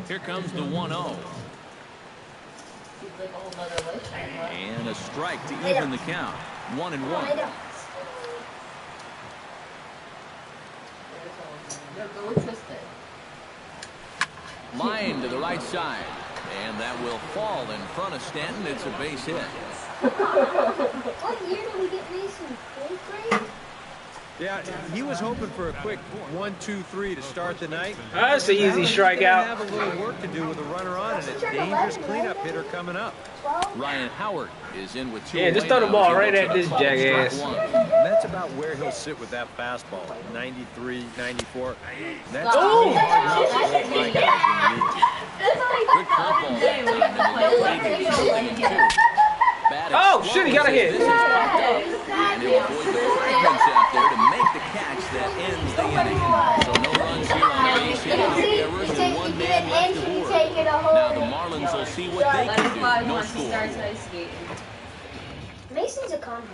Here comes the 1-0. And a strike to even the count. 1-1. Line to the right side. And that will fall in front of Stanton. It's a base hit. What year did we get Mason? 8th grade? Yeah, he was hoping for a quick 1-2-3 to start the night. That's an easy strikeout. Have a little work to do with a runner on and a dangerous cleanup hitter coming up. Ryan Howard is in with 2. Yeah, just throw the ball right at this jackass. And that's about where he'll sit with that fastball. 93, 94. That's Oh! Good curveball that time. Oh, shit, he got a hit. And he'll avoid the fragments out there to make the catch that ends the inning. So no runs here on the base hit, no errors, and 1 man left to board. Now the Marlins will see what they can do. No score. Mason's a combo.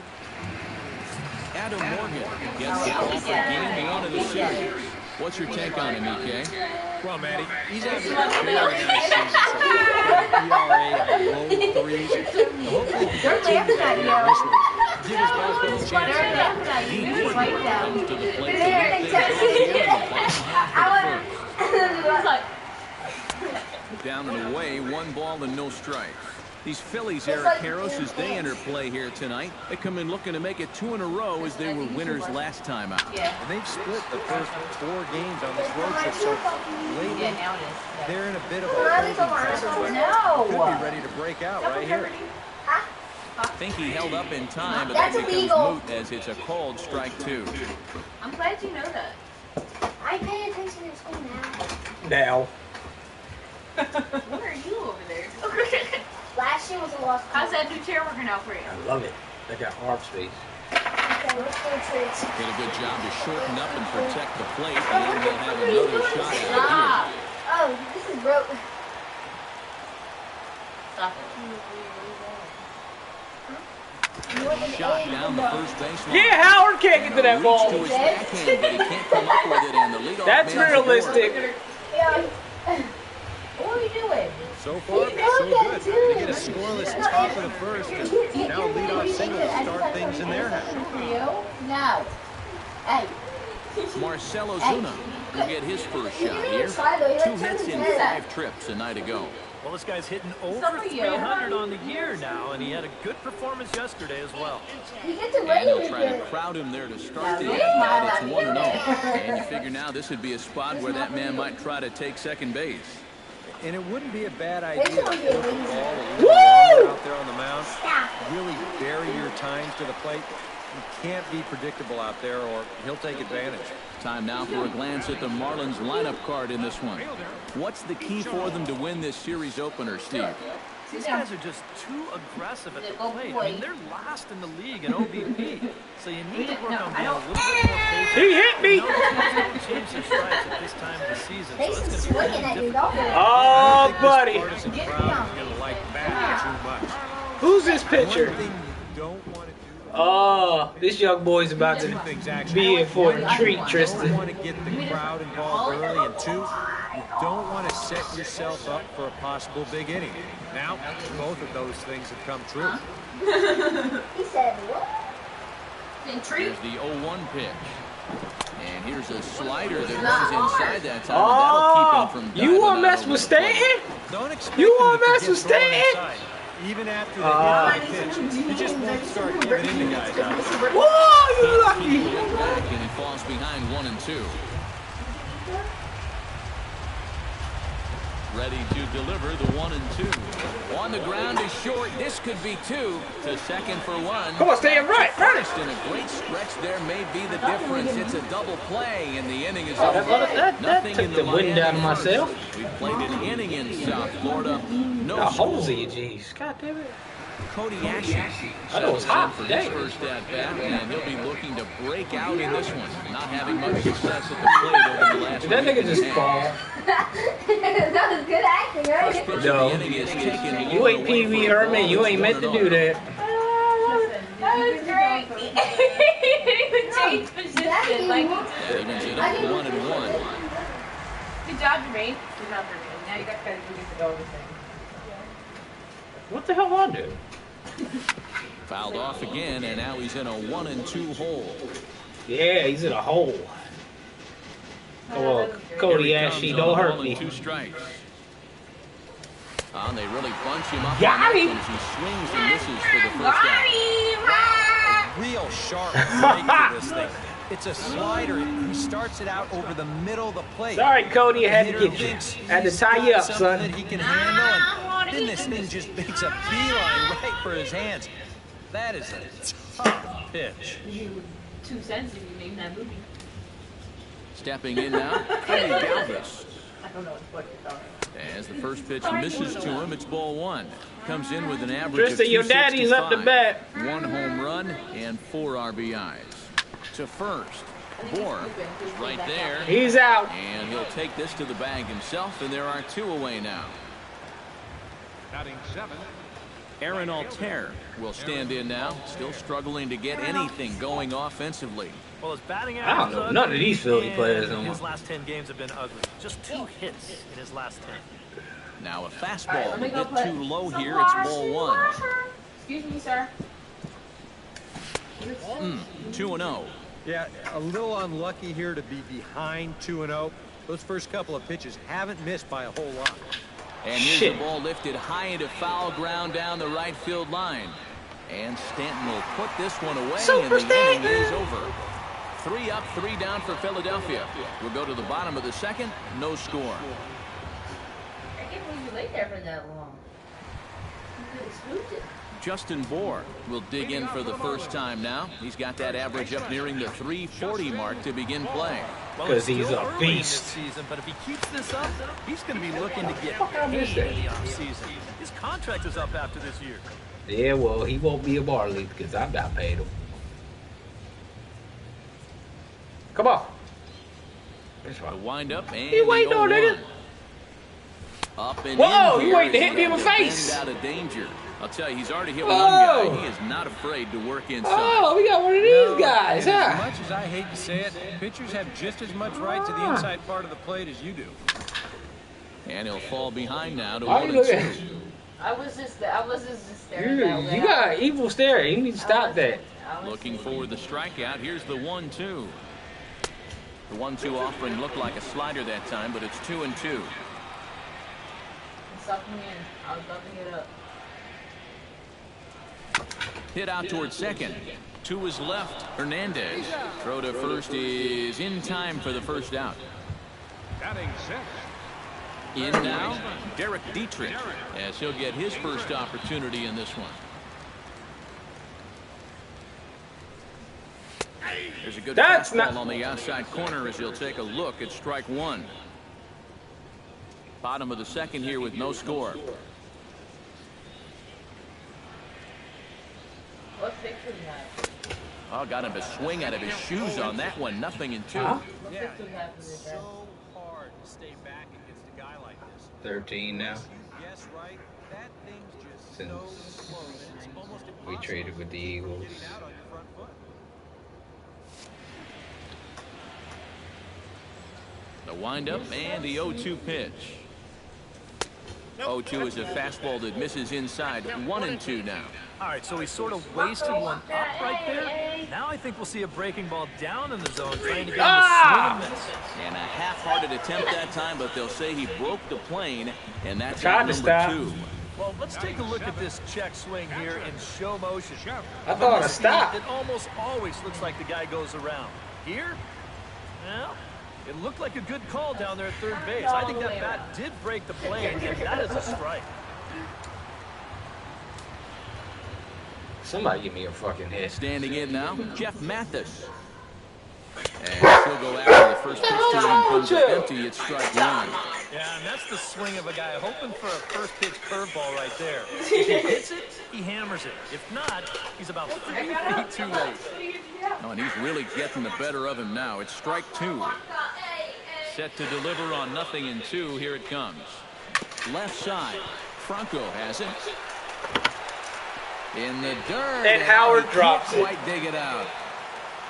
Adam Morgan gets the call for game 1 of the series. What's your take on him, EK? Well, Matty, he's having a very nice season so far. ERA in the low 3s. Hopefully, he continues that here this week. Give his ball a chance. Dean Gordon comes to the plate to lead things off. Down and away, 1 ball and no strikes. These Phillies, Eric Karros, as they enter play here tonight, they come in looking to make it 2 in a row as they were winners last time out. And they've split the first 4 games on this road trip, so lately they're in a bit of a holding pattern, but could be ready to break out right here. I think he held up in time, but that becomes moot as it's a called strike 2. I'm glad you know that. I pay attention to school now. Now. What are you over there? Last year was a lost. How's that new chair working out for you? I love it. They got arm space. Okay, let's go tricks. Did a good job to shorten up and protect the plate, and then they'll have another shot at it here. Oh, this is broke. Stop it. Shot down the first baseline. Yeah, Howard can't get to that ball. To his backhand, but he can't come up with it, and the leadoff That's man realistic. What are you doing? So far, so good. They get a scoreless top of the first, and now leadoff single to start things in their half. No. Hey. Marcell Ozuna will get his first shot here. 2 hits in 5 trips a night ago. Well, this guy's hitting over 300 on the year now, and he had a good performance yesterday as well. And they'll try to crowd him there to start the at-bat. It's 1-0. And you figure now this would be a spot where that man might try to take second base. And it wouldn't be a bad idea to put the ball a little longer out there on the mound. Really bury your times to the plate. You can't be predictable out there, or he'll take advantage. Time now for a glance at the Marlins lineup card in this one. What's the key for them to win this series opener, Steve? These guys are just too aggressive at the plate. I mean, they're last in the league in OBP, so you need to work on being a little bit more patient. He hit me. Change their strikes at this time of the season, so it's going to be really difficult. Oh, buddy. Partisan crowd is going to like that too much. Who's this pitcher? One thing you don't want to do. Oh, this young boy's about to be in for a treat, You don't Tristan. want to get the crowd involved early, and 2, you don't want to set yourself up for a possible big inning. Now, both of those things have come true. He said what? Here's the 0-1 pitch. And here's a slider that runs inside that time. And that'll keep him from You want to mess with Stanton? Don't expect You him want to to mess get with thrown Stanton? inside. Even after the hit pitch, you just won't start giving in to guys out there. Whoa, you lucky. back, and he falls behind 1-2. Ready to deliver the 1-2. On the ground is short. This could be 2 to second for 1. Come on, stay right. First, and a great stretch there may be the difference. It's a double play, and the inning is over. That Nothing took in the wind out of Miami myself. first. We played an inning in South Florida. No Got holes score. in your G's. God damn it. Cody Ashley I know it's hot for his today. first at bat, and he'll be looking to break out in this one. Not having much success at the plate over the last Did that nigga just fall? That was good acting, First right? pitch No. of the inning is taken. You ain't Pee Wee Herman. You ain't meant to do that. That was great. He would change position like he That evens it up 1-1. Good job, Jermaine. Good job, Jermaine. Now What the hell I do? Fouled off again, and now he's in a 1-2 hole. Yeah, he's in a hole. Oh, Cody Ashley, don't hurt me. 2 strikes. And they really bunch him up Got on him. that one as he swings and misses for the first out. A real sharp break to this thing. It's a slider. He starts it out over the middle of the plate. Sorry, Cody, I had to Hitter get you. thinks I had to he's tie you got up, something son. that he can handle, and then this thing just makes a beeline right for his hands. That is a tough pitch. 2 cents if you name that movie. Stepping in now, Cody Galvis. I don't know what you're talking about. As the first pitch misses to him, it's ball 1. Comes in with an average Tristan, of your daddy's up to 265, bat. 1 home run and 4 RBIs. To first, Bohr is right there. He's out. And he'll take this to the bag himself, and there are 2 away now. Batting 7. Aaron Altair will stand in now, still struggling to get anything going offensively. Well, his batting I don't average know is none ugly, of these Philly and players no his more. last 10 games have been ugly. Just 2 hits in his last 10. Now a fastball a me go bit put too low some here. It's water ball in the 1. washer. Excuse me, sir. 2-0. Yeah, a little unlucky here to be behind 2-0. Those first couple of pitches haven't missed by a whole lot. And here's Shit. the ball lifted high into foul ground down the right field line. And Stanton will put this one away, Super and the inning Stanton. is over. 3 up, 3 down for Philadelphia. We'll go to the bottom of the second. No score. I can't believe you laid there for that long. You could have scooped it. Justin Bohr will dig in for the first time now. He's got that average up nearing the 340 mark to begin play. Well, 'Cause it's he's still a early in beast. this season, but if he keeps this up, he's going to be looking to get I missed paid it? in the offseason. His contract is up after this year. Yeah, well, he won't be a Barley because I'm not paid him. Come on. That's The right. windup and He waiting the on 0-1. nigga. Up and Whoa, in you here waiting to is hit me in the looking to face. bend out of danger. I'll tell you, he's already hit Whoa. one guy. He is not afraid to work inside. Oh, we got one of these guys, And as huh? much as I hate to say it, pitchers have just as much right to the inside part of the plate as you do. And he'll fall behind now to Why you look 1-2. at I was just staring that way. you got an evil stare. You need to stop that. Looking for the strikeout. Here's the 1-2. The 1-2 offering looked like a slider that time, but it's 2-2. Suck me in. I was bumping it up. Hit out towards second. To his left, Hernandez. Throw to first is in time for the first out. Batting 6. In now, Derek Dietrich, as he'll get his first opportunity in this one. There's a good That's fastball not- on the outside corner as he'll take a look at strike 1. Bottom of the second here with no score. What fix was that? Oh, got him to swing out of his shoes on that one. 0-2. Huh? What fix was that for this guy? So hard to stay back against a guy like this. 13 now. Yes, right. That thing's just Since so close. It's almost we impossible traded with the Eagles. to get it out on your front foot. The windup and the 0-2 pitch. 0-2 is a fastball that misses inside. 1-2 now. All right, so he sort of wasted one up right there. Now I think we'll see a breaking ball down in the zone, trying to get him to swing and miss. And a half-hearted attempt that time, but they'll say he broke the plane, and that's Tried out to number stop. 2. Well, let's take a look at this check swing here in show motion. I thought I stopped. It almost always looks like the guy goes around. Here, well, it looked like a good call down there at third base. I think that bat did break the plane, and that is a strike. Somebody give me a fucking hit. Standing in now, Jeff Mathis. And he'll go after the first pitch to him. Comes up empty. It's strike 1. Yeah, and that's the swing of a guy hoping for a first pitch curveball right there. If he hits it, he hammers it. If not, he's about 3 feet too late. Oh, and he's really getting the better of him now. It's strike 2. Set to deliver on 0-2. Here it comes. Left side. Franco has it. In the dirt. And Howard he drops can't it. quite dig it out.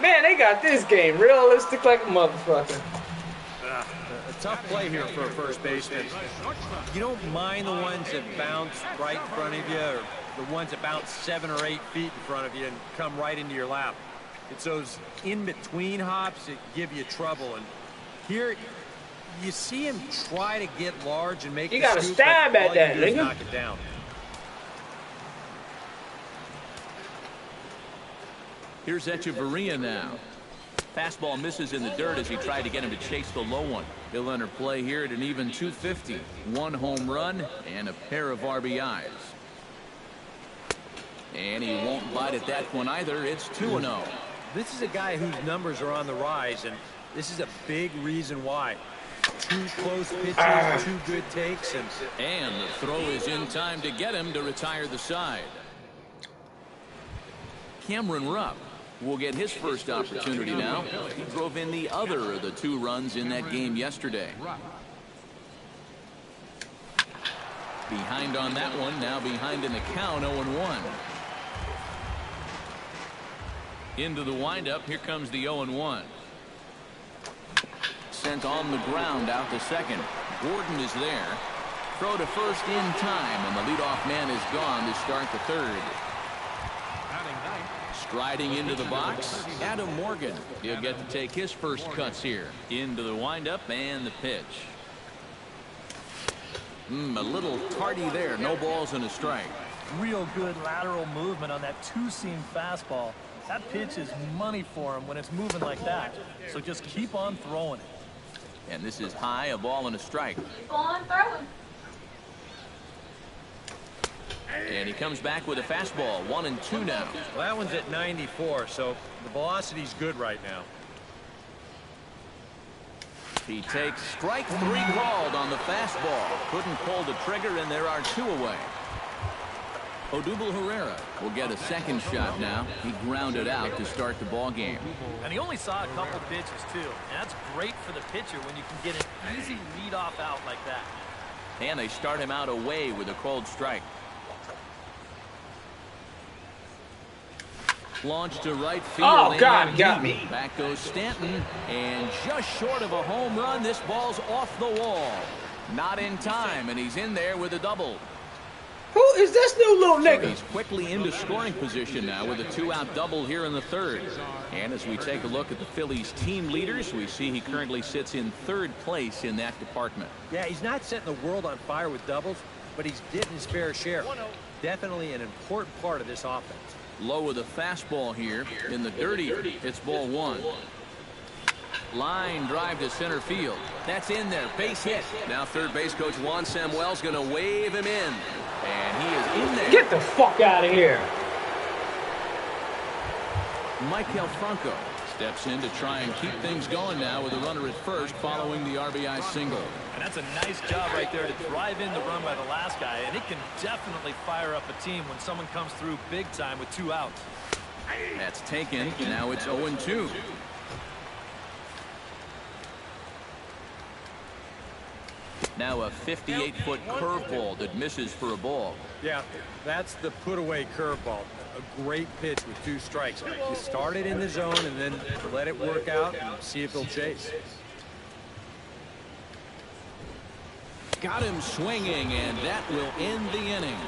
Man, they got this game realistic like a motherfucker. A tough play here for a first baseman. You don't mind the ones that bounce right in front of you, or the ones that bounce 7 or 8 feet in front of you and come right into your lap. It's those in-between hops that give you trouble. And here, you see him try to get large and make You the gotta scoop, stab but at all that, you do is nigga. knock it down. Here's Echeverria now. Fastball misses in the dirt as he tried to get him to chase the low one. He'll enter play here at an even 250. 1 home run and a pair of RBIs. And he won't bite at that one either. It's 2-0. This is a guy whose numbers are on the rise, and this is a big reason why. 2 close pitches, 2 good takes, and the throw is in time to get him to retire the side. Cameron Rupp will get his first opportunity now. He drove in the other of the 2 runs in that game yesterday. Behind on that one, now behind in the count, 0-1. Into the windup, here comes the 0-1. Sent on the ground out to second. Gordon is there. Throw to first in time, and the leadoff man is gone to start the third. Striding into the box, Adam Morgan. He'll get to take his first cuts here. Into the windup and the pitch. A little tardy there. No balls and a strike. Real good lateral movement on that 2-seam fastball. That pitch is money for him when it's moving like that. So just keep on throwing it. And this is high, a ball and a strike. Keep on throwing. And he comes back with a fastball, 1-2 now. well, that one's at 94, so the velocity's good right now. He takes strike 3 called on the fastball. Couldn't pull the trigger, and there are 2 away. Odubel Herrera will get a second shot now. He grounded out to start the ball game. And he only saw a couple pitches, too. And that's great for the pitcher when you can get an easy leadoff out like that. And they start him out away with a called strike. Launch to right field. Oh, God, he got me. Back goes Stanton. And just short of a home run, this ball's off the wall. Not in time, and he's in there with a double. Who is this new little So nigga? he's quickly into scoring position now with a 2-out double here in the third. And as we take a look at the Phillies team leaders, we see he currently sits in 3rd place in that department. Yeah, he's not setting the world on fire with doubles, but he's getting his fair share. Definitely an important part of this offense. Low with a fastball here in the dirty. It's ball 1. Line drive to center field. That's in there. Base hit. Now third base coach Juan Samuel's going to wave him in. And he is in there. Get the fuck out of here. Maikel Franco steps in to try and keep things going now with a runner at first following the RBI single. And that's a nice job right there to drive in the run by the last guy. And it can definitely fire up a team when someone comes through big time with 2 outs. That's taken. Now it's 0-2. Now a 58-foot curveball that misses for a ball. Yeah, that's the put-away curveball. A great pitch with 2 strikes. You start it in the zone and then let it work out and see if he'll chase. Got him swinging, and that will end the inning.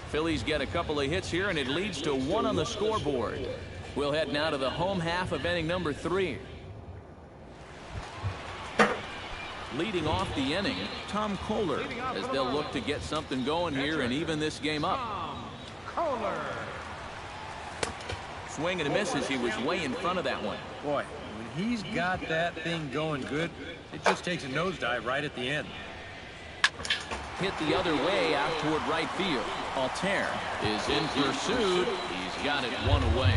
Phillies get a couple of hits here, and it leads to 1 on the scoreboard. We'll head now to the home half of inning number 3. Leading off the inning, Tom Kohler, as they'll look to get something going here and even this game up. Kohler. Swing and a miss as he was way in front of that one. Boy, when he's got that thing going good, it just takes a nosedive right at the end. Hit the other way out toward right field. Altair is in pursuit. He's got it 1 away.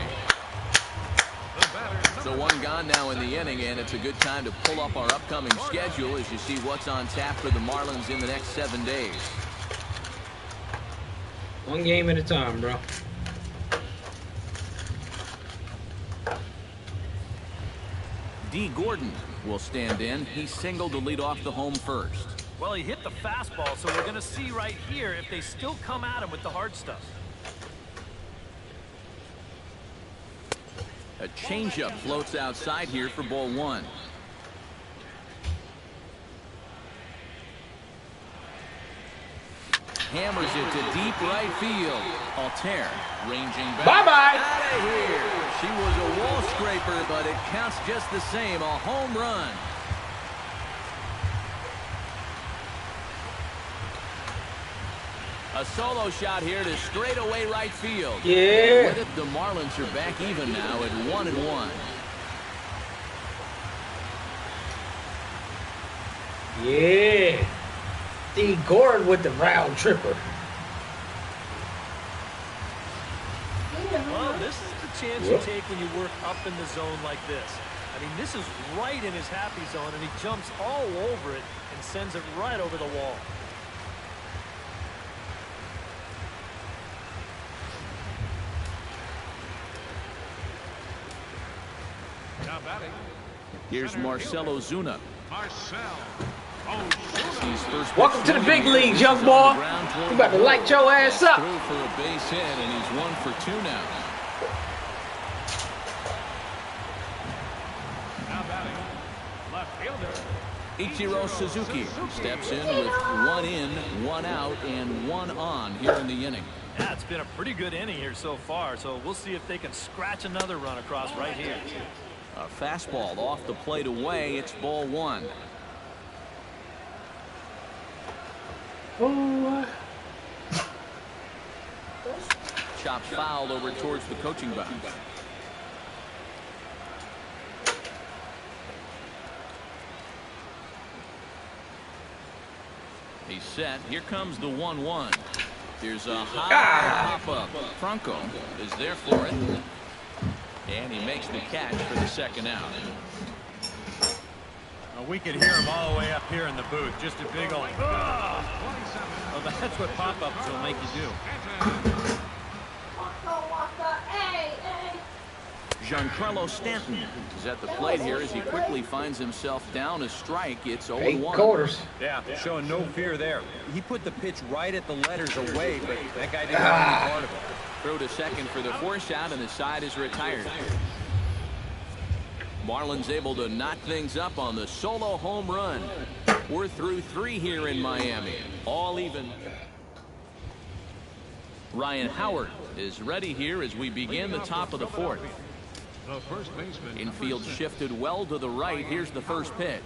So 1 gone now in the inning, and it's a good time to pull up our upcoming schedule as you see what's on tap for the Marlins in the next 7 days. 1 game at a time, bro. D. Gordon will stand in. He singled to lead off the home first. Well, he hit the fastball, so we're going to see right here if they still come at him with the hard stuff. A changeup floats outside here for ball one. Hammers it to deep right field. Altair ranging back. Bye-bye. Out of here. She was a wall scraper, but it counts just the same. A home run. A solo shot here to straightaway right field. Yeah. With it, the Marlins are back even now at 1-1. Yeah. D. Gordon with the round tripper. Well, this is the chance you take when you work up in the zone like this. I mean, this is right in his happy zone, and he jumps all over it and sends it right over the wall. Now batting. Here's Marcelo Zuna. Marcel. Welcome to the big leagues, young boy. You about to light your ass up. Through for a base hit, and he's 1 for 2 now. Now batting. Left fielder. Ichiro Suzuki steps in with 1 in, 1 out, and 1 on here in the inning. Yeah, it's been a pretty good inning here so far, so we'll see if they can scratch another run across right here. A fastball off the plate away. It's ball 1. Oh. Chopped foul over towards the coaching box. He's set. Here comes the 1-1. Here's a high pop-up. Franco is there for it. And he makes the catch for the second out. We could hear him all the way up here in the booth. Just a big old, well, that's what pop-ups will make you do. Giancarlo Stanton is at the plate here as he quickly finds himself down a strike. It's 0-1. 8 quarters. Yeah, showing no fear there. He put the pitch right at the letters away, but that guy didn't want any part of it. Throw to second for the force out, and the side is retired. Marlins able to knock things up on the solo home run. We're through 3 here in Miami. All even. Ryan Howard is ready here as we begin the top of the 4th. The first baseman. Infield shifted well to the right. Here's the first pitch.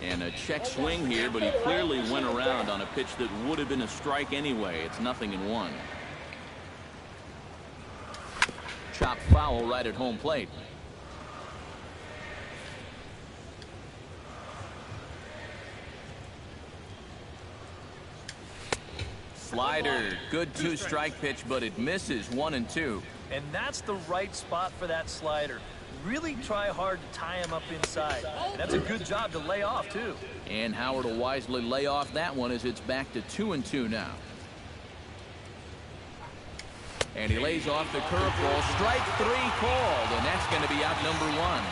And a check swing here, but he clearly went around on a pitch that would have been a strike anyway. It's 0-1. Chopped foul right at home plate. Slider, good 2-strike pitch, but it misses 1-2. And that's the right spot for that slider. Really try hard to tie him up inside. And that's a good job to lay off, too. And Howard will wisely lay off that one as it's back to 2-2 now. And he lays off the curveball. Strike 3 called, and that's going to be out number 1.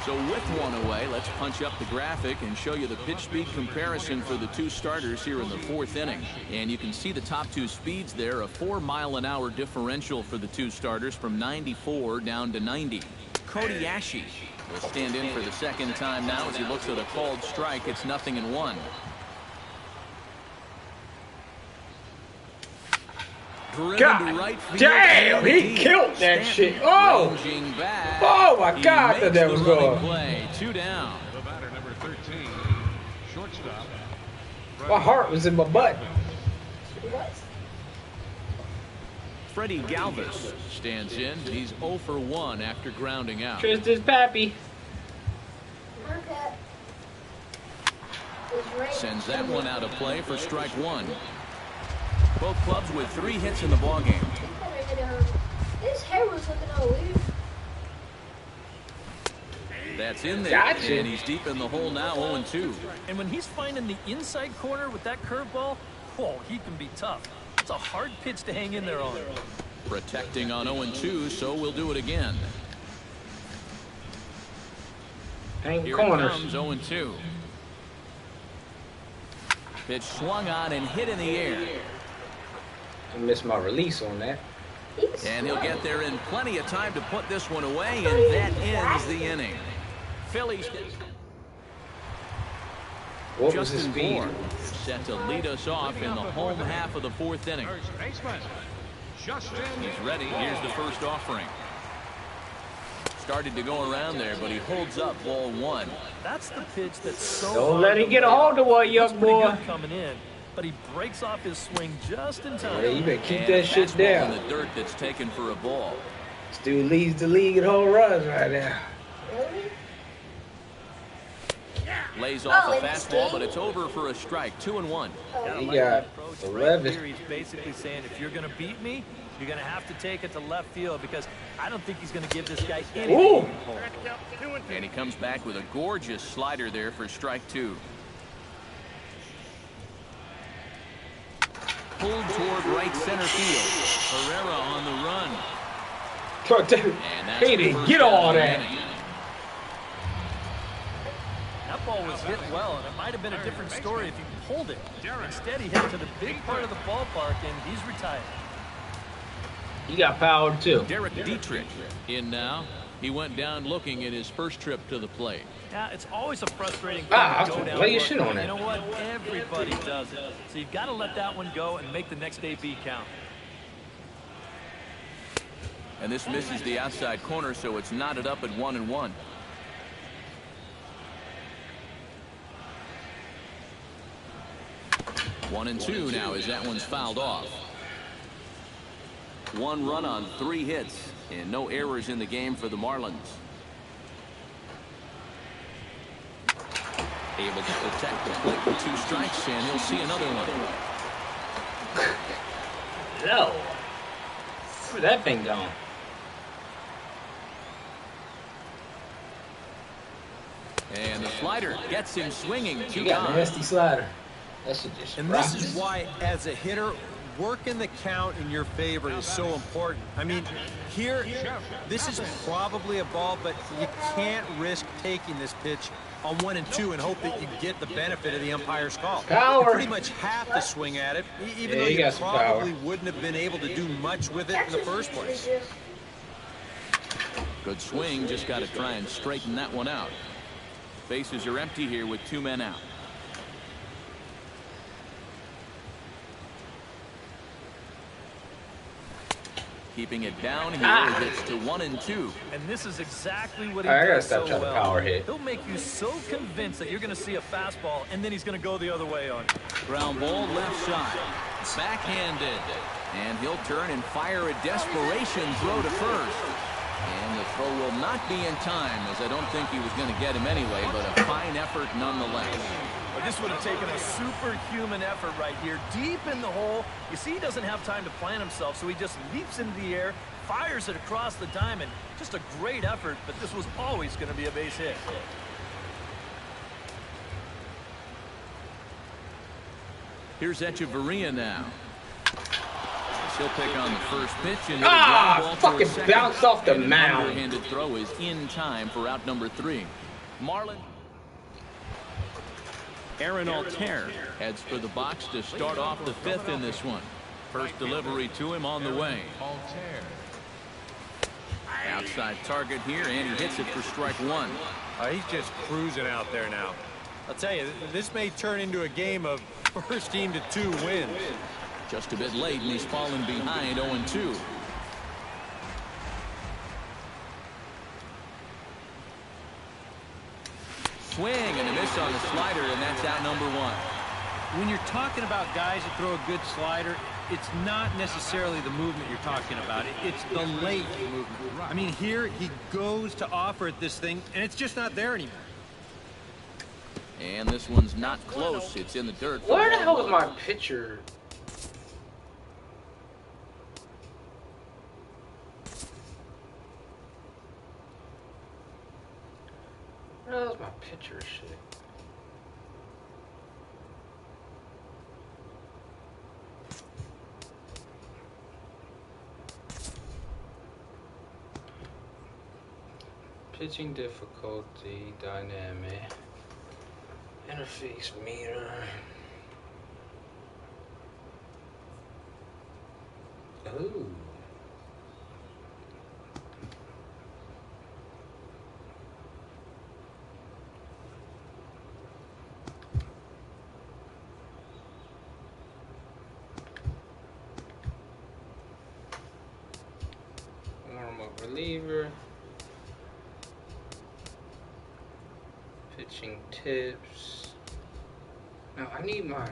So with 1 away, let's punch up the graphic and show you the pitch speed comparison for the 2 starters here in the 4th inning. And you can see the top 2 speeds there, a 4-mile-an-hour differential for the 2 starters from 94 down to 90. Cody Ashe will stand in for the second time now as he looks at a called strike. It's 0-1. God right damn, he killed that shit. Oh! Oh my God, that was good. Play. 2 down. The batter, number 13, shortstop. My heart was in my butt. Freddie Galvis stands in. He's 0 for 1 after grounding out. Tristan's pappy. Sends that one out of play for strike 1. Both clubs with 3 hits in the ballgame. His hair was looking all weird. That's in there, Gotcha. and he's deep in the hole now, 0-2. And when he's finding the inside corner with that curveball, whoa, he can be tough. It's a hard pitch to hang in there on. Protecting on 0-2, so we'll do it again. Hang Here corners. it comes, 0-2. Pitch swung on and hit in the air. I missed my release on that. And he'll get there in plenty of time to put this one away, and that ends the inning. Phillies. What was his Justin speed? Bourne set to lead us off in the home half of the fourth inning. First baseman, Justin. He's ready. Here's the first offering. Started to go around there, but he holds up ball one. That's the pitch that's so Don't let him get a hold of what, young boy. Coming in, but he breaks off his swing just in time. Yeah, you better keep And that a shit fastball down. in the dirt that's taken for a ball. This dude leads the league in home runs right now. Lays off a in this fastball, game? but it's over for a strike. 2-1. He got Right 11. here, he's basically saying, if you're going to beat me, you're going to have to take it to left field because I don't think he's going to give this guy anything. Ooh. And he comes back with a gorgeous slider there for strike two. Pulled toward right center field. Herrera on the run. And that's He the didn't first get out all of the that. inning. That ball was hit well, and it might have been a different story if he pulled it. Instead, he hit to the big part of the ballpark, and he's retired. He got power too. Derek Dietrich in now. He went down looking at his first trip to the plate. Yeah, it's always a frustrating thing Ah, to go down. lay your looking. shit on You it. know what? Everybody does it. So you've got to let that one go and make the next AB count. And this misses the outside corner, so it's knotted up at 1-1. One and two now as that one's fouled off. One run on 3 hits and no errors in the game for the Marlins. Able to protect the plate with 2 strikes, and he'll see another one. No. Where'd that thing gone? And the slider gets him swinging. You got a nasty slider. That should just. And this is why, as a hitter, working the count in your favor is so important. I mean, here, this is probably a ball, but you can't risk taking this pitch on 1 and 2 and hope that you get the benefit of the umpire's call. Power. You pretty much have to swing at it, even though he you got some probably power. wouldn't have been able to do much with it in the first place. Good swing, just got to try and straighten that one out. Bases are empty here with 2 men out. Keeping it down here as it's to 1 and 2. And this is exactly what he I gotta does stop so trying to well. power hit. He'll make you so convinced that you're going to see a fastball, and then he's going to go the other way on it. Ground ball left side. Backhanded. And he'll turn and fire a desperation throw to first. And the throw will not be in time, as I don't think he was going to get him anyway, but a fine effort nonetheless. But this would have taken a superhuman effort right here, deep in the hole. You see, he doesn't have time to plan himself, so he just leaps into the air, fires it across the diamond. Just a great effort, but this was always going to be a base hit. Here's Echeverria now. He'll pick on the first pitch and fucking bounced off the mound. Underhanded throw is in time for out number 3. Marlin. Aaron Altair heads for the box to start off the 5th in this one. First delivery to him on the way. Outside target here, and he hits it for strike 1. He's just cruising out there now. I'll tell you, this may turn into a game of first team to 2 wins. Just a bit late, and he's fallen behind 0-2. Swing and a miss on the slider, and that's out number 1. When you're talking about guys that throw a good slider, it's not necessarily the movement you're talking about. It's the late movement. I mean, here he goes to offer at this thing, and it's just not there anymore. And this one's not close. It's in the dirt. Where the hell is my pitcher? Where the hell is my pitcher shit? Pitching difficulty, dynamic, interface meter. Ooh. reliever. Pitching tips. Now I need my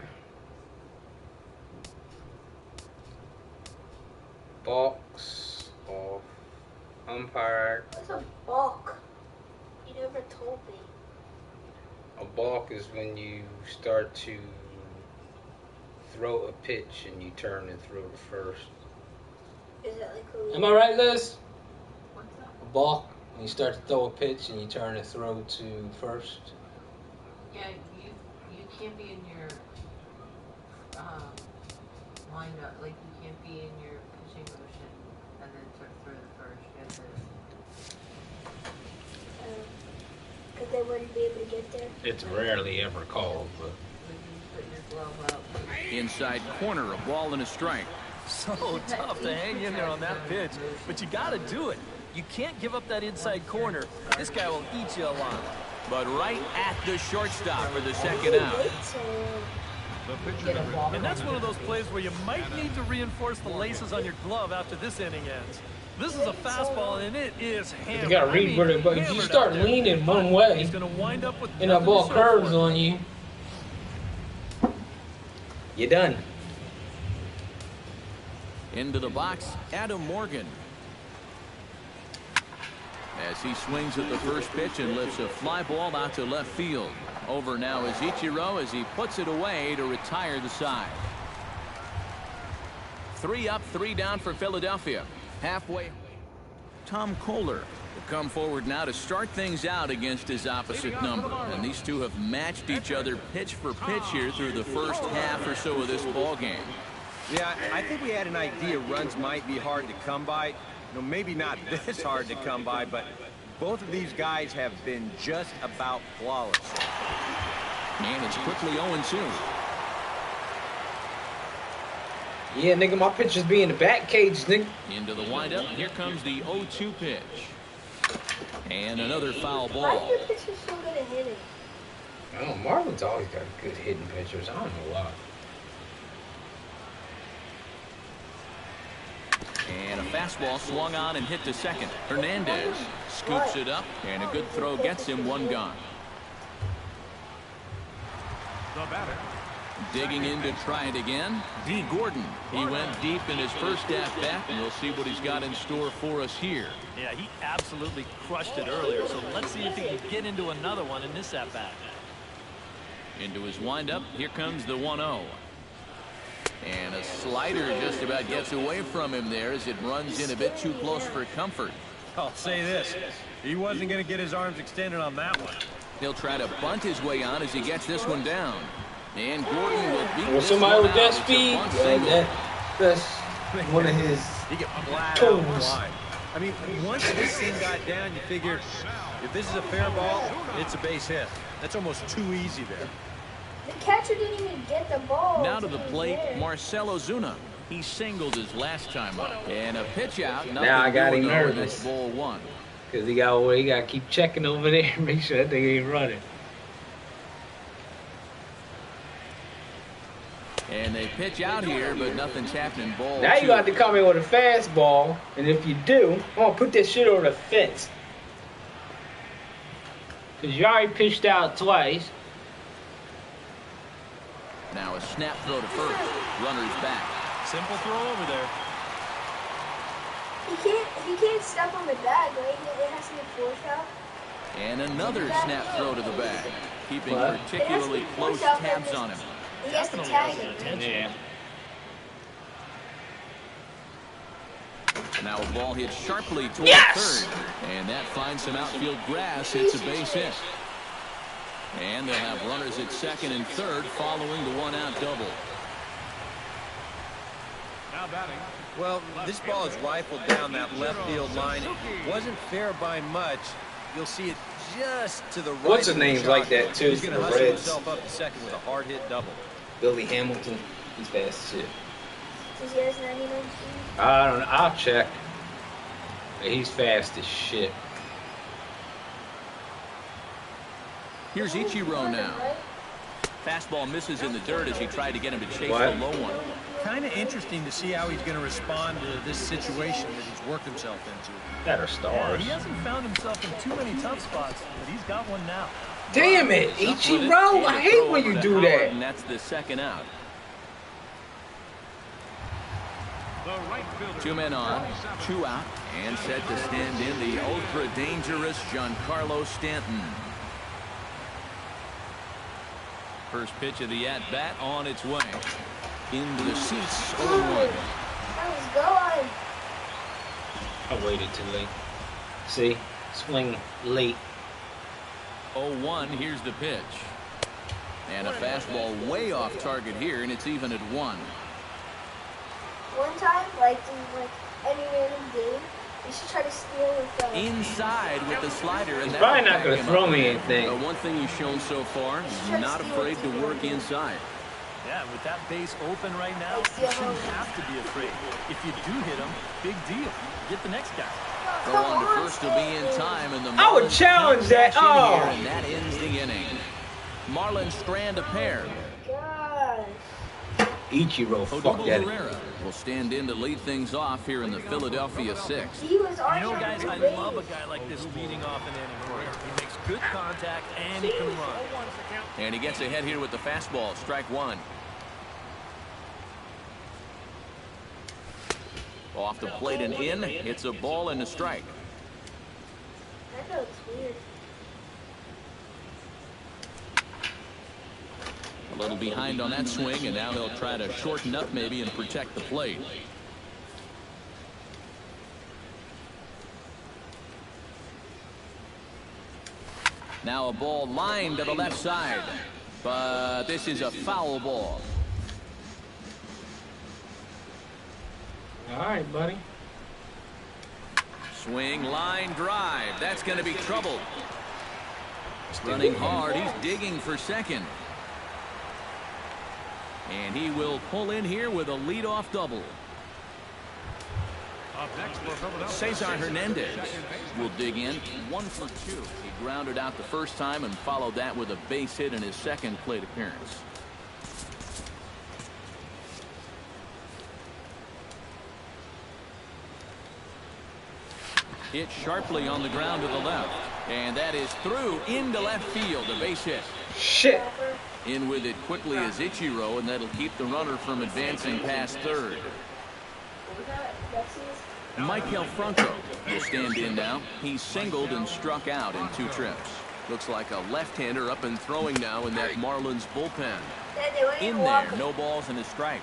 balks off. Umpire. What's a balk? You never told me. A balk is when you start to throw a pitch and you turn and throw to first. Is that like a... Am I right, Liz? What's that? A balk, when you start to throw a pitch and you turn and throw to first. Yeah, you can't be in your windup, like you can't be in your pitching motion and then throw the first. You have to. Because they wouldn't be able to get there. It's rarely ever called, but. Like you put your glove up. Inside corner, a ball and a strike. So tough to hang in there on that pitch, but you got to do it. You can't give up that inside corner. This guy will eat you alive. But right at the shortstop for the second out. The pitcher number 3. And that's one of those plays where you might need to reinforce the laces on your glove after this inning ends. This is a fastball, and it is hammered. You gotta read where it, but if you start leaning one way, he's gonna wind up with and that ball curves on you, you're done. Into the box, Adam Morgan. As he swings at the first pitch and lifts a fly ball out to left field. Over now is Ichiro as he puts it away to retire the side. 3 up, 3 down for Philadelphia. Halfway, Tom Kohler will come forward now to start things out against his opposite number. And these two have matched each other pitch for pitch here through the first half or so of this ball game. Yeah, I think we had an idea runs might be hard to come by. You know, maybe not this hard to come by, but both of these guys have been just about flawless. And it's quickly 0-2. Yeah, nigga, my pitchers be in the back cage, nigga. Into the windup. Here comes the 0-2 pitch. And another foul Why ball. are your pitchers so good at hitting? I don't know, Marvin's always got good hitting pitchers. I don't know why. And a fastball swung on and hit to second. Hernandez scoops it up, and a good throw gets him 1 gone. The batter. Digging in to try it again, D. Gordon. He went deep in his first at-bat, and we'll see what he's got in store for us here. Yeah, he absolutely crushed it earlier, so let's see if he can get into another one in this at-bat. Into his windup, here comes the 1-0. And a slider just about gets away from him there as it runs in a bit too close for comfort. I'll say this, he wasn't going to get his arms extended on that one. He'll try to bunt his way on as he gets this one down. And Gordon will beat Well, this somebody one with that out. It's a speed, bunt single. that's one of his He get flat out tools. wide. I mean, once this thing got down, you figure if this is a fair ball, it's a base hit. That's almost too easy there. The catcher didn't even get the ball. Now to the He was plate, there. Marcelo Zuna. He singled his last time up. And a pitch out. Now I got him doing though, and nervous. it's ball 1. Because he got to keep checking over there and make sure that thing ain't running. And they pitch out here, but nothing's happening. Ball Now 2. you got to come in with a fastball, and if you do, I'm going to put this shit over the fence. Because you already pitched out twice. Now a snap throw to first. Runner's back. Simple throw over there. He can't step on the bag, right? It has to be forced out. And another snap throw to the bag. Keeping What? particularly close tabs on him. He has to tag it. Yeah. Now a ball hit sharply toward Yes! third. And that finds some outfield grass. It's a base hit. And they'll have runners at second and third following the 1-out double. Now batting. Well, this ball is rifled down that left field line. It wasn't fair by much. You'll see it just to the right. What's his of the name's shot. like that, too, He's going for to the hustle Reds. himself up to second with a hard hit double. Billy Hamilton, he's fast as shit. Does he has 99 speed? I don't know. I'll check. But he's fast as shit. Here's Ichiro now. Fastball misses in the dirt as he tried to get him to chase the low one. Kind of interesting to see how he's going to respond to this situation that he's worked himself into. That are stars. Yeah, he hasn't found himself in too many tough spots, but he's got one now. Damn it, Ichiro! I hate when you do that. And that's the second out. Two men on, two out, and set to stand in the ultra-dangerous Giancarlo Stanton. First pitch of the at-bat on its way. Into the seats, 0-1. That was going. I waited too late. See? Swing late. 0-1, here's the pitch. And a fastball way off target here, and it's even at 1. One time, like in any random game, you should try to steal with inside with the slider, and he's probably not going to throw me anything. The one thing he's shown so far, he's not afraid to work inside. Yeah, with that base open right now, you shouldn't have to be afraid. If you do hit him, big deal. Get the next guy. Go on to first will be in time, and the I would challenge that. Oh, and that ends the inning. Marlins strand a pair. Gosh. Ichiro, fuck that. Will stand in to lead things off here in the Philadelphia 6th. He was You know, guys, I love a guy like this leading off an inning for you. He makes good contact and he can run. And he gets ahead here with the fastball. Strike one. Off the plate and in. It's a ball and a strike. That looks weird. A little behind on that swing, and now they'll try to shorten up maybe and protect the plate. Now a ball lined to the left side, but this is a foul ball. All right, buddy. Swing, line, drive. That's going to be trouble. Running hard. He's digging for second. And he will pull in here with a leadoff double. Cesar Hernandez will dig in. 1 for 2. He grounded out the first time and followed that with a base hit in his second plate appearance. Hit sharply on the ground to the left. And that is through into left field. A base hit. Shit. In with it quickly as Ichiro, and that'll keep the runner from advancing past third. Michael Franco will stand in now. He's singled and struck out in 2 trips. Looks like a left-hander up and throwing now in that Marlins bullpen. In there, no balls and a strike.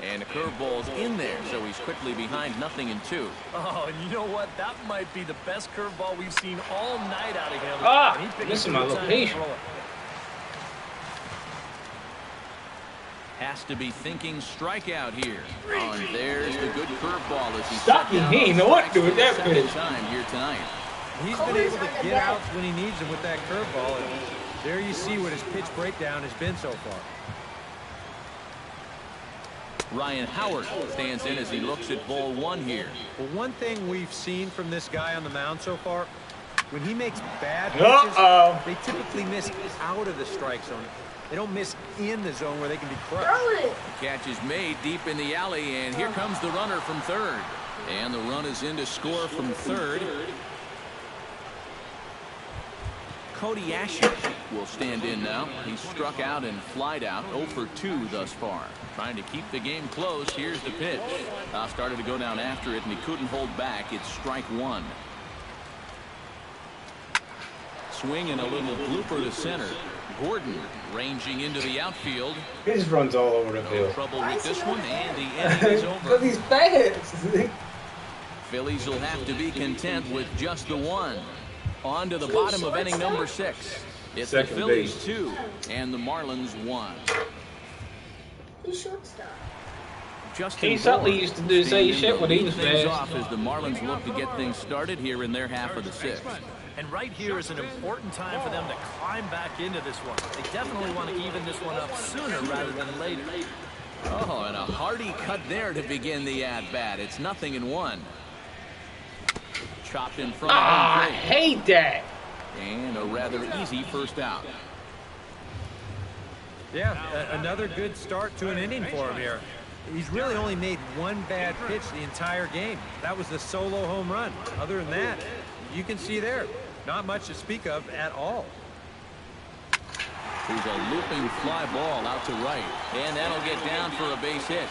And a curveball's in there, so he's quickly behind 0-2. Oh, and you know what? That might be the best curveball we've seen all night out of him. Ah, this is my location. Has to be thinking strikeout here. Oh, and there's the good curveball as he Stocky, he ain't know what to do with that pitch. Time here tonight. He's been able to get outs when he needs them with that curveball. And there you see what his pitch breakdown has been so far. Ryan Howard stands in as he looks at ball 1 here. Well, one thing we've seen from this guy on the mound so far, when he makes bad pitches, they typically miss out of the strike zone. They don't miss in the zone where they can be crushed. The catch is made deep in the alley, and here comes the runner from third. And the run is in to score from third. Cody Asher will stand in now. He's struck out and flied out 0 for 2 thus far. Trying to keep the game close. Here's the pitch. Started to go down after it, and he couldn't hold back. It's strike 1. Swing and a little blooper to center. Gordon ranging into the outfield. He just runs all over the No field. trouble with this one, and the inning is over. Because he's fast. Phillies will have to be content with just the 1. On to the bottom of inning number 6. It's the Phillies 2 and the Marlins 1. Who's shortstop? Justin Utley used to do the same shit when he was fast. off as the Marlins look to get things started here in their half of the 6th. And right here is an important time for them to climb back into this one. They definitely want to even this one up sooner rather than later. Oh, and a hearty cut there to begin the at-bat. It's 0-1. Chopped in front of home I plate. hate that. And a rather easy first out. Yeah, another good start to an inning for him here. He's really only made one bad pitch the entire game. That was the solo home run. Other than that, you can see there, not much to speak of at all. Here's a looping fly ball out to right. And that'll get down for a base hit.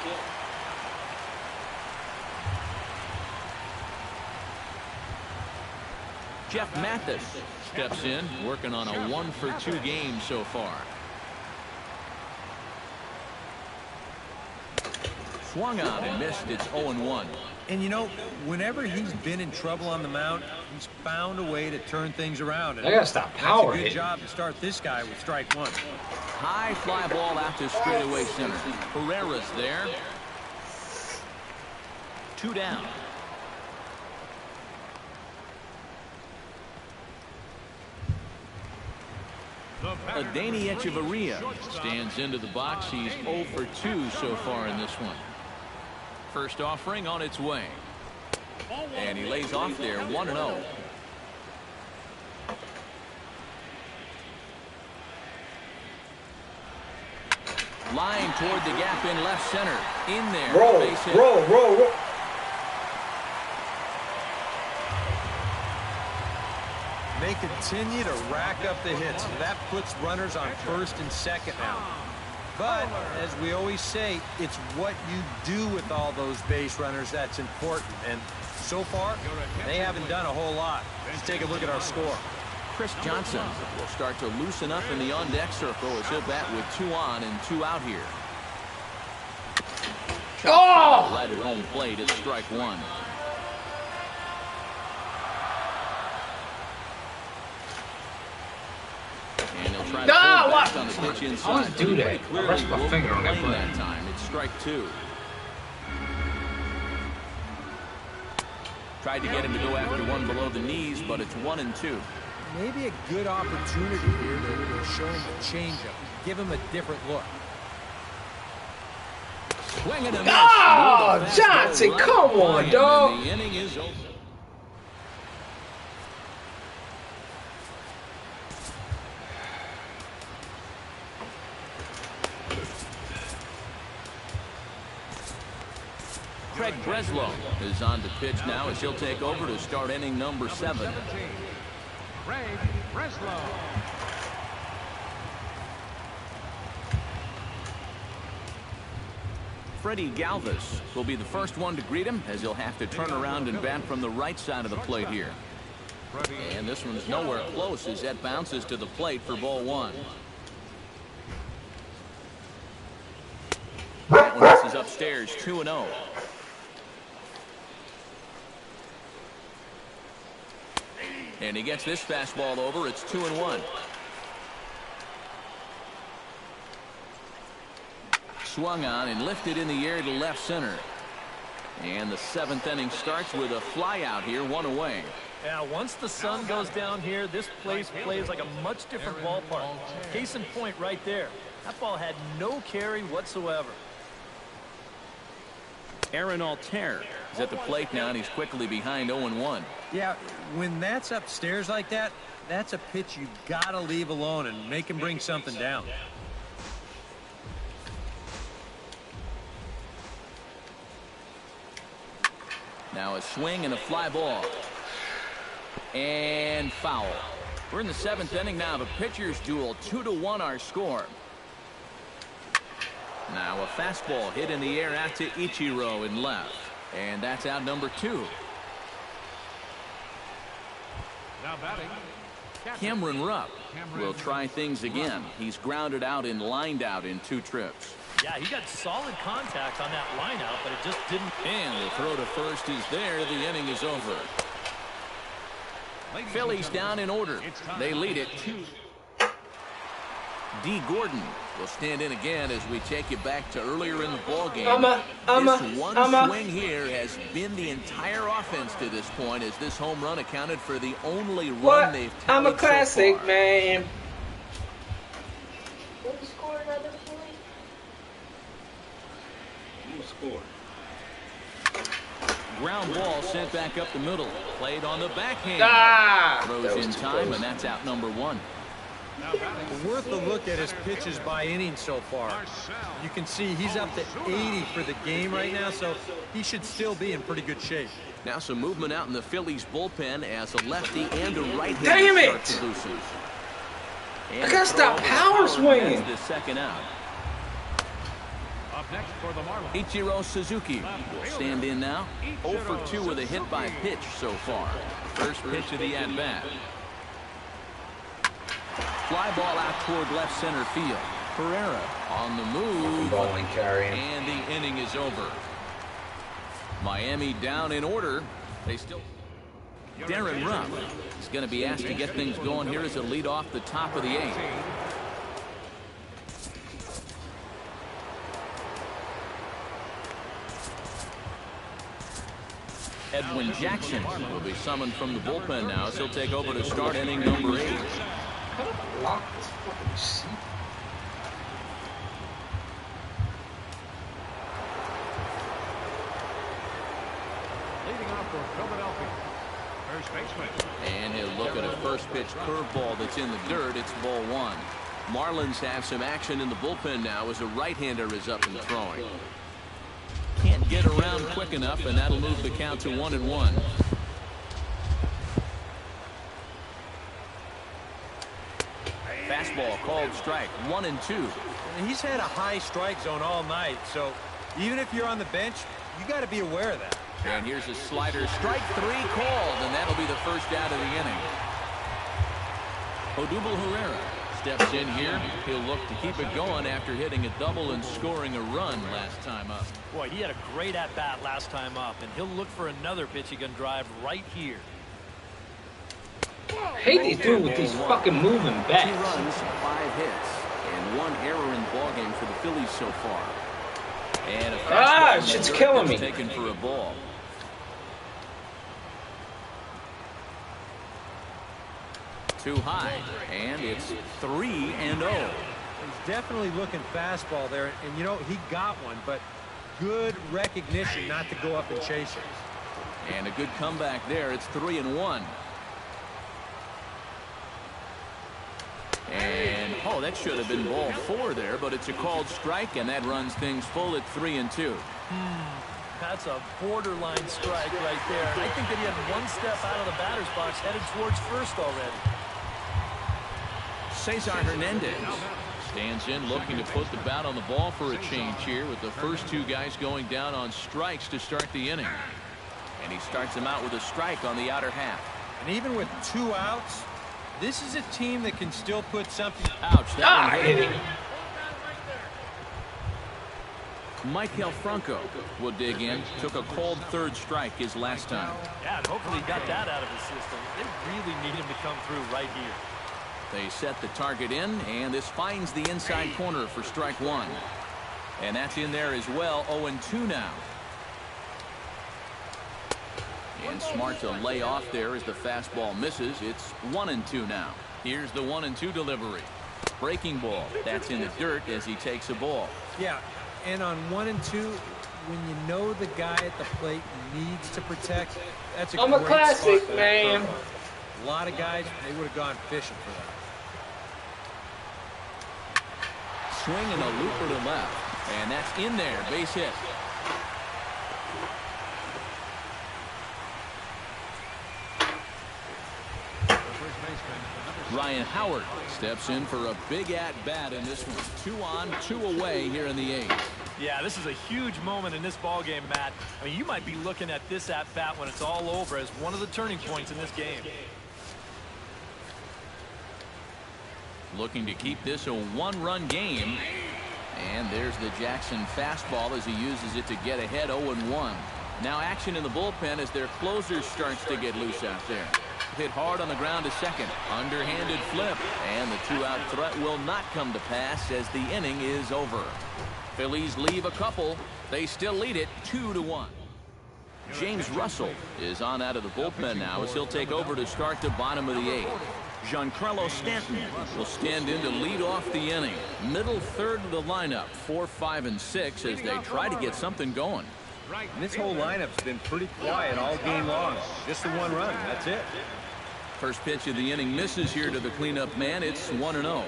Jeff Mathis steps in, working on a 1-for-2 game so far. Swung on and missed. It's 0-1. And you know, whenever he's been in trouble on the mound, he's found a way to turn things around. And I gotta stop power. That's a good job to start this guy with strike one. High fly ball out to straightaway center. Herrera's there. 2 down. Adani Echeverria stands into the box. He's 0 for 2 so far in this one. First offering on its way. And he lays off there, 1-0. Line toward the gap in left center. In there. Roll. They continue to rack up the hits. That puts runners on first and second now. But, as we always say, it's what you do with all those base runners that's important. And so far, they haven't done a whole lot. Let's take a look at our score. Chris Johnson will start to loosen up in the on-deck circle as he'll bat with 2 on and 2 out here. Oh! Right at home plate at strike 1. And he'll try to pull back on the pitch inside. I always do that. I rest my finger on that button. That time, it's strike 2. Tried to get him to go after one below the knees, but it's 1-2. Maybe a good opportunity here to show him a changeup. Give him a different look. Swing and a miss. Oh, Johnson, come on, dog. The inning is over. Craig Breslow is on the pitch now as he'll take over to start inning number 7. Craig Breslow. Freddie Galvis will be the first one to greet him as he'll have to turn around and bat from the right side of the plate here. And this one's nowhere close as that bounces to the plate for ball 1. That one misses upstairs, 2-0. And he gets this fastball over. It's 2-1. Swung on and lifted in the air to left center. And the 7th inning starts with a fly out here, 1 away. Yeah, once the sun goes down here, this place plays like a much different ballpark. Case in point right there. That ball had no carry whatsoever. Aaron Altair is at the plate now, and he's quickly behind 0-1. Yeah, when that's upstairs like that, that's a pitch you gotta leave alone and make him bring something down. Now a swing and a fly ball. And foul. We're in the 7th inning now. The pitcher's duel, 2-1 our score. Now a fastball hit in the air out to Ichiro in left. And that's out number 2. Now batting. Cameron Rupp will try things again. He's grounded out and lined out in 2 trips. Yeah, he got solid contact on that line out, but it just didn't. And the throw to first is there. The inning is over. Phillies down in order. They lead it 2. D. Gordon will stand in again as we take you back to earlier in the ballgame. This one swing here has been the entire offense to this point, as this home run accounted for the only run they've tallied I'm a classic, so far. man. Will you score another point? ground ball sent back up the middle. Played on the backhand. Throws in time, and that's out number 1. Worth a look at his pitches by inning so far. You can see he's up to 80 for the game right now, so he should still be in pretty good shape. Now some movement out in the Phillies bullpen as a lefty and a right-hander Damn it! start to loosen. I gotta stop power swinging. The second out. Up next for the Marlins. Ichiro Suzuki will stand in now. 0 for 2 with a hit by pitch so far. First pitch of the at-bat. Fly ball out toward left center field. Pereira on the move. Bowling carrying. And the inning is over. Miami down in order. They still... Darren Ruff is going to be asked to get things going here as a lead off the top of the 8th. Edwin Jackson will be summoned from the bullpen now as he'll take over to start inning number 8. Lock this fucking seat. Leading off for Philadelphia. First baseman. And he'll look at a first pitch curveball that's in the dirt. It's ball 1. Marlins have some action in the bullpen now as a right-hander is up and throwing. Can't get around quick enough, and that'll move the count to 1-1. Fastball called strike. 1-2. He's had a high strike zone all night, so even if you're on the bench, you got to be aware of that. And here's a slider. Strike 3 called, and that'll be the first out of the inning. Odubel Herrera steps in here. He'll look to keep it going after hitting a double and scoring a run last time up. Boy, he had a great at-bat last time up, and he'll look for another pitch he can drive right here. I hate these dudes with these fucking moving 2 bats. runs, 5 hits, and 1 error in the ballgame for the Phillies so far. And a fastball shit's killing me. taken for a ball. Too high, and it's 3-0. He's definitely looking fastball there, and you know, he got one, but good recognition not to go up and chase it. And a good comeback there. It's 3-1. And, oh, that should have been ball 4 there, but it's a called strike, and that runs things full at 3-2. That's a borderline strike right there. I think that he had 1 step out of the batter's box, headed towards first already. Cesar Hernandez stands in, looking to put the bat on the ball for a change here, with the first 2 guys going down on strikes to start the inning. And he starts them out with a strike on the outer half. And even with 2 outs, this is a team that can still put something. Ouch, that one hit hit him. Maikel Franco will dig in. Took a cold 3rd strike his last time. Yeah, and hopefully he got that out of his system. They really need him to come through right here. They set the target in, and this finds the inside corner for strike 1. And that's in there as well. 0-2 now. And smart to lay off there as the fastball misses. It's 1-2 now. Here's the 1-2 delivery. Breaking ball. That's in the dirt as he takes a ball. Yeah, and on 1 and 2, when you know the guy at the plate needs to protect, that's a I'm a great classic, spot. man. A lot of guys, they would have gone fishing for that. Swing and a looper to left. And that's in there. Base hit. Ryan Howard steps in for a big at-bat in this one. 2 on, 2 away here in the 8th. Yeah, this is a huge moment in this ballgame, Matt. I mean, you might be looking at this at-bat when it's all over as one of the turning points in this game. Looking to keep this a 1-run game. And there's the Jackson fastball as he uses it to get ahead 0-1. Now action in the bullpen as their closer starts to get loose out there. Hit hard on the ground to second. Underhanded flip. And the 2-out threat will not come to pass as the inning is over. Phillies leave a couple. They still lead it 2-1. James Russell is on out of the bullpen now as he'll take over to start the bottom of the 8th. Giancarlo Stanton will stand in to lead off the inning. Middle third of the lineup, 4, 5, and 6 as they try to get something going. Right. And this whole lineup's been pretty quiet all game long. Just the one run. That's it. First pitch of the inning misses here to the cleanup man. It's 1-0.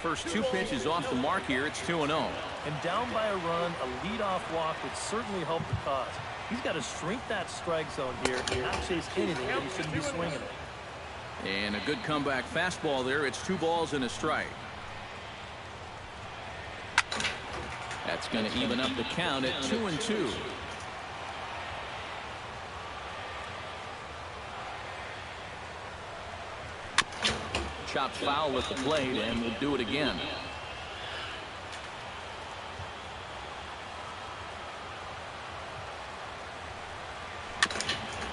First two pitches off the mark here. It's 2-0. And down by a run, a leadoff walk would certainly help the cause. He's got to shrink that strike zone here and not chase anything that he shouldn't be swinging at. And a good comeback fastball there. It's 2 balls and a strike. That's going to even up the count at 2-2. Chopped foul at the plate, and we'll do it again.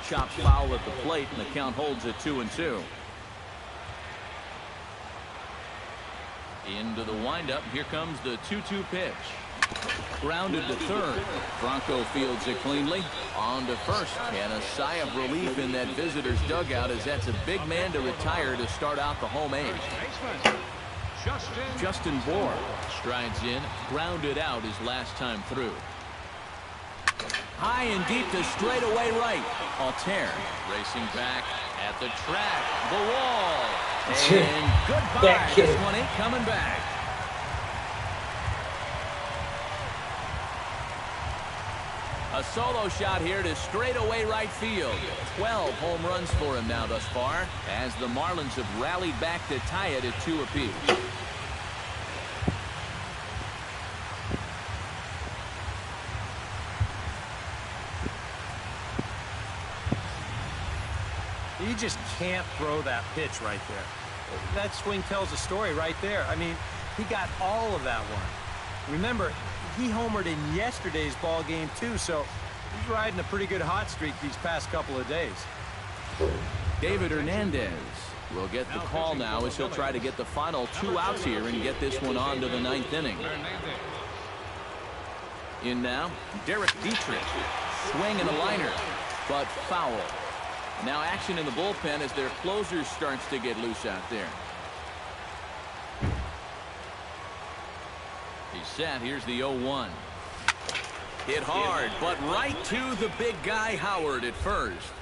Chopped foul at the plate, and the count holds at 2-2. Into the windup. Here comes the 2-2 pitch. Grounded to third. Bronco fields it cleanly. On to first. And a sigh of relief in that visitor's dugout, as that's a big man to retire to start out the home eighth. Justin Bohr strides in. Grounded out his last time through. High and deep to straightaway right. Altair racing back at the track. The wall. And goodbye. This one ain't coming back. A solo shot here to straightaway right field. 12 home runs for him now thus far, as the Marlins have rallied back to tie it at 2 apiece. You just can't throw that pitch right there. That swing tells a story right there. I mean, he got all of that one. Remember, he homered in yesterday's ball game too, so he's riding a pretty good hot streak these past couple of days. David Hernandez will get the call now, as he'll try to get the final 2 outs here and get this one on to the 9th inning. In now, Derek Dietrich. Swing and a liner, but foul. Now action in the bullpen as their closer starts to get loose out there. He's set. Here's the 0-1. Hit hard, but right to the big guy Howard at first,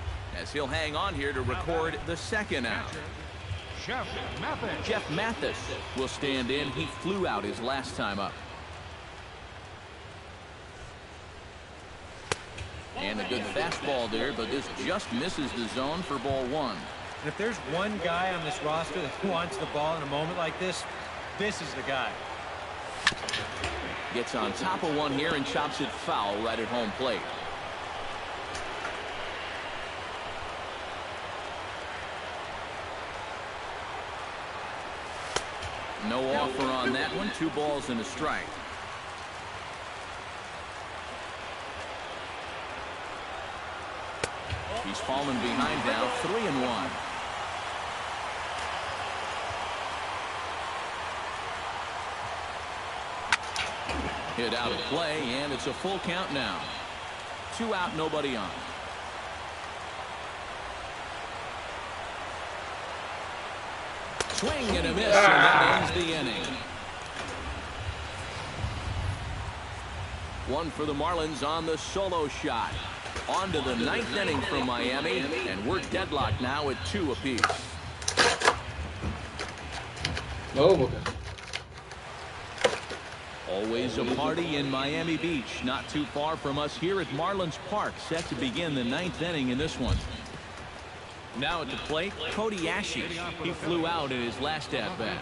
as he'll hang on here to record the second out. Jeff Mathis will stand in. He flew out his last time up. And a good fastball there, but this just misses the zone for ball 1. And if there's one guy on this roster that wants the ball in a moment like this, this is the guy. Gets on top of one here and chops it foul right at home plate. No offer on that one. 2 balls and a strike. He's fallen behind now, 3-1. Hit out of play, and it's a full count now. 2 out, nobody on. Swing and a miss, and that ends the inning. 1 for the Marlins on the solo shot. On to the 9th inning from Miami, and we're deadlocked now at 2 apiece. Oh, Always a party in Miami Beach, not too far from us here at Marlins Park, set to begin the 9th inning in this one. Now at the plate, Cody Ashe. He flew out in his last at-bat.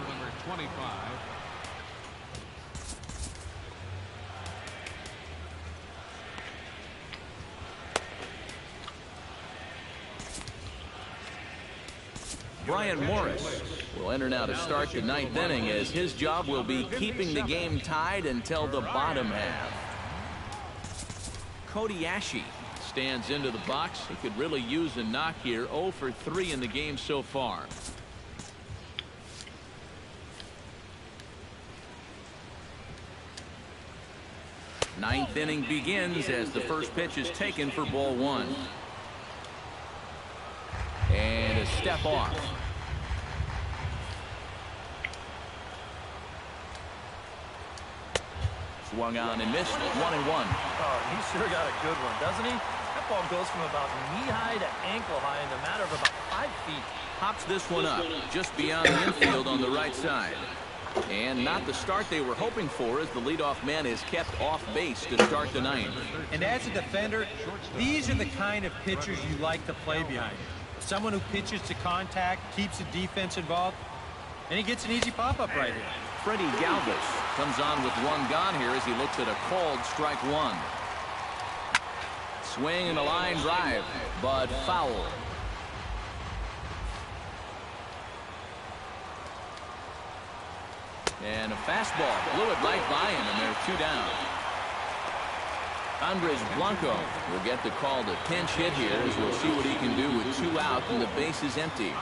Brian Morris will enter now to start the 9th inning, as his job will be keeping the game tied until the bottom half. Cody Ashe stands into the box. He could really use a knock here. 0 for 3 in the game so far. Ninth inning begins as the first pitch is taken for ball 1. And a step off. Swung on and missed. 1-1. Oh, he sure got a good one, doesn't he? That ball goes from about knee-high to ankle-high in a matter of about 5 feet. Pops this one up just beyond the infield on the right side. And not the start they were hoping for, as the leadoff man is kept off base to start the ninth. And as a defender, these are the kind of pitchers you like to play behind. Someone who pitches to contact, keeps the defense involved, and he gets an easy pop-up right here. Freddie Galvis comes on with one gone here as he looks at a called strike one. Swing and a line drive, but foul. And a fastball blew it right by him, and they're 2 down. Andres Blanco will get the call to pinch hit here, as we'll see what he can do with 2 out and the base is empty.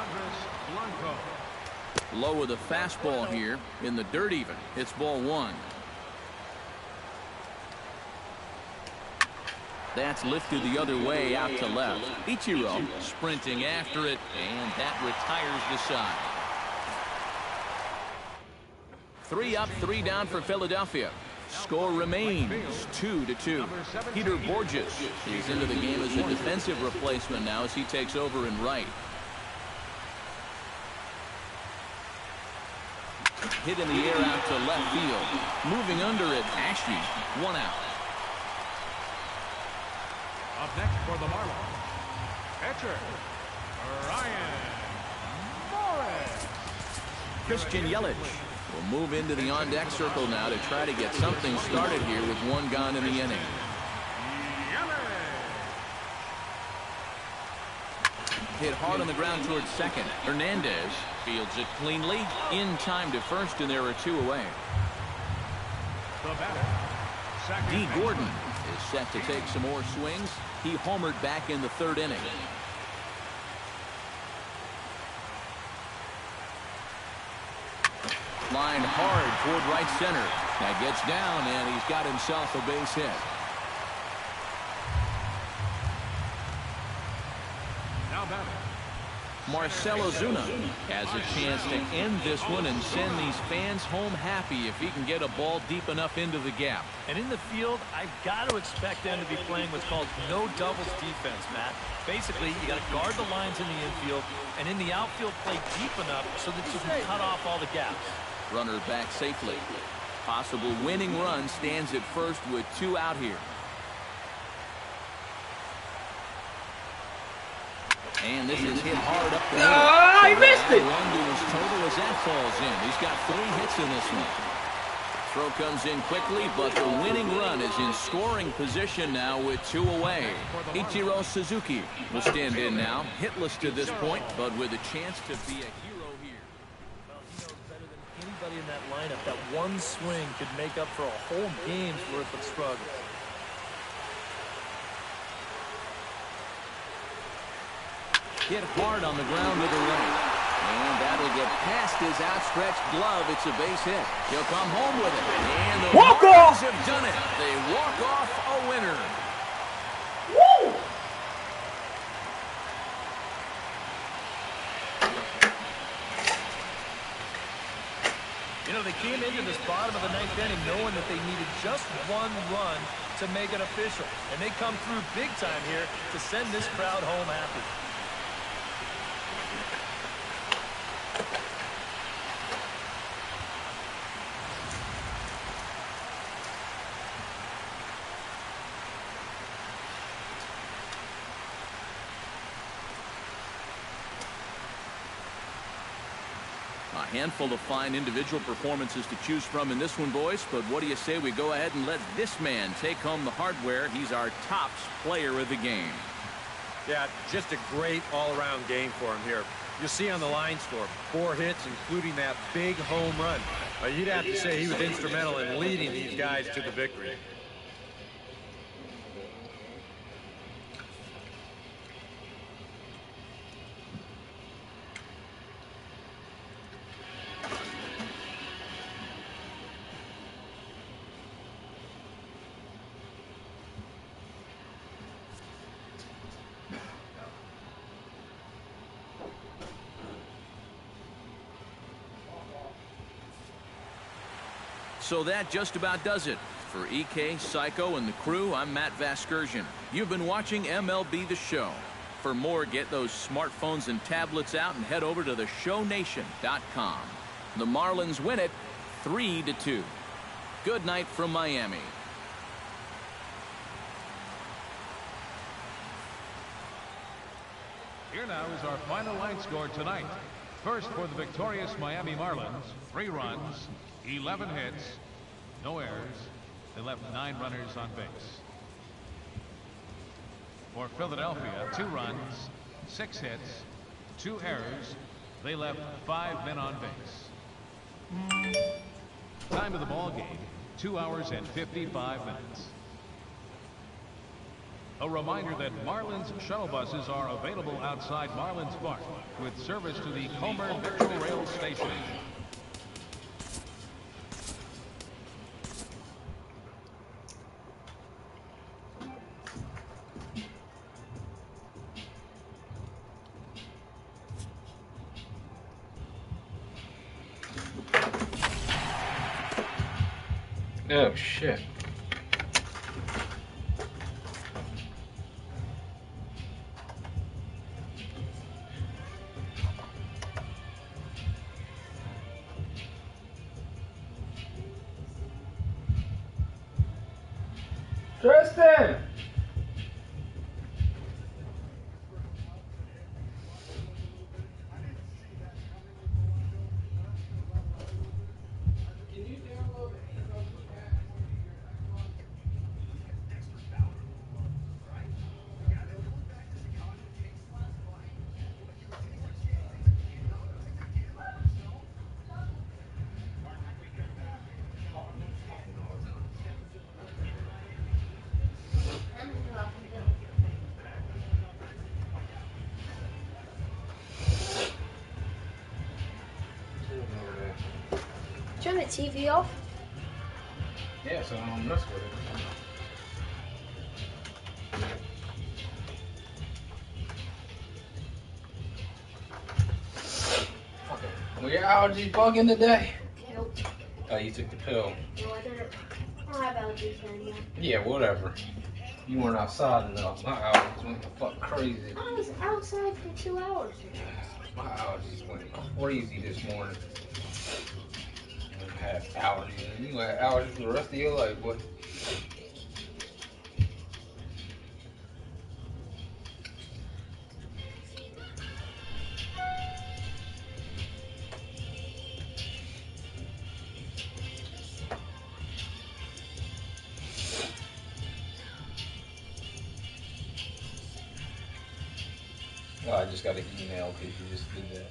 Low with a fastball here in the dirt even. It's ball 1. That's lifted the other way out to left. Ichiro sprinting after it, and that retires the side. 3 up, 3 down for Philadelphia. Score remains 2-2. Peter Borges is into the game as a defensive replacement now as he takes over in right. Hit in the air out to left field. Moving under it, Ashley. 1 out. Up next for the Marlins, pitcher, Ryan Morris. Christian Yelich will move into the on-deck circle now to try to get something started here with 1 gone in the inning. Hit hard on the ground towards second. Hernandez fields it cleanly in time to first, and there are 2 away. The batter, D. Gordon is set to take some more swings. He homered back in the 3rd inning. Line hard toward right center. That gets down, and he's got himself a base hit. now batting, Marcell Ozuna has a chance to end this one and send these fans home happy if he can get a ball deep enough into the gap. And in the field, I've got to expect them to be playing what's called no doubles defense, Matt. Basically, you got to guard the lines in the infield, and in the outfield, play deep enough so that you can cut off all the gaps. Runner back safely. Possible winning run stands at first with 2 out here. And this is hit hard up the middle. Oh, he missed it. Run to his total as that falls in. He's got 3 hits in this one. Throw comes in quickly, but the winning run is in scoring position now with 2 away. Ichiro Suzuki will stand in now, hitless to this point, but with a chance to be a hero here. Well, he knows better than anybody in that lineup that one swing could make up for a whole game's worth of struggle. Hit hard on the ground to the right. And that'll get past his outstretched glove. It's a base hit. He'll come home with it. And the Marlins have done it. They walk off a winner. Woo! You know, they came into this bottom of the 9th inning knowing that they needed just 1 run to make it official. And they come through big time here to send this crowd home happy. A handful of fine individual performances to choose from in this one, boys. But what do you say we go ahead and let this man take home the hardware? He's our tops player of the game. Yeah, just a great all-around game for him here. You'll see on the line score, 4 hits, including that big home run. You'd have to say he was instrumental in leading these guys to the victory. So that just about does it For EK, Psycho, and the crew, I'm Matt Vasgersian. You've been watching MLB The Show. For more, get those smartphones and tablets out and head over to theshownation.com. The Marlins win it 3-2. Good night from Miami. Here now is our final line score tonight. First for the victorious Miami Marlins, 3 runs, 11 hits, no errors. They left 9 runners on base. For Philadelphia, 2 runs, 6 hits, 2 errors. They left 5 men on base. Time of the ball game, 2 hours and 55 minutes. A reminder that Marlins shuttle buses are available outside Marlins Park with service to the Comer Metro Rail Station. Oh shit. Tristan! Turn the TV off. Yeah, so I don't mess with it. Were your allergies bugging today? Nope. Oh, you took the pill. No, I don't have allergies anymore. Yeah, whatever. You weren't outside enough. My allergies went fuck crazy. I was outside for 2 hours. My allergies went crazy this morning. I have allergies. You gonna have allergies for the rest of your life, boy. Oh, I just got an email because you just did that.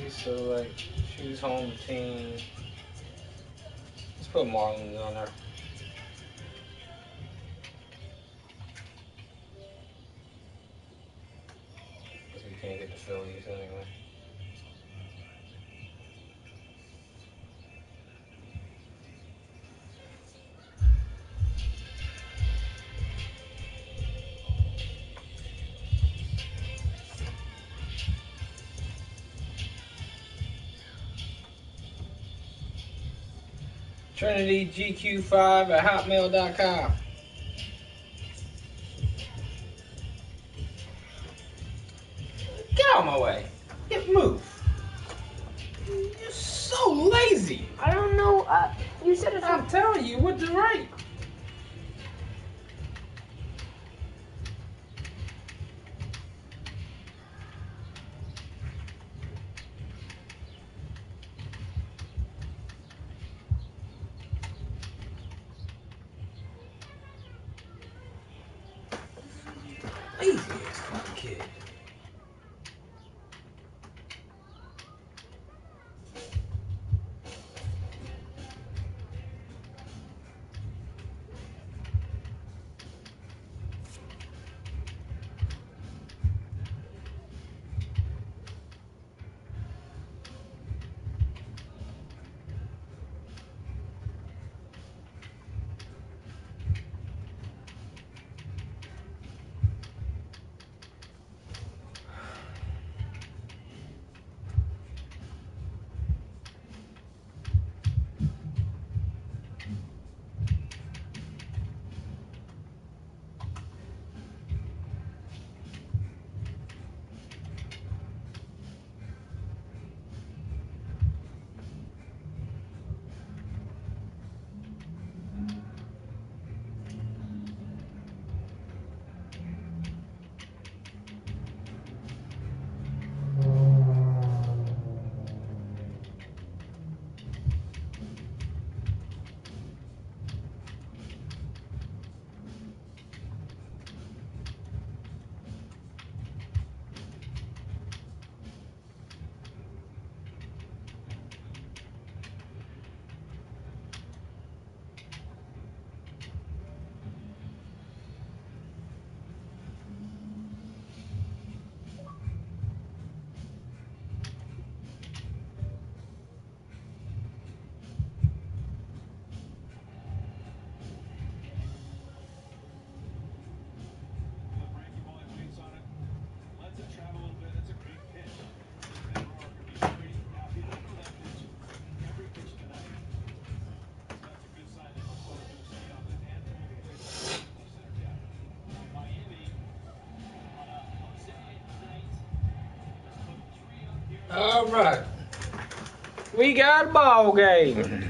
So like, choose home team. Let's put Marlins on there. Because we can't get the Phillies anyway. Trinity gq5 at hotmail.com. Get out of my way. Get move. You're so lazy. I don't know. You said it's I'm telling you what to write. Lazy ass fucking kid. All right. We got a ball game.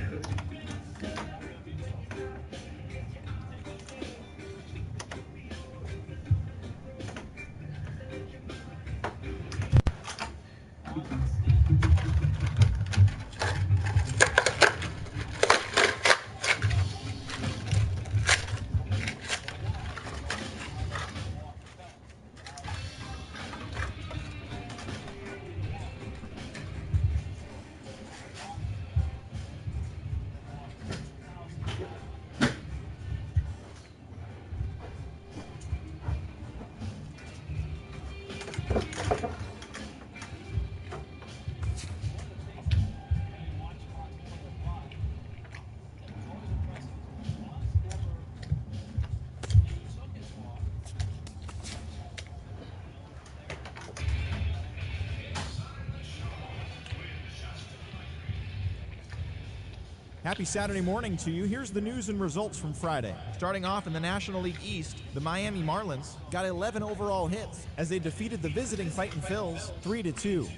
Happy Saturday morning to you. Here's the news and results from Friday. Starting off in the National League East, the Miami Marlins got 11 overall hits as they defeated the visiting Fightin' Phils 3-2.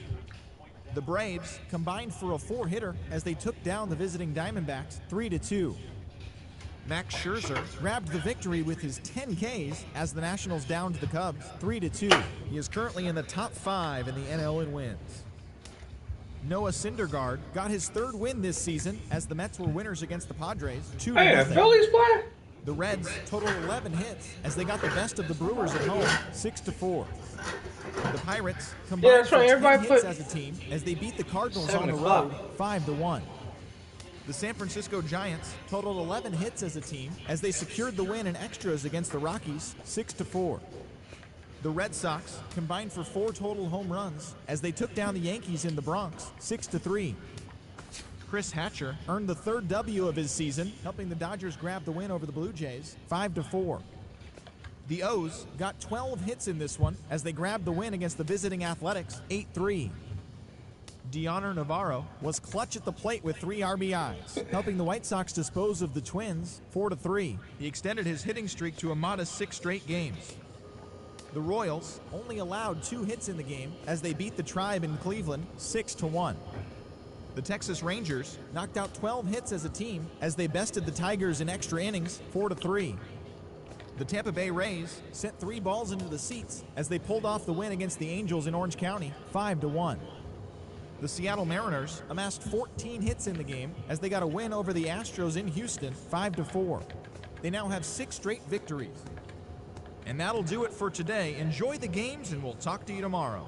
The Braves combined for a 4-hitter as they took down the visiting Diamondbacks 3-2. Max Scherzer grabbed the victory with his 10 Ks as the Nationals downed the Cubs 3-2. He is currently in the top 5 in the NL in wins. Noah Syndergaard got his 3rd win this season as the Mets were winners against the Padres 2-0. Hey, the Phillies play? The Reds totaled 11 hits as they got the best of the Brewers at home 6-4. The Pirates combined for 10 hits as a team as they beat the Cardinals on the road 5-1. The San Francisco Giants totaled 11 hits as a team as they secured the win in extras against the Rockies 6-4. The Red Sox combined for 4 total home runs as they took down the Yankees in the Bronx 6-3. Chris Hatcher earned the 3rd W of his season, helping the Dodgers grab the win over the Blue Jays 5-4. The O's got 12 hits in this one as they grabbed the win against the visiting Athletics 8-3. Deoner Navarro was clutch at the plate with 3 RBIs, helping the White Sox dispose of the Twins 4-3. He extended his hitting streak to a modest 6 straight games. The Royals only allowed 2 hits in the game as they beat the Tribe in Cleveland 6-1. The Texas Rangers knocked out 12 hits as a team as they bested the Tigers in extra innings 4-3. The Tampa Bay Rays sent 3 balls into the seats as they pulled off the win against the Angels in Orange County 5-1. The Seattle Mariners amassed 14 hits in the game as they got a win over the Astros in Houston 5-4. They now have 6 straight victories. And that'll do it for today. Enjoy the games, and we'll talk to you tomorrow.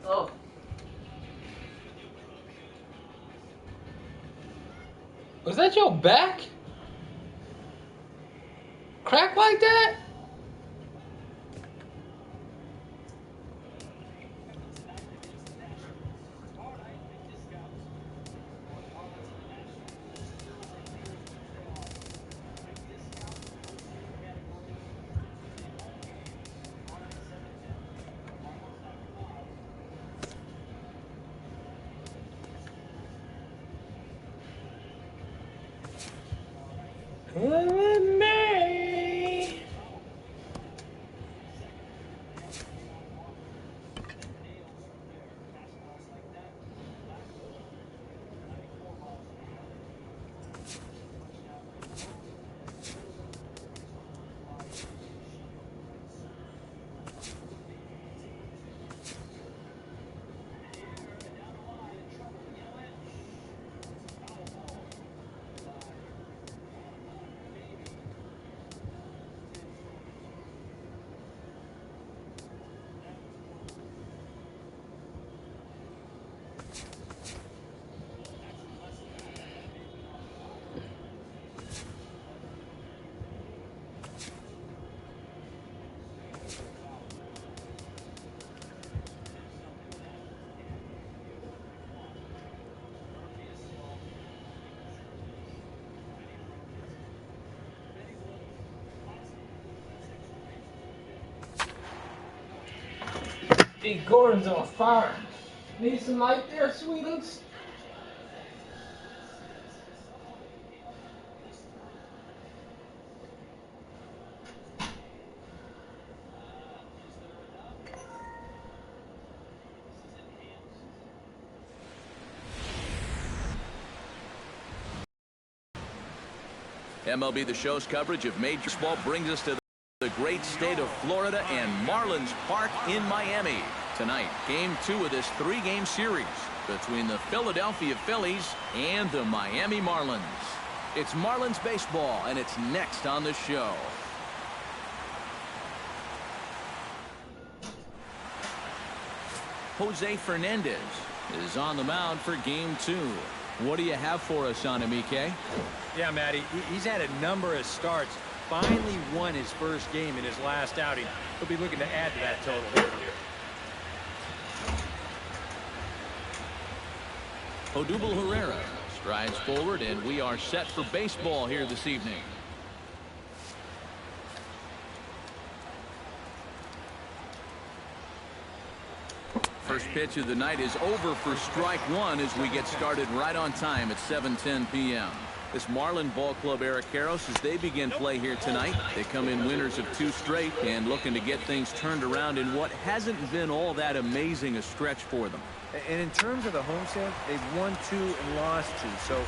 Oh. Was that your back? Crack like that? Let me. Hey, Gordon's on fire. Need some light there, sweetums? MLB The Show's coverage of Major Baseball brings us to the great state of Florida and Marlins Park in Miami. Tonight, Game 2 of this 3-game series between the Philadelphia Phillies and the Miami Marlins. It's Marlins baseball, and it's next on the show. Jose Fernandez is on the mound for Game 2. What do you have for us on him, EK? Yeah, Matty, he's had a number of starts. Finally won his first game in his last outing. He'll be looking to add to that total. Odubel Herrera strides forward, and we are set for baseball here this evening. First pitch of the night is over for strike one as we get started right on time at 7:10 p.m. This Marlin Ball Club era Karros, as they begin play here tonight. They come in winners of 2 straight and looking to get things turned around in what hasn't been all that amazing a stretch for them. And in terms of the homestand, they've won 2 and lost 2. So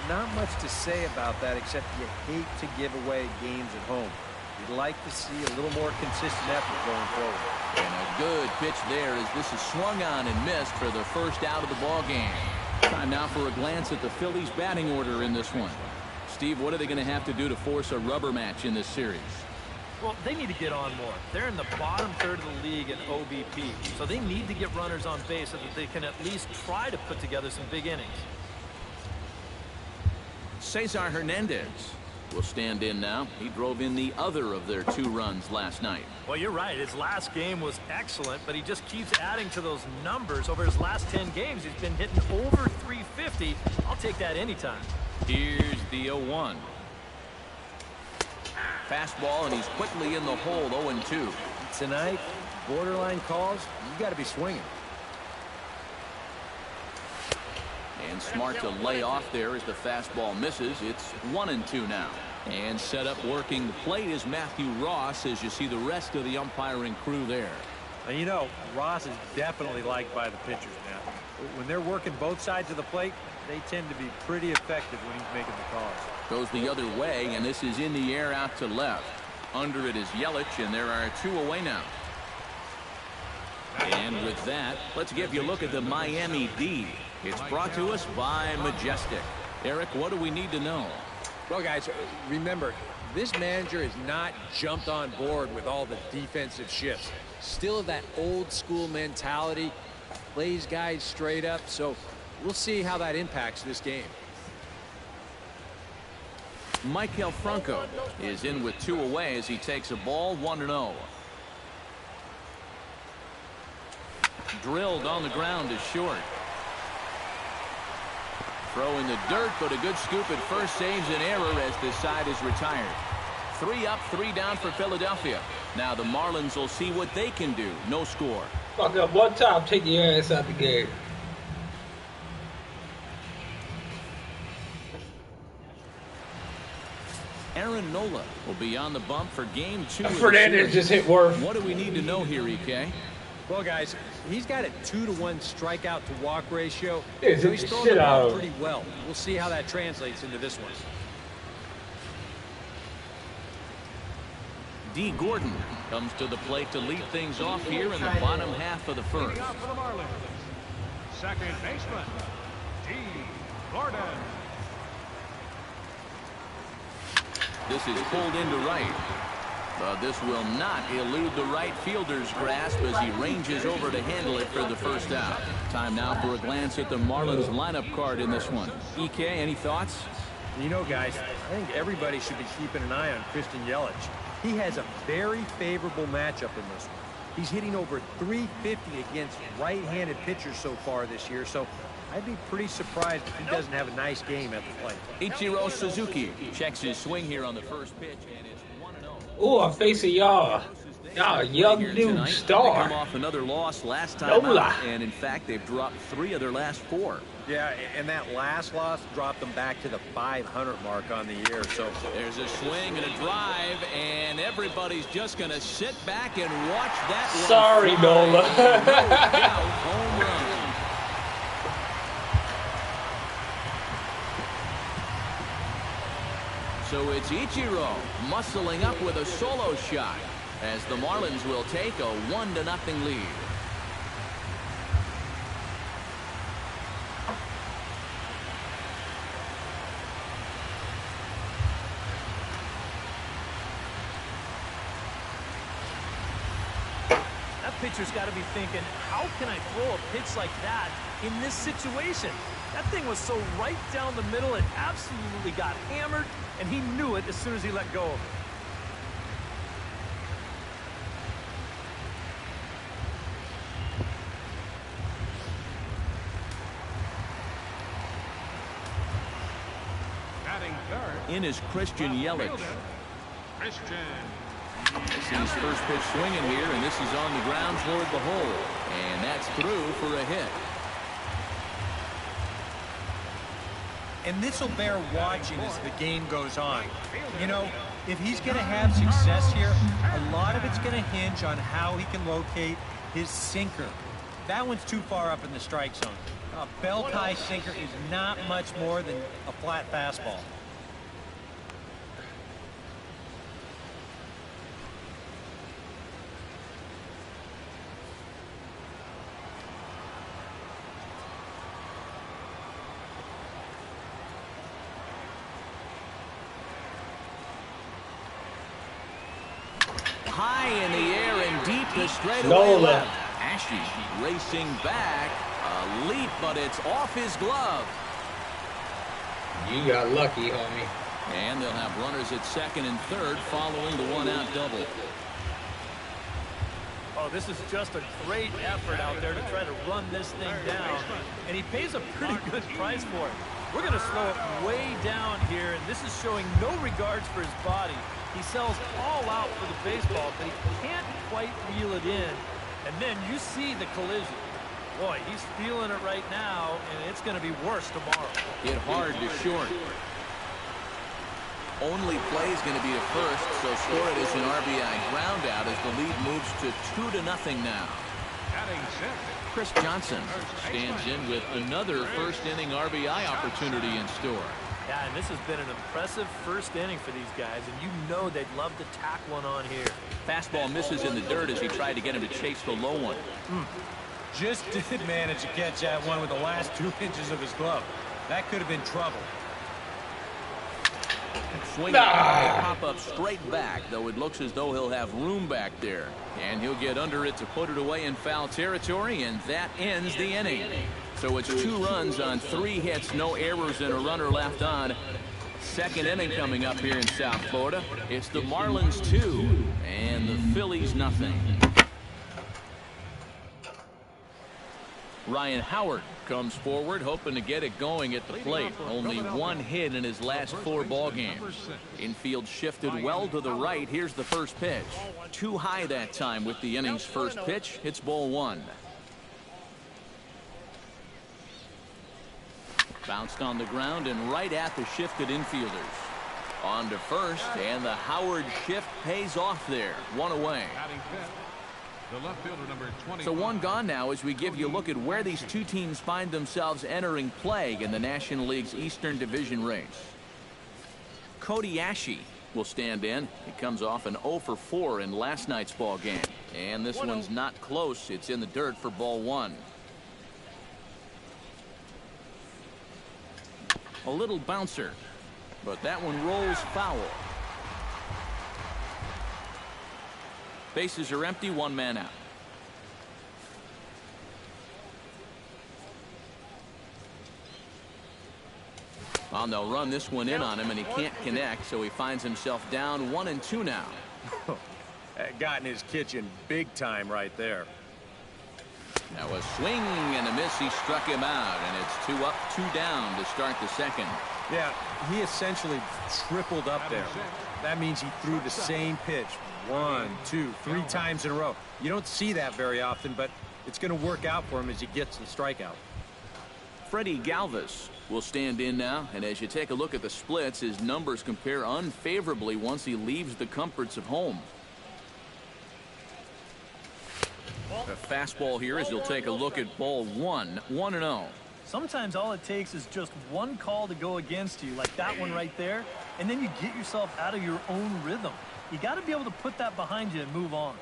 not much to say about that, except you hate to give away games at home. You'd like to see a little more consistent effort going forward. And a good pitch there as this is swung on and missed for the first out of the ball game. Time now for a glance at the Phillies batting order in this one. Steve, what are they going to have to do to force a rubber match in this series? Well, they need to get on more. They're in the bottom third of the league in OBP, so they need to get runners on base so that they can at least try to put together some big innings. Cesar Hernandez will stand in now. He drove in the other of their 2 runs last night. Well, you're right. His last game was excellent, but he just keeps adding to those numbers. Over his last 10 games, he's been hitting over 350. I'll take that anytime. Here's the 0-1. Fastball, and he's quickly in the hole, 0-2. Tonight, borderline calls, you got to be swinging. And smart to lay off there as the fastball misses. It's 1-2 now. And set up working the plate is Matthew Ross, as you see the rest of the umpiring crew there. And you know, Ross is definitely liked by the pitchers now. When they're working both sides of the plate, they tend to be pretty effective when he's making the calls. Goes the other way, and this is in the air out to left. Under it is Yelich, and there are 2 away now. And with that, let's give you a look at the Miami D. It's brought to us by Majestic. Eric, what do we need to know? Well, guys, remember, this manager has not jumped on board with all the defensive shifts. Still that old school mentality, plays guys straight up, so we'll see how that impacts this game. Michael Franco is in with 2 away as he takes a ball, 1-0. Drilled on the ground is short. Throw in the dirt, but a good scoop at first saves an error as this side is retired. 3 up, 3 down for Philadelphia. Now the Marlins will see what they can do. No score. Fuck up one time, take your ass out the game. Aaron Nola will be on the bump for Game 2. Fernandez just hit Worth. What do we need to know here, EK? Well, guys, he's got a 2-to-1 strikeout to walk ratio. Yeah, so he's throwing the ball pretty well. We'll see how that translates into this one. D. Gordon comes to the plate to lead things off here in the bottom half of the first. Leading off for the Marlins, second baseman, D. Gordon. This is pulled into right. But this will not elude the right fielder's grasp as he ranges over to handle it for the first out. Time now for a glance at the Marlins lineup card in this one. EK, any thoughts? You know, guys, I think everybody should be keeping an eye on Christian Yelich. He has a very favorable matchup in this one. He's hitting over 350 against right-handed pitchers so far this year, so I'd be pretty surprised if he doesn't have a nice game at the plate. Ichiro Suzuki checks his swing here on the first pitch, and it's 1-0. Oh, I'm facing y'all. Oh, young dude star. Come off another loss last time out, and in fact, they've dropped 3 of their last 4. Yeah, and that last loss dropped them back to the 500 mark on the year. So there's a swing and a drive, and everybody's just going to sit back and watch that one. Sorry, Nola. Home run. So it's Ichiro muscling up with a solo shot as the Marlins will take a 1-0 lead. That pitcher's got to be thinking, how can I throw a pitch like that in this situation? That thing was so right down the middle, it absolutely got hammered, and he knew it as soon as he let go of it. In is Christian Yelich. Sees first pitch swinging here, and this is on the ground toward the hole, and that's through for a hit. And this will bear watching as the game goes on. You know, if he's going to have success here, a lot of it's going to hinge on how he can locate his sinker. That one's too far up in the strike zone. A belt-high sinker is not much more than a flat fastball. High in the air and deep to straightaway left. Ashe racing back. A leap, but it's off his glove. You got lucky, homie. And they'll have runners at second and third following the 1-out double. Oh, this is just a great effort out there to try to run this thing down. And he pays a pretty good price for it. We're going to slow it way down here, and this is showing no regards for his body. He sells all out for the baseball, but he can't quite reel it in. And then you see the collision. Boy, he's feeling it right now, and it's going to be worse tomorrow. Hit hard to short. Only play is going to be a first, so score it as an RBI ground out as the lead moves to 2-0 now. Chris Johnson stands in with another first-inning RBI opportunity in store. Yeah, and this has been an impressive first inning for these guys, and you know they'd love to tack one on here. Fastball misses in the dirt as he tried to get him to chase the low one. Just did manage to catch that one with the last 2 inches of his glove. That could have been trouble. Swing pop up straight back, though it looks as though he'll have room back there. And he'll get under it to put it away in foul territory, and that ends the inning. So it's 2 runs on 3 hits, no errors, and a runner left on. Second inning coming up here in South Florida. It's the Marlins 2 and the Phillies nothing. Ryan Howard comes forward, hoping to get it going at the plate. Only 1 hit in his last 4 ball games. Infield shifted well to the right. Here's the first pitch. Too high that time with the inning's first pitch. It's ball 1. Bounced on the ground and right at the shifted infielders. On to first, and the Howard shift pays off there. 1 away. So 1 gone now as we give you a look at where these 2 teams find themselves entering play in the National League's Eastern Division race. Cody Ashe will stand in. He comes off an 0 for 4 in last night's ball game. And this one's not close. It's in the dirt for ball 1. A little bouncer, but that one rolls foul. Bases are empty, 1 man out. Well, they'll run this one in on him, and he can't connect, so he finds himself down 1-2 now. Got in his kitchen big time right there. Now a swing and a miss. He struck him out, and it's 2 up, 2 down to start the second. Yeah, he essentially tripled up there. That means he threw the same pitch 1, 2, 3 times in a row. You don't see that very often, but it's going to work out for him as he gets the strikeout. Freddie Galvis will stand in now, and as you take a look at the splits, his numbers compare unfavorably once he leaves the comforts of home. A fastball here as you'll take a look at ball 1, 1-0. Sometimes all it takes is just one call to go against you, like that one right there, and then you get yourself out of your own rhythm. You got to be able to put that behind you and move on.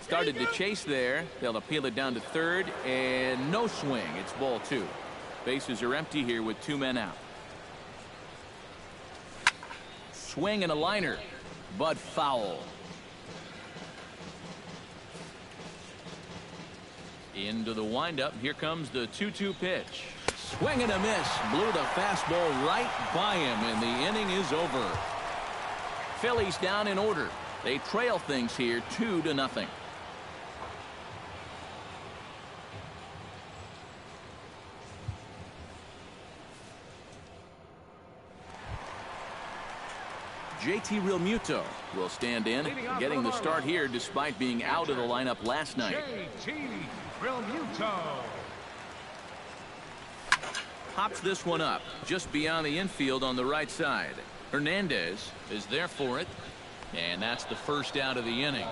Started to chase there. They'll appeal it down to third, and no swing. It's ball 2. Bases are empty here with 2 men out. Swing and a liner, but foul. Into the windup. Here comes the 2-2 pitch. Swing and a miss. Blew the fastball right by him, and the inning is over. Phillies down in order. They trail things here 2-0. JT Realmuto will stand in, getting the start here despite being out of the lineup last night. JT Realmuto. Pops this one up just beyond the infield on the right side. Hernandez is there for it, and that's the first out of the inning.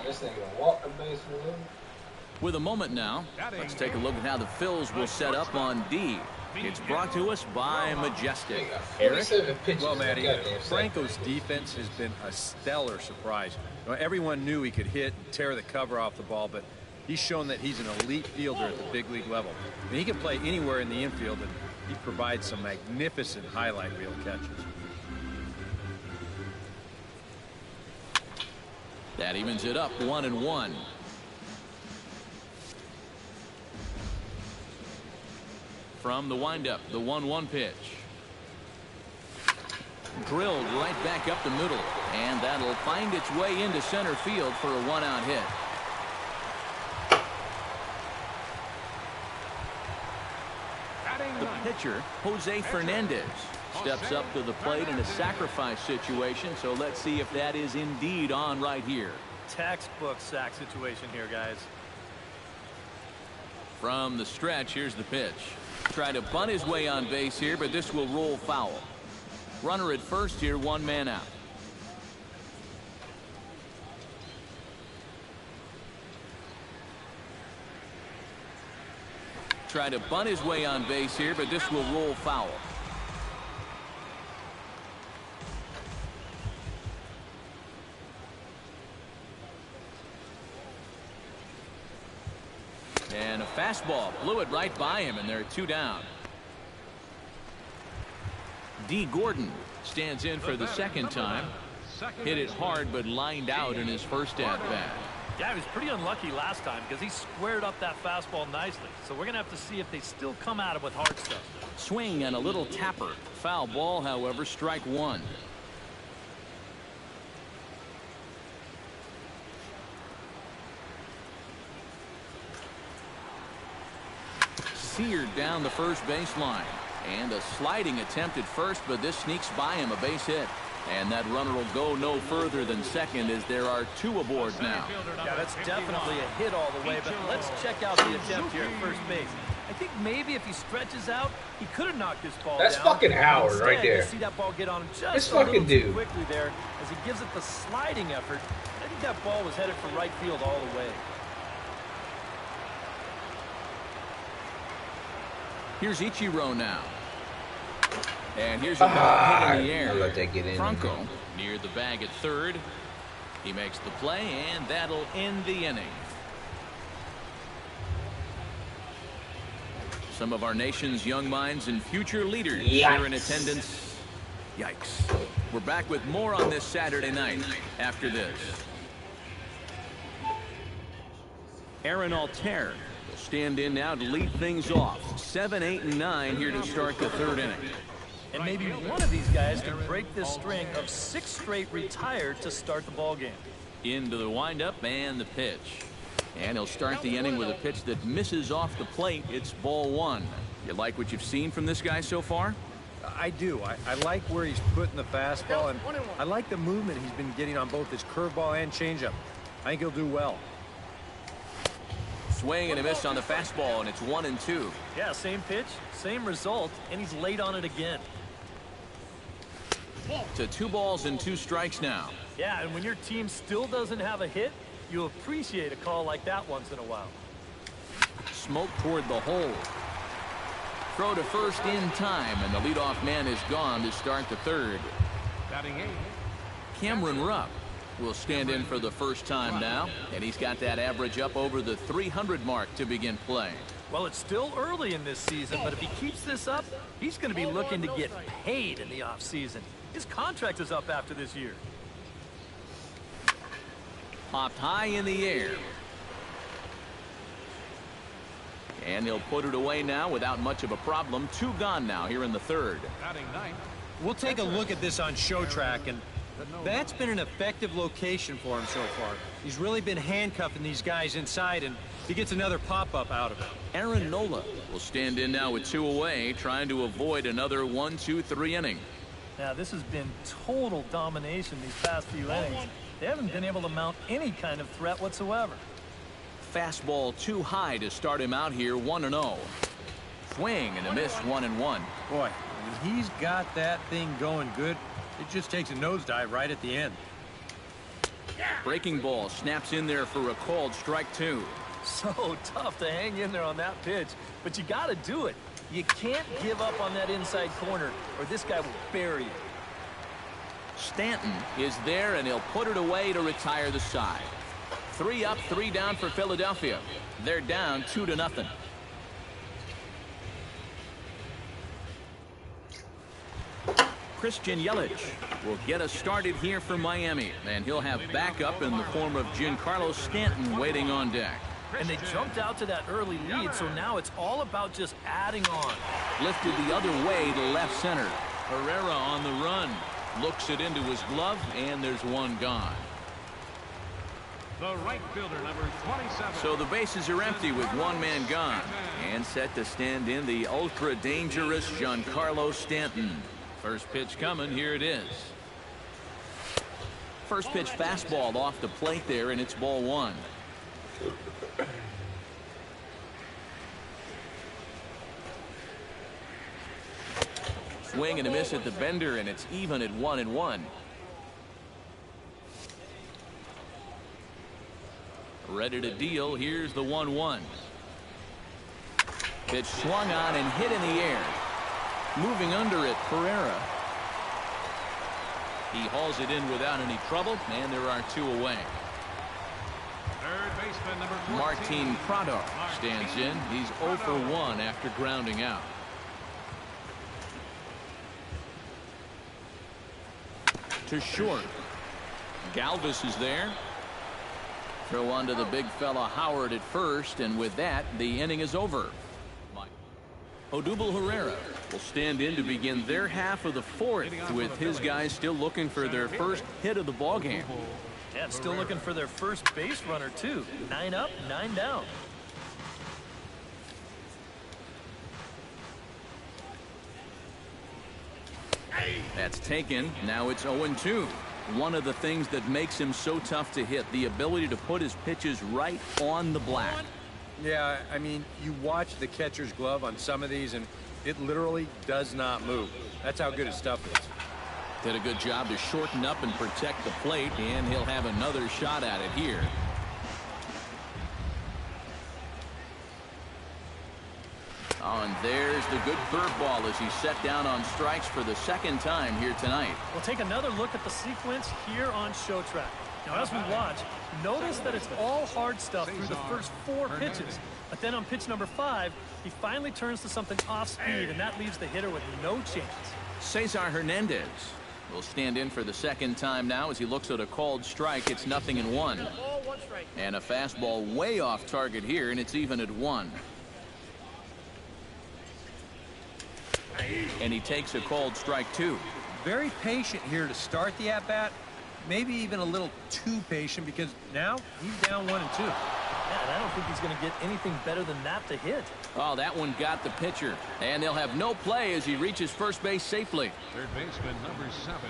With a moment now, let's take a look at how the Phils will set up on D. It's brought to us by Majestic. Eric? Well, Matty, Franco's defense has been a stellar surprise. You know, everyone knew he could hit and tear the cover off the ball, but he's shown that he's an elite fielder at the big league level. I mean, he can play anywhere in the infield, and he provides some magnificent highlight reel catches. That evens it up 1-1. From the windup, the 1-1 pitch. Drilled right back up the middle, and that'll find its way into center field for a 1-out hit. The pitcher, Jose Fernandez, steps up to the plate in a sacrifice situation, so let's see if that is indeed on right here. Textbook sack situation here, guys. From the stretch, here's the pitch. Try to bunt his way on base here, but this will roll foul. Runner at first here, 1 man out. Try to bunt his way on base here, but this will roll foul. And a fastball blew it right by him, and they're 2 down. D. Gordon stands in for the second time. Hit it hard, but lined out in his first at-bat. Yeah, he was pretty unlucky last time because he squared up that fastball nicely. So we're going to have to see if they still come at it with hard stuff. Swing and a little tapper. Foul ball, however, strike 1. Seared down the first baseline, and a sliding attempt at first, but this sneaks by him, a base hit, and that runner will go no further than second as there are 2 aboard now. Yeah, that's definitely a hit all the way, but let's check out the attempt here at first base. I think maybe if he stretches out, he could have knocked this ball That's down. fucking Howard Instead, right there. You see that ball get on him just This a little fucking too dude. quickly there as he gives it the sliding effort. I think that ball was headed for right field all the way. Here's Ichiro now. And here's a ball hit in the air. Let that get in. Franco near the bag at third. He makes the play, and that'll end the inning. Some of our nation's young minds and future leaders here in attendance. Yikes. We're back with more on this Saturday night after this. Aaron Altair will stand in now to lead things off. 7, 8, and 9 here to start the 3rd inning. And maybe one of these guys can break this string of 6 straight retired to start the ball game. Into the windup and the pitch. And he'll start the inning with a pitch that misses off the plate. It's ball 1. You like what you've seen from this guy so far? I do. I like where he's putting the fastball, and I like the movement he's been getting on both his curveball and changeup. I think he'll do well. Swing and a miss on the fastball, and it's 1-2. Yeah, same pitch, same result, and he's late on it again. To 2 balls and 2 strikes now. Yeah, and when your team still doesn't have a hit, you appreciate a call like that once in a while. Smoke toward the hole. Throw to first in time, and the leadoff man is gone to start the third. Batting 8. Cameron Rupp will stand in for the first time now, and he's got that average up over the 300 mark to begin play. Well, it's still early in this season, but if he keeps this up, he's going to be looking to get paid in the offseason. His contract is up after this year. Popped high in the air. And he'll put it away now without much of a problem. 2 gone now here in the third. Batting 9th. We'll take a look at this on show track, and that's been an effective location for him so far. He's really been handcuffing these guys inside, and he gets another pop-up out of it. Aaron Nola will stand in now with 2 away, trying to avoid another 1-2-3 inning. Now, this has been total domination these past few innings. They haven't been able to mount any kind of threat whatsoever. Fastball too high to start him out here, 1-0. Swing and a miss, 1-1. Boy, when he's got that thing going good, it just takes a nosedive right at the end. Breaking ball snaps in there for a called strike 2. So tough to hang in there on that pitch, but you got to do it. You can't give up on that inside corner, or this guy will bury it. Stanton is there, and he'll put it away to retire the side. 3 up, 3 down for Philadelphia. They're down 2-0. Christian Yelich will get us started here for Miami, and he'll have backup in the form of Giancarlo Stanton waiting on deck. And they jumped out to that early lead, so now it's all about just adding on. Lifted the other way to left center. Herrera on the run. Looks it into his glove, and there's 1 gone. The right fielder, number 27. So the bases are empty with 1 man gone. And set to stand in the ultra-dangerous Giancarlo Stanton. First pitch coming. Here it is. First pitch fastball off the plate there, and it's ball 1. Swing and a miss at the bender, and it's even at 1-1. Ready to deal. Here's the 1-1. Pitch swung on and hit in the air. Moving under it, Pereira. He hauls it in without any trouble, and there are 2 away. Third baseman, number 14. Martin Prado stands in. He's 0 for 1 after grounding out. To short. Galvis is there. Throw on to the big fella Howard at first, and with that, the inning is over. Odubel Herrera will stand in to begin their half of the 4th, with his guys still looking for their first hit of the ballgame. Yeah, still looking for their first base runner, too. 9 up, 9 down. That's taken. Now it's 0-2. One of the things that makes him so tough to hit, the ability to put his pitches right on the black. Yeah, I mean, you watch the catcher's glove on some of these, and it literally does not move. That's how good his stuff is. Did a good job to shorten up and protect the plate, and he'll have another shot at it here. Oh, and there's the good curveball as he's set down on strikes for the 2nd time here tonight. We'll take another look at the sequence here on Show Track. Now, as we watch, notice that it's all hard stuff through the first 4 pitches. But then on pitch number 5, he finally turns to something off speed, and that leaves the hitter with no chance. Cesar Hernandez will stand in for the 2nd time now as he looks at a called strike. It's 0-1. And a fastball way off target here, and it's even at 1. And he takes a called strike 2. Very patient here to start the at-bat. Maybe even a little too patient, because now he's down 1-2. Yeah, and I don't think he's going to get anything better than that to hit. Oh, that one got the pitcher. And they'll have no play as he reaches first base safely. Third baseman, number 7.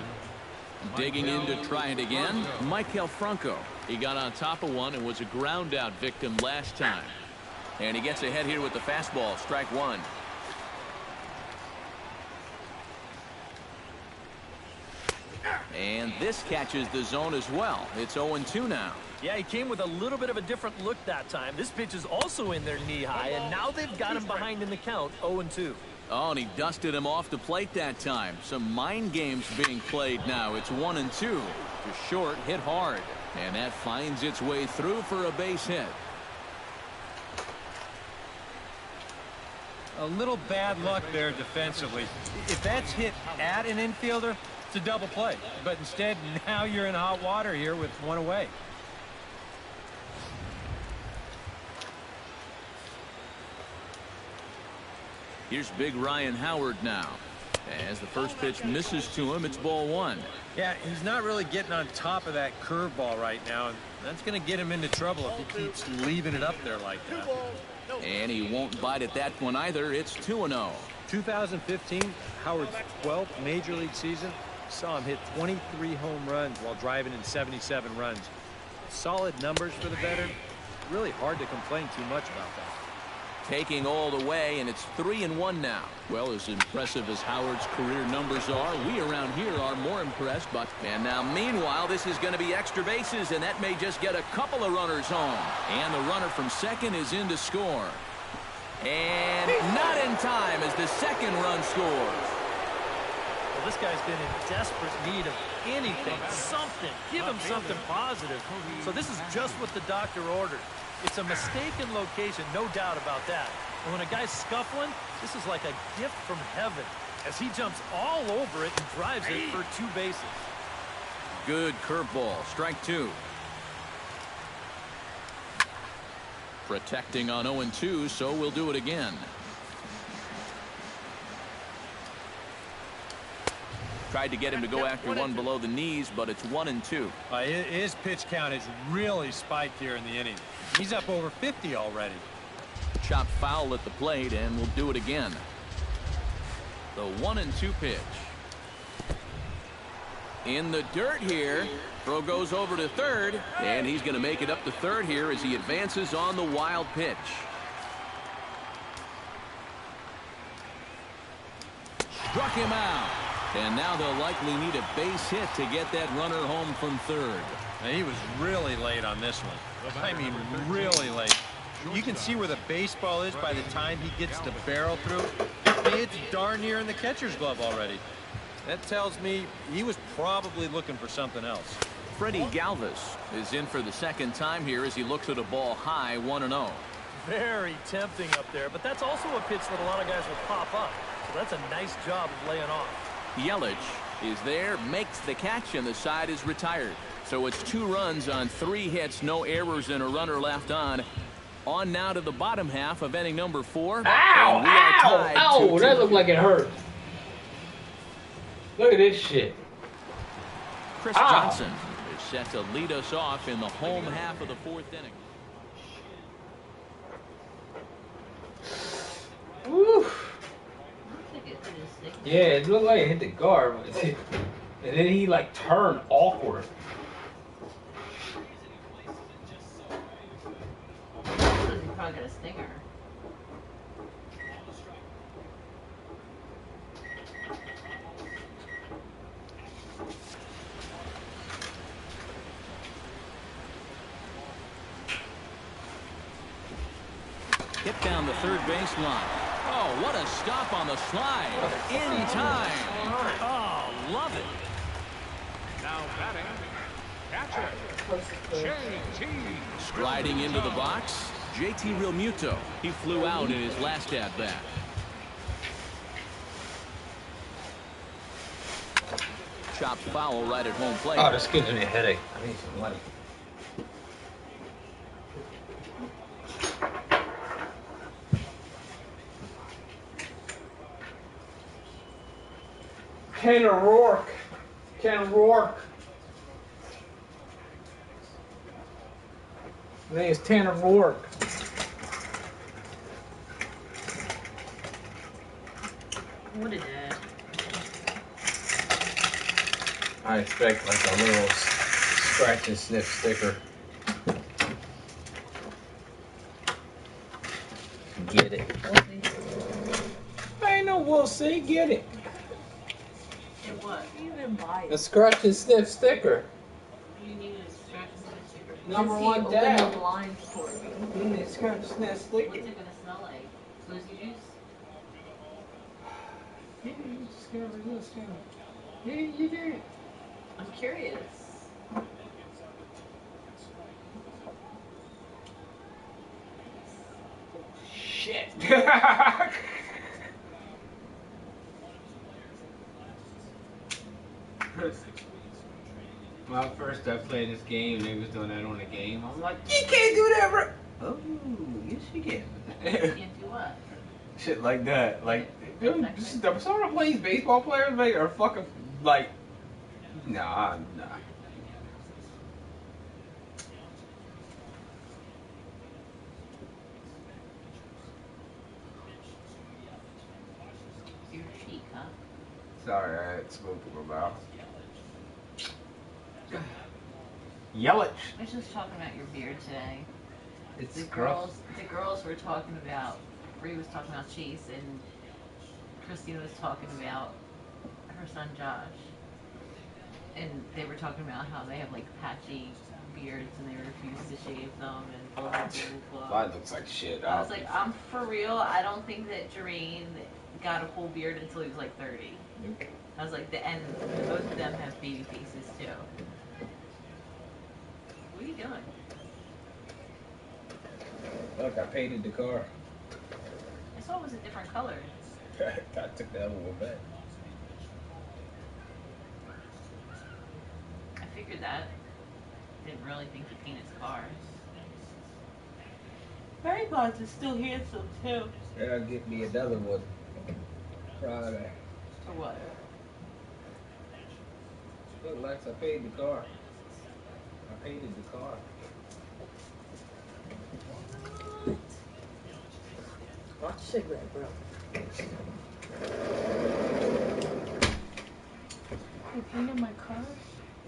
Digging in to try it again, Michael Franco. He got on top of one and was a ground out victim last time. And he gets ahead here with the fastball, strike one. And this catches the zone as well. It's 0-2 now. Yeah, he came with a little bit of a different look that time. This pitch is also in there knee-high, and now they've got him behind in the count, 0-2. Oh, and he dusted him off the plate that time. Some mind games being played now. It's 1-2. Just short, hit hard. And that finds its way through for a base hit. A little bad luck there defensively. If that's hit at an infielder, it's a double play. But instead, now you're in hot water here with one away. Here's big Ryan Howard now. As the first pitch misses to him, it's ball one. Yeah, he's not really getting on top of that curveball right now, and that's going to get him into trouble if he keeps leaving it up there like that. And he won't bite at that one either. It's 2-0. 2015, Howard's 12th major league season, saw him hit 23 home runs while driving in 77 runs. Solid numbers for the veteran. Really hard to complain too much about that. Taking all the way, and it's 3-1 now. Well, as impressive as Howard's career numbers are, we around here are more impressed. And now, meanwhile, this is going to be extra bases, and that may just get a couple of runners home. And the runner from second is in to score. And not in time as the second run scores. Well, this guy's been in desperate need of anything, something. Give him something positive. So this is just what the doctor ordered. It's a mistaken location, no doubt about that. And when a guy's scuffling, this is like a gift from heaven as he jumps all over it and drives it for 2 bases. Good curveball, strike 2. Protecting on 0-2, so we'll do it again. Tried to get him to go after one below the knees, but it's 1-2. His pitch count is really spiked here in the inning. He's up over 50 already. Chop foul at the plate, and we'll do it again. The 1-2 pitch. In the dirt here. Throw goes over to third, and he's going to make it up to third here as he advances on the wild pitch. Struck him out. And now they'll likely need a base hit to get that runner home from third. And he was really late on this one. I mean, really late. You can see where the baseball is by the time he gets the barrel through. It's darn near in the catcher's glove already. That tells me he was probably looking for something else. Freddie Galvis is in for the second time here as he looks at a ball high, 1-0. Very tempting up there, but that's also a pitch that a lot of guys will pop up. So that's a nice job of laying off. Yelich is there, makes the catch, and the side is retired. So it's 2 runs on 3 hits, no errors, and a runner left on. On now to the bottom half of inning number 4. Ow! Ow! Ow! That looked like it hurt. Look at this shit. Chris Johnson is set to lead us off in the home half of the 4th inning. Woo! Yeah, it looked like it hit the guard, and then he like turned awkward. He probably got a stinger. Hit down the third baseline. Oh, what a stop on the slide. In time. Oh, love it. Now batting, catcher, JT. Sliding into the box, JT Realmuto. He flew out in his last at-bat. Chopped foul right at home plate. Oh, this gives me a headache. I need some money. Ken O'Rourke. Ken O'Rourke. His name's Tanner Rourke. What a dad. I expect like a little scratch and sniff sticker. Get it. I ain't no we'll see. Get it. Get what? You didn't buy it. A scratch and sniff sticker. You need a scratch and sniff sticker. Number Just one open dad. the blinds for me. You need a scratch and sniff sticker. What's it gonna smell like? Boozy juice? Yeah, you just gotta listen. Yeah, you did. I'm curious. Shit. When I first started playing this game and they was doing that on the game, I'm like, you can't do that, bro. Oh, yes you can. You can't do what? Shit like that. Like, dude, some of these baseball players, like, are fucking, like, nah. Your cheek, huh? Sorry, I had smoke in my mouth. Yelich. I was just talking about your beard today. It's The gross. girls were talking about, Bree was talking about Chase, and Christina was talking about her son Josh. And they were talking about how they have like patchy beards and they refuse to shave them and blah blah blah blah. Mine looks like shit. I was like, I'm for real, I don't think that Jareen got a full beard until he was like 30. Nope. I was like, and both of them have baby faces too. What are you doing? Look, I painted the car. I saw it was a different color. I took that one back. I figured that. Didn't really think to paint his car. Barry Bonds is still handsome too. Yeah, I'll get me another one Friday. For what? Look, Lex, I painted the car. I painted the car. Watch a cigarette, bro. You painted my car?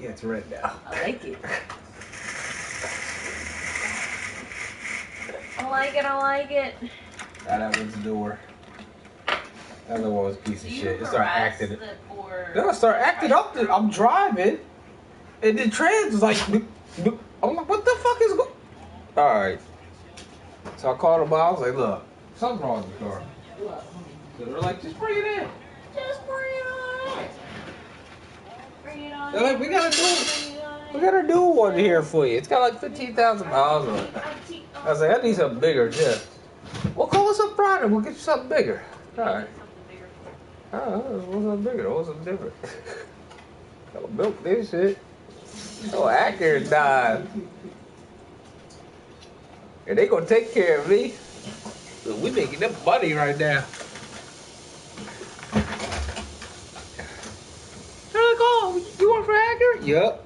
Yeah, it's red now. I like it. I like it, I like it. Now that one's the door. That other one was a piece of shit. It started acting. Then I started acting up. I'm driving, and the trans was like, boop, boop. I'm like, what the fuck is going? All right. So I called them out. I was like, look, something's wrong with the car. So they're like, just bring it in. Just bring it on. Bring it on. They're like, we gotta do one here for you. It's got like 15,000 miles on it. I was like, I need something bigger, too. Well, call us up Friday. We'll get you something bigger. All right. I want something bigger. I want something different. Gotta milk this shit. Oh, Accurate died. And they gonna take care of me. We making them money right now. They're like, oh, you want for Accurate? Yup.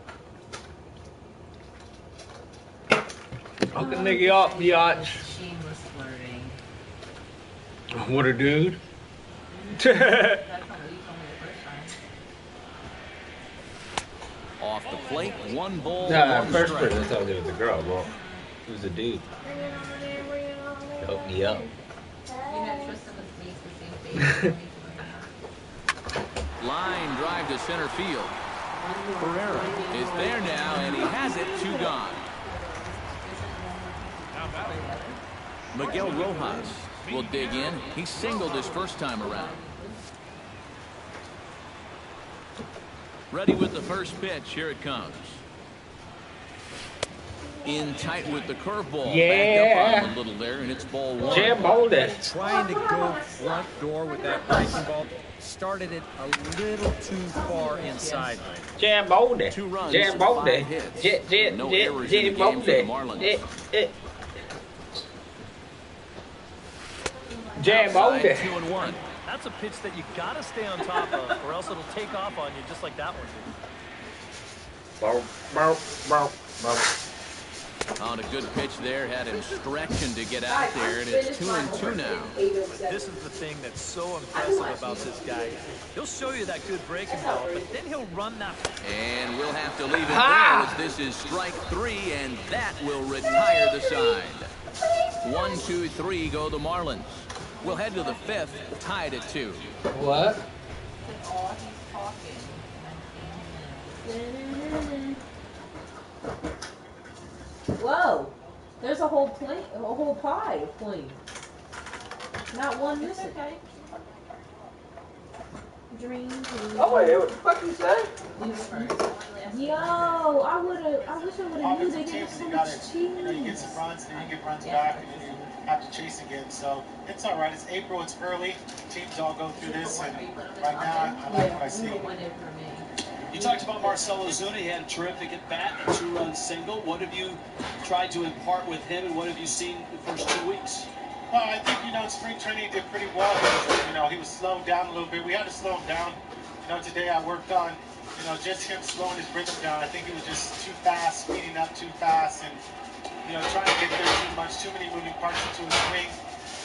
Hook a nigga up, biatch. Shameless flirting. What a dude. That's not what you told me the first time. Off the plate, one ball, Nah, one first strike. person I told you it was a girl, bro. It was a dude. Help me up. You know, Tristan makes the same face. Line drive to center field. Pereira is there now, and he has it, 2 gone. Miguel Rojas will dig in. He singled his first time around. Ready with the first pitch. Here it comes. In tight with the curveball. Yeah. Back up on a little there, and it's ball 1. Jam hold it. Trying to go front door with that breaking ball. Started it a little too far inside. Jam hold it. 2 runs, Jam hold 5 it. hits. No errors in the game for the Marlins. Jam hold Outside, it. 2-1. That's a pitch that you gotta stay on top of, or else it'll take off on you, just like that one did. Bow, bow, bow, bow. On a good pitch there, had him stretching to get out there, and it's 2-2 now. This is the thing that's so impressive about this guy. He'll show you that good breaking ball, but then he'll run that. And we'll have to leave it there as this is strike 3, and that will retire the side. 1, 2, 3 go the Marlins. We'll head to the 5th, tied at 2. What? Whoa! There's a whole plate, a whole pie of plain. Not one missing. Okay. Dream. Oh wait, what the fuck you say? Yo, I wish I would have knew they didn't have so much cheese. You get some runs, then you get runs back, and then you have to chase again. So it's all right. It's April. It's early. Teams all go through this, and right now I like what I see. You talked about Marcell Ozuna. He had a terrific at bat, a 2-run single. What have you tried to impart with him, and what have you seen the first 2 weeks? Well, I think, spring training did pretty well. He was slowed down a little bit. We had to slow him down. Today I worked on, just him slowing his rhythm down. I think he was just too fast, speeding up too fast, and, trying to get there too much, too many moving parts into his swing.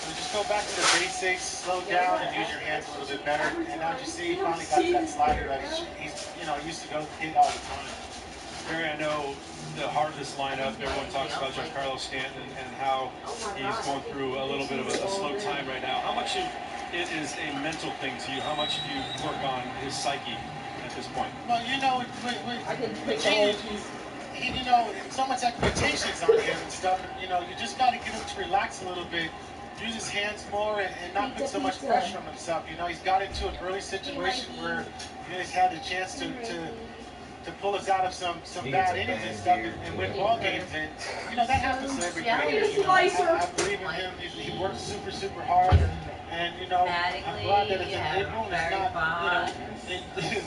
Just go back to the basics, slow down, and use your hands a little bit better. And now you see, he finally got that slider that he's used to go hit all the time. Barry, I know the hardest lineup, everyone talks about Giancarlo Stanton and how he's going through a little bit of a slow time right now. How much of it is a mental thing to you? How much do you work on his psyche at this point? Well, so much expectations on him and stuff. You just got to get him to relax a little bit. Use his hands more and not put so much pressure on himself. He's got into an early situation where he's had a chance to pull us out of some bad innings and stuff and win ball games. And, that happens to every player. I believe in him. He works super, super hard. And, I'm glad that it's in April and it's not,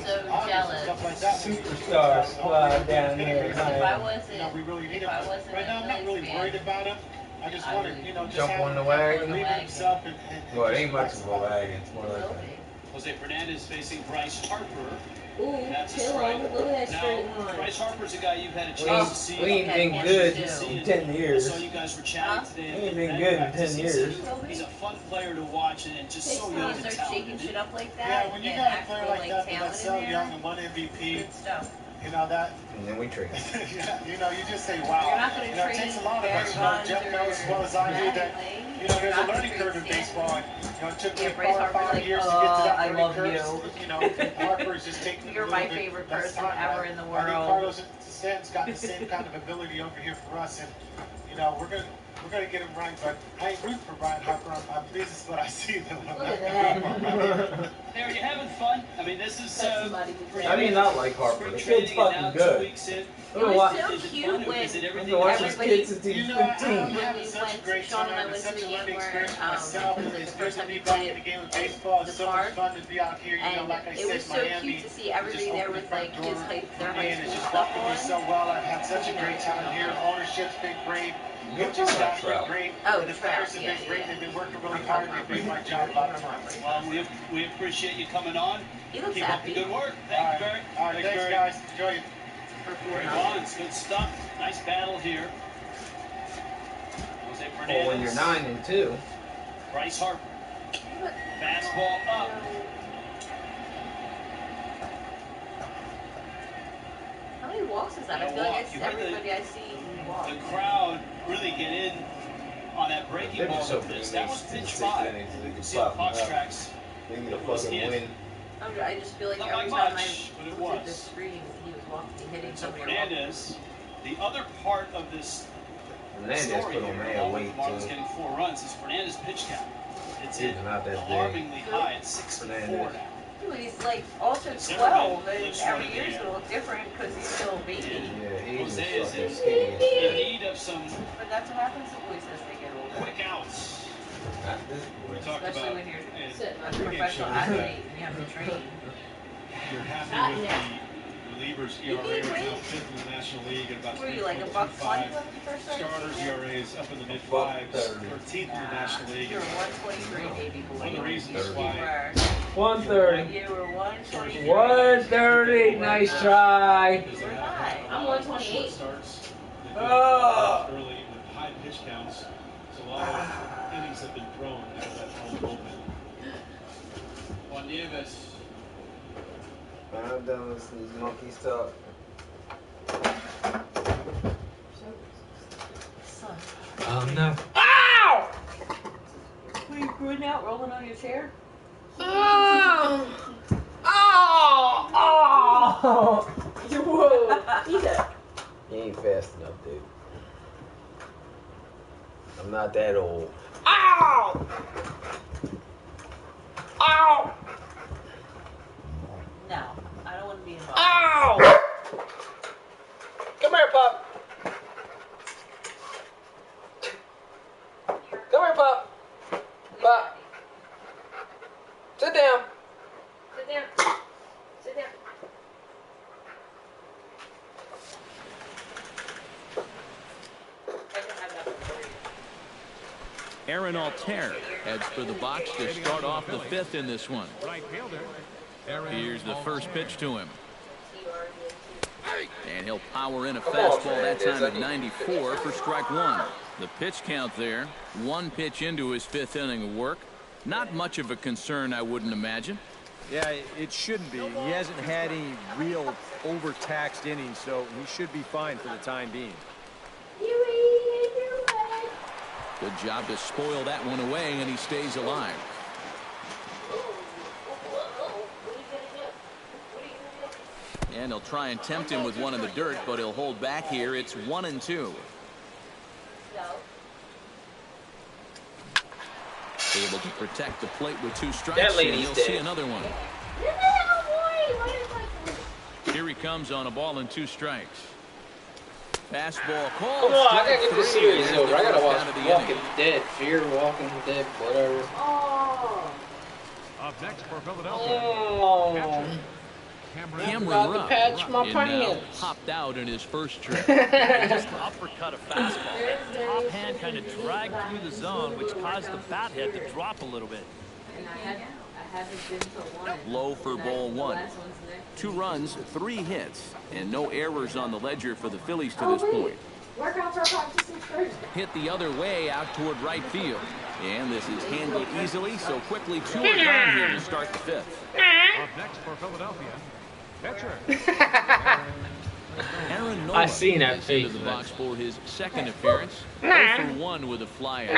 so jealous. Stuff like that. Superstars fly down there. We really need him. Right now, I'm not really worried about him. I just want to, just jump on the wagon. Himself and well, it ain't much of a wagon. It's more like a... Jose Fernandez facing Bryce Harper. Ooh, that's a chill strike. on. Look at that straight Now, line. Bryce Harper's a guy you've had a chance to see. We ain't been good in 10 years. I saw you guys were chatting today. We ain't been good in 10 years. He's a fun player to watch and just so young and start talented. shaking shit up like that. Yeah, when you got a player like that that's so young and won MVP, that. And then we trade. You just say, wow. It takes a lot of us. Jeff knows as well as I do that, there's a learning curve in baseball. It took me 5 years to get to that learning curve. Harper's just taking You're my favorite person ever in the world. I think Carlos Stanton's got the same kind of ability over here for us, and we're gonna get him right. But I ain't rooting for Brian Harper. I'm pleased with what I see. Look at that. There, you having fun? I mean, this is. How do you not like Harper? The kid's fucking good. It was so cute when I've been watching this kid since he was 15. I'm having such a great time. It's such a learning experience for myself. It's first time to be back in the game of baseball. It's so much fun to be out here. Like I said, it was so Miami. Cute to see everybody there with like kids, their high And it's school just stuff working me so well. I've had such a great time here. Ownership's been great. Coaching staff's been great. And the players have been great. They've been working really hard. They've made my job a lot of times. Well, we appreciate you coming on. He looks Keep happy. up the good work. Thank you, Barry. All right, thanks, guys. Enjoy it. Great runs, good stuff. Nice battle here. Jose Fernandez. Well, when you're 9-2. Bryce Harper. Fastball up. How many walks is that? I feel like it's everybody I see walk. The crowd really get in on that breaking ball with this. That was pitch 5. You can see on Fox Tracks. They need a fucking win. I just feel like Not every by time much, but it I looked at the was. screen, he was walking, hitting So somebody. Fernandez, the other part of this Fernandez story put here, on man along with weight the Marlins too. getting 4 runs, is Fernandez pitch count. It's He's not that alarmingly high at 64 Fernandez. now. Dude, he's like also 12, and every year's gonna look different because he's still a baby. Yeah, he's Jose is fucking skinny. in need of some But that's what happens to boys as they get older. quick outs. We talked Especially about when you're in a pregame professional shows athlete that and you have to train. you're happy with the relievers ERA right now, 5th in the National League at about Were you like a $1.20 when you first started? Starters ERAs up in the mid-5s, 13th in the National League. You were 123, baby boy. One of the reasons You why were. 130. You were 123. 130. Nice try. You were high. I'm short 128. starts, they early with high pitch counts. So a lot of innings have been thrown out of that home bullpen. Juan Nieves. I'm done listening to these monkeys talk. Oh no. Ow! Were you grooning out, rolling on your chair? Oh! Oh! Oh! Whoa! Eat it. You ain't fast enough, dude. I'm not that old. Ow! Ow! No, I don't want to be involved. Ow! Come here, pup. Come here, pup. Pup. Sit down. Sit down. Sit down. Aaron Altair heads for the box to start off the fifth in this one. Here's the first pitch to him. And he'll power in a fastball that time at 94 for strike one. The pitch count there, one pitch into his fifth inning of work. Not much of a concern, I wouldn't imagine. Yeah, it shouldn't be. He hasn't had any real overtaxed innings, so he should be fine for the time being. Good job to spoil that one away, and he stays alive. And he'll try and tempt him with one in the dirt, but he'll hold back here. It's 1-2. Able to protect the plate with two strikes, and he'll see another one. Here he comes on a ball and two strikes. Fastball call. Come on, I gotta get this series over. I gotta watch Walking Dead, Fear Walking Dead, whatever. Up next for Philadelphia. Oh. Cameron Rupp popped out in his first trip. Just uppercut a fastball. That top hand kind of dragged through the zone, which caused the bat head to drop a little bit. Low for ball one. 2 runs, 3 hits, and no errors on the ledger for the Phillies to this point. Hit the other way out toward right field. And this is handled easily, so quickly 2 are down here to start the fifth. Up next for Philadelphia, pitcher. Aaron I seen that into the box for his second appearance. 0-for-1 with a flyout.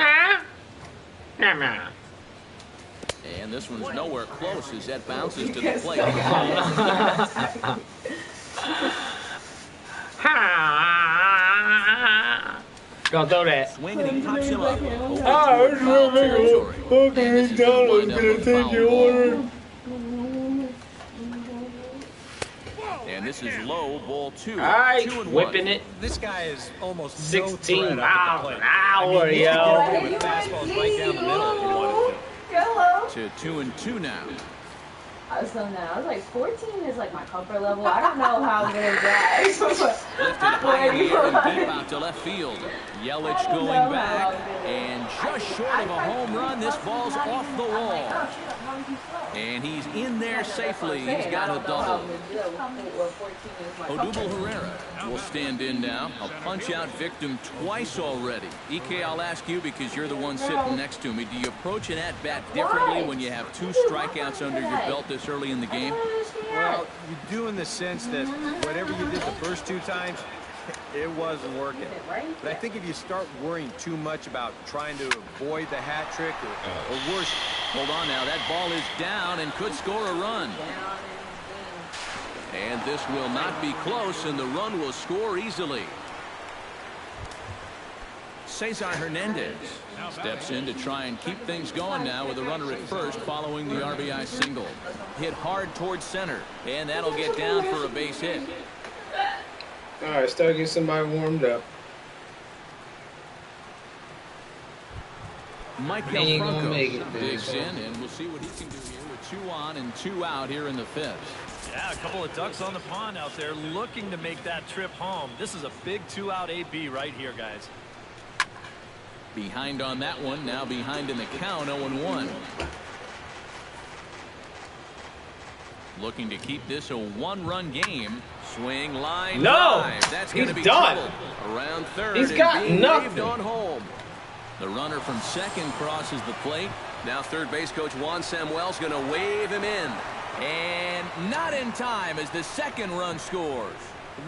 And this one's nowhere close as that bounces to the plate. Go throw that. Swing and he pops him up. And this is low, ball 2. All right, 2-1. Whipping it. This guy is almost 16 no miles an hour, yo. With fastballs right down the middle if he wanted to 2-2 now. I was like, 14 is like my comfort level. I don't know how I'm gonna drag. Lifted high in the air and deep out to left field. Yelich going back, and just short of a home run, this ball's off the wall. And he's in there safely. He's got a double. Odubel Herrera will stand in now. A punch-out victim twice already. EK, I'll ask you because you're the one sitting next to me. Do you approach an at-bat differently when you have 2 strikeouts under your belt this early in the game? Well, you do in the sense that whatever you did the first 2 times, it wasn't working. But I think if you start worrying too much about trying to avoid the hat trick or worse. Hold on now. That ball is down and could score a run. And this will not be close, and the run will score easily. Cesar Hernandez steps in to try and keep things going now with a runner at first following the RBI single. Hit hard towards center, and that'll get down for a base hit. All right, start getting somebody warmed up. Mike Franco digs in, and we'll see what he can do here with 2 on and 2 out here in the fifth. Yeah, a couple of ducks on the pond out there looking to make that trip home. This is a big 2-out AB right here, guys. Behind on that one, now behind in the count, 0-1. Looking to keep this a 1-run game. Swing, line, drive. That's going to be done. trouble. Around third, He's got and being nothing. waved on home. The runner from second crosses the plate. Now third base coach Juan Samuel's going to wave him in. And not in time as the second run scores.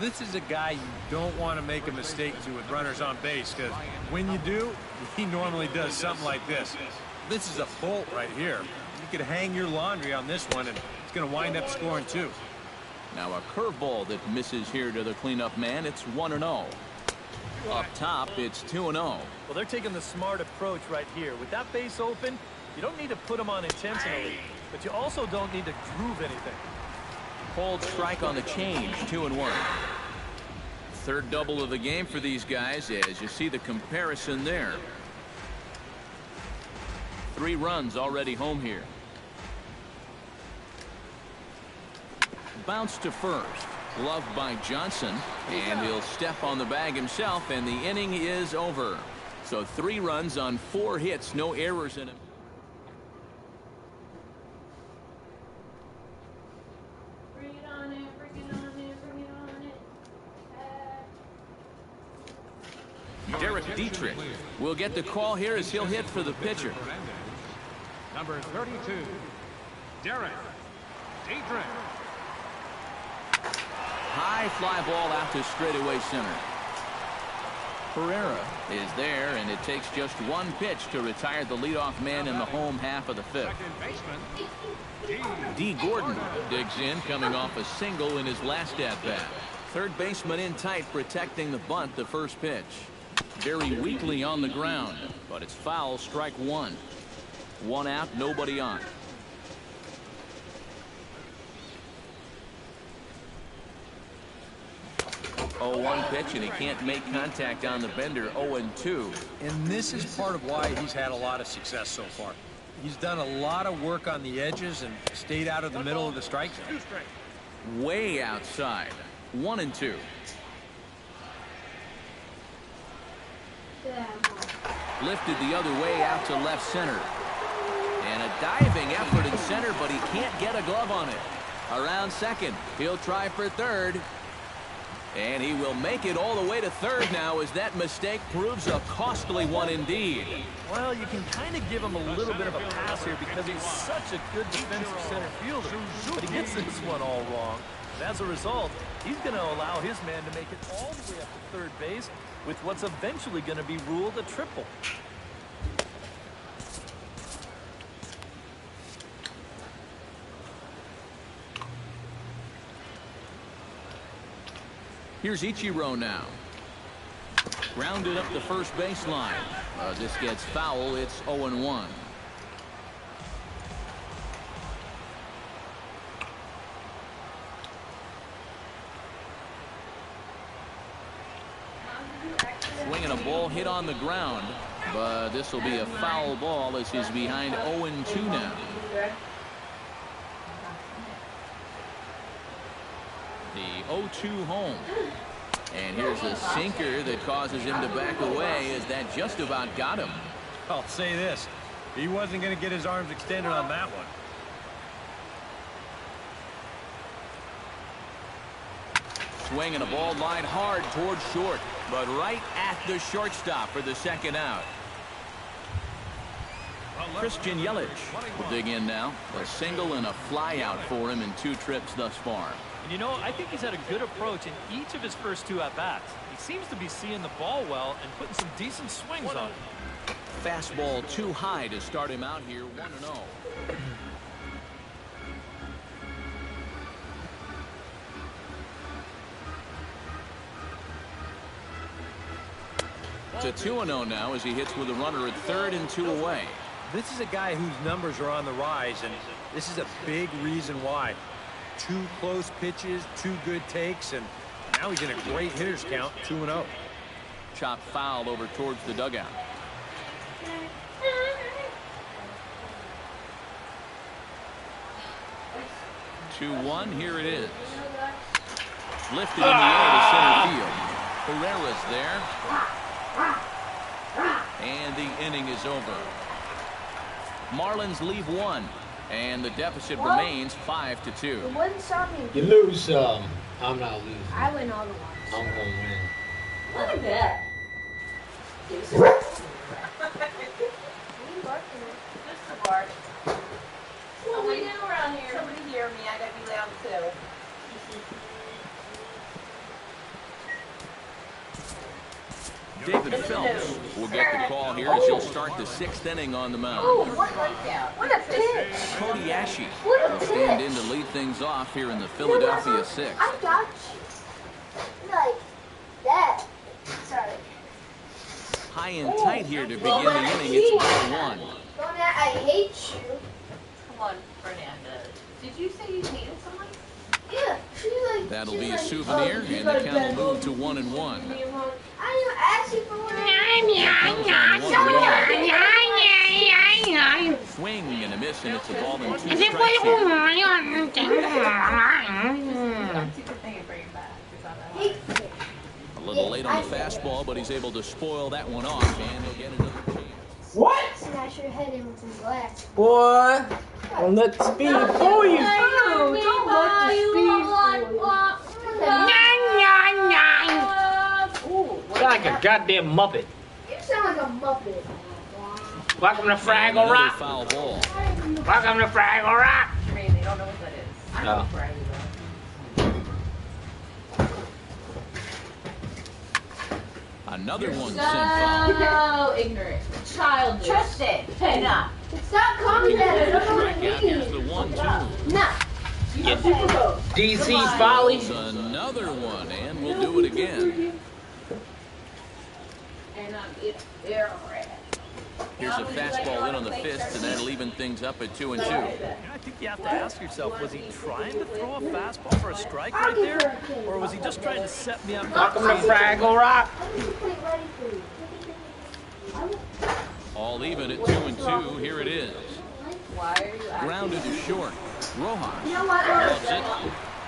This is a guy you don't want to make a mistake to with runners on base, because when you do, he normally does something like this. This is a bolt right here. You could hang your laundry on this one, and it's going to wind up scoring two. Now a curveball that misses here to the cleanup man. It's 1-0. Up top, it's 2-0. Well, they're taking the smart approach right here. With that base open, you don't need to put them on intentionally, but you also don't need to groove anything. Cold strike on the change, 2-1. Third double of the game for these guys as you see the comparison there. 3 runs already home here. Bounce to first. Gloved by Johnson, and he'll step on the bag himself, and the inning is over. So 3 runs on 4 hits, no errors in him. Bring it on in, bring it on in, bring it on in. Derek Dietrich will get the call here as he'll hit for the pitcher. Number 32, Derek Dietrich. High fly ball out to straightaway center. Pereira is there, and it takes just 1 pitch to retire the leadoff man in the home half of the 5th. D. Gordon digs in, coming off a single in his last at-bat. Third baseman in tight, protecting the bunt the first pitch. Very weakly on the ground, but it's foul, strike 1. 1 out, nobody on. 0-1 pitch, and he can't make contact on the bender. 0-2. And this is part of why he's had a lot of success so far. He's done a lot of work on the edges and stayed out of the middle of the strike zone. Way outside. 1-2. Lifted the other way out to left center. And a diving effort in center, but he can't get a glove on it. Around second. He'll try for third. And he will make it all the way to third now as that mistake proves a costly one indeed. Well, you can kind of give him a little bit of a pass here because he's such a good defensive center fielder. But he gets this one all wrong. And as a result, he's going to allow his man to make it all the way up to third base with what's eventually going to be ruled a triple. Here's Ichiro now. Grounded up the first baseline. This gets foul. It's 0-1. Swinging a ball hit on the ground, but this will be a foul ball as he's behind 0-2 now. The 0-2 home. And here's a sinker that causes him to back away as that just about got him. I'll say this. He wasn't going to get his arms extended on that one. Swinging a ball line hard towards short, but right at the shortstop for the second out. Christian Yelich will dig in now. A single and a fly out for him in 2 trips thus far. And you know, I think he's had a good approach in each of his first 2 at-bats. He seems to be seeing the ball well and putting some decent swings on it. Fastball too high to start him out here, 1-0. It's a 2-0 now as he hits with a runner at third and 2 away. This is a guy whose numbers are on the rise, and this is a big reason why. 2 close pitches, 2 good takes, and now he's in a great hitter's count, 2-0. Chop foul over towards the dugout. Two-1, here it is. Lifted in the air to center field. Pereira's there. And the inning is over. Marlins leave 1. And the deficit remains 5-2. It wasn't something. You lose some. I'm not losing. I win all the ones. I'm going to win. Look at that. Just a bark. What we do around here? Somebody hear me. I gotta be loud too. David Phelps will get the call here as he'll start the 6th inning on the mound. Oh, what a pitch. Cody Ashe will stand in to lead things off here in the Philadelphia 6th. I got you. Like that. Sorry. High and tight here to begin the inning. It's 1-1. I hate you. Come on, Fernanda. Did you say you hated someone? Yeah, she's like. That'll be a souvenir, and the count will move to 1-1. I didn't ask you for one. Swing and a miss, and it's a ball in 2 strikes here. A little late on the fastball, but he's able to spoil that one off, and he'll get another chance. What? Smash your head in with some glass. Boy, don't let the speed fool you. Don't let the speed fool you. Sound like a goddamn Muppet. You sound like a Muppet. Welcome to Fraggle Rock. Foul ball. Welcome to Fraggle Rock. I mean, they don't know what that is. I know Oh. Fraggle. Another one sent foul. So ignorant. Childish. Tristan, Enough. Stop calling that. I don't know what Strikeout it is the means. 1-2. Nah. Get DC's Folly. Another one, and we'll do it again. And they're red. Here's a fastball in on the fist, and that'll even things up at 2-2. I think you have to ask yourself, was he trying to throw a fastball for a strike right there? Or was he just trying to set me up? Welcome to Fraggle Rock. All even at 2-2. Here it is. Why are you acting? Grounded to short. Rojas You know what? loves it.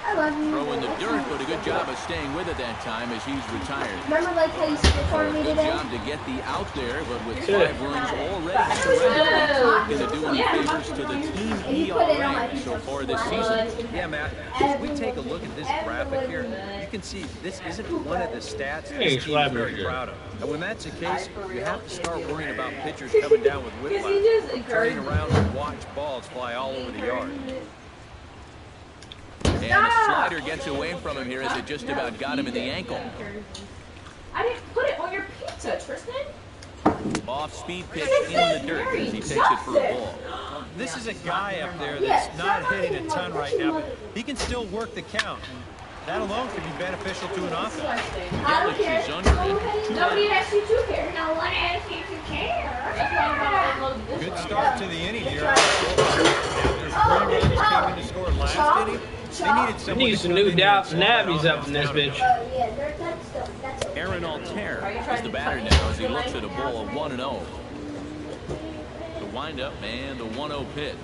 I love you. Throw in the dirt, but a good job of staying with it that time as he's retired. Remember like how you spit for me Good today? job to get the out there, but with 5 runs already surrendered, it's not going to do any favors to the team ERA so far this season. Yeah, Matt, if we take a look at this graphic here, you can see this isn't one of the stats this team is very proud of. And when that's the case, you have to start worrying about pitchers coming down with whiplash, turning around and watch balls fly all over the yard. And a slider gets away from him here as it just about got him in the ankle. I didn't put it on your pizza, Tristan. Off-speed pitch in the dirt as he takes it for a ball. This is a guy up there that's not hitting a ton right now, but he can still work the count. That alone could be beneficial to an offense. Yelich is under it. Nobody asked you to care. No one asked you to care. Good start to the inning here. After 3 runs came in to score last inning, they needed someone We need to some come new in here and slow that nabbies up in this offense bitch. down. Yeah, that's okay. Aaron Altair is the batter now as he looks at a ball of 1-0. The windup and the 1-0 pitch.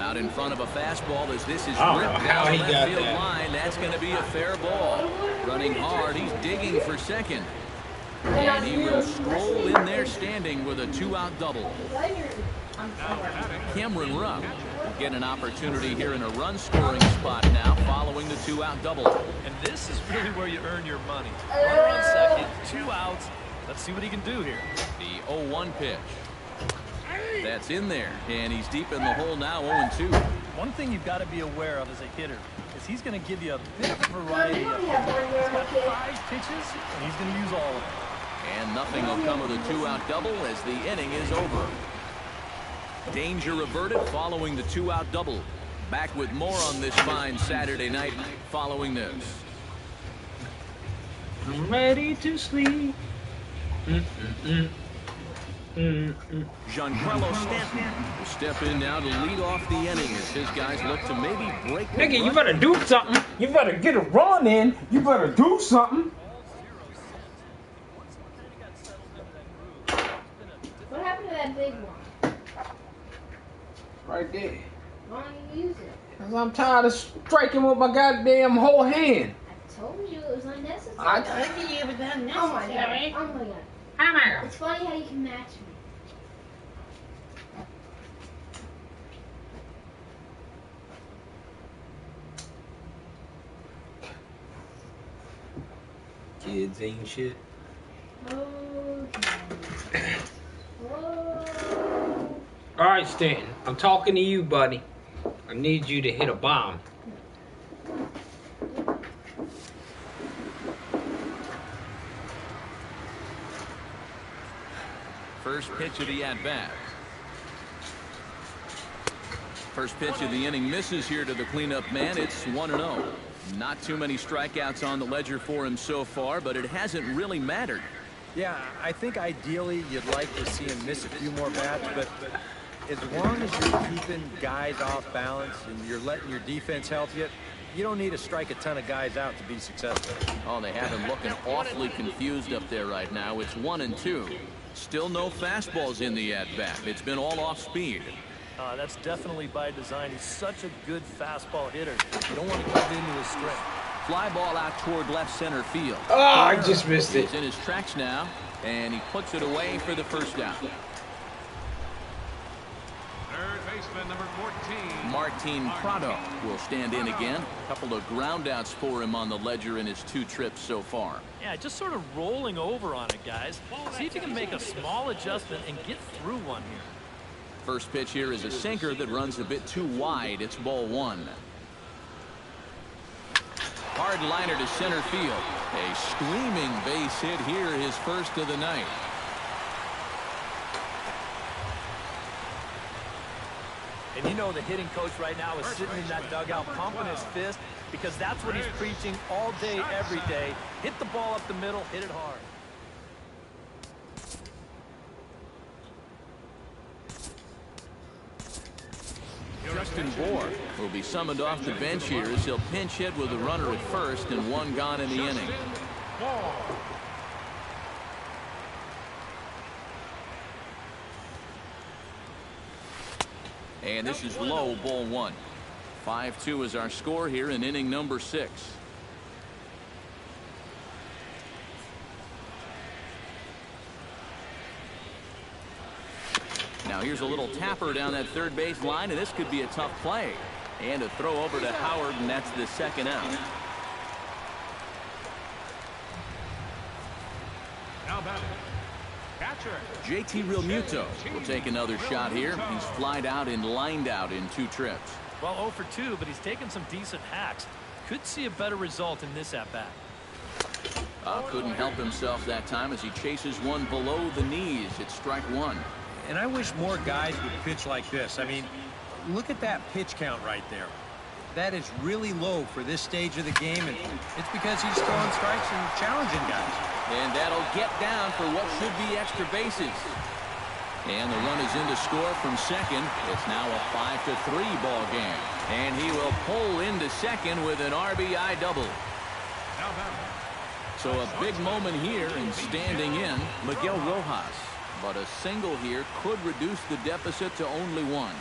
Out in front of a fastball as this is ripped I don't know how down he the got left field that. line. That's going to be a fair ball. Running hard, he's digging for second. And he will stroll in there standing with a 2-out double. Cameron Rupp will get an opportunity here in a run-scoring spot now following the 2-out double. And this is really where you earn your money. Runner on second, 2 outs. Let's see what he can do here. The 0-1 pitch. That's in there, and he's deep in the hole now, 0-2. One thing you've got to be aware of as a hitter is he's going to give you a bit of a variety of pitches. He's got 5 pitches, and he's going to use all of them. And nothing will come of the 2-out double as the inning is over. Danger averted following the 2-out double. Back with more on this fine Saturday night following this. I'm ready to sleep. Giancarlo Stanton will step in now to lead off the inning as his guys look to maybe break the Nigga, you run. better do something. You better get a run in. You better do something. What happened to that big one? Right there. Why don't you use it? Cause I'm tired of striking with my goddamn whole hand. I told you it was unnecessary. I told you it was unnecessary. Oh my god. Oh my god. It's funny how you can match me. Kids ain't shit. All right, Stanton. I'm talking to you, buddy. I need you to hit a bomb. First pitch of the at-bat. First pitch of the inning misses here to the cleanup man. It's 1-0. Not too many strikeouts on the ledger for him so far, but it hasn't really mattered. Yeah, I think ideally you'd like to see him miss a few more bats, but as long as you're keeping guys off balance and you're letting your defense help you, you don't need to strike a ton of guys out to be successful. Oh, they have him looking awfully confused up there right now. It's 1-2. Still no fastballs in the at-bat. It's been all off speed. That's definitely by design. He's such a good fastball hitter. You don't want to give into his strength. Fly ball out toward left center field. Oh, I just missed it. He's in his tracks now, and he puts it away for the first down. Third baseman, number 14. Martin Prado will stand in again. A couple of groundouts for him on the ledger in his 2 trips so far. Yeah, just sort of rolling over on it, guys. See if you can make a small adjustment and get through one here. First pitch here is a sinker that runs a bit too wide. It's ball 1. Hard liner to center field. A screaming base hit here, his first of the night. And you know the hitting coach right now is sitting in that dugout pumping his fist because that's what he's preaching all day, every day. Hit the ball up the middle, hit it hard. Justin Bohr will be summoned off the bench here as he'll pinch hit with a runner at first and 1 gone in the inning. And this is low, ball 1. 5-2 is our score here in inning number 6. Now here's a little tapper down that third base line, and this could be a tough play. And a throw over to Howard, and that's the second out. Now batting, catcher JT Realmuto will take another shot here. He's flied out and lined out in 2 trips. Well, 0 for 2, but he's taken some decent hacks. Could see a better result in this at-bat. Couldn't help himself that time as he chases one below the knees. It's strike 1. And I wish more guys would pitch like this. I mean, look at that pitch count right there. That is really low for this stage of the game, and it's because he's throwing strikes and challenging guys. And that'll get down for what should be extra bases. And the run is in to score from second. It's now a 5-3 ball game. And he will pull into second with an RBI double. So a big moment here and standing in Miguel Rojas. But a single here could reduce the deficit to only 1.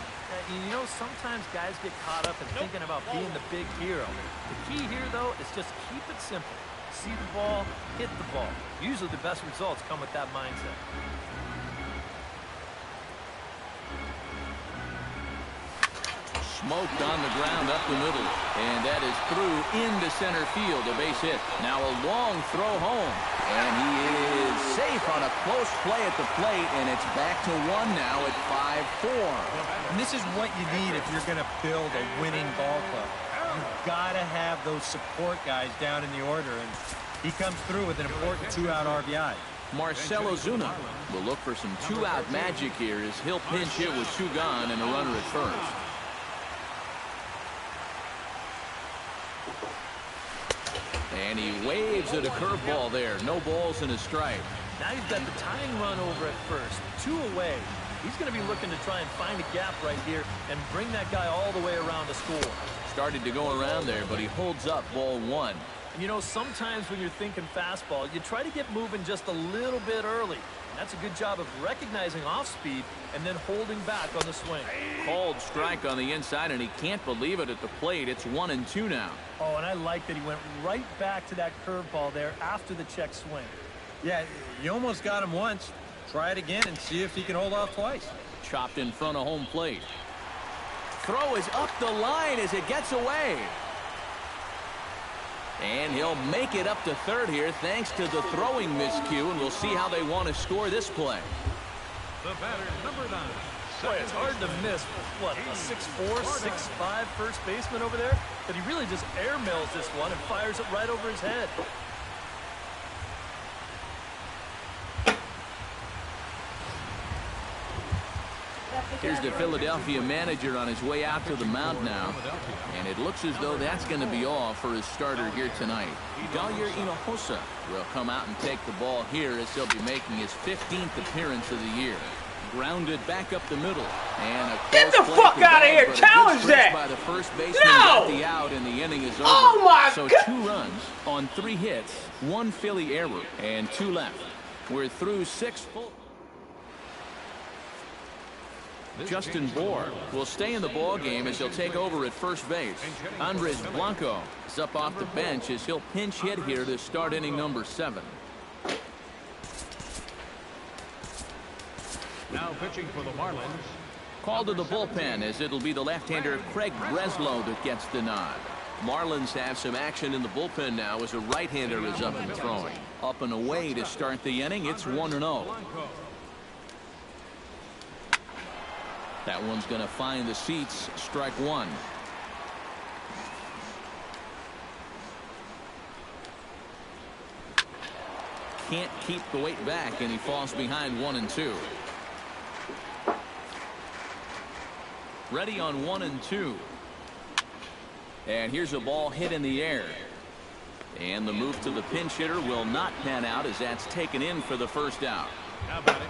You know, sometimes guys get caught up in thinking about being the big hero. The key here, though, is just keep it simple. See the ball, hit the ball. Usually the best results come with that mindset. Smoked on the ground up the middle. And that is through into center field. A base hit. Now a long throw home. And he is safe on a close play at the plate. And it's back to 1 now at 5-4. And this is what you need if you're going to build a winning ball club. You've got to have those support guys down in the order. And he comes through with an important 2-out RBI. Marcell Ozuna will look for some 2-out magic here as he'll pinch hit with 2 gone and a runner at first. And he waves at a curveball there. No balls and a strike. Now he's got the tying run over at first. 2 away. He's going to be looking to try and find a gap right here and bring that guy all the way around to score. Started to go around there, but he holds up ball 1. You know, sometimes when you're thinking fastball, you try to get moving just a little bit early. And that's a good job of recognizing off speed and then holding back on the swing. Called strike on the inside, and he can't believe it at the plate. It's 1-2 now. Oh, and I like that he went right back to that curveball there after the check swing. Yeah, you almost got him once. Try it again and see if he can hold off twice. Chopped in front of home plate. Throw is up the line as it gets away. And he'll make it up to third here thanks to the throwing miscue, and we'll see how they want to score this play. The batter, number 9. Boy, it's hard to miss, what, a 6'4", 6'5" first baseman over there? But he really just airmails this one and fires it right over his head. Here's the Philadelphia manager on his way out to the mound now. And it looks as though that's going to be all for his starter here tonight. Dalir Hinojosa will come out and take the ball here as he'll be making his 15th appearance of the year. Grounded back up the middle. And get the fuck out of here! Challenge that! By the first baseman got the out, and the inning is over. Oh my God! So 2 runs on 3 hits, 1 Philly error, and 2 left. We're through 6 full. Justin Bohr will stay in the ball game as he'll take over at first base. Andres Blanco is up off the bench as he'll pinch hit here to start inning number 7. Now pitching for the Marlins. Called to the bullpen as it'll be the left-hander Craig Breslow that gets the nod. Marlins have some action in the bullpen now as a right-hander is up and throwing. Up and away to start the inning. It's 1-0. That one's going to find the seats. Strike 1. Can't keep the weight back, and he falls behind 1-2. Ready on 1-2. And here's a ball hit in the air. And the move to the pinch hitter will not pan out as that's taken in for the first out. How about it?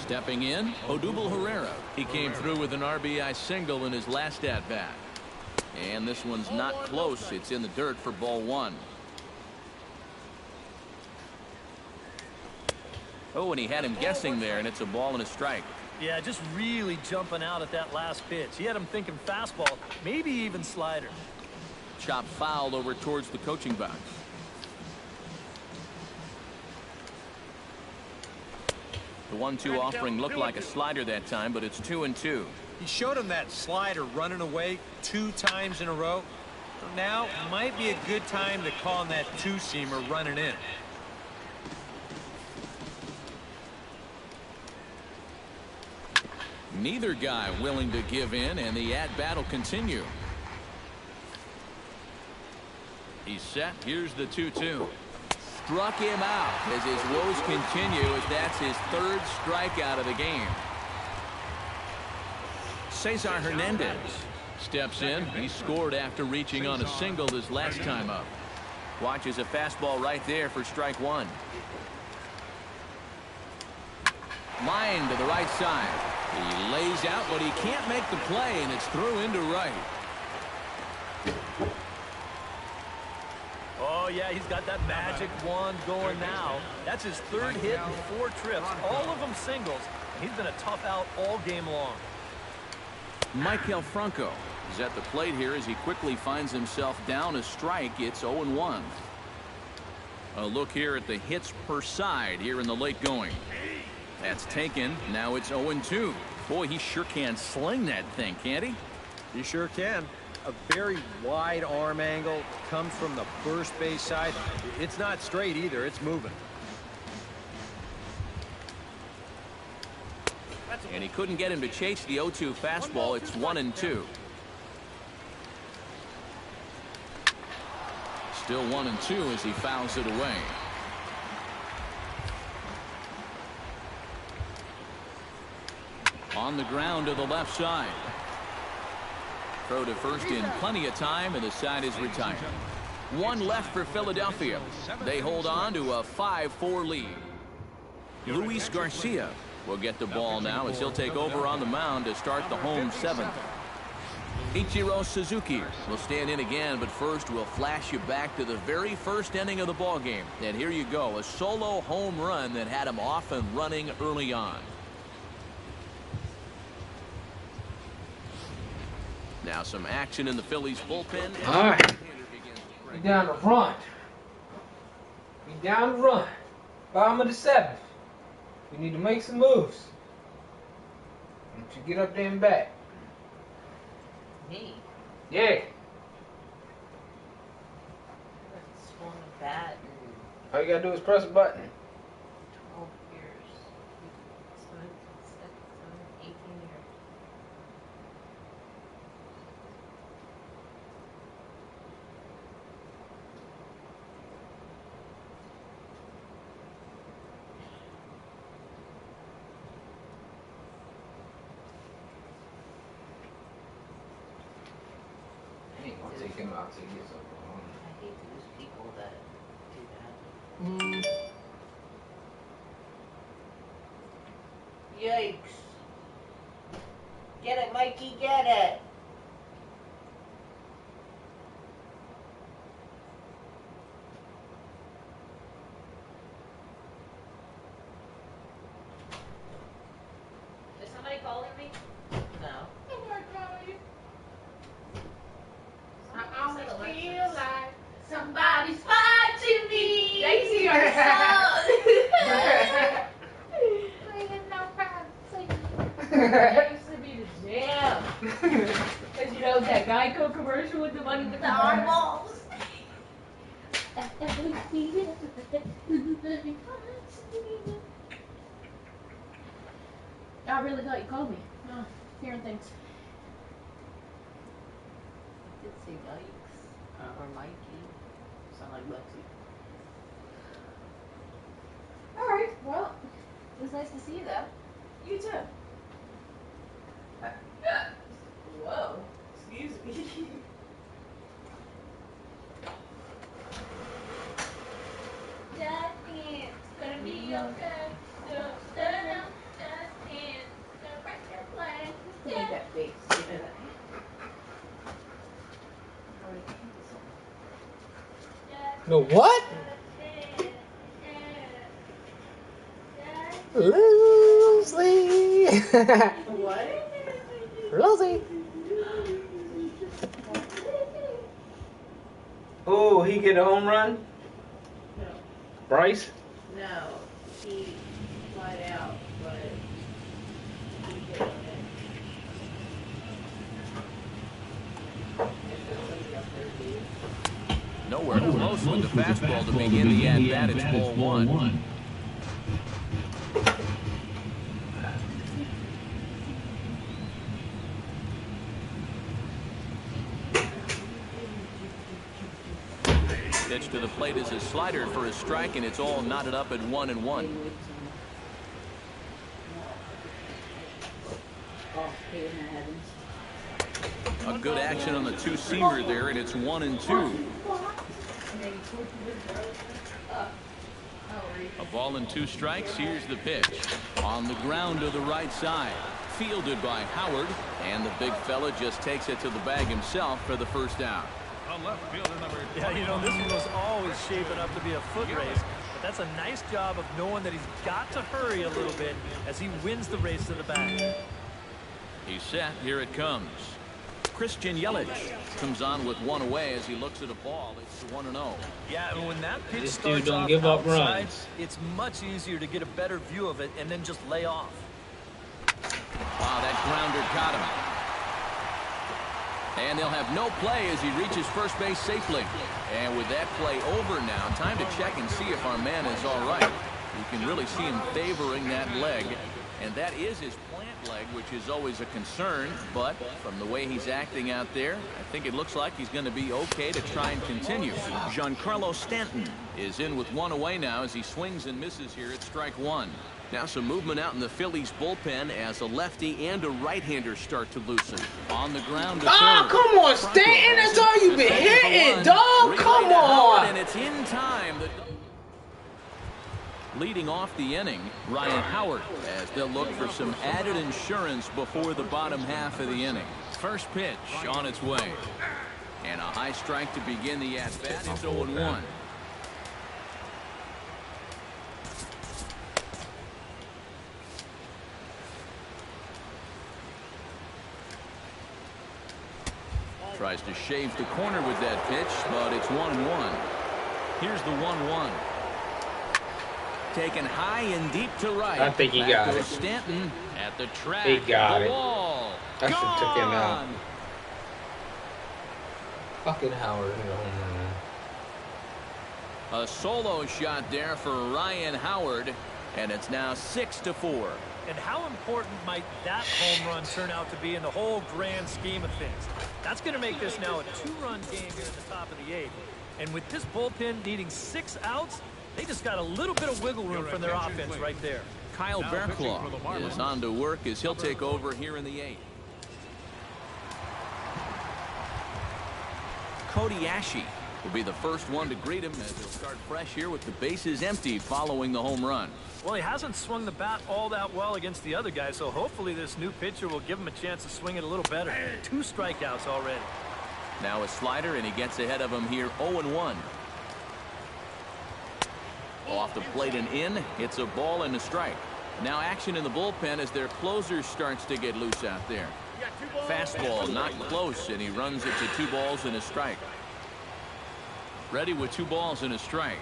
Stepping in, Odubel Herrera. He came through with an RBI single in his last at-bat. And this one's not close. It's in the dirt for ball 1. Oh, and he had him guessing there, and it's a ball and a strike. Yeah, just really jumping out at that last pitch. He had him thinking fastball, maybe even slider. Chop fouled over towards the coaching box. The 1-2 offering looked like a slider that time, but it's 2-2. He showed him that slider running away 2 times in a row. Now might be a good time to call him that 2-seamer running in. Neither guy willing to give in, and the at-bat will continue. He's set. Here's the 2-2. Struck him out as his woes continue, as that's his 3rd strikeout of the game. Cesar Hernandez steps in. He scored after reaching on a single his last time up. Watches a fastball right there for strike 1. Line to the right side. He lays out, but he can't make the play, and it's through into right. Oh, yeah, he's got that magic wand going now. That's his 3rd hit and 4 trips, all of them singles. And he's been a tough out all game long. Maikel Franco is at the plate here as he quickly finds himself down a strike. It's 0-1. A look here at the hits per side here in the late going. That's taken. Now it's 0-2. Boy, he sure can sling that thing, can't he? He sure can. A very wide arm angle, comes from the first base side. It's not straight either. It's moving. And he couldn't get him to chase the 0-2 fastball. It's 1-2. Still 1-2 as he fouls it away. On the ground to the left side. Throw to first in plenty of time, and the side is retired. 1 left for Philadelphia. They hold on to a 5-4 lead. Luis Garcia will get the ball now as he'll take over on the mound to start the home 7th. Ichiro Suzuki will stand in again, but first we'll flash you back to the very first inning of the ball game. And here you go, a solo home run that had him off and running early on. Now some action in the Phillies bullpen. All right. We down to run. We down to run. Bottom of the 7th. We need to make some moves. Don't you get up there and back. Me? Yeah. bat. All you gotta do is press a button. 12 years. So it's 18 years. I'll take him out to get something. I hate those people that do that. Yikes. Get it, Mikey, get it. Is somebody calling me? No. Somebody calling you? I always feel like somebody's watching me. They see our song. That used to be the jam. Cause you know that Geico commercial with the money with the eyeballs. I really thought you called me. No, hearing things. I did say yikes. Or Mikey. Sound like Lexi. Alright, well, it was nice to see you though. You too. Whoa. Excuse me. It's gonna be okay. Just dance. Don't break your plan. Need that bass. You know that. No what? Lucy. What? Lucy. Oh, he get a home run? No. Bryce? No. He flied out, but he hit on it. Nowhere close with the fastball to begin the at-bat. It's ball one. Pitch to the plate is a slider for a strike, and it's all knotted up at 1-1. A good action on the two-seamer there, and it's 1-2. A ball and 2 strikes. Here's the pitch. On the ground to the right side. Fielded by Howard, and the big fella just takes it to the bag himself for the first down. On left fielder number 20. Yeah, you know, this one was always shaping up to be a foot race, but that's a nice job of knowing that he's got to hurry a little bit as he wins the race to the bag. He's set. Here it comes. Christian Yelich comes on with one away as he looks at a ball. It's 1-0. Yeah, and when that pitch This dude starts don't off give up outside, runs. it's much easier to get a better view of it and then just lay off. Wow, that grounder got him. And they'll have no play as he reaches first base safely. And with that play over now, time to check and see if our man is all right. You can really see him favoring that leg. And that is his plant leg, which is always a concern. But from the way he's acting out there, I think it looks like he's going to be okay to try and continue. Giancarlo Stanton is in with one away now as he swings and misses here at strike one. Now some movement out in the Phillies bullpen as a lefty and a right-hander start to loosen. On the ground to third. Oh, come on, Stanton. That's all you've been hitting, dog. Come on. And it's in time. Leading off the inning, Ryan Howard, as they'll look for some added insurance before the bottom half of the inning. First pitch on its way. And a high strike to begin the at-bat. It's 0-1. Tries to shave the corner with that pitch, but it's 1-1. Here's the 1-1. Taken high and deep to right. I think he got it. Stanton at the track. He got it. Wall. I should have took him out. Gone. Fucking Howard hit a home run. A solo shot there for Ryan Howard, and it's now 6-4. And how important might that home run turn out to be in the whole grand scheme of things? That's going to make this now a 2-run game here at the top of the 8th. And with this bullpen needing 6 outs, they just got a little bit of wiggle room from their offense right there. Kyle Bearclaw is on to work as he'll take over here in the 8th. Cody Ashe will be the first one to greet him as he'll start fresh here with the bases empty following the home run. Well, he hasn't swung the bat all that well against the other guy, so hopefully this new pitcher will give him a chance to swing it a little better. 2 strikeouts already. Now a slider, and he gets ahead of him here 0-1. Off the plate and in. It's a ball and a strike. Now action in the bullpen as their closer starts to get loose out there. Fastball not close, and he runs it to 2 balls and a strike. Ready with 2 balls and a strike.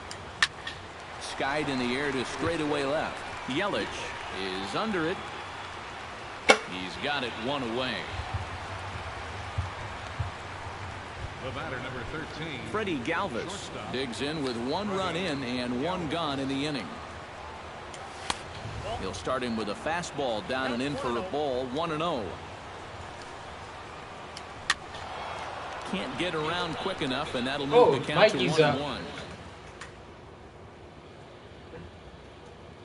Skied in the air to straightaway left. Yelich is under it. He's got it 1 away. The batter, number 13. Freddie Galvis digs in with 1 run in and 1 gone in the inning. He'll start him with a fastball down and in for a ball, 1-0. Can't get around quick enough, and that'll move the count to 1-1.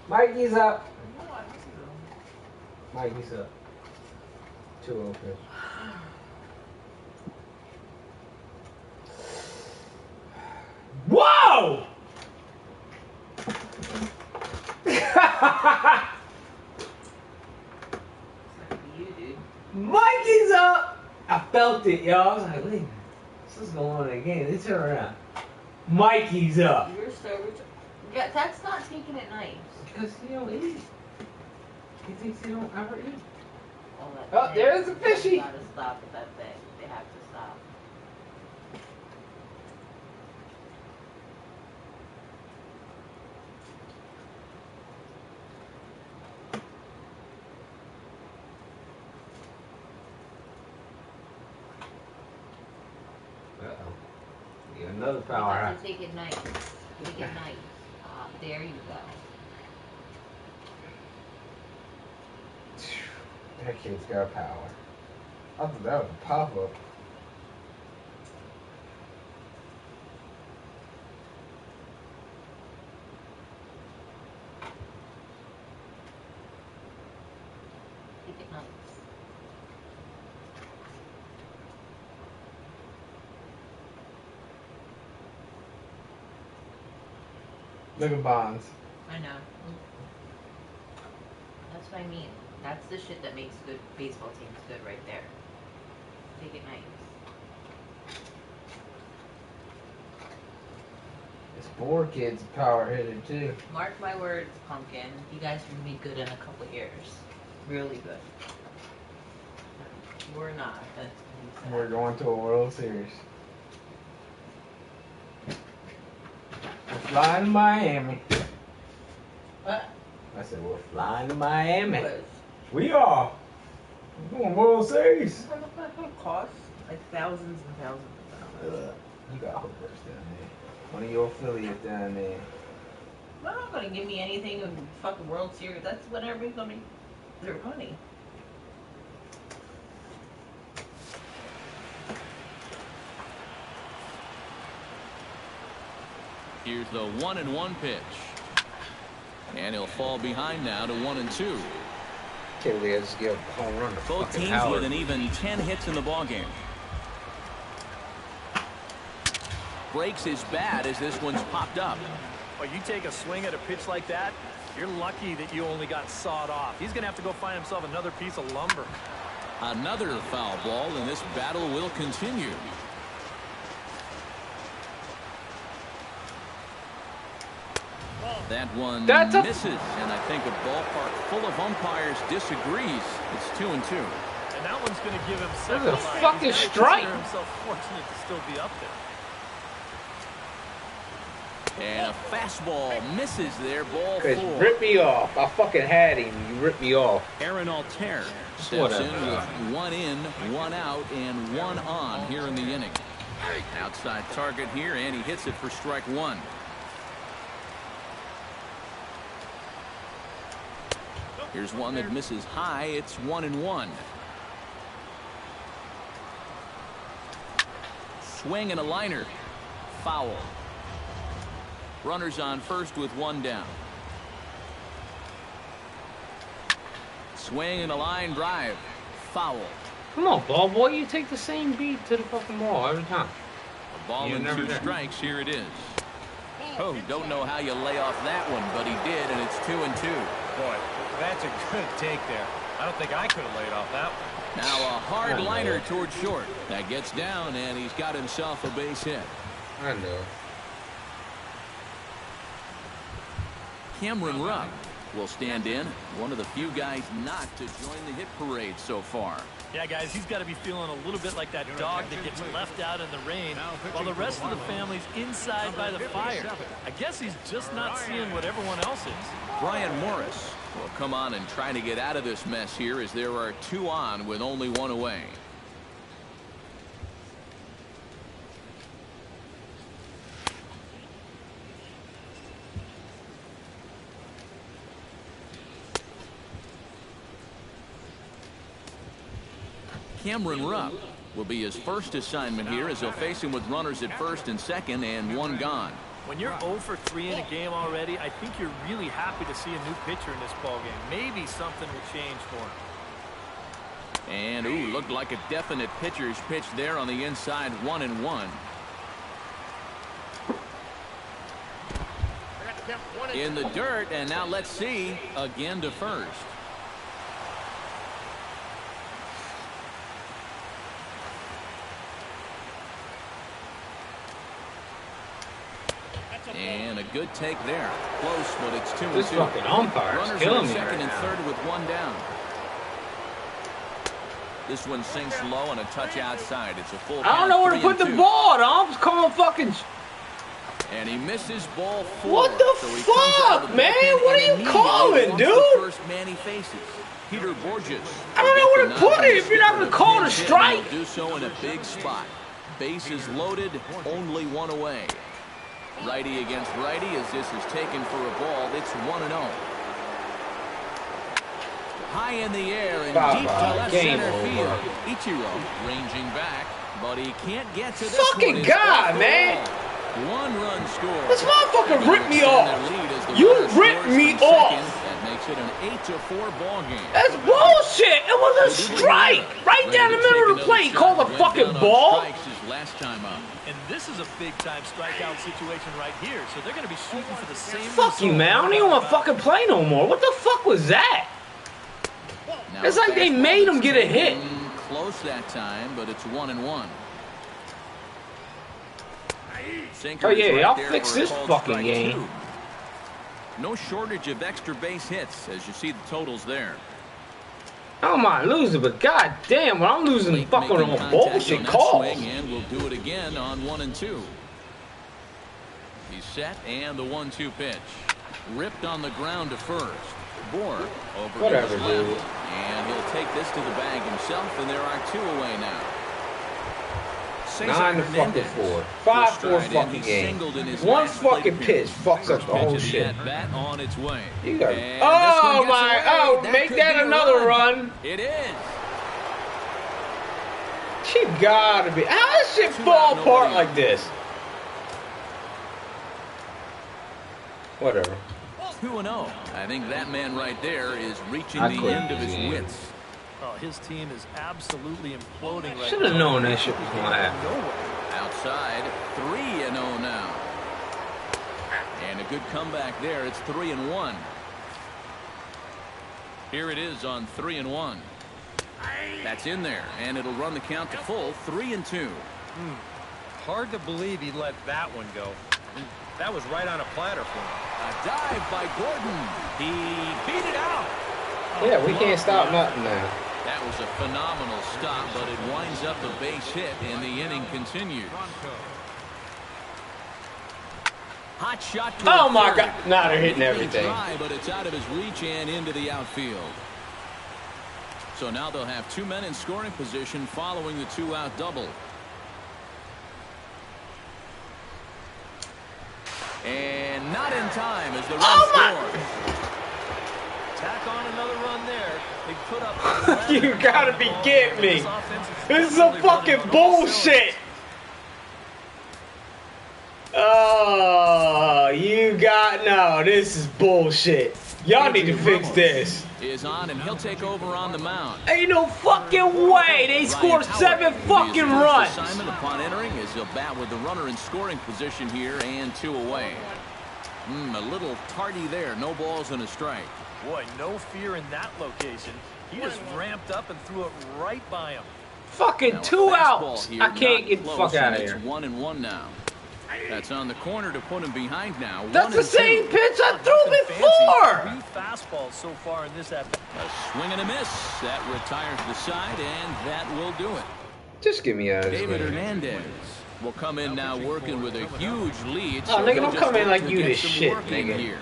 Mikey's up. Mikey's up. 2-0 pitch. Whoa! Mikey's up. I felt it, y'all. I was like, wait, what's going on again? Let's turn around. Mikey's up. You're so yeah, that's not taking it nice. Because you don't eat. He thinks you don't ever eat. Oh, there's a fishy. They gotta stop with that thing. They have to stop. Yeah, another power out. Take it nice. Take it nice. There you go. That kid's got power. I thought that was a pop-up. Take it nice. Look at Bonds. I know. That's what I mean. That's the shit that makes good baseball teams good right there. Take it nice. This Boar kid's a power hitter too. Mark my words, Pumpkin. You guys are gonna be good in a couple years. Really good. We're not. We're going to a World Series. We're flying to Miami. What? I said we're flying to Miami. We are. We're going World Series. What the fuck costs? Like thousands and thousands of dollars. You got hookers down there. One of your affiliates down there. They're not gonna give me anything in fucking World Series. That's when everybody's gonna make their money. Here's the 1-1 pitch. And he'll fall behind now to 1-2. Can't believe I just gave a home run to Both fucking teams Howard. with an even 10 hits in the ballgame. Breaks his bat as this one's popped up. Well, you take a swing at a pitch like that, you're lucky that you only got sawed off. He's going to have to go find himself another piece of lumber. Another foul ball, and this battle will continue. That one misses, and I think a ballpark full of umpires disagrees. It's 2-2. And that one's going to give him second That's a life. fucking He's gotta strike. consider himself fortunate to still be up there. And a fastball misses there, ball Cause 4. rip me off. I fucking had him. You ripped me off. Aaron Altair steps in with 1 in, 1 out, and 1 on here in the inning. Outside target here, and he hits it for strike 1. Here's one that misses high. It's 1-1. Swing and a liner. Foul. Runners on first with one down. Swing and a line drive. Foul. Come on, ball boy. You take the same beat to the fucking ball every time. A ball and 2 strikes. Here it is. Oh, don't know how you lay off that one, but he did, and it's 2-2. Boy, that's a good take there. I don't think I could have laid off that one. Now a hard liner towards short. That gets down, and he's got himself a base hit. I know. Cameron Rupp will stand in. One of the few guys not to join the hit parade so far. Yeah, guys, he's got to be feeling a little bit like that dog that gets left out in the rain while the rest of the family's inside by the fire. I guess he's just not seeing what everyone else is. Brian Morris will come on and try to get out of this mess here as there are 2 on with only 1 away. Cameron Rupp will be his first assignment here as he'll face him with runners at first and second and 1 gone. When you're 0 for 3 in a game already, I think you're really happy to see a new pitcher in this ballgame. Maybe something will change for him. And, ooh, looked like a definite pitcher's pitch there on the inside, 1-1. In the dirt, and now let's see, again to first. And a good take there. Close, but it's 2-2. This fucking umpire is killing me second right and now. third with 1 down. This one sinks low and a touch outside. It's a full count. I don't know where to put the ball. The ump's calling fucking. And he misses ball 4. What the so fuck, man? What are you calling, dude? The first man he faces, Peter Borges. I don't know where to put it if you're not gonna call it a strike. Do so in a big spot. Bases loaded, only 1 away. Righty against righty as this is taken for a ball. It's 1-0. High in the air and deep to left center field. Ichiro ranging back, but he can't get to this fucking guy, man. 1-run score. This motherfucker ripped me off. You ripped me off. That makes it an 8-4 ball game. That's bullshit. It was a strike right down the middle of the plate. Called a fucking ball. Last time up. And this is a big-time strikeout situation right here, so they're going to be shooting for the same Fuck you, man. I don't even want to fucking play no more. What the fuck was that? Now it's like they made him get a hit. Close that time, but it's 1-1. Oh yeah, I'll fix this fucking game. No shortage of extra base hits as you see the totals there. I don't mind losing, but goddamn, when I'm losing fucking on bullshit calls. And we'll do it again on 1 and 2. He's set and the 1-2 pitch. Ripped on the ground to first. Bohr over whatever, to his dude. left. And he'll take this to the bag himself, and there are 2 away now. 9-4. 5-4 fucking game. One fucking pitch fucks up the whole shit. On its way. You got oh my! Oh, make that another run. It is. She gotta be. How does shit fall apart like this? Whatever. 2-0. I think that man right there is reaching the end of his wits. Oh, his team is absolutely imploding right now. Should have known that shit was gonna happen. Outside, 3-0 now. And a good comeback there. It's 3-1. Here it is on 3-1. That's in there, and it'll run the count to full 3-2. Hard to believe he let that one go. That was right on a platter for him. A dive by Gordon. He beat it out. Yeah, we can't stop nothing now. That was a phenomenal stop, but it winds up a base hit, and the inning continues. Hot shot. Oh my God! Now they're hitting everything. But it's out of his reach and into the outfield. So now they'll have 2 men in scoring position following the 2-out double. And not in time as the run scores. Tack on another run there. They put up. You gotta be kidding me. This is some fucking bullshit. Oh, this is bullshit. Y'all need to fix this. Is on and he'll take over on the mound. Ain't no fucking way. They scored 7 fucking runs. Assignment upon entering is he'll bat with the runner in scoring position here and 2 away. A little tardy there. No balls and a strike. Boy, no fear in that location. He just ramped up and threw it right by him. Fucking 2 outs. I can't get the fuck out of here. It's 1-1 now. That's on the corner to put him behind now. That's the same pitch I threw before. 3 fastballs so far in this at-bat. A swing and a miss. That retires the side, and that will do it. Just get me out of this. David Hernandez will come in now working with a huge lead. Oh, nigga, don't come in like you this shit, nigga. Here.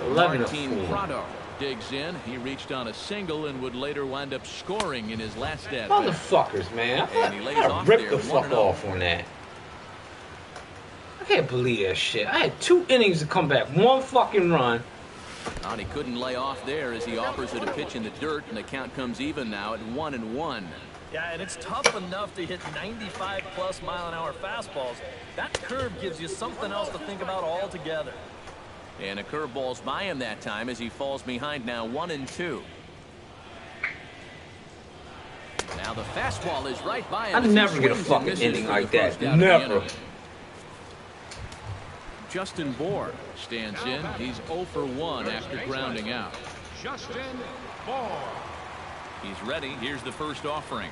11-4. Prado digs in. He reached on a single and would later wind up scoring in his last at-bat. Motherfuckers, man. I ripped the fuck off on that. I can't believe that shit. I had 2 innings to come back. 1 fucking run. And he couldn't lay off there as he offers it a pitch in the dirt, and the count comes even now at 1-1. Yeah, and it's tough enough to hit 95+ mile-an-hour fastballs. That curve gives you something else to think about altogether. And a curveball's by him that time as he falls behind now 1-2. Now the fastball is right by him. I never get a fucking inning like that. Never. Justin Bohr stands in. He's 0 for 1 after grounding out. Justin Bohr. He's ready. Here's the first offering.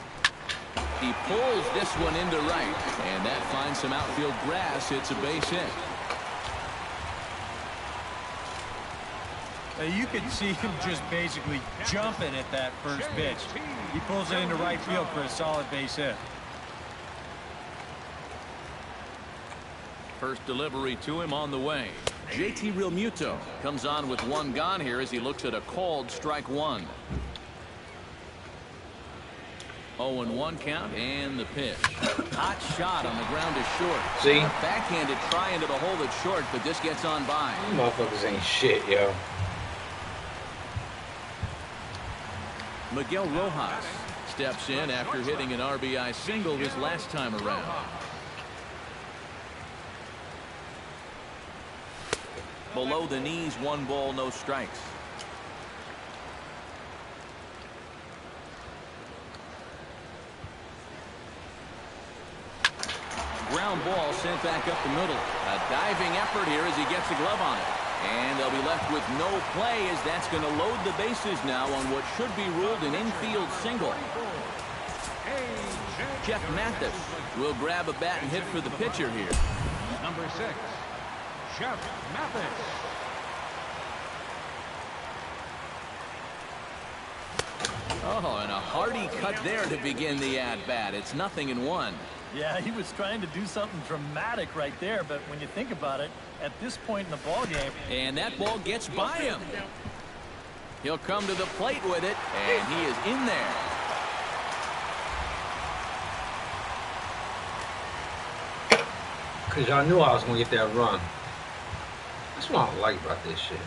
He pulls this one into right, and that finds some outfield grass. It's a base hit. You could see him just basically jumping at that first pitch. He pulls it into right field for a solid base hit. First delivery to him on the way. JT Realmuto comes on with 1 gone here as he looks at a called strike 1. 0-1 count and the pitch. Hot shot on the ground is short. See? Backhanded try into the hole that's short, but this gets on by. You motherfuckers ain't shit, yo. Miguel Rojas steps in after hitting an RBI single his last time around. Below the knees, 1 ball, no strikes. Ground ball sent back up the middle. A diving effort here as he gets a glove on it. And they'll be left with no play as that's going to load the bases now on what should be ruled an infield single. Jeff Mathis will grab a bat and hit for the pitcher here. Number 6. Jeff Mathis. Oh, and a hearty cut there to begin the at-bat. It's 0-1. Yeah, he was trying to do something dramatic right there, but when you think about it, at this point in the ball game... And that ball gets by him. He'll come to the plate with it, and he is in there. Because y'all knew I was going to get that run. That's what I don't like about this shit.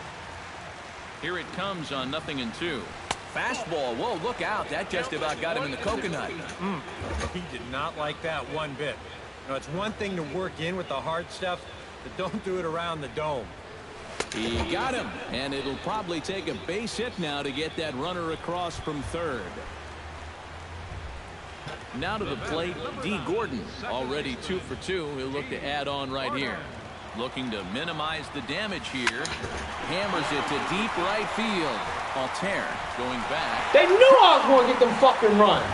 Here it comes on 0-2. Fastball. Whoa, look out. That just about got him in the coconut. He did not like that one bit. You know, it's one thing to work in with the hard stuff, but don't do it around the dome. He got him, and it'll probably take a base hit now to get that runner across from third. Now to the plate, D. Gordon, already 2 for 2. He'll look to add on right here. Looking to minimize the damage here. Hammers it to deep right field. Altair going back. They knew I was going to get them fucking runs.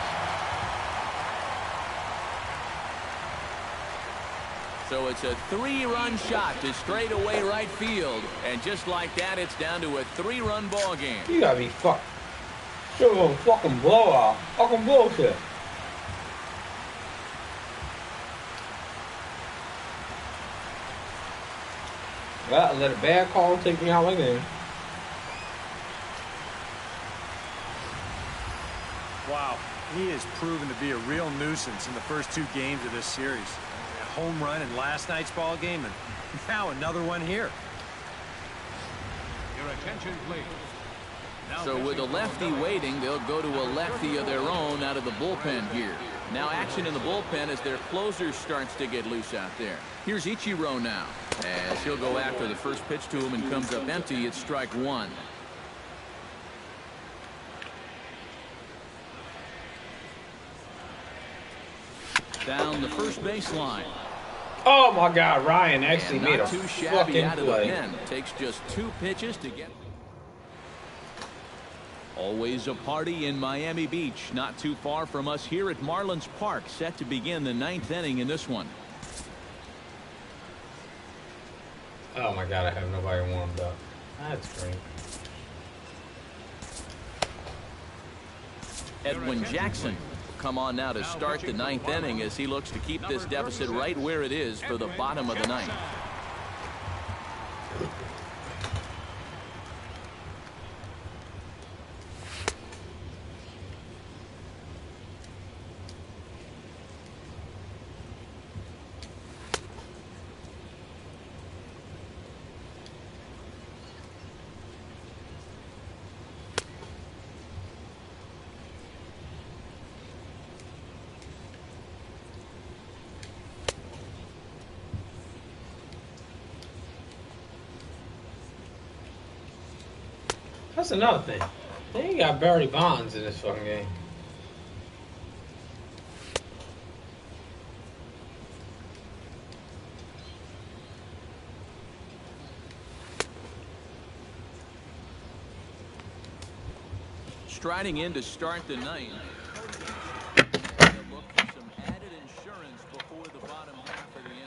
So it's a 3-run shot to straightaway right field. And just like that, it's down to a 3-run ball game. You gotta be fucked. Sure of a fucking blowout. Fucking bullshit. Well, I let a bad call take me out like that. Wow, he has proven to be a real nuisance in the first 2 games of this series. A home run in last night's ball game, and now another one here. Your attention, please. So with a lefty waiting, they'll go to a lefty of their own out of the bullpen here. Now action in the bullpen as their closer starts to get loose out there. Here's Ichiro now, as he'll go after the first pitch to him and comes up empty. It's strike one. Down the first baseline. Oh my God, Ryan actually and made a too shabby fucking out of play. the pen. Takes just 2 pitches to get. Always a party in Miami Beach, not too far from us here at Marlins Park, set to begin the 9th inning in this one. Oh my God, I have nobody warmed up. That's great. Edwin Jackson will come on now to start the 9th inning as he looks to keep this deficit right where it is for the bottom of the 9th. That's another thing. They ain't got Barry Bonds in this fucking game. Striding in to start the 9th. They'll look for some added insurance before the bottom half of the inning.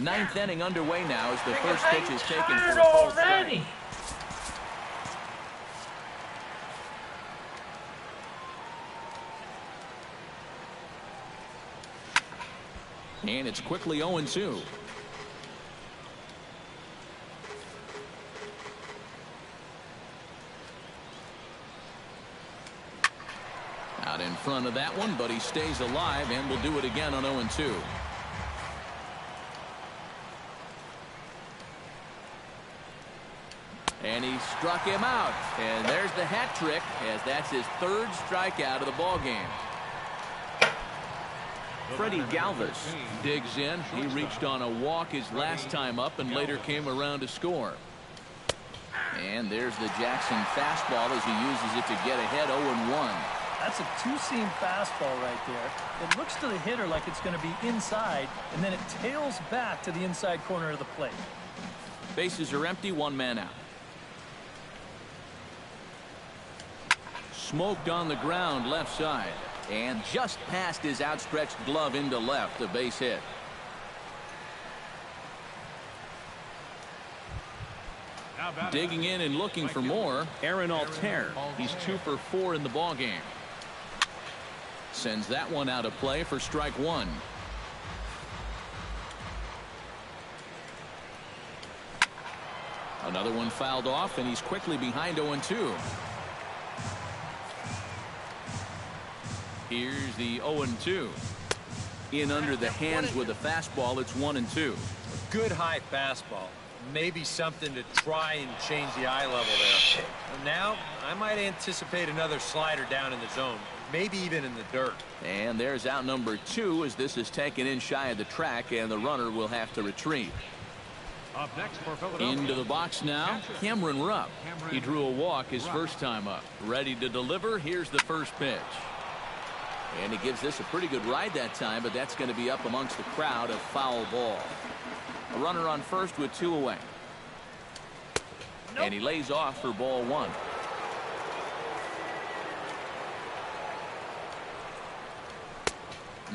Ninth inning underway now as the first pitch is taken for a full strike. And it's quickly 0-2. Out in front of that one, but he stays alive and will do it again on 0-2. And he struck him out. And there's the hat trick, as that's his third strikeout of the ball game. Freddie Galvis digs in. He reached on a walk his last time up and later came around to score. And there's the Jackson fastball as he uses it to get ahead 0-1. That's a two-seam fastball right there. It looks to the hitter like it's going to be inside, and then it tails back to the inside corner of the plate. Bases are empty, one man out. Smoked on the ground left side. And just past his outstretched glove into left, a base hit. Digging in and looking for more, Aaron Altair. He's 2 for 4 in the ball game. Sends that one out of play for strike one. Another one fouled off, and he's quickly behind 0-2. Here's the 0-2. In under the hands with a fastball, it's 1-2. A good high fastball. Maybe something to try and change the eye level there. And now, I might anticipate another slider down in the zone. Maybe even in the dirt. And there's out number 2 as this is taken in shy of the track, and the runner will have to retreat. Up next for Philadelphia. Into the box now, Cameron Rupp. He drew a walk his first time up. Ready to deliver. Here's the first pitch. And he gives this a pretty good ride that time, but that's going to be up amongst the crowd, a foul ball. A runner on first with 2 away. And he lays off for ball 1.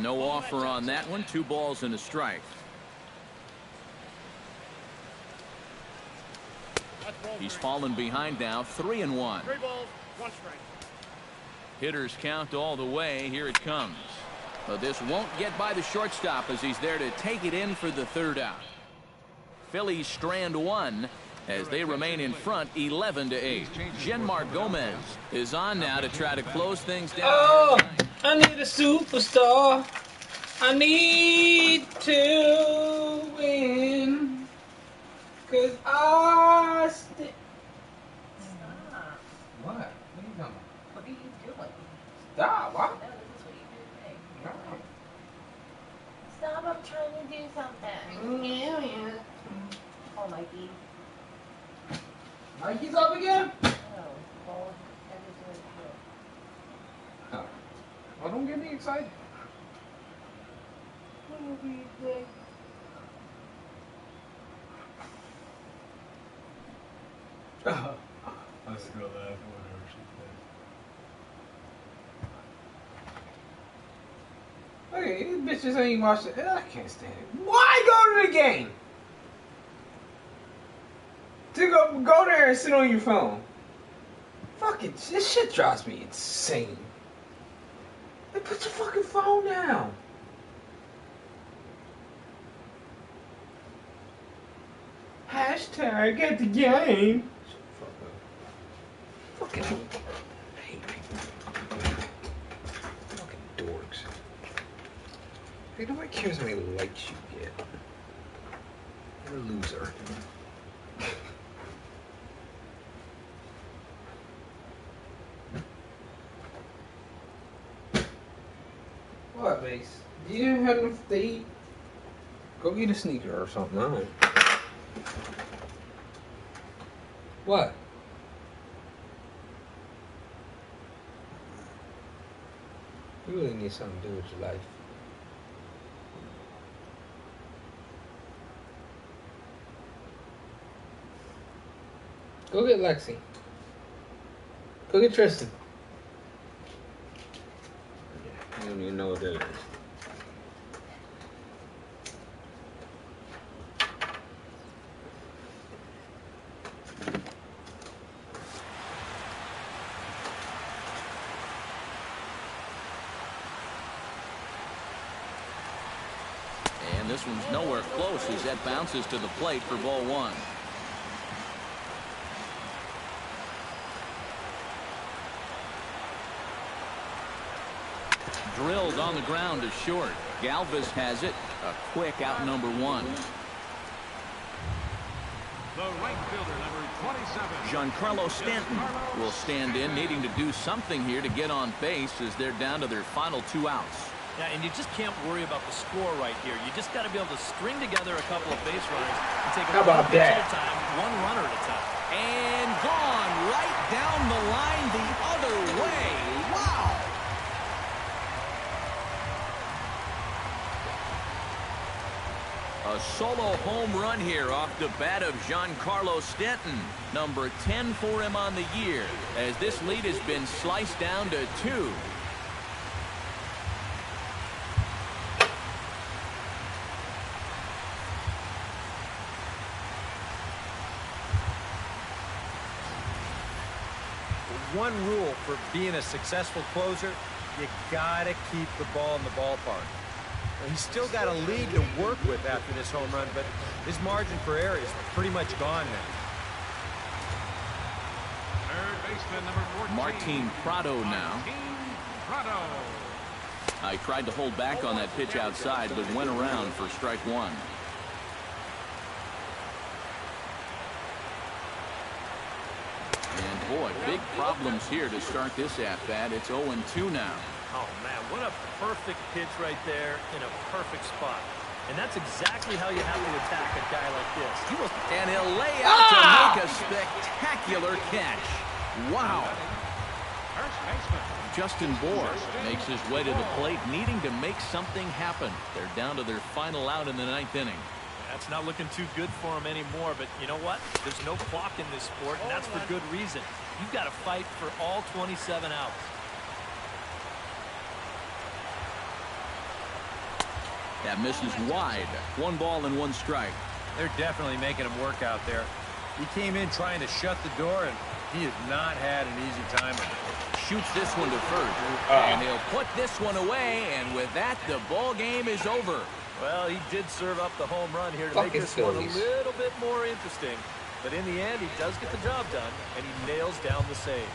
No offer on that one. 2 balls and a strike. He's fallen behind now, 3-1. 3 balls, 1 strike. Hitters count all the way. Here it comes. But this won't get by the shortstop as he's there to take it in for the 3rd out. Phillies strand 1 as they remain in front 11-8. Genmar Gomez is on now to try to close things down. Oh, I need a superstar. I need to win. 'Cause I What? What are you talking about? What are you doing? Stop. What? No, this is what you do. Stop, I'm trying to do something. Yeah. Oh, Mikey. Mikey's up again? No. Well, everything is good. Oh. Well, don't get me excited. I was gonna laugh whenever she said. Okay, these bitches ain't watched it. I can't stand it. Why go to the game? To go there and sit on your phone. Fucking, this shit drives me insane. Hey, put your fucking phone down. Hashtag at the game. Fucking hate people. Fucking dorks. Hey, nobody cares how many likes you get. You're a loser. What, Mace? You didn't have enough to eat? Go eat a sneaker or something. I don't know. What? You really need something to do with your life. Go get Lexi. Go get Tristan. You don't even know what that is. this one's nowhere close as that bounces to the plate for ball one. Drilled on the ground to short. Galvis has it. A quick out number one. The right fielder, number 27. Giancarlo Stanton will stand in, needing to do something here to get on base as they're down to their final 2 outs. Yeah, and you just can't worry about the score right here. You just got to be able to string together a couple of base runners and take it one pitch at a time, one runner at a time. And gone right down the line the other way. Wow! A solo home run here off the bat of Giancarlo Stanton. Number 10 for him on the year, as this lead has been sliced down to 2. One rule for being a successful closer, you gotta keep the ball in the ballpark. He's still got a lead to work with after this home run, but his margin for error is pretty much gone now. Third baseman, number 14. Martin Prado now. Prado. I tried to hold back on that pitch outside, but went around for strike one. And boy, big problems here to start this at-bat. It's 0-2 now. Oh, man, what a perfect pitch right there in a perfect spot. And that's exactly how you have to attack a guy like this. And he'll lay out to make a spectacular catch. Wow. First baseman. Justin Bohr makes his way to the plate, needing to make something happen. They're down to their final out in the 9th inning. That's not looking too good for him anymore, but you know what? There's no clock in this sport, and that's for good reason. You've got to fight for all 27 outs. That misses wide. 1 ball and 1 strike. They're definitely making him work out there. He came in trying to shut the door, and he has not had an easy time of it. Shoots this one to first. And he'll put this one away, and with that, the ball game is over. Well, he did serve up the home run here to make this one a little bit more interesting. But in the end, he does get the job done, and he nails down the save.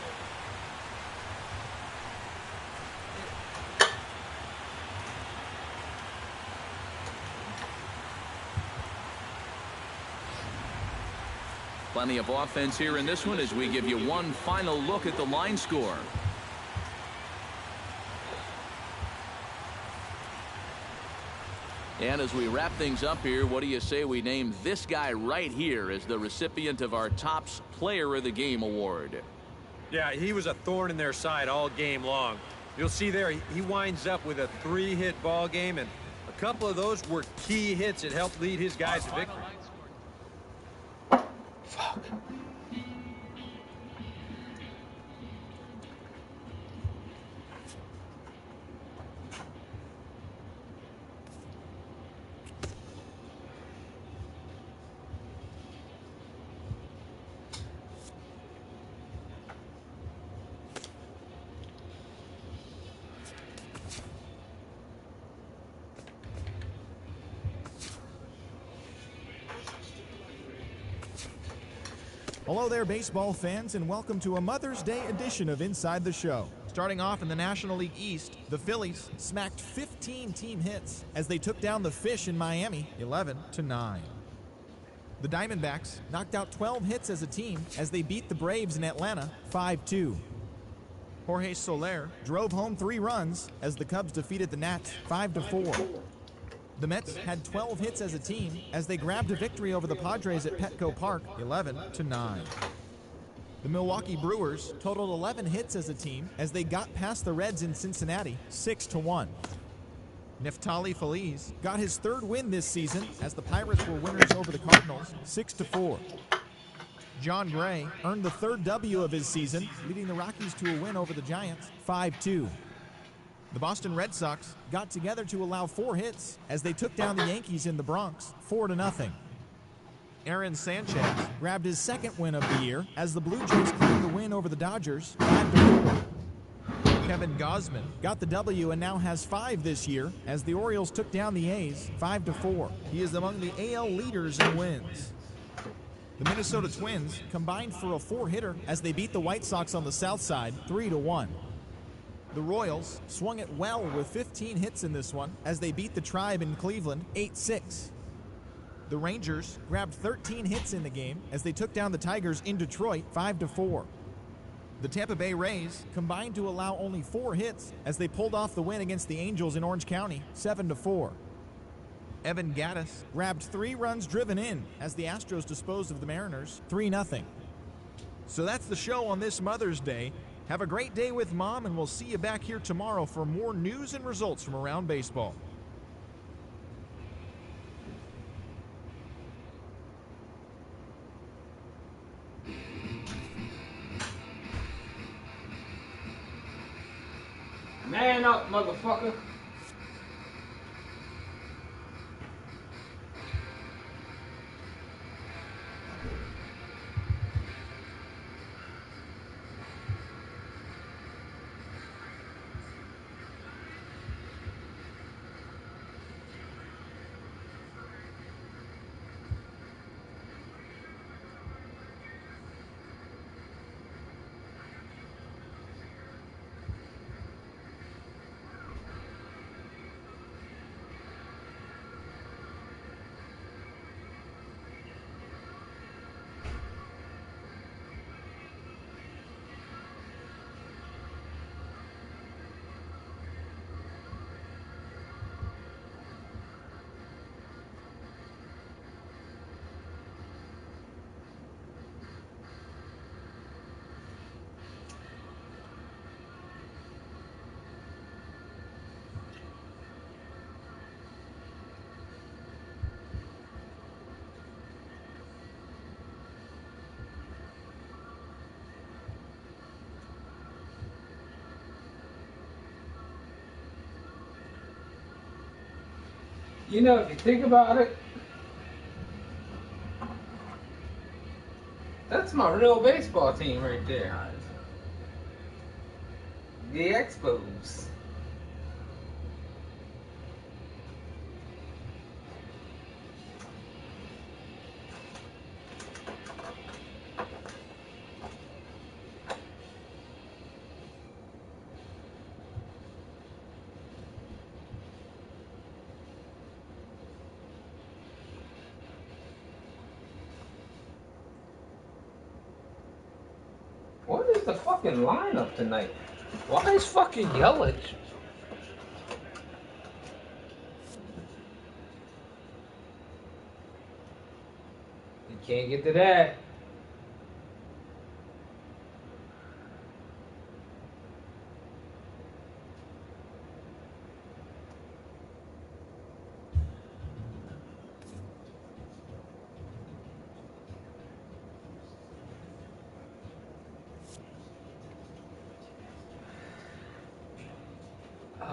Plenty of offense here in this one as we give you one final look at the line score. And as we wrap things up here, what do you say we name this guy right here as the recipient of our Topps Player of the Game award? Yeah, he was a thorn in their side all game long. You'll see there, he winds up with a 3-hit ball game, and a couple of those were key hits that helped lead his guys to victory. Fuck. Hello there, baseball fans, and welcome to a Mother's Day edition of Inside the Show. Starting off in the National League East, the Phillies smacked 15 team hits as they took down the Fish in Miami 11-9. The Diamondbacks knocked out 12 hits as a team as they beat the Braves in Atlanta 5-2. Jorge Soler drove home 3 runs as the Cubs defeated the Nats 5-4. The Mets had 12 hits as a team as they grabbed a victory over the Padres at Petco Park 11-9. The Milwaukee Brewers totaled 11 hits as a team as they got past the Reds in Cincinnati 6-1. Neftali Feliz got his 3rd win this season as the Pirates were winners over the Cardinals 6-4. John Gray earned the 3rd W of his season, leading the Rockies to a win over the Giants 5-2. The Boston Red Sox got together to allow 4 hits as they took down the Yankees in the Bronx 4-0. Aaron Sanchez grabbed his 2nd win of the year as the Blue Jays claimed the win over the Dodgers 5-4. Kevin Gausman got the W and now has 5 this year as the Orioles took down the A's 5-4. He is among the AL leaders in wins. The Minnesota Twins combined for a 4-hitter as they beat the White Sox on the south side 3-1. The Royals swung it well with 15 hits in this one as they beat the Tribe in Cleveland 8-6. The Rangers grabbed 13 hits in the game as they took down the Tigers in Detroit 5-4. The Tampa Bay Rays combined to allow only 4 hits as they pulled off the win against the Angels in Orange County 7-4. Evan Gattis grabbed 3 runs driven in as the Astros disposed of the Mariners 3-0. So that's the show on this Mother's Day. Have a great day with Mom, and we'll see you back here tomorrow for more news and results from around baseball. Man up, motherfucker. You know, if you think about it, that's my real baseball team right there. The Expos. What is the fucking lineup tonight? Why is fucking Yelich? You can't get to that.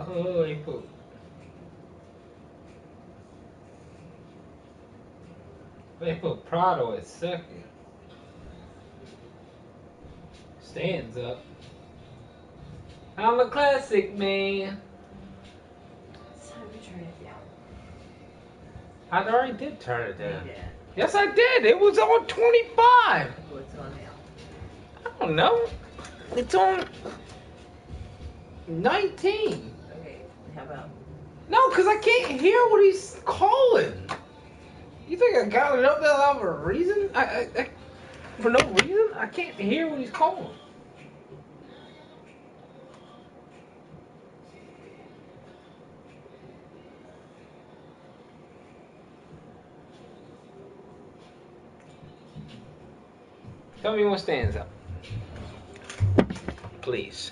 Oh, they put Prado at second. Stands up. I'm a classic man. It's time to turn it down. I already did turn it down. You did. Yes, I did. It was on 25. What's on now? I don't know. It's on 19. Okay, how about? No, because I can't hear what he's calling. You think I got it up there for a reason? I for no reason? I can't hear what he's calling. Tell me what stands up. Please.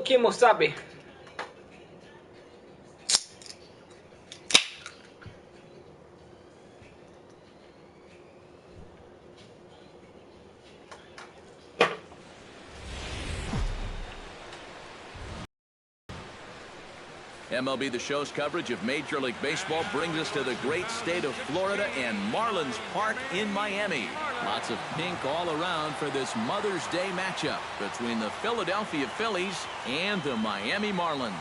Kimosabe. MLB The Show's coverage of Major League Baseball brings us to the great state of Florida and Marlins Park in Miami. Lots of pink all around for this Mother's Day matchup between the Philadelphia Phillies and the Miami Marlins.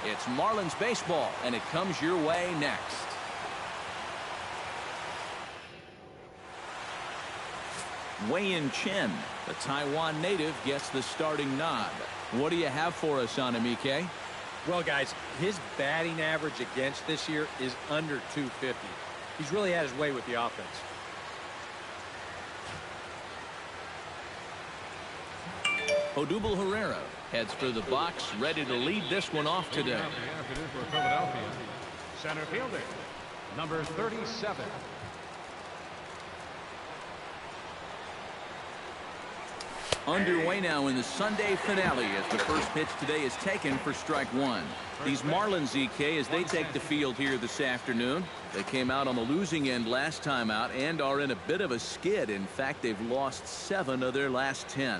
It's Marlins baseball, and it comes your way next. Wei-Yin Chen, the Taiwan native, gets the starting nod. What do you have for us on him, EK? Well, guys, his batting average against this year is under 250. He's really had his way with the offense. Odubel Herrera heads for the box, ready to lead this one off today. For Philadelphia, center fielder, number 37. Underway now in the Sunday finale as the first pitch today is taken for strike one. These Marlins, EK, as they take the field here this afternoon. They came out on the losing end last time out and are in a bit of a skid. In fact, they've lost 7 of their last 10.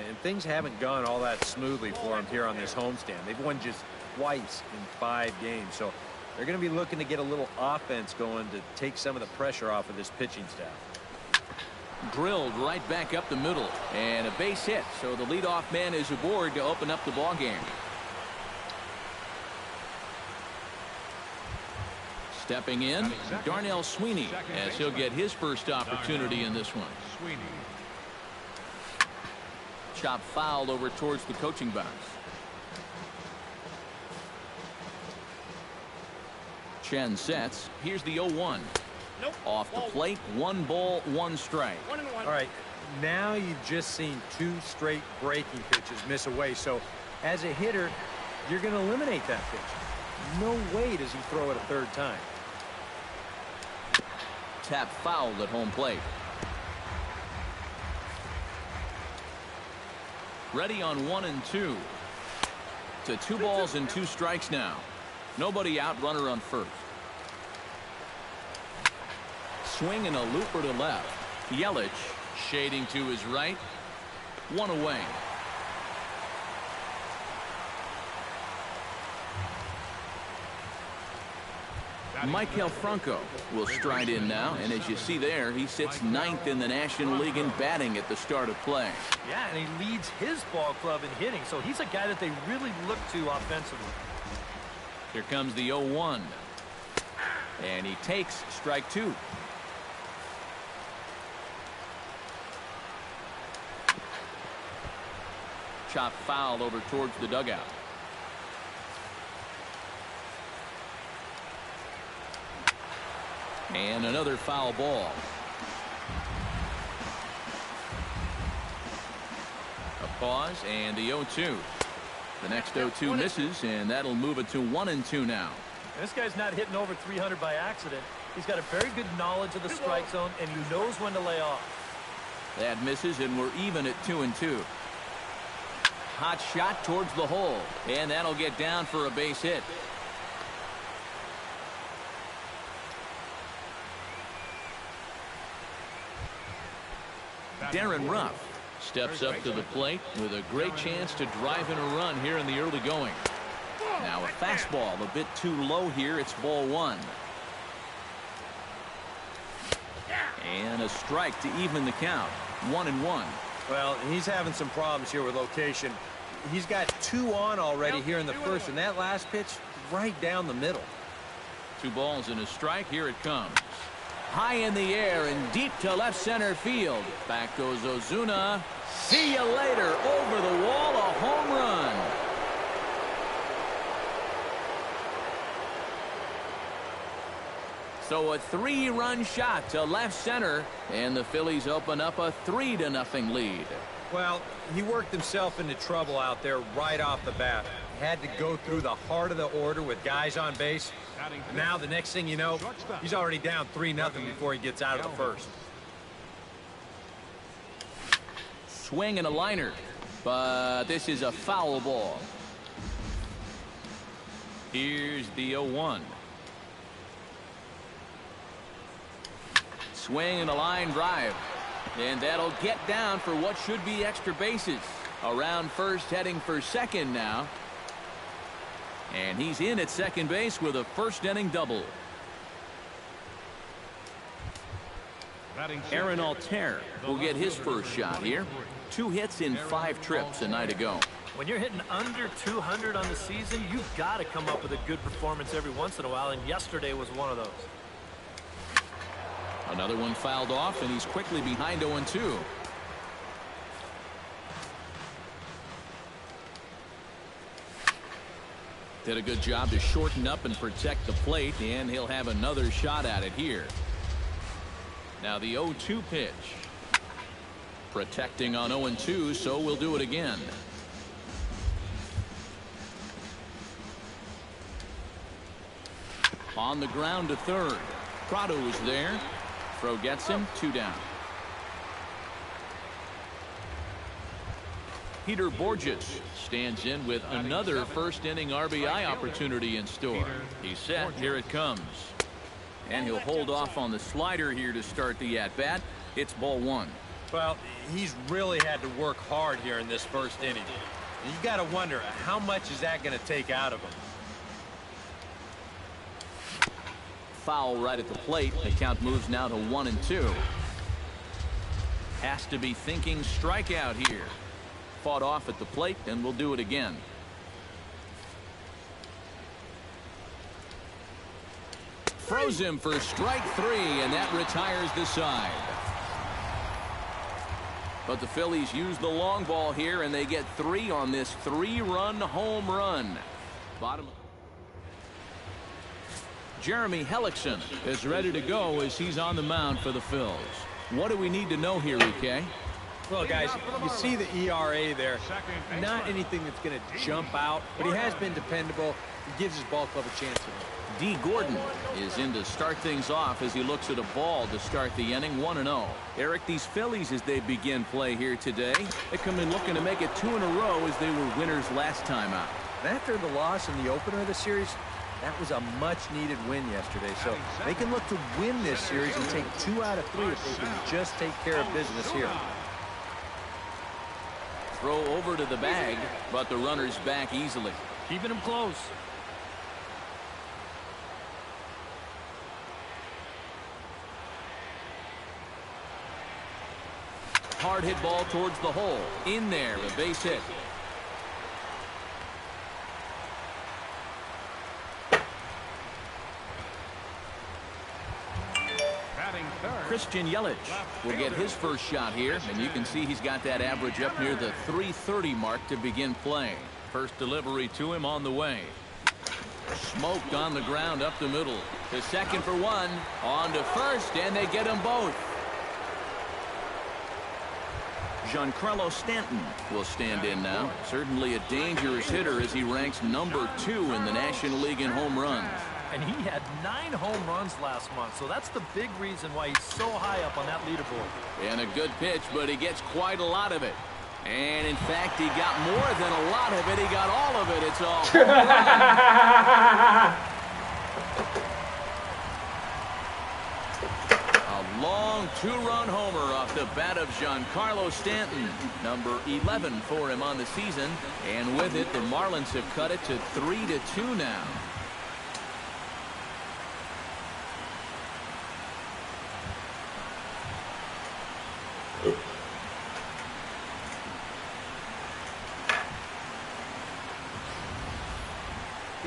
And things haven't gone all that smoothly for them here on this homestand. They've won just twice in 5 games. So they're going to be looking to get a little offense going to take some of the pressure off of this pitching staff. Drilled right back up the middle, and a base hit, so the leadoff man is aboard to open up the ball game. Stepping in, Darnell Sweeney, as he'll get his first opportunity in this one. Chop fouled over towards the coaching box. Chen sets. Here's the 0-1. Nope. Off the plate, 1 ball, 1 strike. 1 and 1. All right, now you've just seen 2 straight breaking pitches miss away. So as a hitter, you're going to eliminate that pitch. No way does he throw it a 3rd time. Tap fouled at home plate. Ready on 1 and 2. To 2 balls and 2 strikes now. Nobody out, runner on first. Swing and a looper to left. Yelich shading to his right. 1 away. Maikel Franco will stride in now, and as you see there, he sits 9th in the National League in batting at the start of play. Yeah, and he leads his ball club in hitting, so he's a guy that they really look to offensively. Here comes the 0-1. And he takes strike 2. Chop foul over towards the dugout. And another foul ball. A pause and the 0-2. The next 0-2 misses, and that'll move it to 1 and 2 now. This guy's not hitting over 300 by accident. He's got a very good knowledge of the strike zone, and he knows when to lay off. That misses, and we're even at 2 and 2. Hot shot towards the hole, and that'll get down for a base hit. Darren Ruff steps up to the plate with a great chance to drive in a run here in the early going. Now a fastball a bit too low here. It's ball 1. And a strike to even the count. 1 and 1. Well, he's having some problems here with location. He's got 2 on already here in the first, and that last pitch right down the middle. 2 balls and a strike. Here it comes. High in the air and deep to left center field. Back goes Ozuna. See you later. Over the wall, a home run. So a 3-run shot to left center, and the Phillies open up a 3-0 lead. Well, he worked himself into trouble out there right off the bat. Had to go through the heart of the order with guys on base. Now the next thing you know, he's already down 3-0 before he gets out of the first. Swing and a liner, but this is a foul ball. Here's the 0-1. Swing and a line drive. And that'll get down for what should be extra bases. Around first, heading for second now. And he's in at second base with a first inning double. Aaron Altair will get his first shot here. 2 hits in 5 trips a night ago. When you're hitting under 200 on the season, you've got to come up with a good performance every once in a while, and yesterday was one of those. Another one fouled off, and he's quickly behind 0-2. Did a good job to shorten up and protect the plate, and he'll have another shot at it here. Now the 0-2 pitch. Protecting on 0-2, so we'll do it again. On the ground to third. Prado is there. Throw gets him, 2 down. Peter Borges stands in with another first inning RBI opportunity in store. He's set. Here it comes. And he'll hold off on the slider here to start the at-bat. It's ball 1. Well, he's really had to work hard here in this first inning. You got to wonder, how much is that going to take out of him? Foul right at the plate. The count moves now to 1-2. Has to be thinking strikeout here. Fought off at the plate, and we'll do it again. Throws him for strike 3, and that retires the side. But the Phillies use the long ball here, and they get 3 on this 3-run home run. Bottom. Jeremy Hellickson is ready to go as he's on the mound for the Phils. What do we need to know here, EK? Well, guys, you see the ERA there. Not anything that's going to jump out, but he has been dependable. He gives his ball club a chance. D. Gordon is in to start things off as he looks at a ball to start the inning. 1-0. Eric, these Phillies, as they begin play here today, they come in looking to make it 2 in a row as they were winners last time out. After the loss in the opener of the series, that was a much-needed win yesterday. So they can look to win this series and take 2 out of 3 if they can just take care of business here. Throw over to the bag, but the runner's back easily. Keeping him close. Hard hit ball towards the hole. In there, a base hit. Christian Yelich will get his first shot here, and you can see he's got that average up near the 330 mark to begin playing. First delivery to him on the way. Smoked on the ground up the middle. To second for 1. On to first, and they get them both. Giancarlo Stanton will stand in now. Certainly a dangerous hitter as he ranks number 2 in the National League in home runs. And he had 9 home runs last month, so that's the big reason why he's so high up on that leaderboard. And a good pitch, but he gets quite a lot of it. And in fact, he got more than a lot of it. He got all of it. It's all home run. A long 2-run homer off the bat of Giancarlo Stanton. Number 11 for him on the season. And with it, the Marlins have cut it to 3-2 now.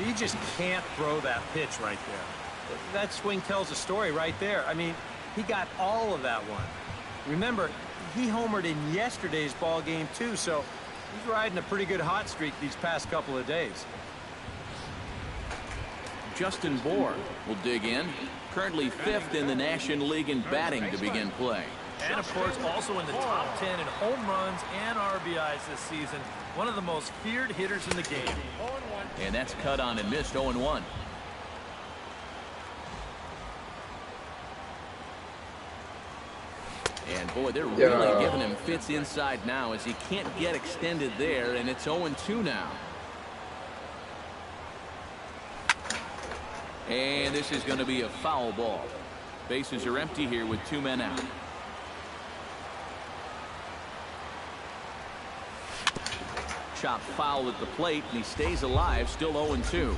You just can't throw that pitch right there. That swing tells a story right there. I mean, he got all of that one. Remember, he homered in yesterday's ball game too, so he's riding a pretty good hot streak these past couple of days. Justin Bour will dig in. Currently 5th in the National League in batting to begin play. And, of course, also in the top 10 in home runs and RBIs this season. One of the most feared hitters in the game. And that's cut on and missed. 0-1. And, boy, they're really giving him fits inside now as he can't get extended there, and it's 0-2 now. And this is going to be a foul ball. Bases are empty here with 2 men out. Chop foul at the plate, and he stays alive, still 0-2.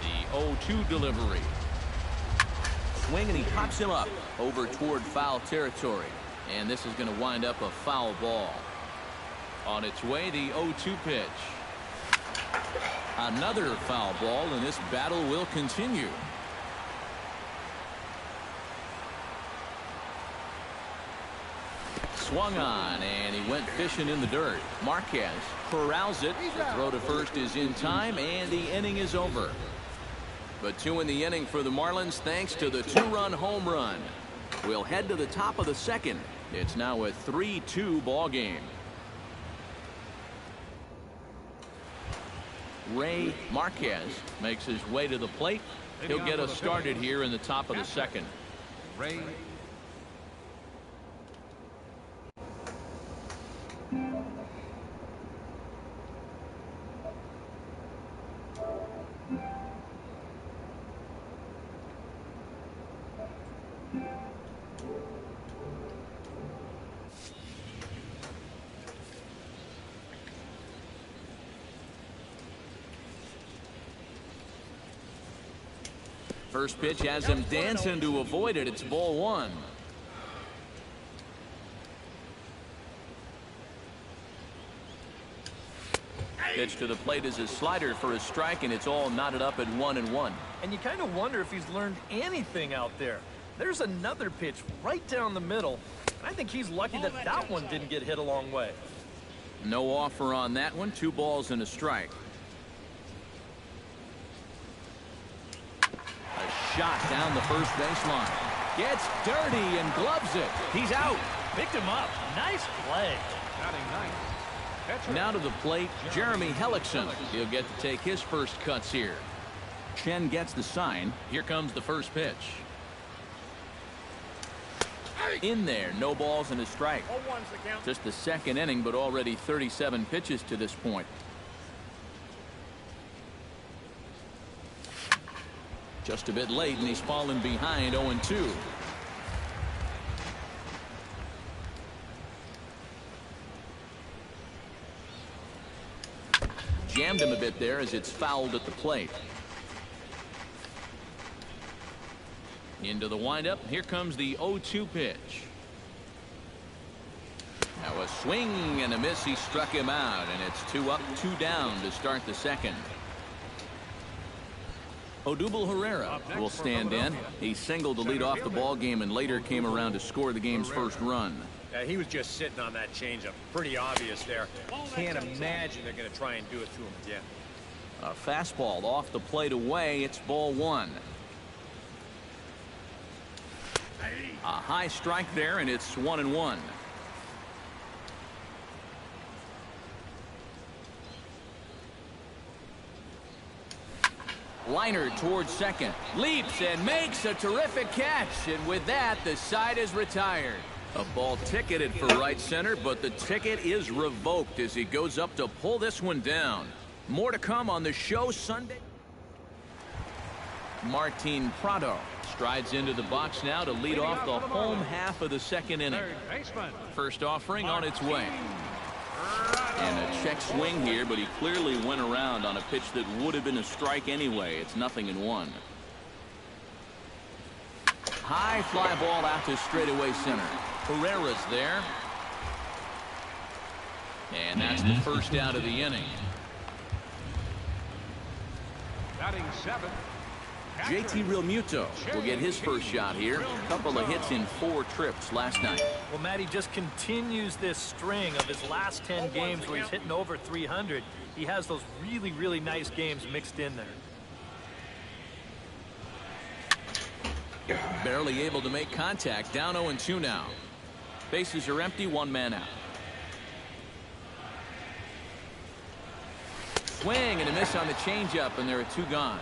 The 0-2 delivery. Swing, and he pops him up over toward foul territory. And this is going to wind up a foul ball. On its way, the 0-2 pitch. Another foul ball, and this battle will continue. Swung on, and he went fishing in the dirt. Marquez corrals it. The throw to first is in time, and the inning is over. But 2 in the inning for the Marlins thanks to the 2-run home run. We'll head to the top of the second. It's now a 3-2 ball game. Ray Marquez makes his way to the plate. He'll get us started here in the top of the second. Ray. First pitch has him dancing to avoid it. It's ball 1. Pitch to the plate is a slider for a strike, and it's all knotted up at 1-1. And you kind of wonder if he's learned anything out there. There's another pitch right down the middle. And I think he's lucky that that one didn't get hit a long way. No offer on that one. 2 balls and a strike. A shot down the first baseline. Gets dirty and gloves it. He's out. Picked him up. Nice play. Batting ninth. Now to the plate, Jeremy Hellickson. He'll get to take his first cuts here. Chen gets the sign. Here comes the first pitch. In there, no balls and a strike. Just the second inning, but already 37 pitches to this point. Just a bit late, and he's fallen behind 0-2. Jammed him a bit there as it's fouled at the plate. Into the windup. Here comes the 0-2 pitch. Now a swing and a miss. He struck him out, and it's 2 up, 2 down to start the second. Odubel Herrera will stand in. He singled to lead off the ball game and later came around to score the game's first run. He was just sitting on that changeup. Pretty obvious there. Can't imagine they're going to try and do it to him again. A fastball off the plate away. It's ball 1. A high strike there, and it's 1-1. Liner towards second. Leaps and makes a terrific catch. And with that, the side is retired. A ball ticketed for right center, but the ticket is revoked as he goes up to pull this one down. More to come on the show Sunday. Martin Prado strides into the box now to lead off the home half of the second inning. First offering on its way. And a check swing here, but he clearly went around on a pitch that would have been a strike anyway. It's 0-1. High fly ball out to straightaway center. Herrera's there. And that's the first out of the inning. Batting 7. JT Realmuto will get his first shot here. A couple of hits in 4 trips last night. Well, Matty just continues this string of his last 10 games where he's hitting over 300. He has those really, really nice games mixed in there. Barely able to make contact. Down 0-2 now. Bases are empty. 1 man out. Swing and a miss on the changeup, and there are 2 gone.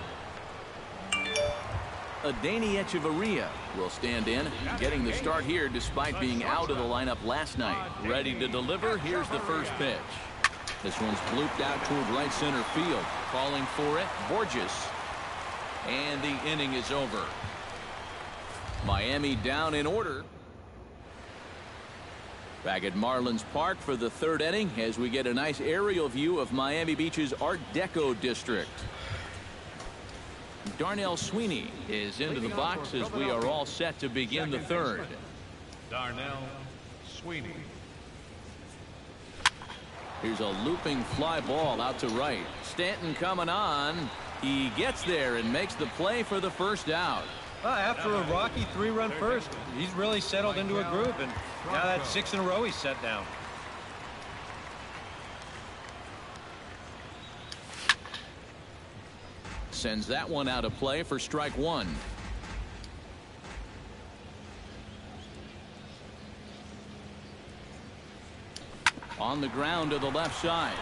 Adeiny Echeverria will stand in, getting the start here despite being out of the lineup last night. Ready to deliver. Here's the first pitch. This one's blooped out toward right center field. calling for it, Borges. And the inning is over. Miami down in order. Back at Marlins Park for the third inning as we get a nice aerial view of Miami Beach's Art Deco district. Darnell Sweeney is into the box as we are all set to begin the third. Darnell Sweeney. Here's a looping fly ball out to right. Stanton coming on. He gets there and makes the play for the first out. Well, after a rocky 3-run first, he's really settled into a groove, and now that's 6 in a row he's set down. Sends that one out of play for strike one. On the ground to the left side.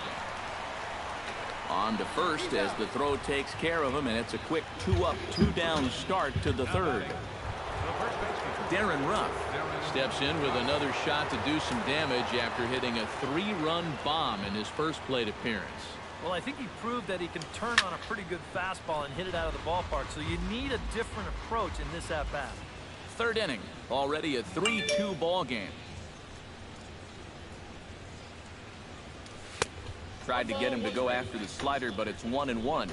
On to first as the throw takes care of him, and it's a quick 2-up, 2-down start to the third. Darren Ruff steps in with another shot to do some damage after hitting a 3-run bomb in his first plate appearance. Well, I think he proved that he can turn on a pretty good fastball and hit it out of the ballpark, so you need a different approach in this at-bat. Third inning, already a 3-2 ball game. Tried to get him to go after the slider, but it's 1-1.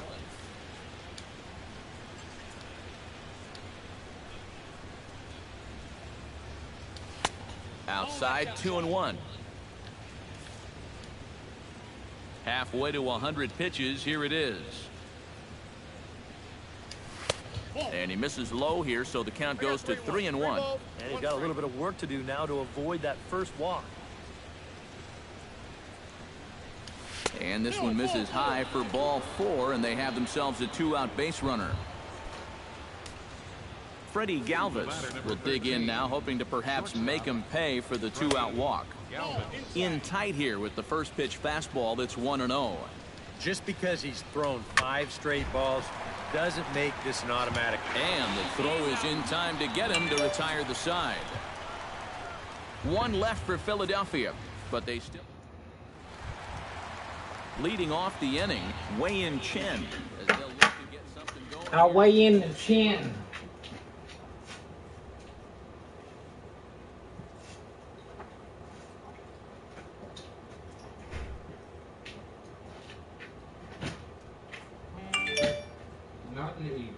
Outside, 2-1. Halfway to 100 pitches. Here it is. And he misses low here, so the count goes to 3-1. And he's got a little bit of work to do now to avoid that first walk. And this one misses high for ball 4, and they have themselves a 2-out base runner. Freddie Galvis will dig in now, hoping to perhaps make him pay for the 2-out walk. In tight here with the first pitch fastball that's 1-0. Just because he's thrown 5 straight balls doesn't make this an automatic. And the throw is in time to get him to retire the side. One left for Philadelphia, but they still... Leading off the inning, Wei-Yin Chen. As they'll look to get something going. Wei-Yin Chen. Not me.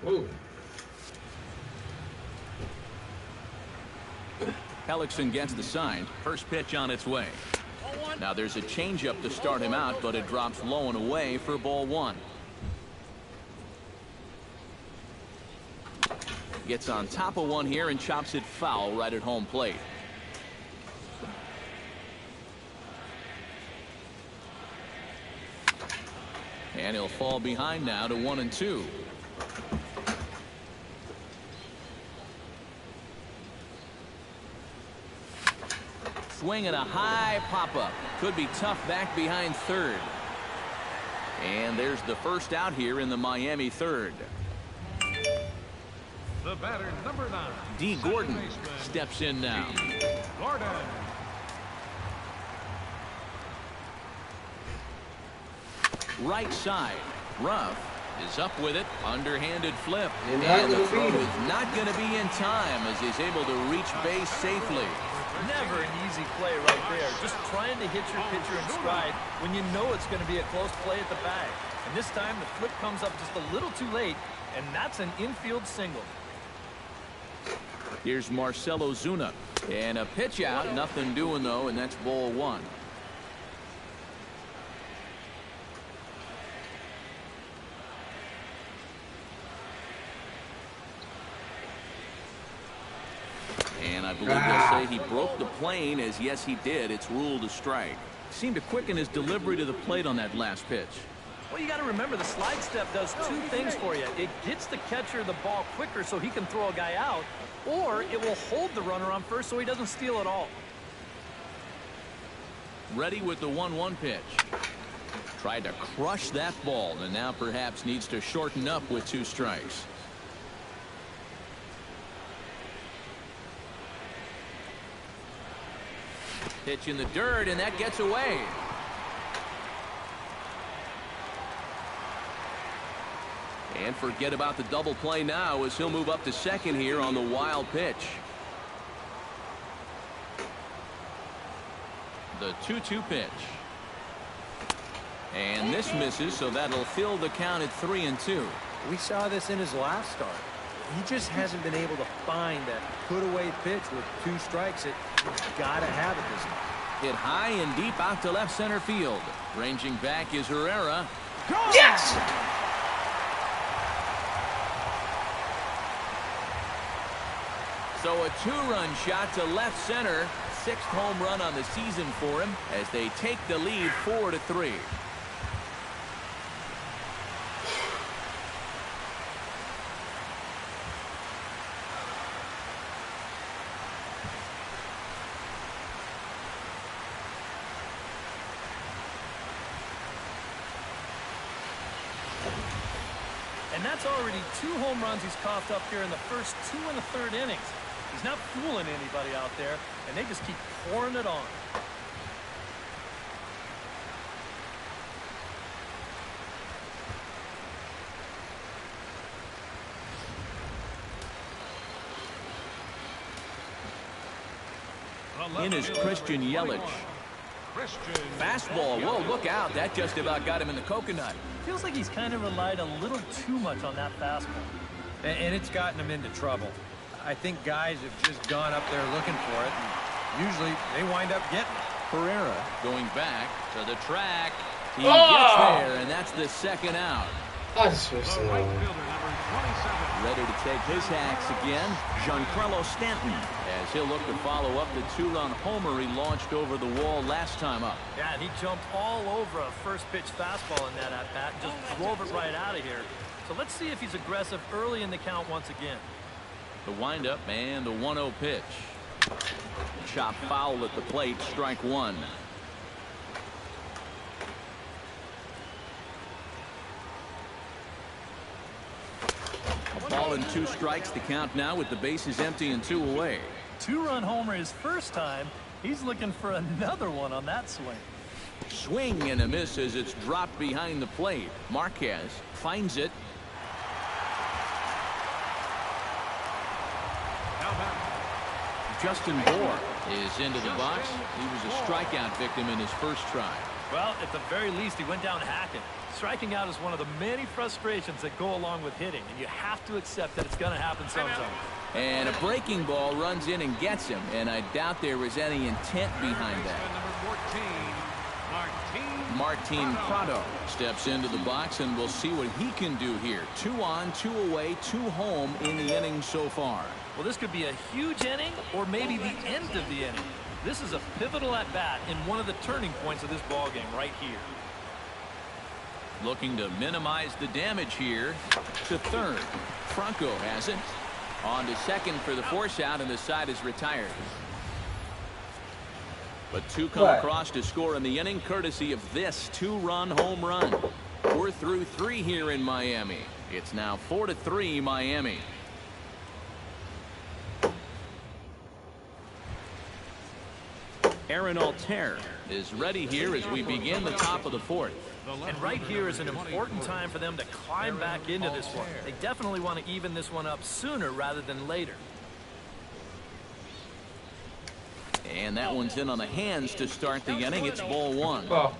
Ooh. Hellickson gets the sign. First pitch on its way. Now there's a changeup to start him out, but it drops low and away for ball 1. Gets on top of one here and chops it foul right at home plate. And he'll fall behind now to 1-2. Swing and a high pop-up. Could be tough back behind third. And there's the first out here in the Miami third. The batter, number 9. D. Gordon steps in now. Gordon. Right side. Ruff is up with it. Underhanded flip. And the throw is not going to be in time as he's able to reach base safely. Never an easy play right there. Just trying to hit your pitcher in stride when you know it's going to be a close play at the bag. And this time the flip comes up just a little too late, and that's an infield single. Here's Marcell Ozuna. And a pitch out, nothing doing though, and that's ball one. And I believe they'll say he broke the plane, as yes he did. It's ruled a strike. Seemed to quicken his delivery to the plate on that last pitch. Well, you got to remember the slide step does two things for you. It gets the catcher the ball quicker so he can throw a guy out, or it will hold the runner on first so he doesn't steal it all. Ready with the 1-1 pitch. Tried to crush that ball, and now perhaps needs to shorten up with 2 strikes. Pitch in the dirt, and that gets away. And forget about the double play now as he'll move up to second here on the wild pitch. The 2-2 pitch. And this misses, so that'll fill the count at 3-2. We saw this in his last start. He just hasn't been able to find that put-away pitch with 2 strikes. He's got to have it this time. Hit high and deep out to left center field. Ranging back is Herrera. Go! Yes! So a 2-run shot to left center. 6th home run on the season for him as they take the lead 4-3. And that's already 2 home runs he's coughed up here in the first 2 and the 3rd innings. He's not fooling anybody out there, and they just keep pouring it on. In is Christian Yelich. Fastball. Whoa, look out. That just about got him in the coconut. Feels like he's kind of relied a little too much on that fastball. And it's gotten him into trouble. I think guys have just gone up there looking for it, and usually they wind up getting it. Herrera going back to the track. He gets there, and that's the 2nd out. That's just Ready to take his hacks again, Giancarlo Stanton, as he'll look to follow up the 2-run homer he launched over the wall last time up. Yeah, and he jumped all over a first-pitch fastball in that at-bat and just drove it right out of here. So let's see if he's aggressive early in the count once again. The windup and the 1-0 pitch. Chop foul at the plate, strike 1. A ball and 2 strikes, the count now with the bases empty and 2 away. 2-run homer his first time. He's looking for another one on that swing. Swing and a miss as it's dropped behind the plate. Marquez finds it. Justin Bour is into the box. He was a strikeout victim in his first try. Well, at the very least, he went down hacking. Striking out is one of the many frustrations that go along with hitting, and you have to accept that it's going to happen sometime. And a breaking ball runs in and gets him, and I doubt there was any intent behind that. Martin Prado steps into the box, and we'll see what he can do here. 2 on, 2 away, 2 home in the inning so far. Well, this could be a huge inning or maybe the end of the inning. This is a pivotal at-bat in one of the turning points of this ballgame right here. Looking to minimize the damage here to third. Franco has it. On to second for the force out, and the side is retired. But 2 come across to score in the inning, courtesy of this 2-run home run. We're through 3 here in Miami. It's now 4-3 Miami. Aaron Altair is ready here as we begin the top of the 4th. And right here is an important time for them to climb back into this one. They definitely want to even this one up sooner rather than later. And that one's in on the hands to start the inning. It's ball one. Oh.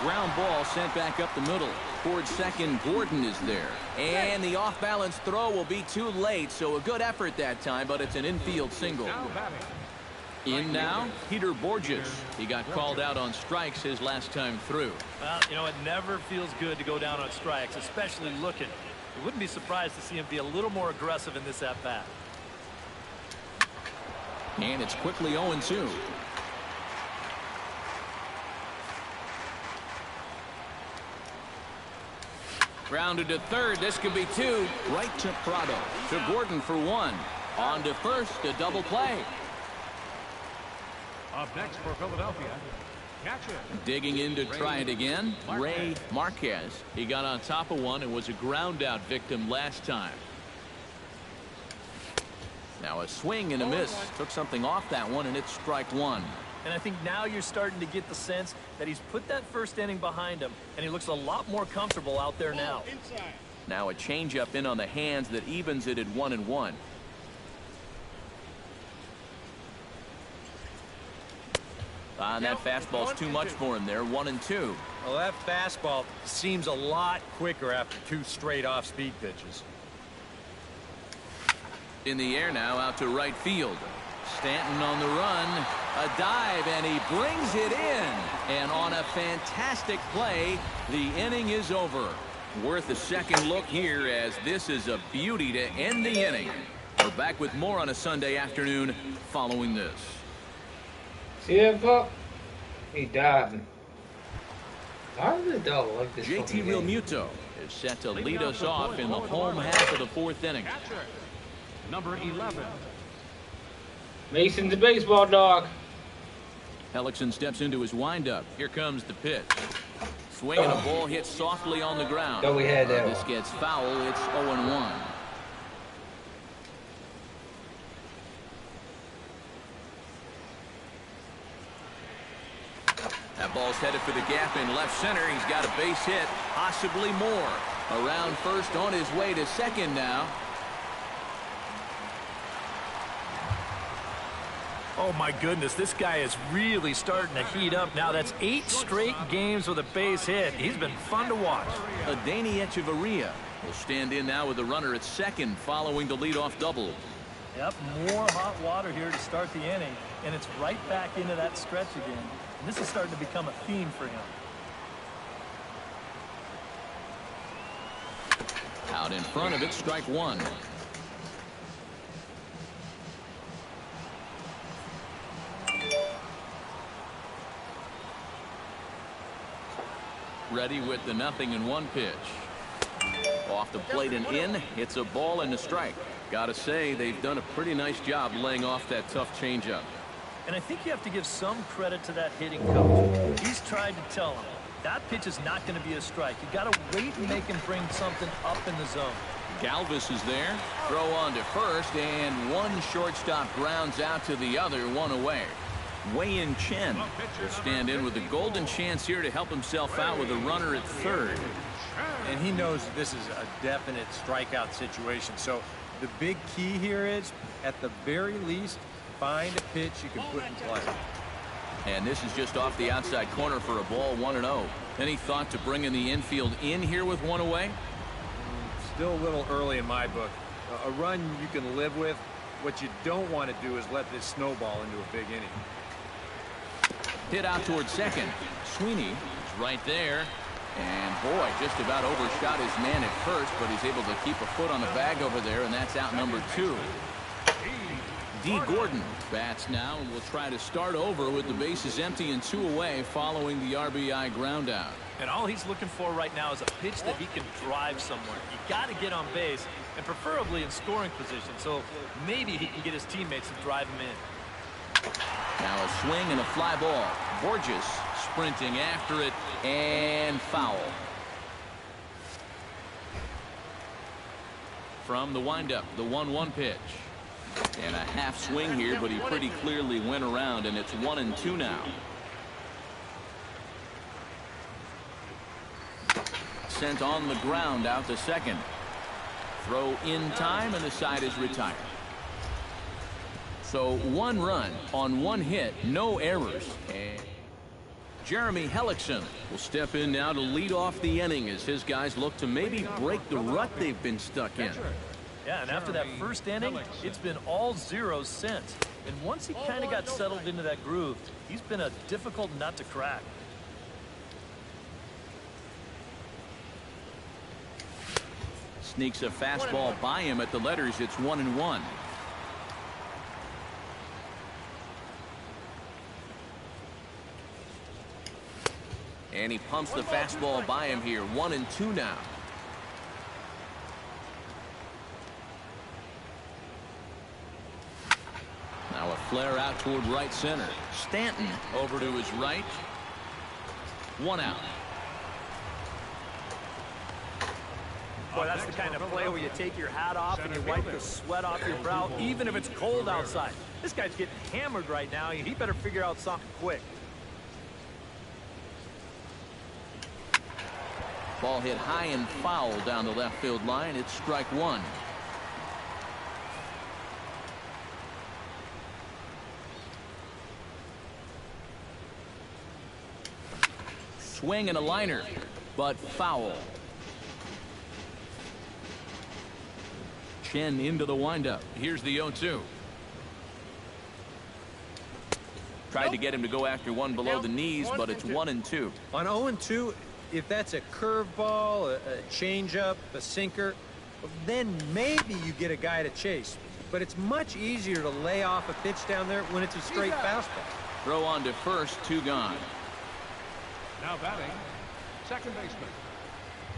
Ground ball sent back up the middle. Towards second, Gordon is there. And the off-balance throw will be too late, so a good effort that time, but it's an infield single. In now, Peter Borges. He got called out on strikes his last time through. Well, you know, it never feels good to go down on strikes, especially looking. You wouldn't be surprised to see him be a little more aggressive in this at-bat. And it's quickly 0-2. Grounded to third. This could be two. Right to Prado. To Gordon for one. On to first. A double play. Up next for Philadelphia, catcher. Digging in to try it again, Ray Marquez. He got on top of one and was a ground out victim last time. Now a swing and a miss. Took something off that one, and it's strike one. And I think now you're starting to get the sense that he's put that first inning behind him, and he looks a lot more comfortable out there now. Now a changeup in on the hands that evens it at 1-1. And that fastball's too much for him there. 1-2. Well, that fastball seems a lot quicker after two straight off-speed pitches. In the air now, out to right field. Stanton on the run. A dive, and he brings it in. And on a fantastic play, the inning is over. Worth a second look here, as this is a beauty to end the inning. We're back with more on a Sunday afternoon following this. See that pup? He diving. Why is it dog like this? JT Realmuto is set to lead us off in the home half of the fourth inning. Number 11. Mason's the baseball dog. Hellickson steps into his windup. Here comes the pitch. Swing and a ball hit softly on the ground. Thought we had that This one. gets foul. It's 0-1. That ball's headed for the gap in left center. He's got a base hit, possibly more. Around first, on his way to second now. Oh my goodness, this guy is really starting to heat up now. That's 8 straight games with a base hit. He's been fun to watch. Adeiny Echeverria will stand in now with a runner at second following the leadoff double. Yep, more hot water here to start the inning, and it's right back into that stretch again. And this is starting to become a theme for him. Out in front of it, strike one. Ready with the 0-1 pitch. Off the plate and in. It's a ball and a strike. Gotta say, they've done a pretty nice job laying off that tough changeup. And I think you have to give some credit to that hitting coach. He's tried to tell him that pitch is not going to be a strike. You got to wait and make him bring something up in the zone. Galvis is there. Throw on to first, and one shortstop grounds out to the other, one away. Wei-Yin Chen will stand in with a golden chance here to help himself out with a runner at third. And he knows this is a definite strikeout situation. So the big key here is, at the very least, find a pitch you can put in play. And this is just off the outside corner for a ball, 1-0. Any thought to bringing the infield in here with one away? Still a little early in my book. A run you can live with. What you don't want to do is let this snowball into a big inning. Hit out towards second. Sweeney is right there. And boy, just about overshot his man at first, but he's able to keep a foot on the bag over there, and that's out number 2. D. Gordon bats now and will try to start over with the bases empty and 2 away following the RBI ground out. And all he's looking for right now is a pitch that he can drive somewhere. You got to get on base, and preferably in scoring position, so maybe he can get his teammates to drive him in. Now a swing and a fly ball. Borges sprinting after it, and foul. From the windup, the 1-1 pitch. And a half swing here, but he pretty clearly went around, and it's 1-2 now. sent on the ground out to second. Throw in time, and the side is retired. So 1 run on 1 hit, no errors. And Jeremy Hellickson will step in now to lead off the inning as his guys look to maybe break the rut they've been stuck in. Yeah, and after that first inning, it's been all zeros since. And once he kind of got settled into that groove, he's been a difficult nut to crack. Sneaks a fastball by him at the letters. It's 1-1. And he pumps the fastball by him here. 1-2 now. Now a flare out toward right center. Stanton over to his right. 1 out. Boy, that's the kind of play where you take your hat off and you wipe the sweat off your brow, even if it's cold outside. This guy's getting hammered right now. He better figure out something quick. Ball hit high and foul down the left field line. It's strike 1. Swing and a liner, but foul. Chen into the windup. Here's the 0-2. Tried to get him to go after one below the knees, but it's 1-2. On 0-2, if that's a curveball, a changeup, a sinker, then maybe you get a guy to chase. But it's much easier to lay off a pitch down there when it's a straight fastball. Throw on to first, 2 gone. Now batting, second baseman,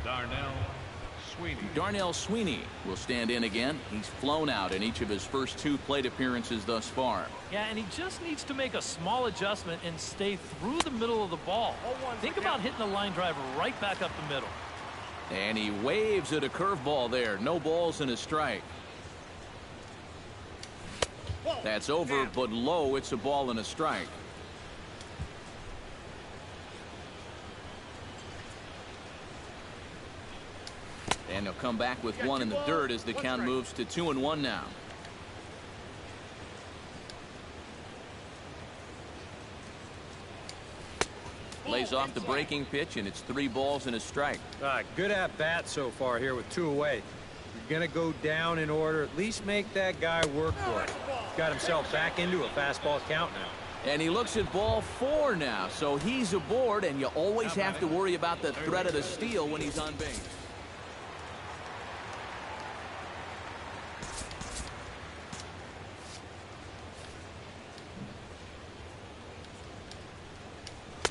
Darnell Sweeney. Darnell Sweeney will stand in again. He's flown out in each of his first 2 plate appearances thus far. Yeah, and he just needs to make a small adjustment and stay through the middle of the ball. Think about hitting the line drive right back up the middle. And he waves at a curveball there. No balls and a strike. That's over, but low. It's a ball and a strike. And he'll come back with 1 in the dirt as the count moves to 2-1 now. Lays off the breaking pitch, and it's 3 balls and a strike. Good at bat so far here with 2 away. You're going to go down in order. At least make that guy work for it. Got himself back into a fastball count now. And he looks at ball 4 now, so he's aboard, and you always have to worry about the threat of the steal when he's on base.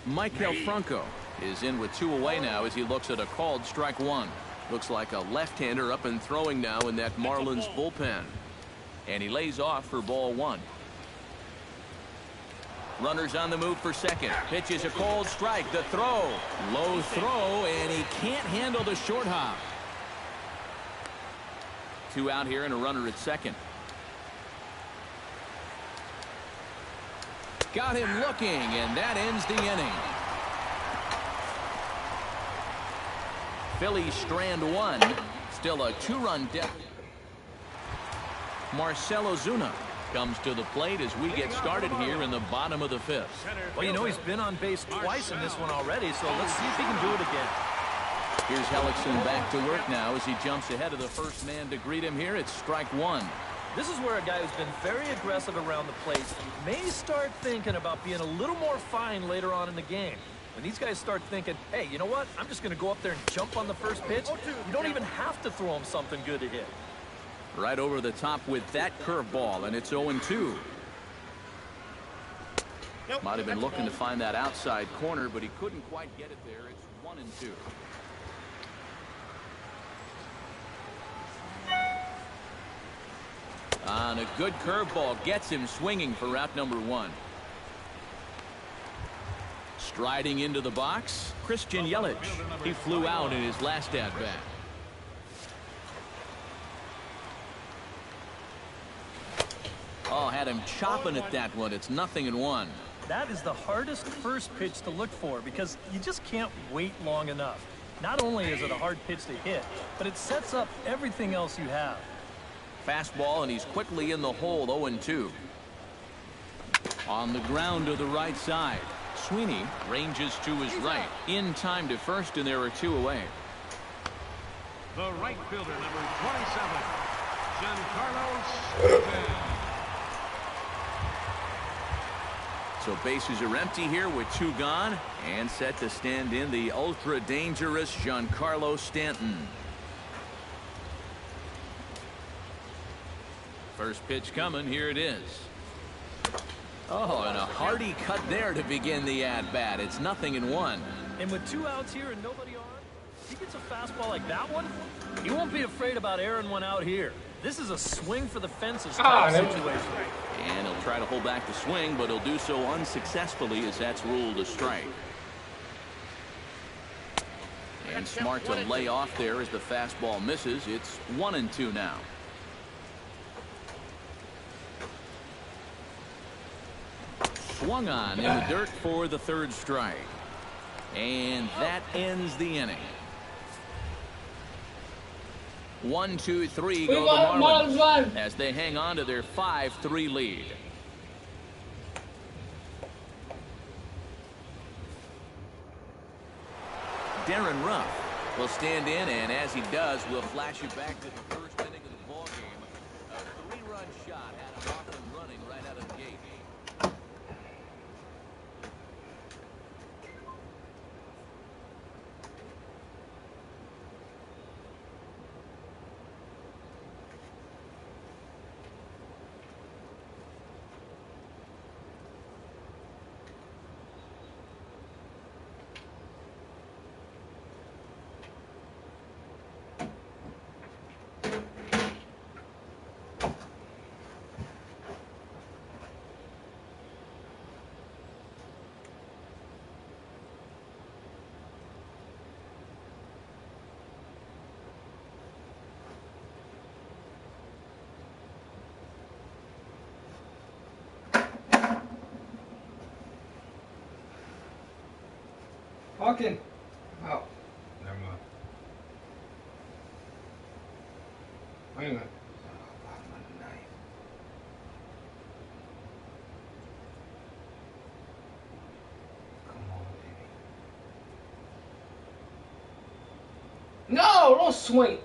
Michael Franco is in with 2 away now as he looks at a called strike 1. Looks like a left-hander up and throwing now in that Marlins bullpen. And he lays off for ball 1. Runners on the move for second. Pitch is a called strike. The throw. Low throw, and he can't handle the short hop. 2 out here and a runner at second. Got him looking, and that ends the inning. Phillies strand 1. Still a 2-run deficit. Marcell Ozuna comes to the plate as we get started here in the bottom of the 5th. Well, you know, he's been on base twice in this one already, so let's see if he can do it again. Here's Hellickson back to work now as he jumps ahead of the first man to greet him here. It's strike 1. This is where a guy who's been very aggressive around the plate may start thinking about being a little more fine later on in the game. When these guys start thinking, hey, you know what? I'm just going to go up there and jump on the first pitch. You don't even have to throw him something good to hit. Right over the top with that curveball, and it's 0-2. Might have been looking to find that outside corner, but he couldn't quite get it there. It's 1-2. On a good curveball, gets him swinging for route number 1. Striding into the box, Christian Yelich. He flew out in his last at-bat. Oh, had him chopping at that one. It's 0-1. That is the hardest first pitch to look for because you just can't wait long enough. Not only is it a hard pitch to hit, but it sets up everything else you have. Fastball, and he's quickly in the hole, 0-2. On the ground to the right side. Sweeney ranges to his right. In time to first, and there are 2 away. The right fielder, number 27, Giancarlo Stanton. So bases are empty here with 2 gone, and set to stand in the ultra-dangerous Giancarlo Stanton. First pitch coming, here it is. Oh, and a hearty cut there to begin the at-bat. It's 0-1. And with 2 outs here and nobody on, he gets a fastball like that one, he won't be afraid about airing one out here. This is a swing for the fences type situation. And he'll try to hold back the swing, but he'll do so unsuccessfully as that's ruled a strike. And smart to lay off there as the fastball misses. It's 1-2 now. Swung on in the dirt for the 3rd strike. And that ends the inning. 1, 2, 3 go the Marlins as they hang on to their 5-3 lead. Darren Ruff will stand in, and as he does, we'll flash you back to the first inning of the ball game. A 3-run shot had him off and running right out of the gate. Fucking. Oh. Never mind. Wait a minute. Come on, baby. No, don't swing.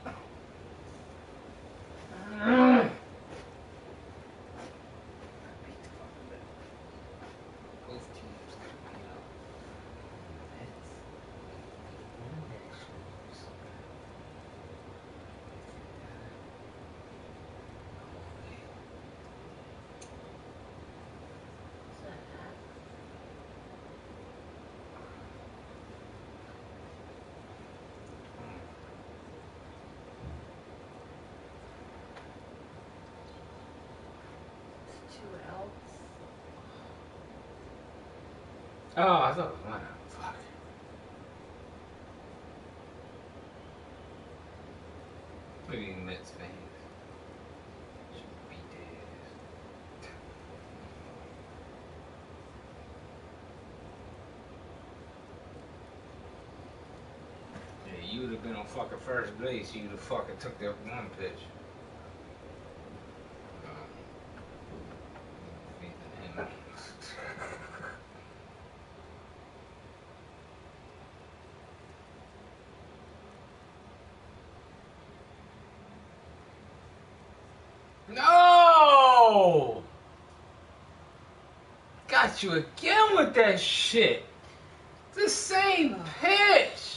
Oh, I thought it was mine. Fuck. Maybe Mets fans. Should beat their ass. Yeah, you would have been on fucking first base. You would have fucking took that one pitch. No! Got you again with that shit. The same pitch.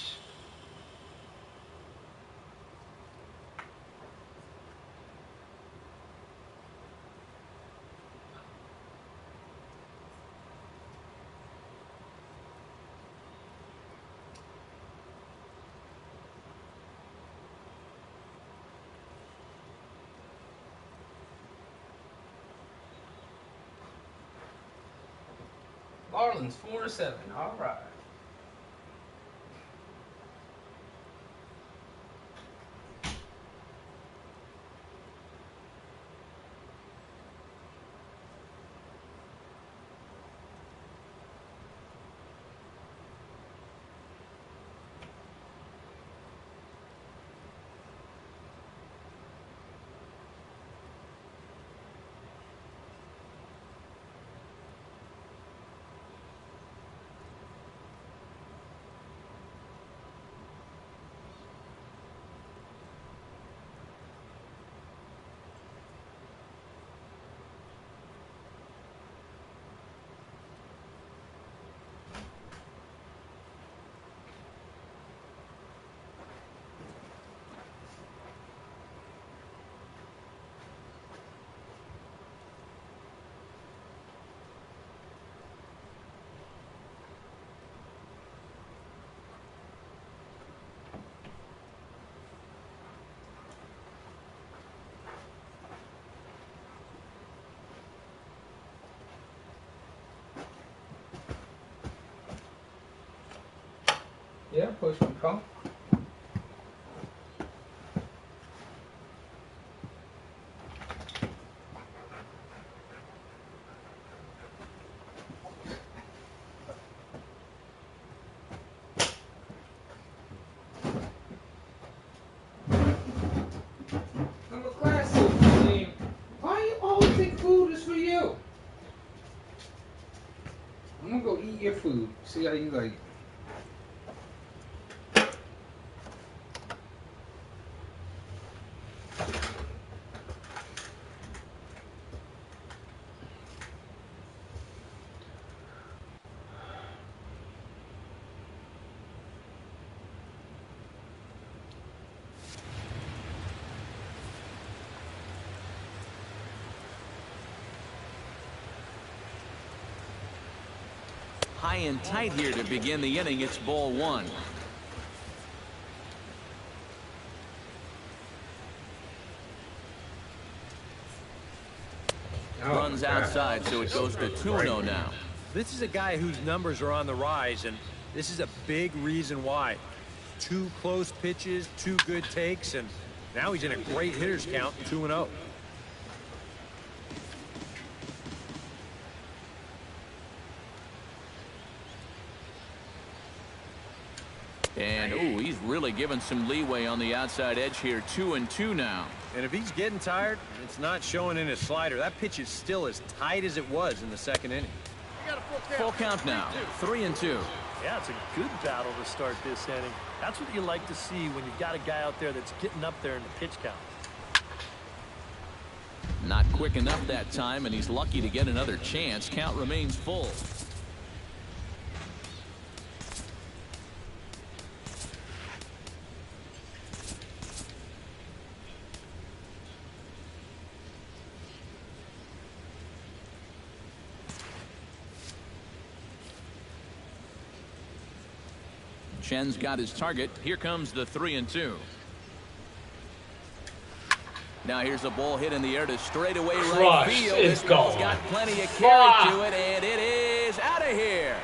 Marlins 4-7. All right. Yeah, push me, pump. I'm a classic. Why you always think food is for you? I'm gonna go eat your food. See how you like it. High and tight here to begin the inning. It's ball one. Runs outside, so it goes to 2-0 now. This is a guy whose numbers are on the rise, and this is a big reason why. 2 close pitches, 2 good takes, and now he's in a great hitter's count, 2-0. And, ooh, he's really given some leeway on the outside edge here. 2-2 now. And if he's getting tired, it's not showing in his slider. That pitch is still as tight as it was in the second inning. Full count now. 3-2. Yeah, it's a good battle to start this inning. That's what you like to see when you've got a guy out there that's getting up there in the pitch count. Not quick enough that time, and he's lucky to get another chance. Count remains full. Chen's got his target. Here comes the 3-2. Now here's a ball hit in the air to straightaway right field. This ball's got plenty of carry to it, and it is out of here.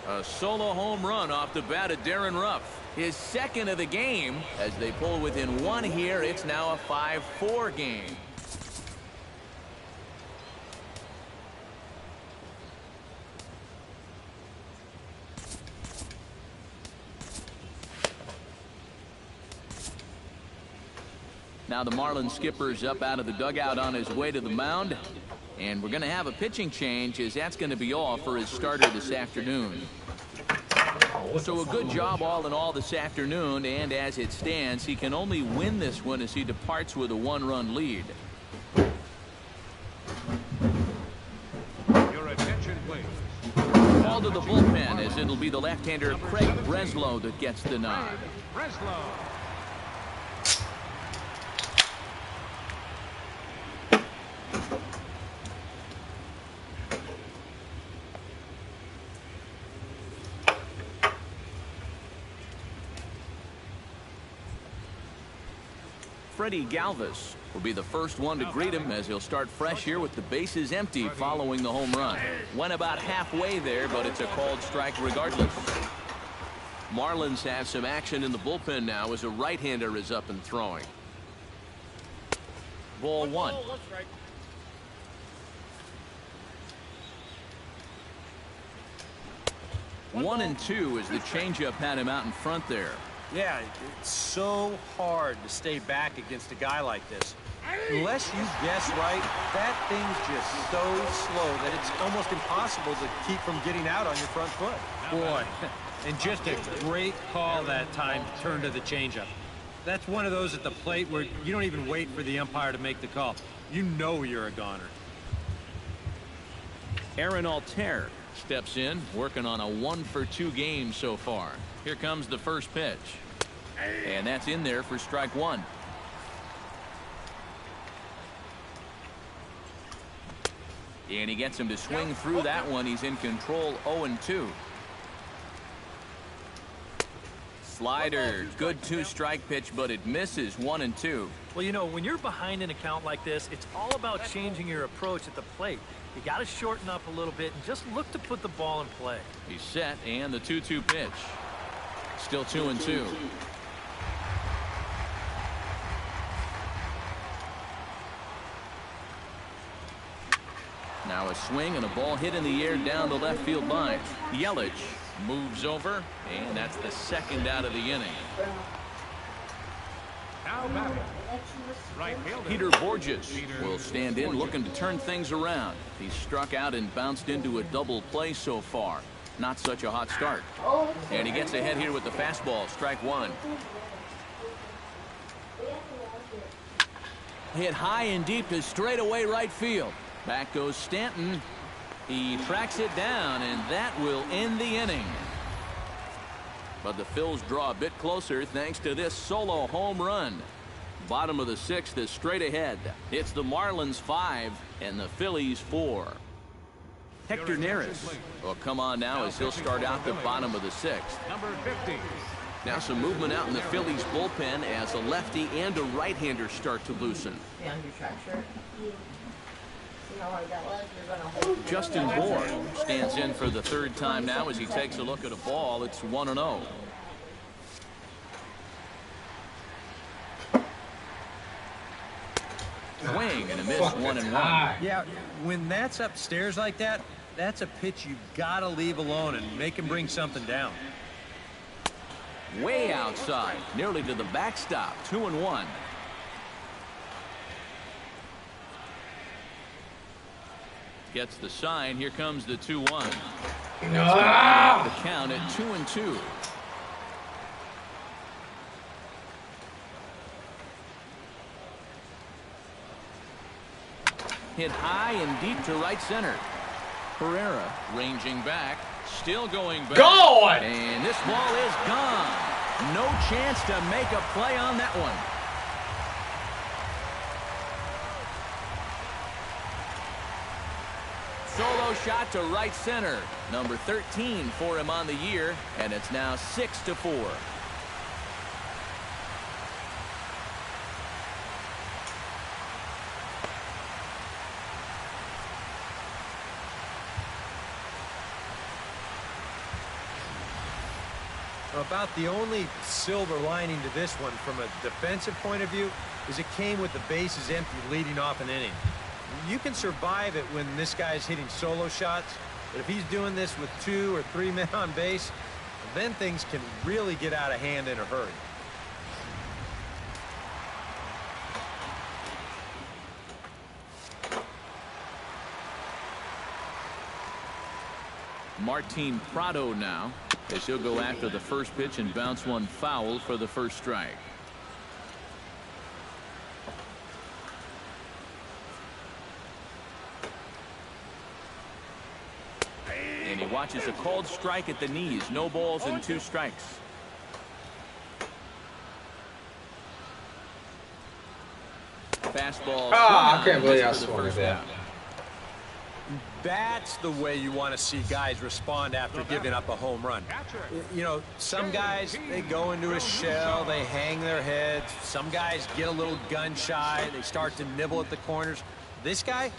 A solo home run off the bat of Darren Ruff. His second of the game. As they pull within 1 here, it's now a 5-4 game. Now the Marlins skipper's up out of the dugout on his way to the mound. And we're going to have a pitching change, as that's going to be all for his starter this afternoon. So a good job all in all this afternoon, and as it stands, he can only win this one as he departs with a 1-run lead. Your attention, please. Call to the bullpen, as it'll be the left-hander Craig Breslow that gets the nod. Breslow. Freddie Galvis will be the first one to greet him, as he'll start fresh here with the bases empty following the home run. Went about halfway there, but it's a called strike regardless. Marlins have some action in the bullpen now as a right-hander is up and throwing. Ball 1. 1-2 as the changeup had him out in front there. Yeah, it's so hard to stay back against a guy like this. Unless you guess right, that thing's just so slow that it's almost impossible to keep from getting out on your front foot. Boy, and just a great call that time to turn to the changeup. That's one of those at the plate where you don't even wait for the umpire to make the call. You know you're a goner. Aaron Altair steps in, working on a 1-for-2 game so far. Here comes the first pitch. And that's in there for strike 1. And he gets him to swing through that one. He's in control. 0-2. Slider, good 2-strike pitch, but it misses 1-2. Well, you know, when you're behind in a count like this, it's all about changing your approach at the plate. You got to shorten up a little bit and just look to put the ball in play. He's set, and the 2-2 pitch. Still 2-2. Now a swing and a ball hit in the air down the left field line. Yelich moves over, and that's the second out of the inning. Now batting, right fielder Peter Borges will stand in looking to turn things around. He's struck out and bounced into a double play so far. Not such a hot start. And he gets ahead here with the fastball, strike one. Hit high and deep to straightaway right field. Back goes Stanton. He tracks it down, and that will end the inning. But the Phils draw a bit closer thanks to this solo home run. Bottom of the 6th is straight ahead. It's the Marlins 5 and the Phillies 4. Hector Neris will come on now as he'll start out the bottom of the 6th. number 50. Now some movement out in the Phillies bullpen as a lefty and a right-hander start to loosen. Found your track shirt? See how hard that was? You're gonna hold it. Justin Bourne stands in for the 3rd time now as he takes a look at a ball. It's 1-0. Swing and a miss, 1-1. Yeah, when that's upstairs like that, that's a pitch you gotta leave alone and make him bring something down. Way outside, nearly to the backstop, 2-1. Gets the sign. Here comes the 2-1. The count at 2-2. Hit high and deep to right center. Pereira ranging back, still going back. Gone! And this ball is gone. No chance to make a play on that one. Solo shot to right center. Number 13 for him on the year, and it's now 6-4. About the only silver lining to this one from a defensive point of view is it came with the bases empty leading off an inning. You can survive it when this guy's hitting solo shots, but if he's doing this with 2 or 3 men on base, then things can really get out of hand in a hurry. Martin Prado now, as he'll go after the first pitch and bounce one foul for the first strike. And he watches a called strike at the knees. No balls and 2 strikes. Fastball. I can't believe I swung at that. That's the way you want to see guys respond after giving up a home run. You know, some guys, they go into a shell, they hang their heads. Some guys get a little gun shy, they start to nibble at the corners. This guy,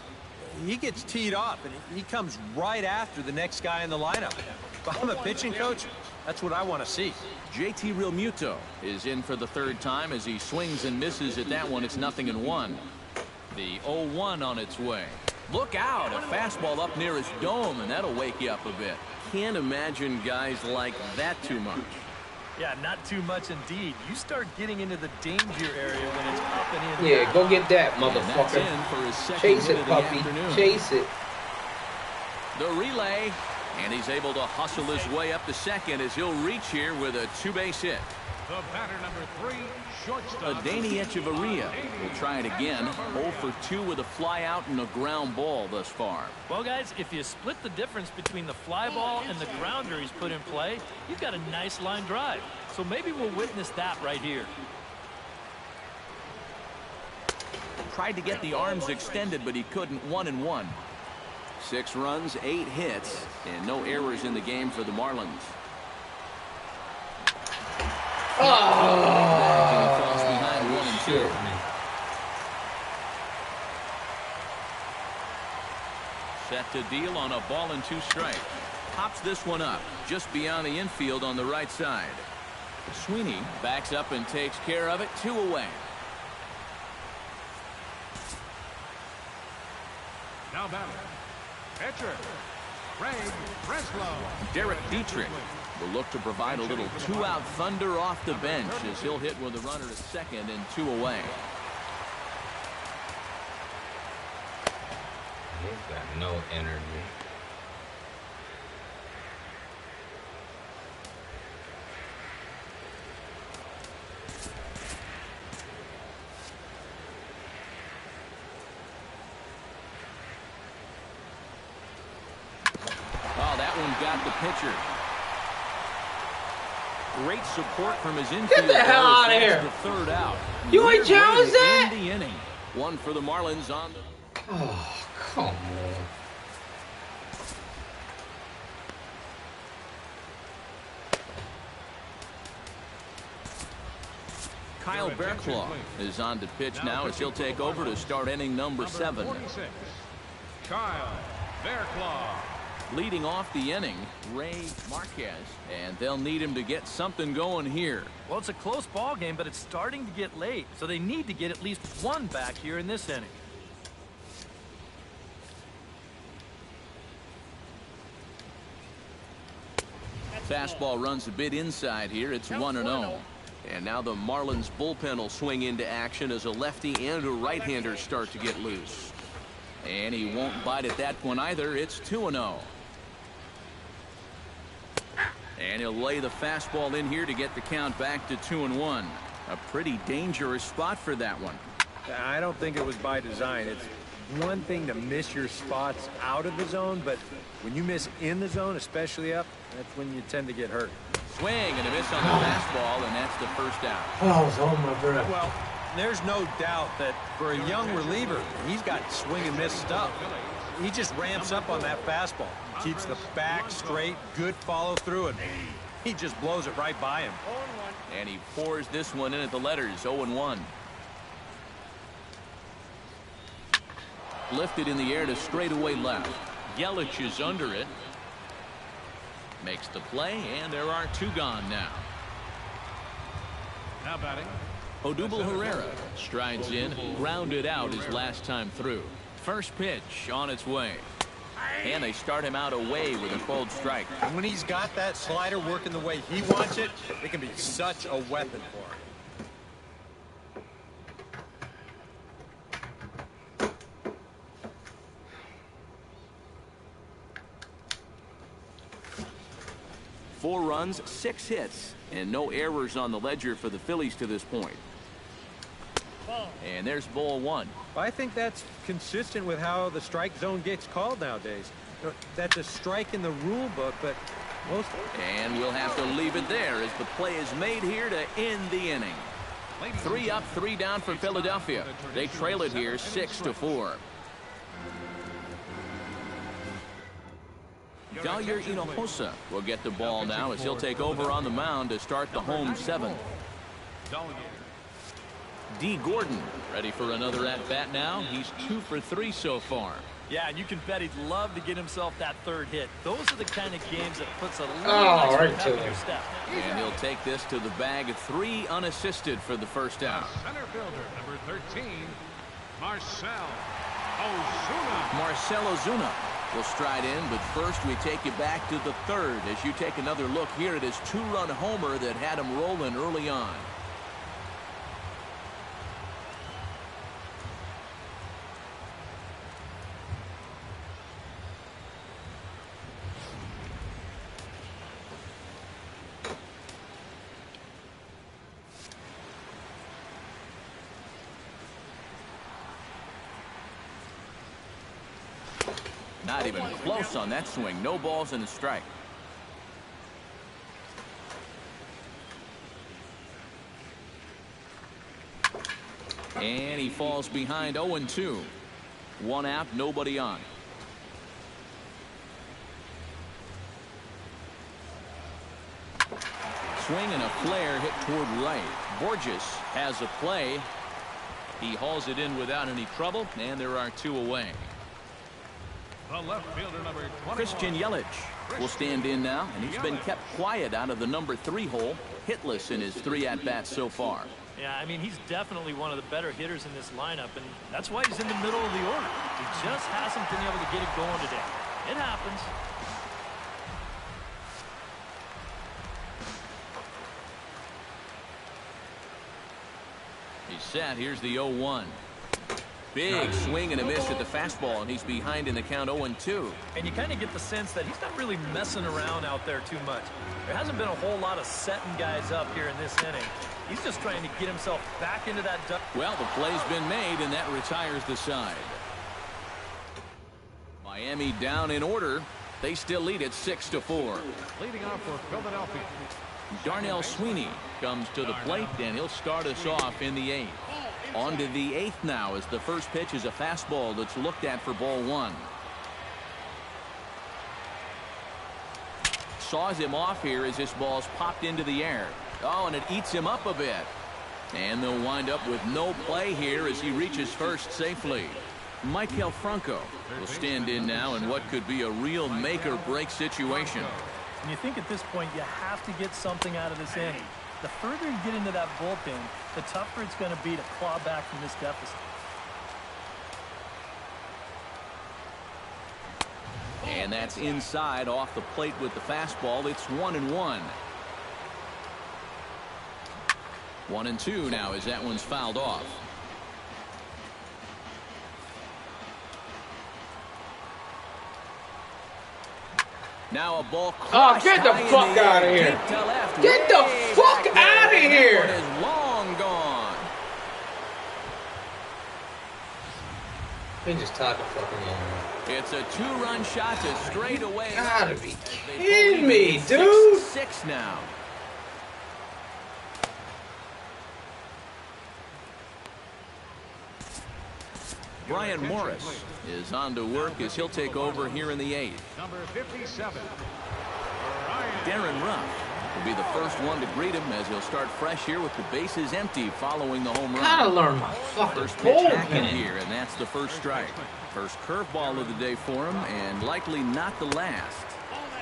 he gets teed off, and he comes right after the next guy in the lineup. If I'm a pitching coach, that's what I want to see. JT Realmuto is in for the 3rd time as he swings and misses at that one. It's 0-1. The 0-1 on its way. Look out, a fastball up near his dome, and that'll wake you up a bit. Can't imagine guys like that too much. Yeah, not too much indeed. You start getting into the danger area when it's up and in. Yeah, go get that, motherfucker. Chase it, puppy. Chase it. The relay, and he's able to hustle his way up to second as he'll reach here with a 2-base hit. The batter number 3, shortstop. Adani Echeverria will try it again. 0 for 2 with a fly out and a ground ball thus far. Well, guys, if you split the difference between the fly ball and the grounder he's put in play, you've got a nice line drive. So maybe we'll witness that right here. Tried to get the arms extended, but he couldn't. 1-1. 6 runs, 8 hits, and no errors in the game for the Marlins. back, and he falls behind 1 and 2. Set to deal on a ball and 2 strikes. Pops this one up just beyond the infield on the right side. Sweeney backs up and takes care of it. 2 away. Now batting. Pitcher. Craig Breslow. Derek Dietrich will look to provide a little 2-out thunder off the bench as he'll hit with a runner at second and 2 away. He's got no energy. Oh, that one got the pitcher. Great support from his infield. Get the hell out of here. The 3rd out. You ain't challenged that? In the inning. 1 for the Marlins on the... Oh, come on. Kyle Bearclaw is on to pitch now as he'll take over to start inning number 7. 46. Kyle Bearclaw. Leading off the inning, Ray Marquez, and they'll need him to get something going here. Well, it's a close ball game, but it's starting to get late, so they need to get at least 1 back here in this inning. Fastball runs a bit inside here. It's 1-0. And now the Marlins bullpen will swing into action as a lefty and a right-hander start to get loose. And he won't bite at that one either. It's 2-0. And he'll lay the fastball in here to get the count back to 2-1. A pretty dangerous spot for that one. I don't think it was by design. It's one thing to miss your spots out of the zone, but when you miss in the zone, especially up, that's when you tend to get hurt. Swing and a miss on the fastball, and that's the 1st out. Oh, I was on my breath. Well, there's no doubt that for a young reliever, he's got swing and miss stuff. He just ramps up on that fastball. Keeps the back straight, good follow through, and he just blows it right by him. And he pours this one in at the letters, 0-1. Lifted in the air to straightaway left. Yelich is under it. Makes the play, and there are 2 gone now. Now batting. Odubel Herrera strides in, grounded out his last time through. First pitch on its way. And they start him out away with a cold strike. And when he's got that slider working the way he wants it, it can be such a weapon for him. Four runs, 6 hits, and no errors on the ledger for the Phillies to this point. And there's ball 1. I think that's consistent with how the strike zone gets called nowadays. That's a strike in the rule book, but most... And we'll have to leave it there as the play is made here to end the inning. 3 up, 3 down for Philadelphia. They trail it here 6-4. Dalyer Hinojosa will get the ball now as he'll take over on the mound to start the home 7th. D. Gordon ready for another at-bat now. He's 2 for 3 so far. Yeah, and you can bet he'd love to get himself that 3rd hit. Those are the kind of games that puts a little right extra pep in your step. And he'll take this to the bag. 3 unassisted for the 1st out. Center fielder, number 13, Marcell Ozuna. Marcell Ozuna will stride in, but first we take you back to the 3rd as you take another look here at his 2-run homer that had him rolling early on. Not even close on that swing. No balls and a strike. And he falls behind 0-2. 1 out, nobody on. swing and a flare hit toward right. Borges has a play. He hauls it in without any trouble, and there are 2 away. The left fielder, number 21. Christian Yelich will stand in now, and he's been kept quiet out of the number 3 hole, hitless in his 3 at-bats so far. Yeah, I mean, he's definitely one of the better hitters in this lineup, and that's why he's in the middle of the order. He just hasn't been able to get it going today. It happens. He's set. Here's the 0-1. Big swing and a miss at the fastball, and he's behind in the count 0-2. And you kind of get the sense that he's not really messing around out there too much. There hasn't been a whole lot of setting guys up here in this inning. He's just trying to get himself back into that. Well, the play's been made, and that retires the side. Miami down in order. They still lead it 6-4. Leading off for Philadelphia. Darnell Sweeney comes to the plate, and he'll start us off in the 8th. On to the 8th now, as the first pitch is a fastball that's looked at for ball 1. Saws him off here as this ball's popped into the air. Oh, and it eats him up a bit. And they'll wind up with no play here as he reaches first safely. Maikel Franco will stand in now in what could be a real make-or-break situation. And you think at this point you have to get something out of this inning. The further you get into that bullpen, the tougher it's going to be to claw back from this deficit. And that's inside off the plate with the fastball. It's 1-1. 1-2 now as that one's fouled off. Now a ball crushed. Oh, get the fuck out of here. Get the fuck out of here. That one is long gone. They just tied the fucking game. It's a 2-run shot to straight away. Gotta be kidding me, dude. 6-6 now. Brian Morris is on to work as he'll take over here in the 8th. Number 57. Darren Ruff will be the first one to greet him as he'll start fresh here with the bases empty following the home run. Gotta learn my fucking First pitch hacking here, and that's the first strike. First curveball of the day for him, and likely not the last.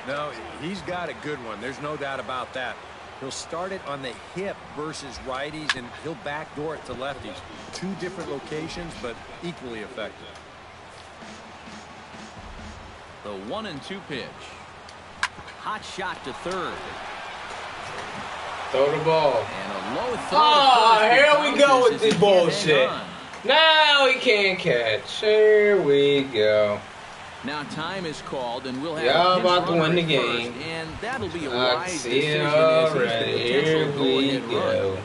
No, he's got a good one. There's no doubt about that. He'll start it on the hip versus righties, and he'll backdoor it to lefties. 2 different locations, but equally effective. The 1-2 pitch. Hot shot to third. Throw the ball. And a low throw. Oh, here we go with this bullshit. Now he can't catch. Here we go. Now time is called, and we'll have y'all about to win the game. First, and that'll be a wise decision already. Here we go.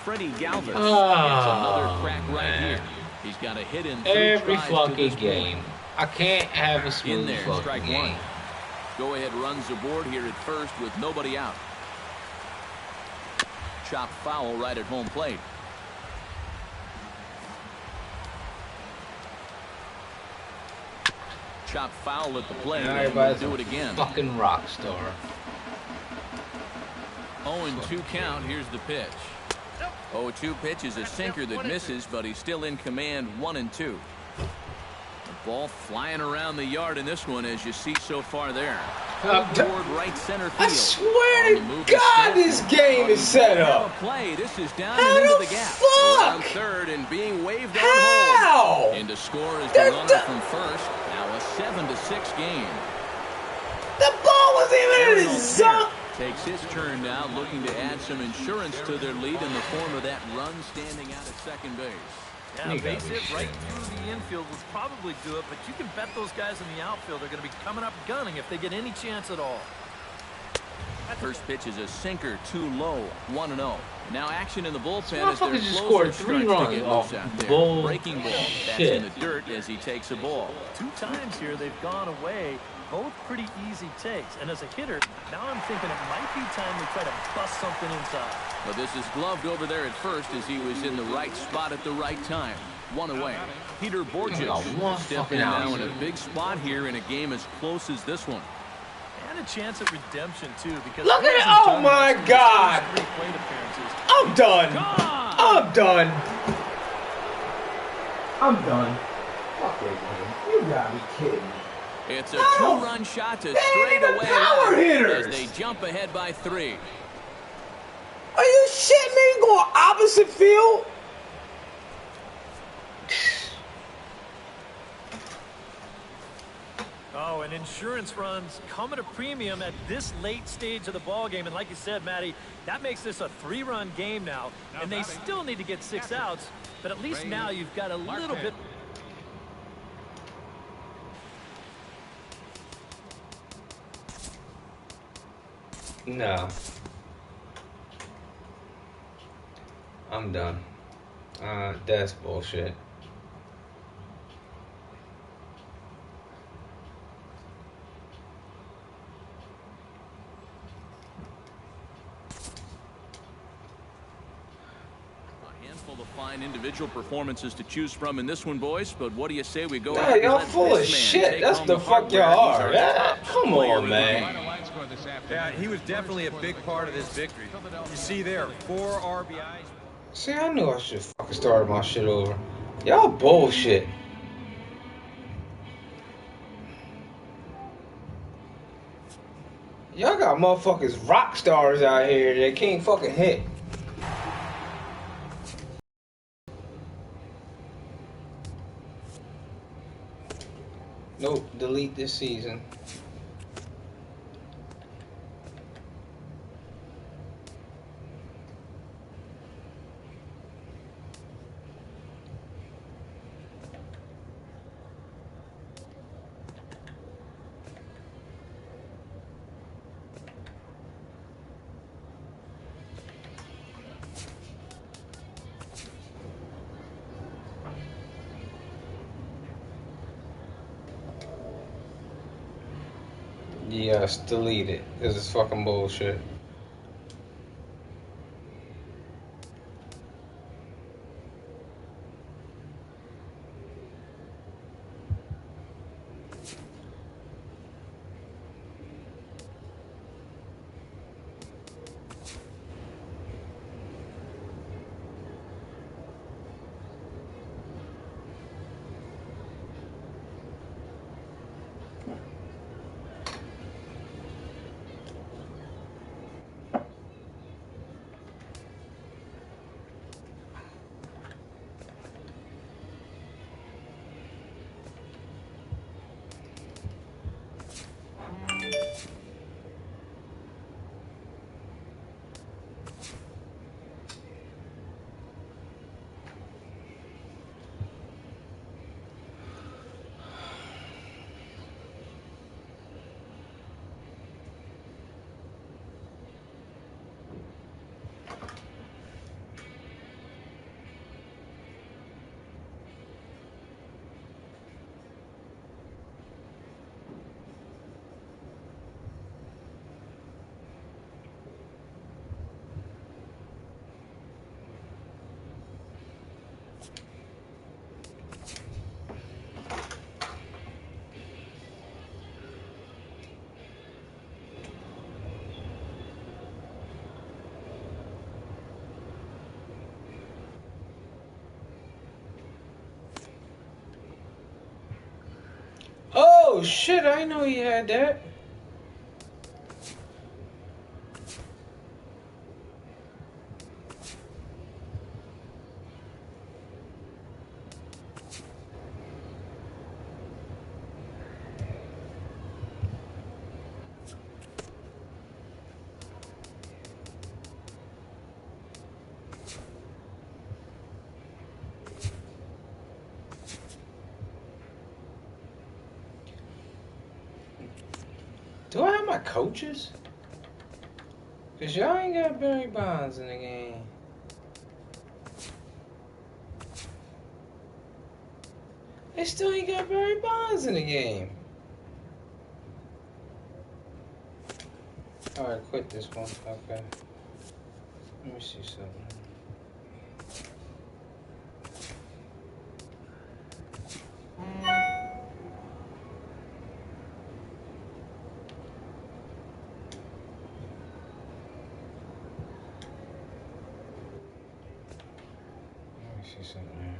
Freddie Galvis gets another crack right here. He's got a hit in 3 every tries fucking game. I can't have a smooth in there, strike game. 1. Go ahead runs aboard here at first with nobody out. Chop foul right at home plate. Chop foul at the plate. Everybody's do it again. Fucking rock star. 0-2 count. Here's the pitch. 0-2 pitch is a sinker that misses, but he's still in command. 1-2. The ball flying around the yard in this one, as you see so far there. Toward right center field. I swear to God, this game is set up. Play. This is down and into the gap. Around third and being waved on home. And to score is the runner from first. Now a 7-6 game. The ball was even in his zone. Takes his turn now, looking to add some insurance to their lead in the form of that run standing out at second base. Yeah, base hit right through the infield would probably do it, but you can bet those guys in the outfield are going to be coming up gunning if they get any chance at all. First pitch is a sinker, too low, 1-0. Now action in the bullpen as their just scored 3 runs off breaking ball. That's in the dirt as he takes a ball. 2 times here they've gone away, both pretty easy takes. And as a hitter, now I'm thinking it might be time to try to bust something inside. But this is gloved over there at first as he was in the right spot at the right time. 1 away. Peter Borges stepping now in a big spot here in a game as close as this one. And a chance at redemption, too, because... Look at it! Oh, my God! I'm done. I'm done. I'm done. Fuck it, man. You gotta be kidding me. It's a two-run shot to straightaway power hitters as they jump ahead by 3. Are you shitting me? Going opposite field? Oh, and insurance runs come at a premium at this late stage of the ball game. And like you said, Matty, that makes this a 3-run game now. And they still need to get 6 outs, but at least now you've got a little bit... No. I'm done. That's bullshit. Individual performances to choose from in this one, boys, but what do you say we go ahead? Y'all full of shit. That's the fuck y'all are. Yeah, come on, man. Yeah, he was definitely a big part of this victory. You see there, 4 RBIs. See, I knew I should fucking start my shit over. Y'all bullshit. Y'all got motherfuckers rock stars out here that can't fucking hit. Nope, delete this season. Yes, delete it. This is fucking bullshit. Oh shit, I know he had that. Do I have my coaches? Cause y'all ain't got Barry Bonds in the game. They still ain't got Barry Bonds in the game. Alright, quit this one. Okay. Let me see something. see something here.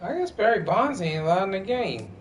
I guess Barry Bonds ain't allowed in the game.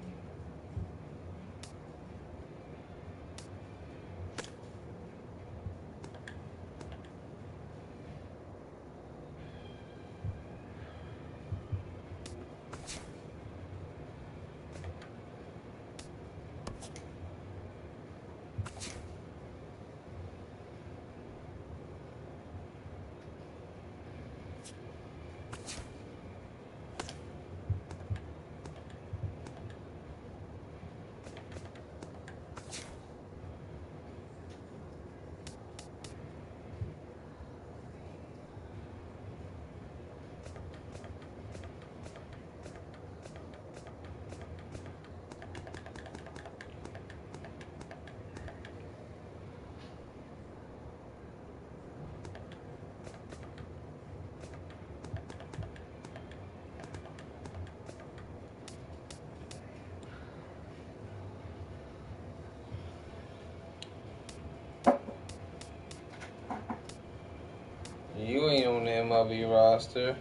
You ain't on the MLB roster.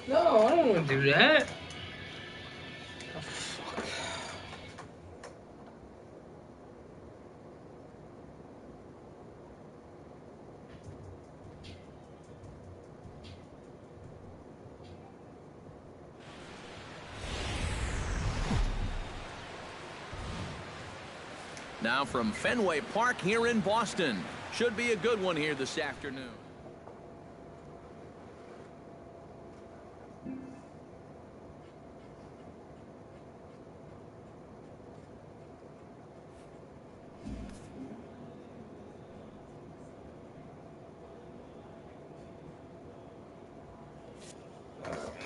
No, I don't want to do that. Oh, fuck. Now from Fenway Park here in Boston. Should be a good one here this afternoon.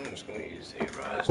I'm just going to use the rise.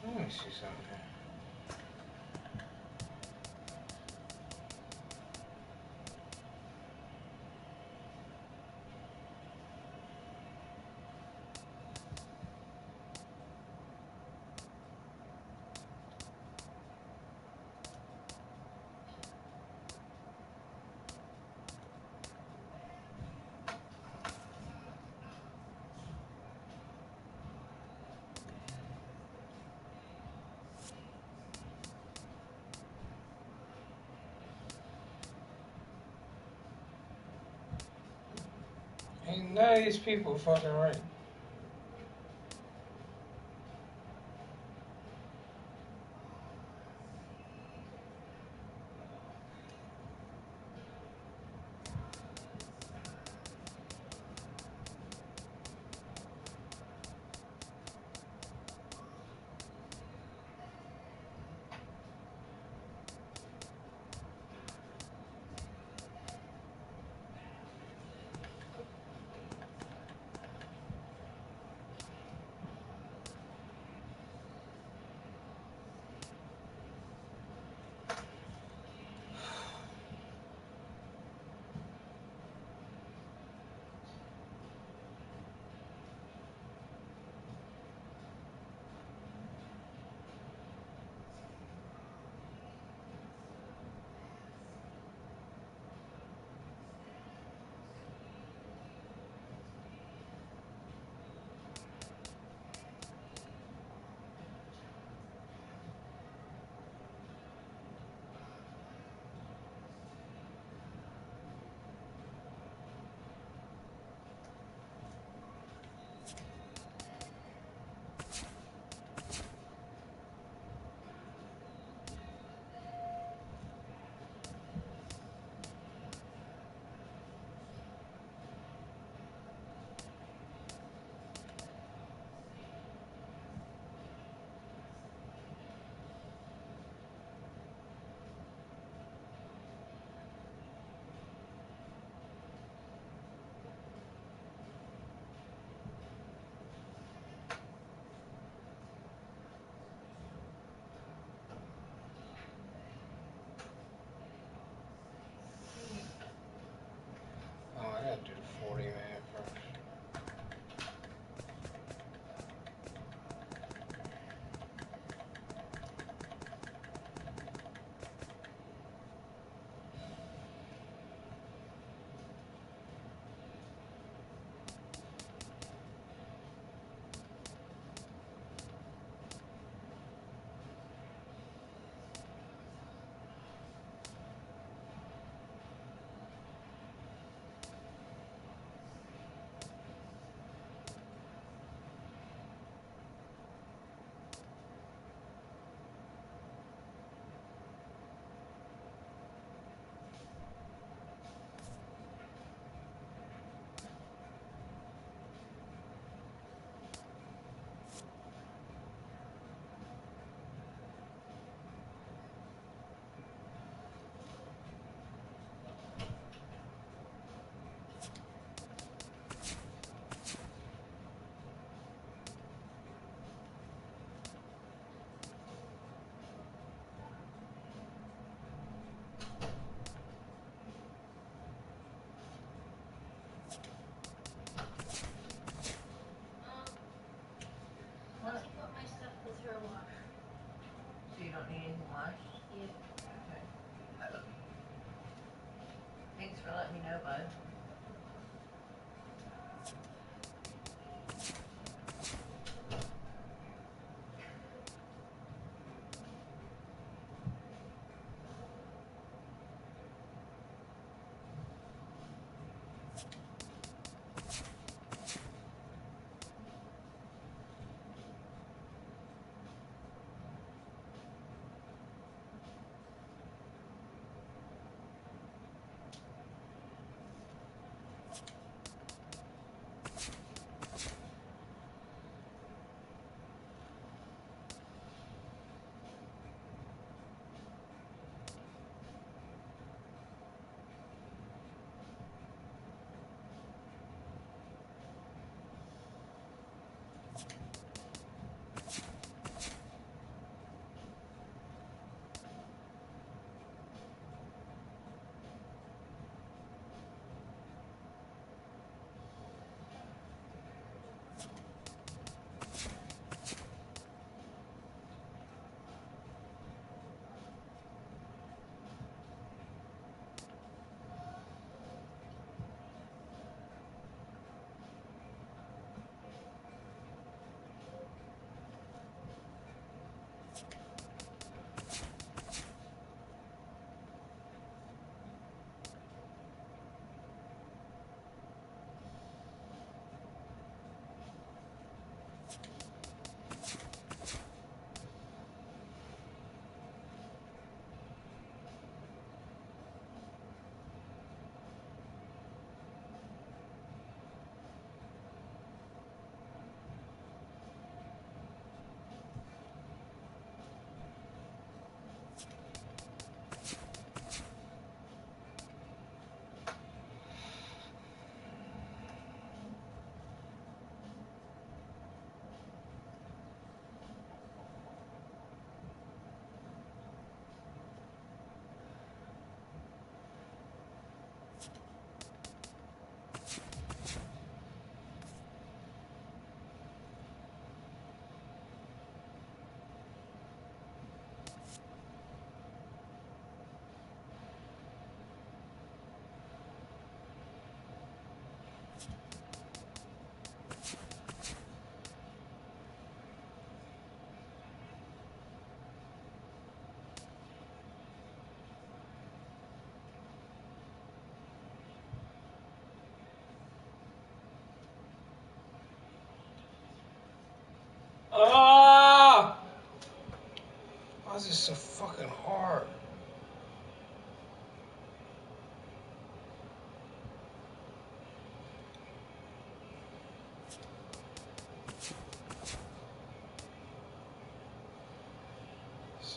Let me see something. Ain't none of these people fucking right.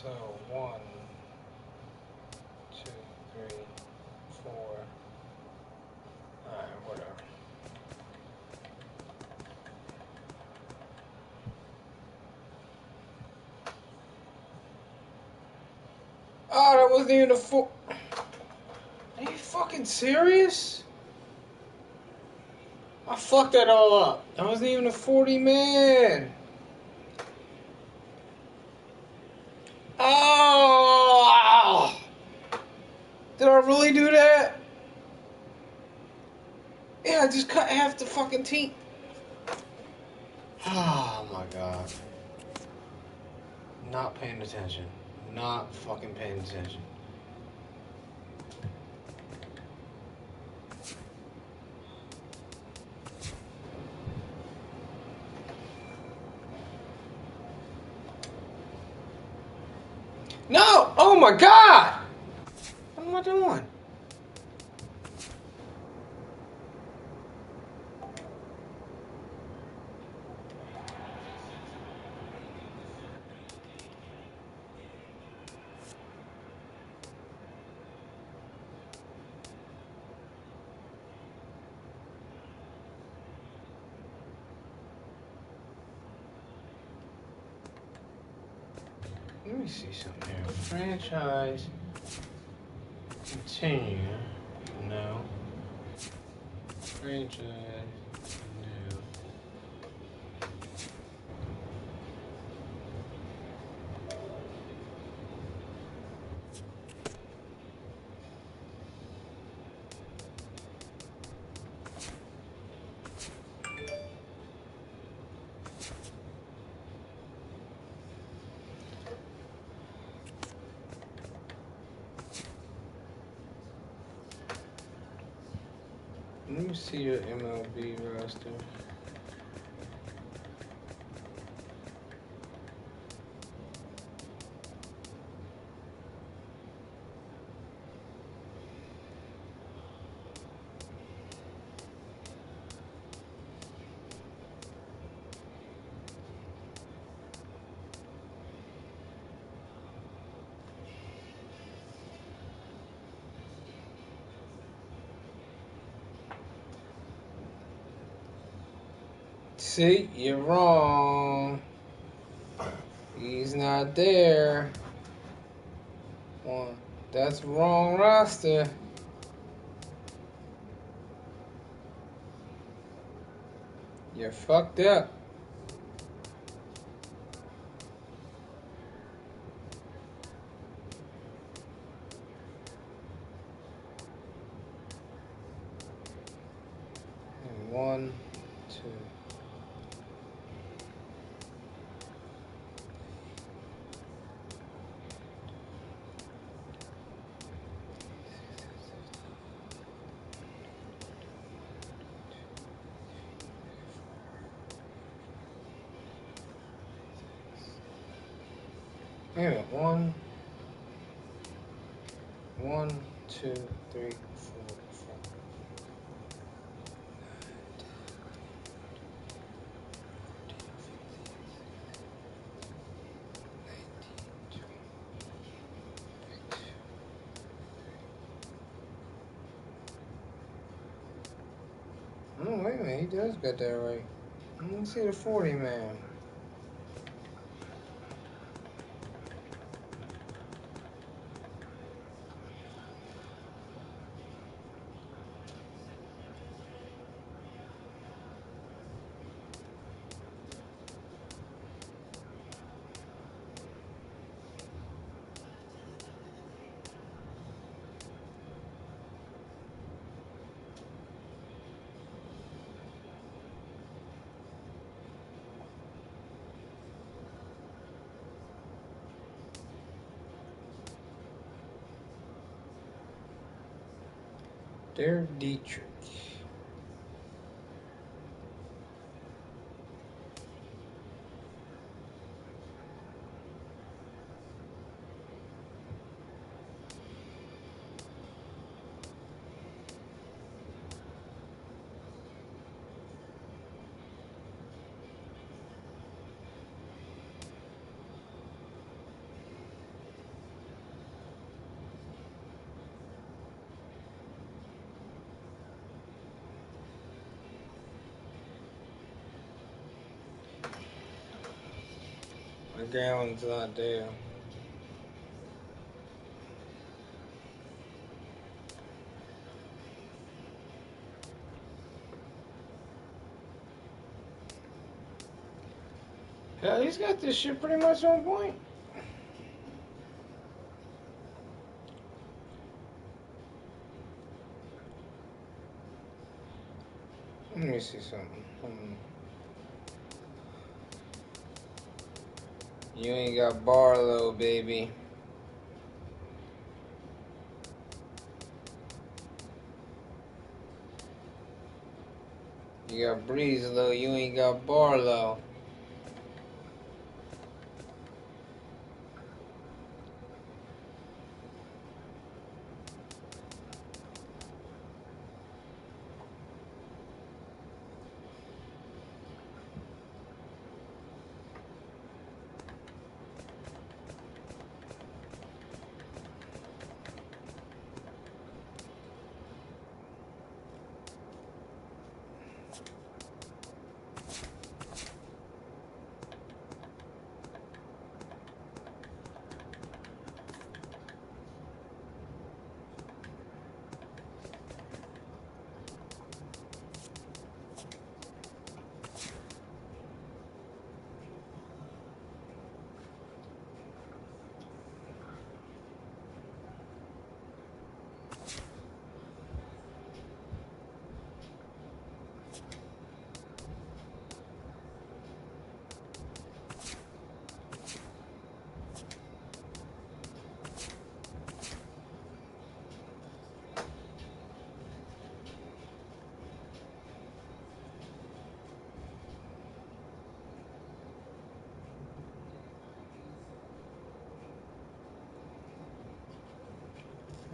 So 1, 2, 3, 4. Alright, whatever. Oh, that wasn't even a 4. Are you fucking serious? I fucked that all up. That wasn't even a 40 man. Oh! Did I really do that? Yeah, I just cut half the fucking team. Oh my god. Not paying attention. Not fucking paying attention. No! Oh my god! What am I doing? Let me see something here. Franchise. Continue. No. Franchise. No. Let me see your MLB roster. See, you're wrong. He's not there. One. That's wrong roster. You're fucked up. And 1, 2. Wait a minute. 1, 2, 3, 4, 5. Oh, wait a minute. He does got that right. Let me see the 40 man. Der Dietrich. gallon's not there. Hell, he's got this shit pretty much on point. Let me see something. You ain't got Barlow, baby. You got Breezlow, you ain't got Barlow.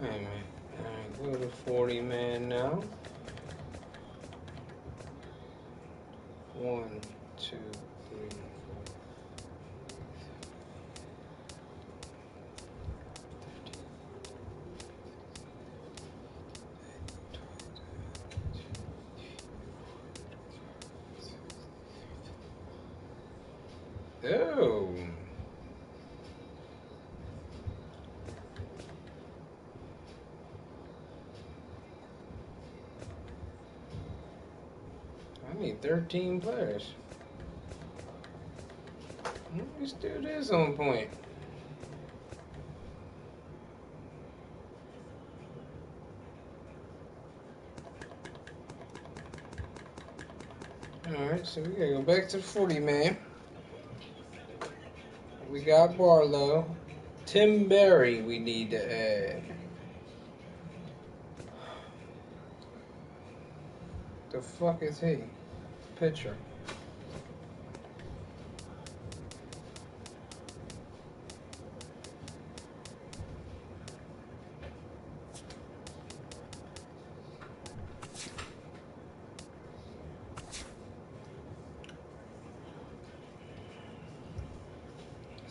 Hey man, alright, go to 40 man now. 1, 2, 3, 4. Oh. I need 13 players. Let's do this on point. Alright, so we gotta go back to the 40 man. We got Barlow. Tim Berry we need to add. The fuck is he? Pitcher.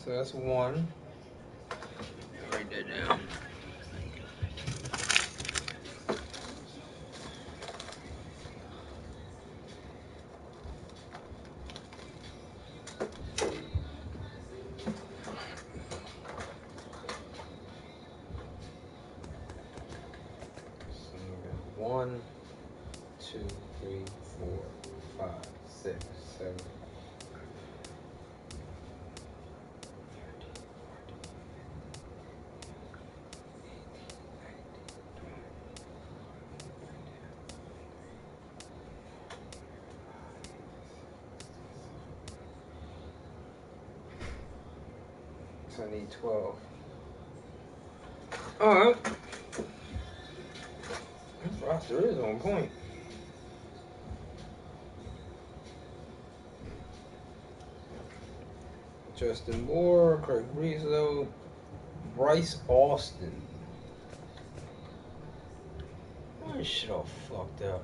So that's 1. Write that down. So we got 1, 2, 3, 4, 5, 6, 7. So I need 12. Alright. This roster is on point. Justin Moore, Craig Breezlow, Bryce Austin. Why is shit all fucked up?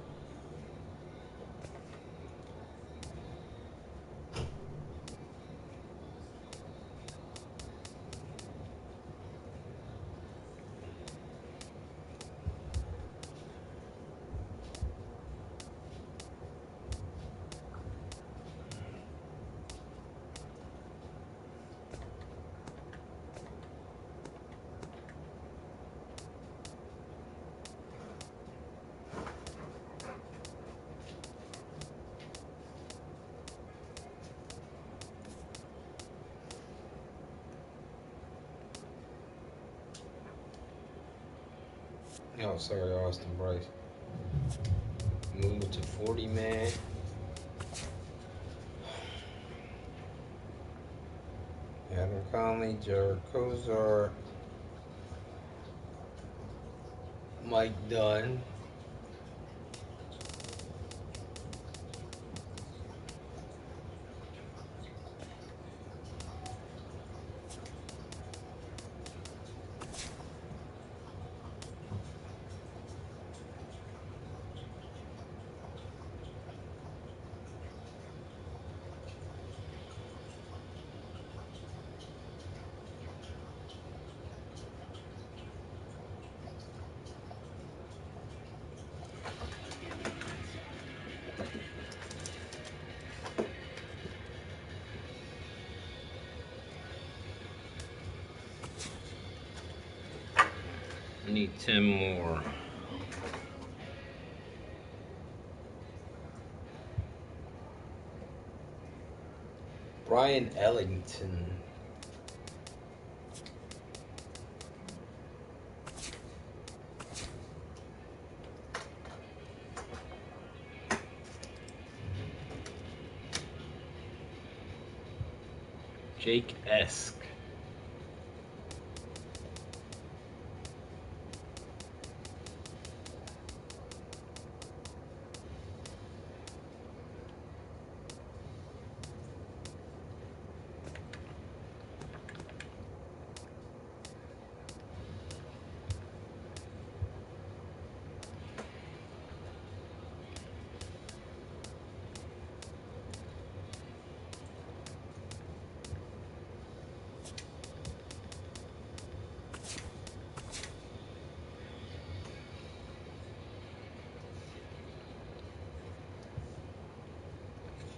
Oh, sorry, Austin Bryce. Move to 40 man. Adam Conley, Jared Kozar, Mike Dunn. I need 10 more. Brian Ellington. Jake Esk.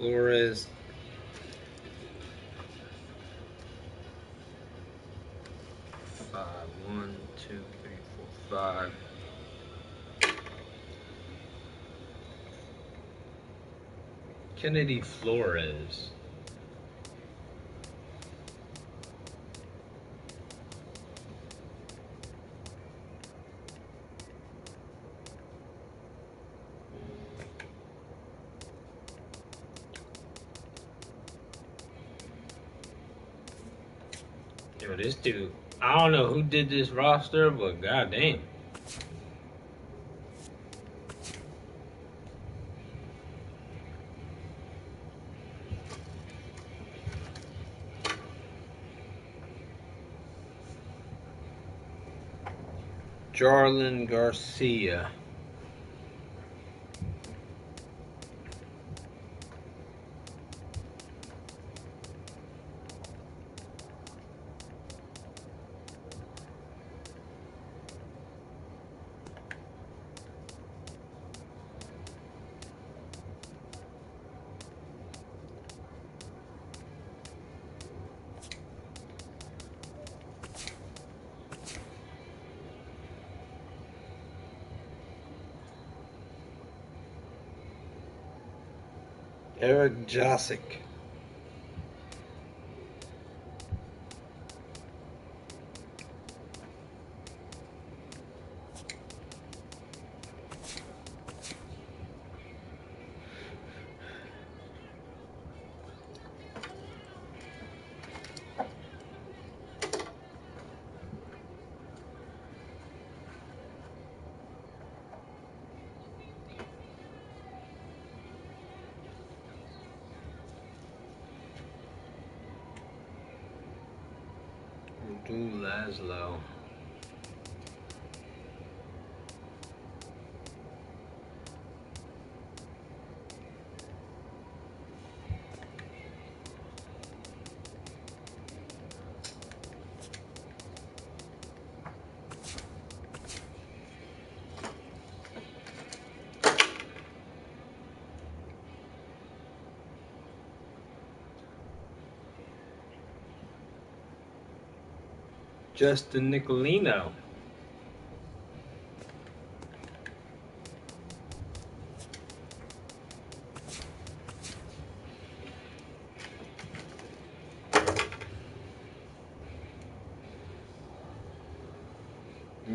Flores. Five, 1, 2, 3, 4, 5. Kennedy Flores. Yo, this dude, I don't know who did this roster, but goddamn. Jarlin Garcia. Eric Josic. Drew Laszlo. Justin Nicolino.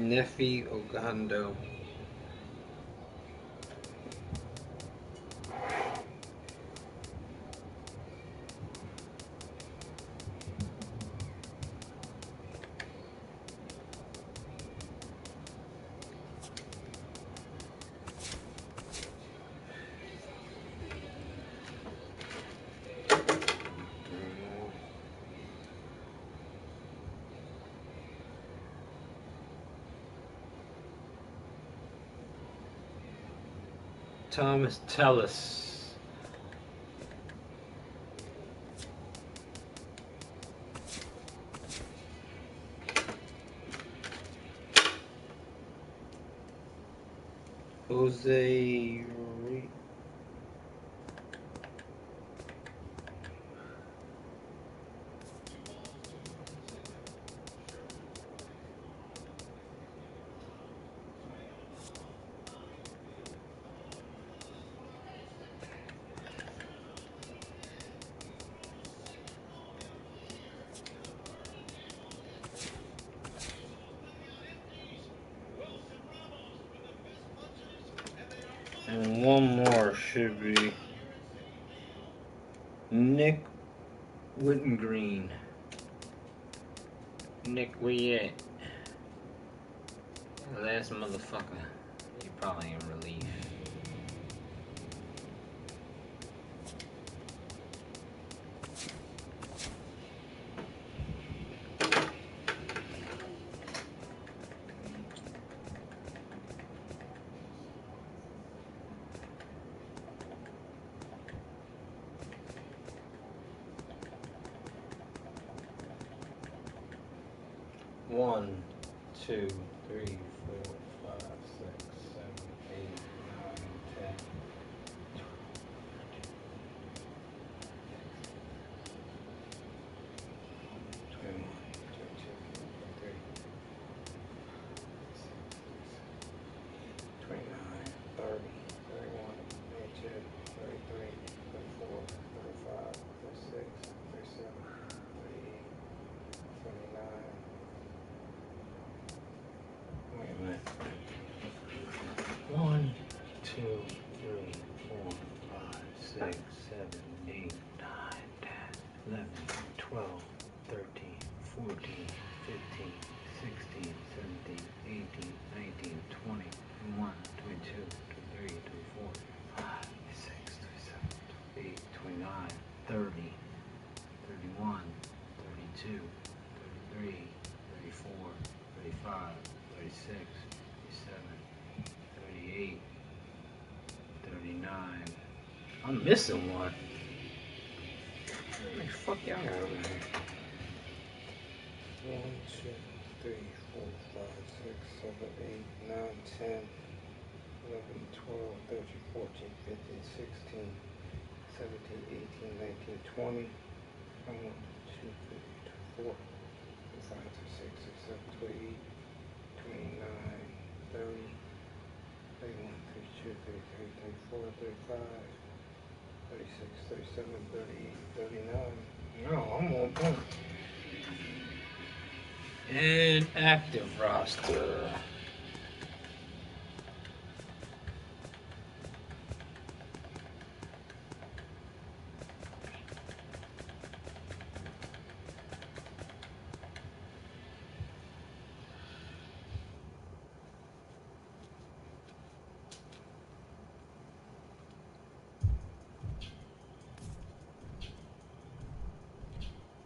Nefi Ogando. Thomas Tellis. Jose and one more should be Nick Wittengreen. Nick, where you at? Last motherfucker. You probably in relief. One, two, three, 4, 5, 6, 7, 8, 9, 10, 21, 22, 23, 29, 30, 31, 32, 33, 34, 35, 36, 37, 38, 39. Wait a minute. 1, 2, 3, 4, 5, 6, 7, 8, 9, 10, 11, 12, 13, 14, 15, 16, 17, 18, 19, 20, 21, 22, 23, 24, 25, 26, 27, 28, 29, 30, 31, 32, 33, 34, 35, 36, 37, 38, 39. I'm missing one. What the fuck y'all got over here? 1, 2, 3, 4, 5, 6, 7, 8, 9, 10, 11, 12, 13, 14, 15, 16, 17, 18, 19, 20, 21, 2, 3, 4, 5, 6, 7, 28, 29, 30, 31, 32, 33, 34, 35, 36, 37, 38, 39. No, I'm on point. And active roster.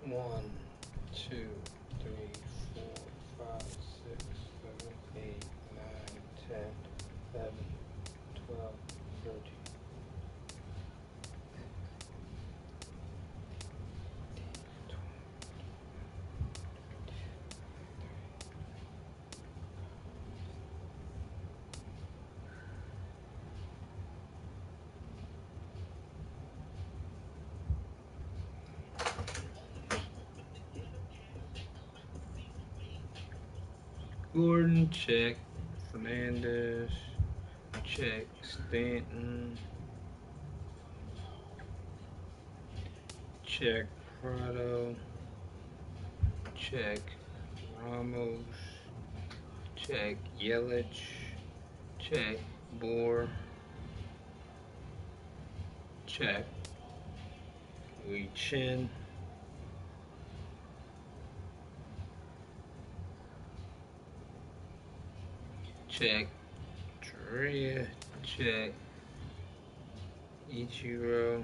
One, two, 3, 4, 5, 6, 7, 8, 9, 10, 11, 12, 13. Gordon, check. Fernandez, check. Stanton, check. Prado, check. Ramos, check. Check. Yelich. Check. Boar. Check. Wei Chin. Check. Drea. Check. Ichiro.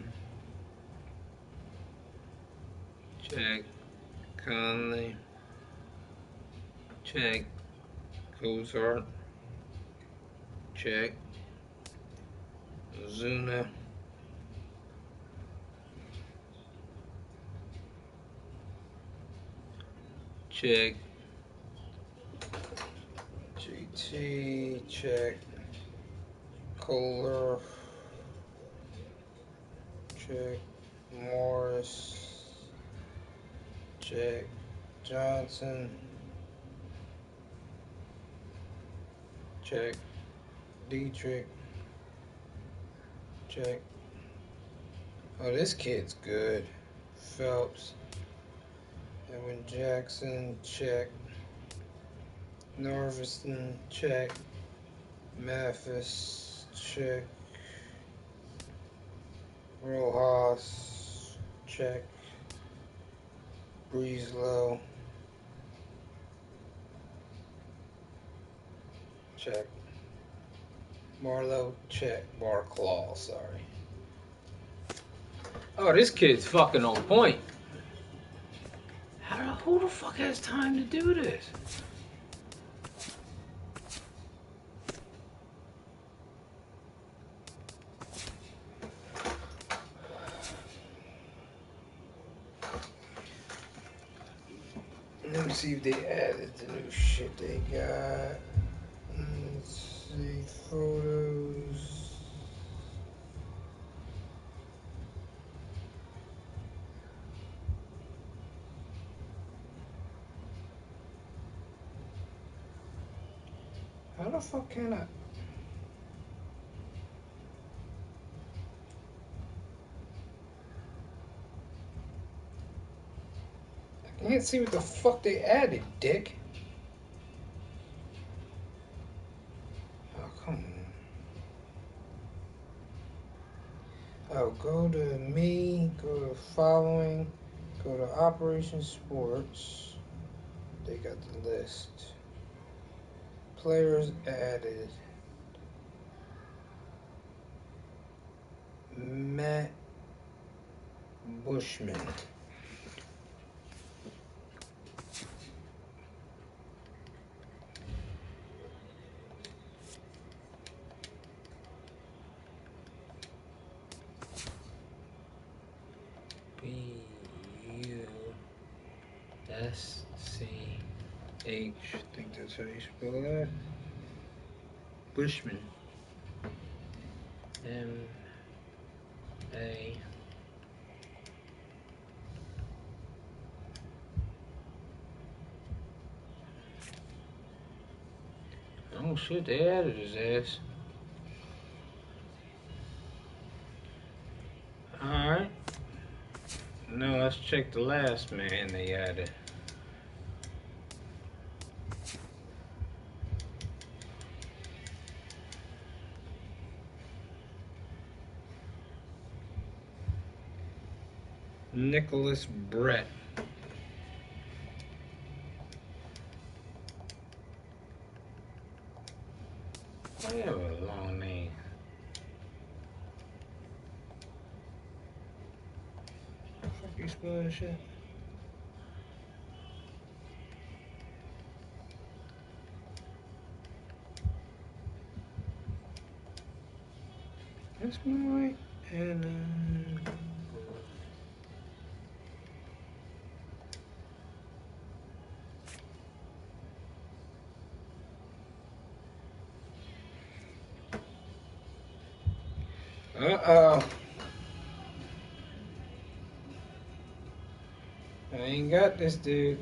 Check. Conley. Check. Cozart. Check. Ozuna. Check. JT. Check. Kohler. Check. Morris. Check. Johnson. Check. Dietrich. Check. Oh, this kid's good. Phelps. Edwin Jackson. Check. Norvison. Check. Mathis. Check. Rojas. Check. Breezlow. Check. Marlowe. Check. Barclaw. Sorry. Oh, this kid's fucking on point. Who the fuck has time to do this? Let me see if they added the new shit they got. Let's see, photos. How the fuck can I? I can't see what the fuck they added, dick. Oh, come on. Oh, go to me, go to following, go to Operation Sports. They got the list. Players added. Matt Bushman. B-U-S-C-H. I think that's how you spell that. Bushman. M-A. Oh shit, they added his ass. Alright. Now let's check the last man they added. Nicholas Brett. I have a long name. How the fuck you spell that shit? That's my and uh-oh. I ain't got this dude.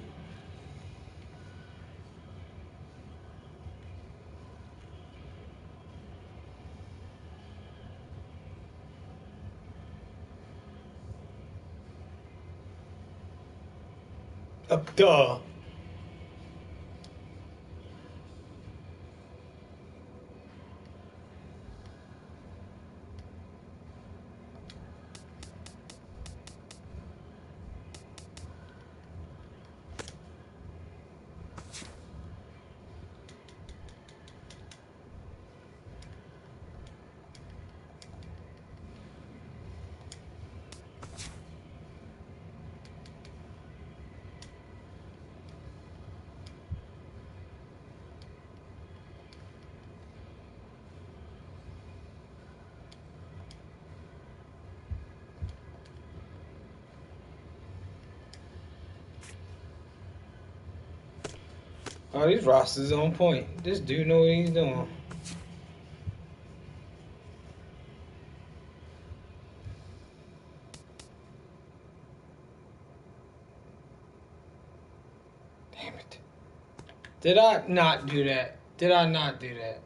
Duh. Oh, these rosters on point. This dude know what he's doing. Damn it. Did I not do that? Did I not do that?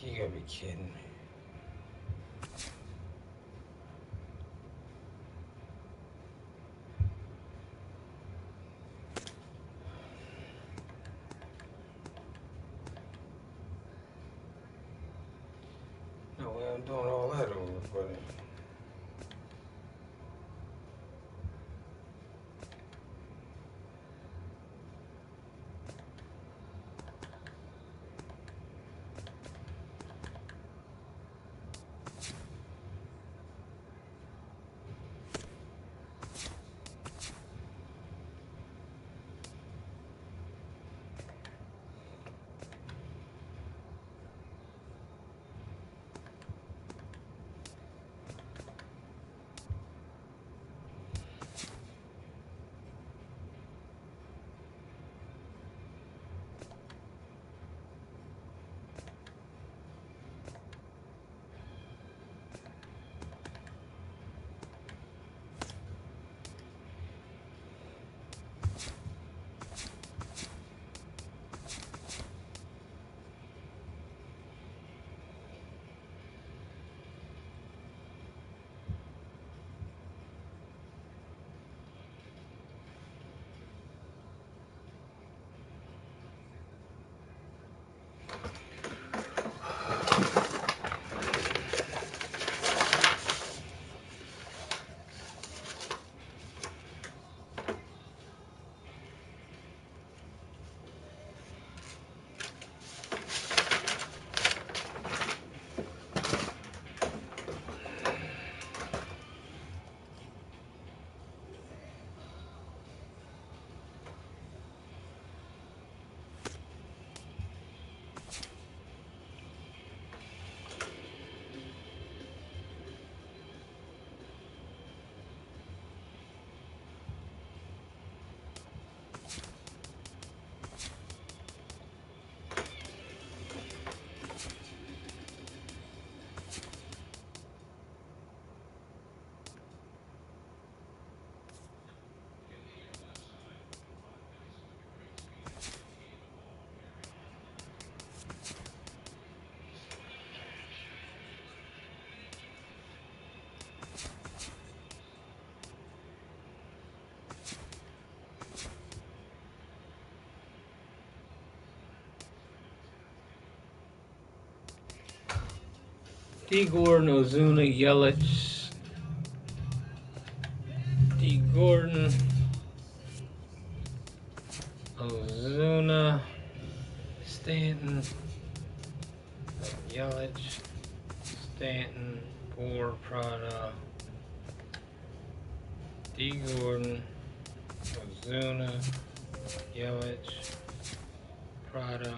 You gotta be kidding me. No way I'm doing all that over, buddy. D. Gordon, Ozuna, Yelich. D. Gordon, Ozuna, Stanton, Yelich, Stanton, Bohr, Prada. D. Gordon, Ozuna, Yelich, Prada.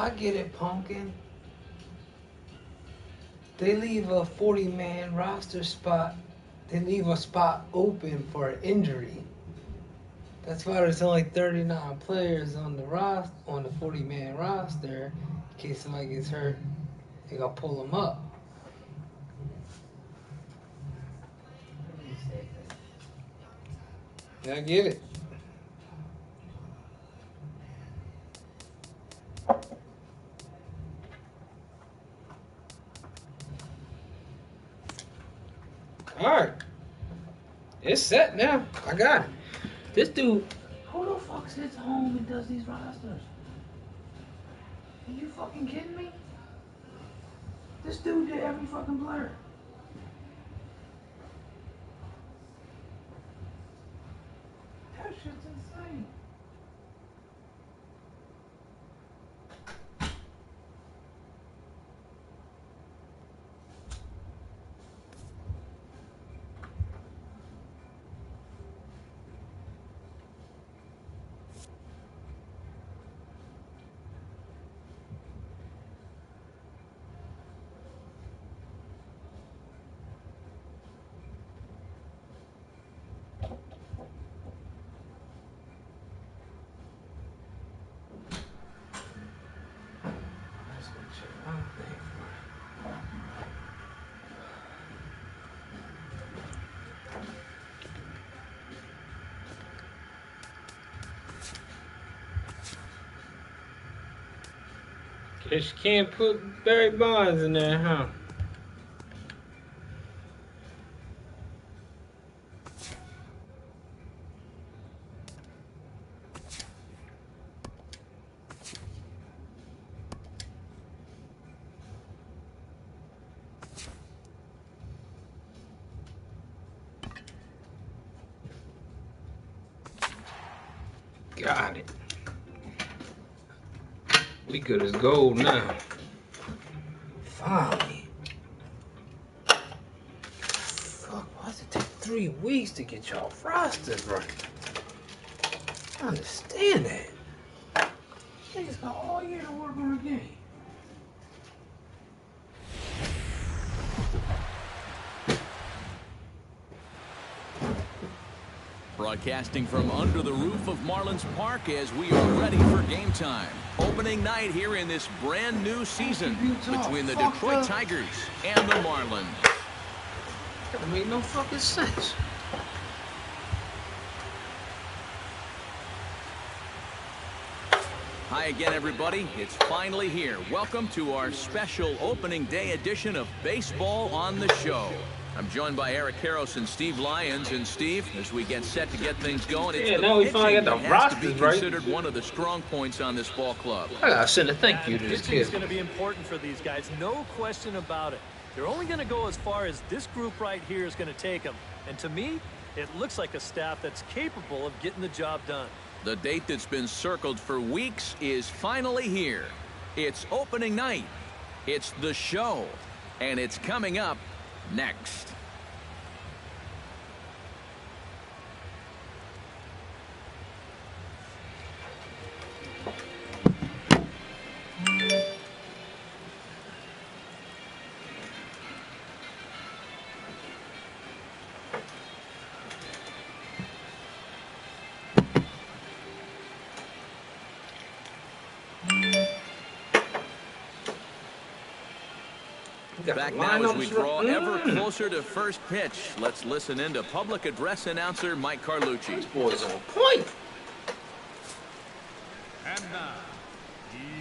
I get it, Pumpkin. They leave a 40-man roster spot. They leave a spot open for an injury. That's why there's only 39 players on the 40-man roster. In case somebody gets hurt, they gotta pull them up. I get it. Alright. It's set now. I got it. This dude, who the fuck sits home and does these rosters? Are you fucking kidding me? This dude did every fucking player. That shit's insane. Guess you can't put Barry Bonds in there, huh? Got it. We good as gold now. Finally. Fuck, why does it take 3 weeks to get y'all rosters right? I understand that. Niggas got all year to work on the game. Broadcasting from under the roof of Marlins Park as we are ready for game time. Opening night here in this brand new season between the Detroit Tigers and the Marlins. That made no fucking sense. Hi again, everybody. It's finally here. Welcome to our special opening day edition of Baseball on the Show. I'm joined by Eric Karros and Steve Lyons. And Steve, as we get set to get things going, it's now we finally got the has rosters to be right. considered one of the strong points on this ball club. I gotta send a thank you to this Pitching is kid. going to be important for these guys, no question about it. They're only going to go as far as this group right here is going to take them. And to me, it looks like a staff that's capable of getting the job done. The date that's been circled for weeks is finally here. It's opening night. It's the show. And it's coming up next. Back now as we draw ever closer to first pitch. Let's listen in to public address announcer Mike Carlucci. This boy's on point. And now,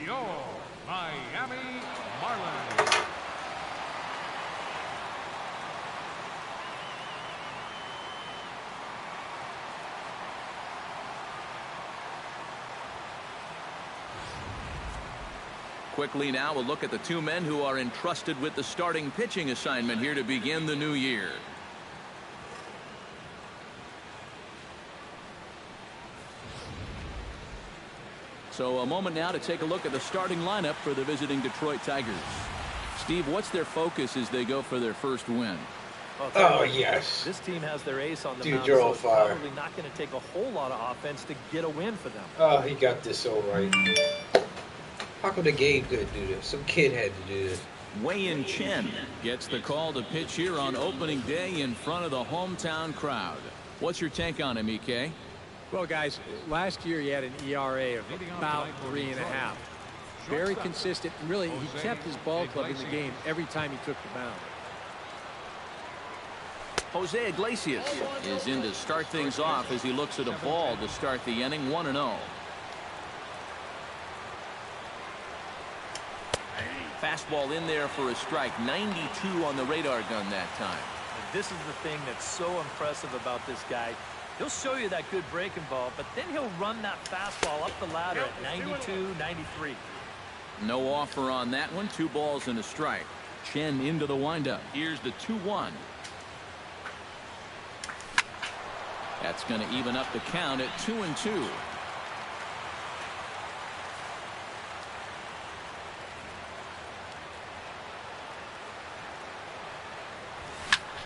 your Miami Marlins. Quickly now, a look at the 2 men who are entrusted with the starting pitching assignment here to begin the new year. So a moment now to take a look at the starting lineup for the visiting Detroit Tigers. Steve, what's their focus as they go for their first win? Oh, yes. This team has their ace on the Dude, mound, you're so on it's fire. probably not going to take a whole lot of offense to get a win for them. Oh, he got this all right. How come the game couldn't do this? Some kid had to do this. Wei-Yin Chen gets the call to pitch here on opening day in front of the hometown crowd. What's your take on him, EK? Well, guys, last year he had an ERA of about 3.5. Very consistent. And really, he kept his ball club in the game every time he took the mound. Jose Iglesias is in to start things off as he looks at a ball to start the inning, 1-0. Fastball in there for a strike. 92 on the radar gun that time. And this is the thing that's so impressive about this guy. He'll show you that good breaking ball, but then he'll run that fastball up the ladder at 92, 93. No offer on that one. 2 balls and a strike. Chen into the windup. Here's the 2-1. That's going to even up the count at 2-2.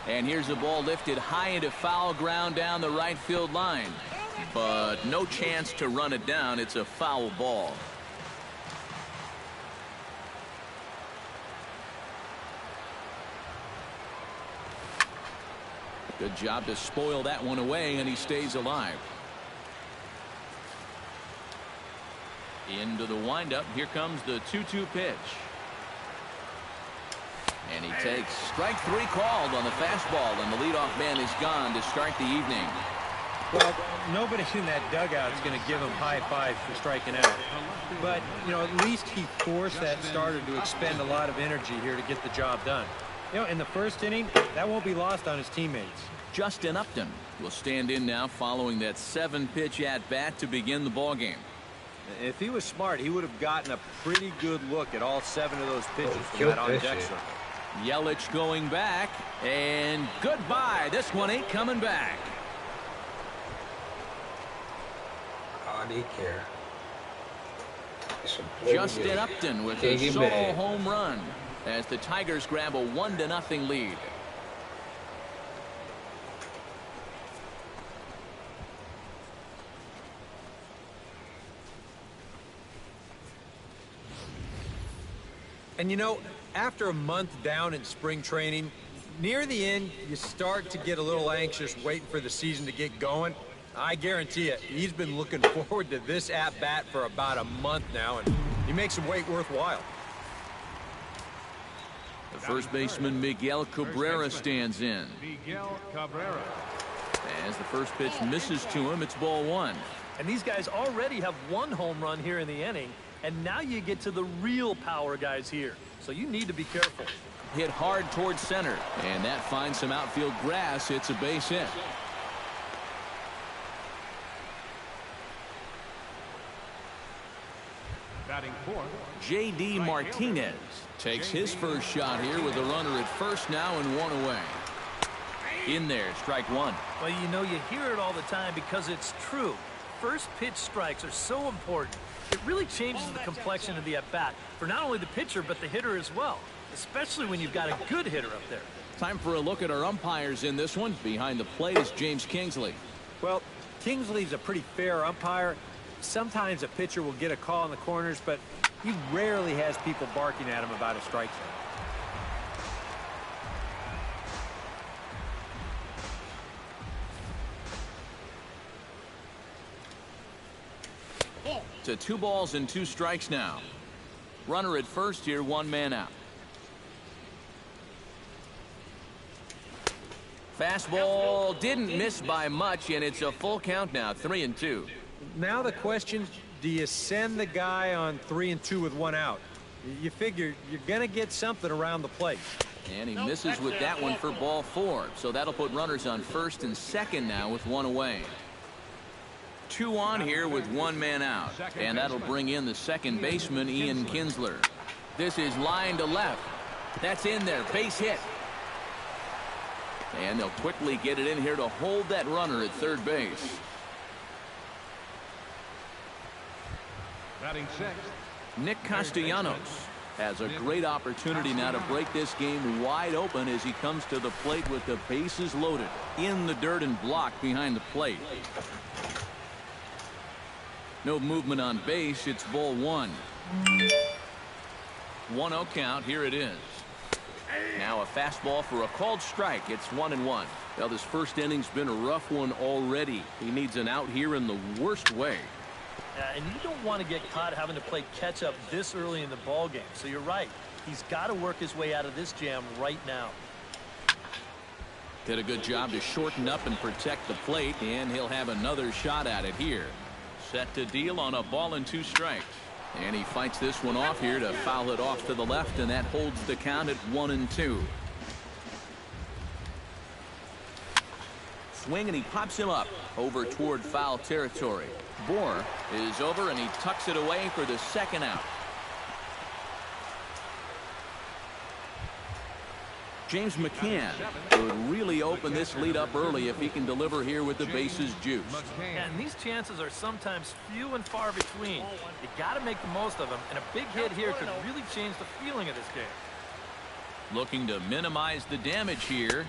And here's the ball lifted high into foul ground down the right field line. But no chance to run it down. It's a foul ball. Good job to spoil that one away, and he stays alive. Into the windup. Here comes the 2-2 pitch. And he takes strike 3 called on the fastball, and the leadoff man is gone to start the evening. Well, nobody in that dugout is going to give him high five for striking out. But, you know, at least he forced that starter to expend a lot of energy here to get the job done. You know, in the first inning, that won't be lost on his teammates. Justin Upton will stand in now following that 7-pitch at-bat to begin the ballgame. If he was smart, he would have gotten a pretty good look at all 7 of those pitches from that on-deck circle. Yelich going back, and goodbye. This one ain't coming back. Oh, they care. Justin Upton with a solo home run as the Tigers grab a 1-0 lead. And you know, after a month down in spring training, near the end, you start to get a little anxious waiting for the season to get going. I guarantee you, he's been looking forward to this at-bat for about a month now, and he makes him wait worthwhile. The first baseman, Miguel Cabrera, stands in. Miguel Cabrera. As the first pitch misses to him, it's ball 1. And these guys already have 1 home run here in the inning, and now you get to the real power guys here. So you need to be careful. Hit hard towards center, and that finds some outfield grass. It's a base hit. Batting 4th. J.D. Martinez takes his first shot here with a runner at first now and 1 away. In there, strike 1. Well, you know, you hear it all the time because it's true. First pitch strikes are so important. It really changes the complexion of the at-bat for not only the pitcher but the hitter as well, especially when you've got a good hitter up there. Time for a look at our umpires in this one. Behind the plate is James Kingsley. Well, Kingsley's a pretty fair umpire. Sometimes a pitcher will get a call in the corners, but he rarely has people barking at him about a strike zone. To 2 balls and 2 strikes now. Runner at first here, 1 man out. Fastball didn't miss by much, and it's a full count now, 3-2. Now the question, do you send the guy on 3-2 with 1 out? You figure you're going to get something around the plate. And he misses with that one for ball 4. So that'll put runners on first and second now with 1 away. 2 on here with 1 man out. And that'll bring in the second baseman, Ian Kinsler. This is line to left. That's in there. Base hit. And they'll quickly get it in here to hold that runner at third base. Batting 6th. Nick Castellanos has a great opportunity now to break this game wide open as he comes to the plate with the bases loaded. In the dirt and blocked behind the plate. No movement on base. It's ball 1. 1-0 count. Here it is. Now a fastball for a called strike. It's 1-1. Well, this first inning's been a rough one already. He needs an out here in the worst way. Yeah, and you don't want to get caught having to play catch up this early in the ball game. So you're right. He's got to work his way out of this jam right now. Did a good job to shorten up and protect the plate, and he'll have another shot at it here. Set to deal on a ball and 2 strikes. And he fights this one off here to foul it off to the left, and that holds the count at 1-2. Swing, and he pops him up over toward foul territory. Bohr is over, and he tucks it away for the second out. James McCann would really open this lead up early if he can deliver here with the bases juiced. And these chances are sometimes few and far between. You got to make the most of them, and a big hit here could really change the feeling of this game. Looking to minimize the damage here.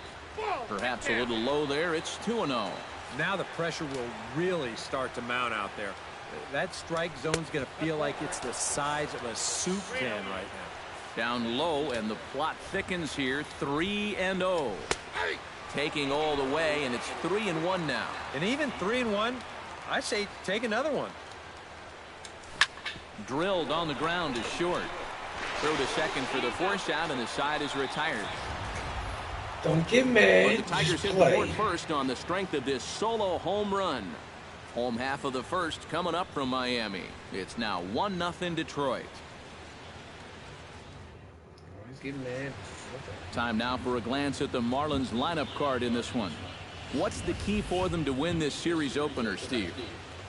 Perhaps a little low there. It's 2-0. Now the pressure will really start to mount out there. That strike zone's going to feel like it's the size of a soup can right now. Down low, and the plot thickens here. 3-0. Taking all the way, and it's 3-1 now. And even 3-1, I say take another one. Drilled on the ground is short. Throw to second for the force out, and the side is retired. Don't get mad. But the Tigers hit the board first on the strength of this solo home run. Home half of the first coming up from Miami. It's now 1-0 Detroit. Get mad. Time now for a glance at the Marlins lineup card in this one. What's the key for them to win this series opener, Steve?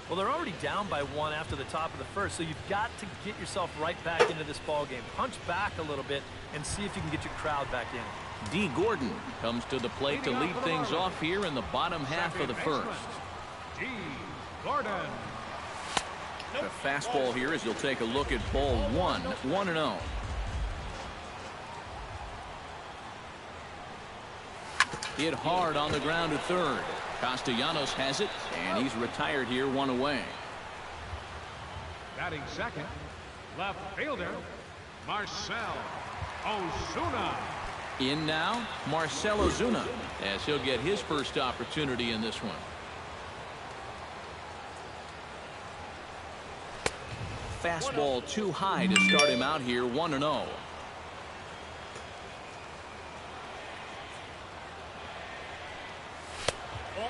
Well, they're already down by 1 after the top of the first, so you've got to get yourself right back into this ball game. Punch back a little bit and see if you can get your crowd back in. D. Gordon comes to the plate to lead things off here in the bottom half of the first. D. Gordon. The fastball here as you'll take a look at ball 1, 1-0. Hit hard on the ground at third. Castellanos has it, and he's retired here 1 away. Batting second, left fielder, Marcell Ozuna. In now, Marcell Ozuna, as he'll get his first opportunity in this one. Fastball too high to start him out here, 1-0.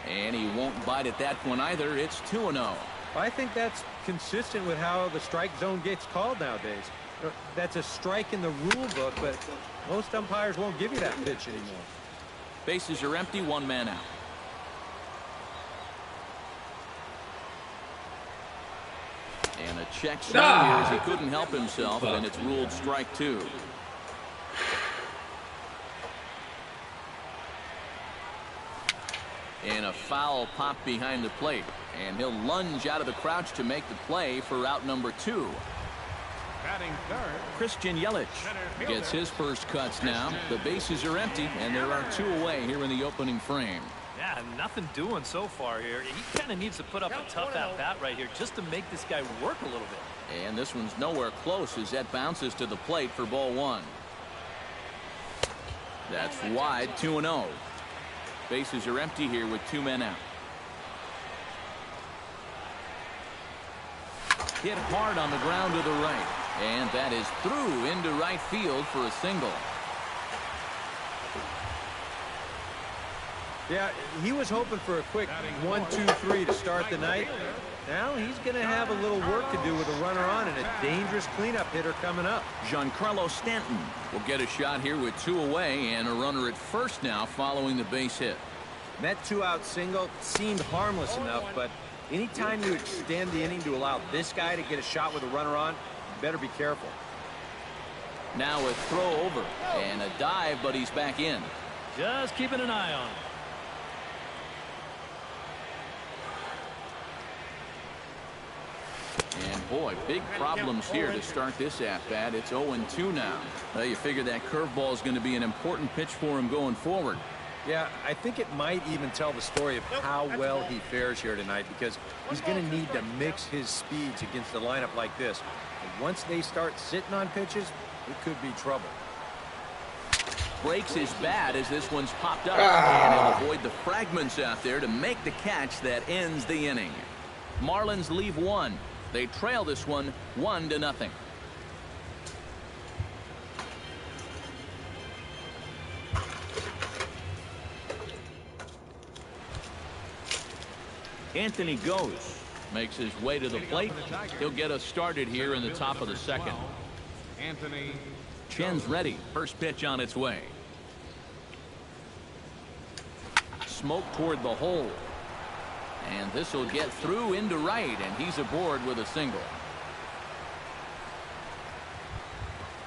And he won't bite at that one either. It's 2-0. I think that's consistent with how the strike zone gets called nowadays. That's a strike in the rule book, but most umpires won't give you that pitch anymore. Bases are empty, 1 man out. And a check swing here as he couldn't help himself, and it's ruled strike 2. And a foul pop behind the plate, and he'll lunge out of the crouch to make the play for out number 2. Batting third, Christian Yelich gets his first cuts now. The bases are empty, and there are 2 away here in the opening frame. Yeah, nothing doing so far here. He kind of needs to put up a tough at-bat right here just to make this guy work a little bit. And this one's nowhere close as that bounces to the plate for ball 1. That's wide, 2-0. Bases are empty here with 2 men out. Hit hard on the ground to the right, and that is through into right field for a single. Yeah, he was hoping for a quick 1-2-3 to start the night. Now he's going to have a little work to do with a runner on and a dangerous cleanup hitter coming up. Giancarlo Stanton will get a shot here with 2 away and a runner at first now following the base hit. And that 2-out single seemed harmless enough, but anytime you extend the inning to allow this guy to get a shot with a runner on, you better be careful. Now a throw over and a dive, but he's back in. Just keeping an eye on him. And boy, big problems here to start this at-bat. It's 0-2 now. Well, you figure that curveball is going to be an important pitch for him going forward. Yeah, I think it might even tell the story of how well he fares here tonight, because he's going to need to mix his speeds against a lineup like this. And once they start sitting on pitches, it could be trouble. Breaks his bat as this one's popped up. And he'll avoid the fragments out there to make the catch that ends the inning. Marlins leave one. They trail this one 1-0. Anthony goes. Makes his way to the plate. He'll get us started here in the top of the second. Anthony. Chen's ready. First pitch on its way. Smoke toward the hole. And this will get through into right, and he's aboard with a single.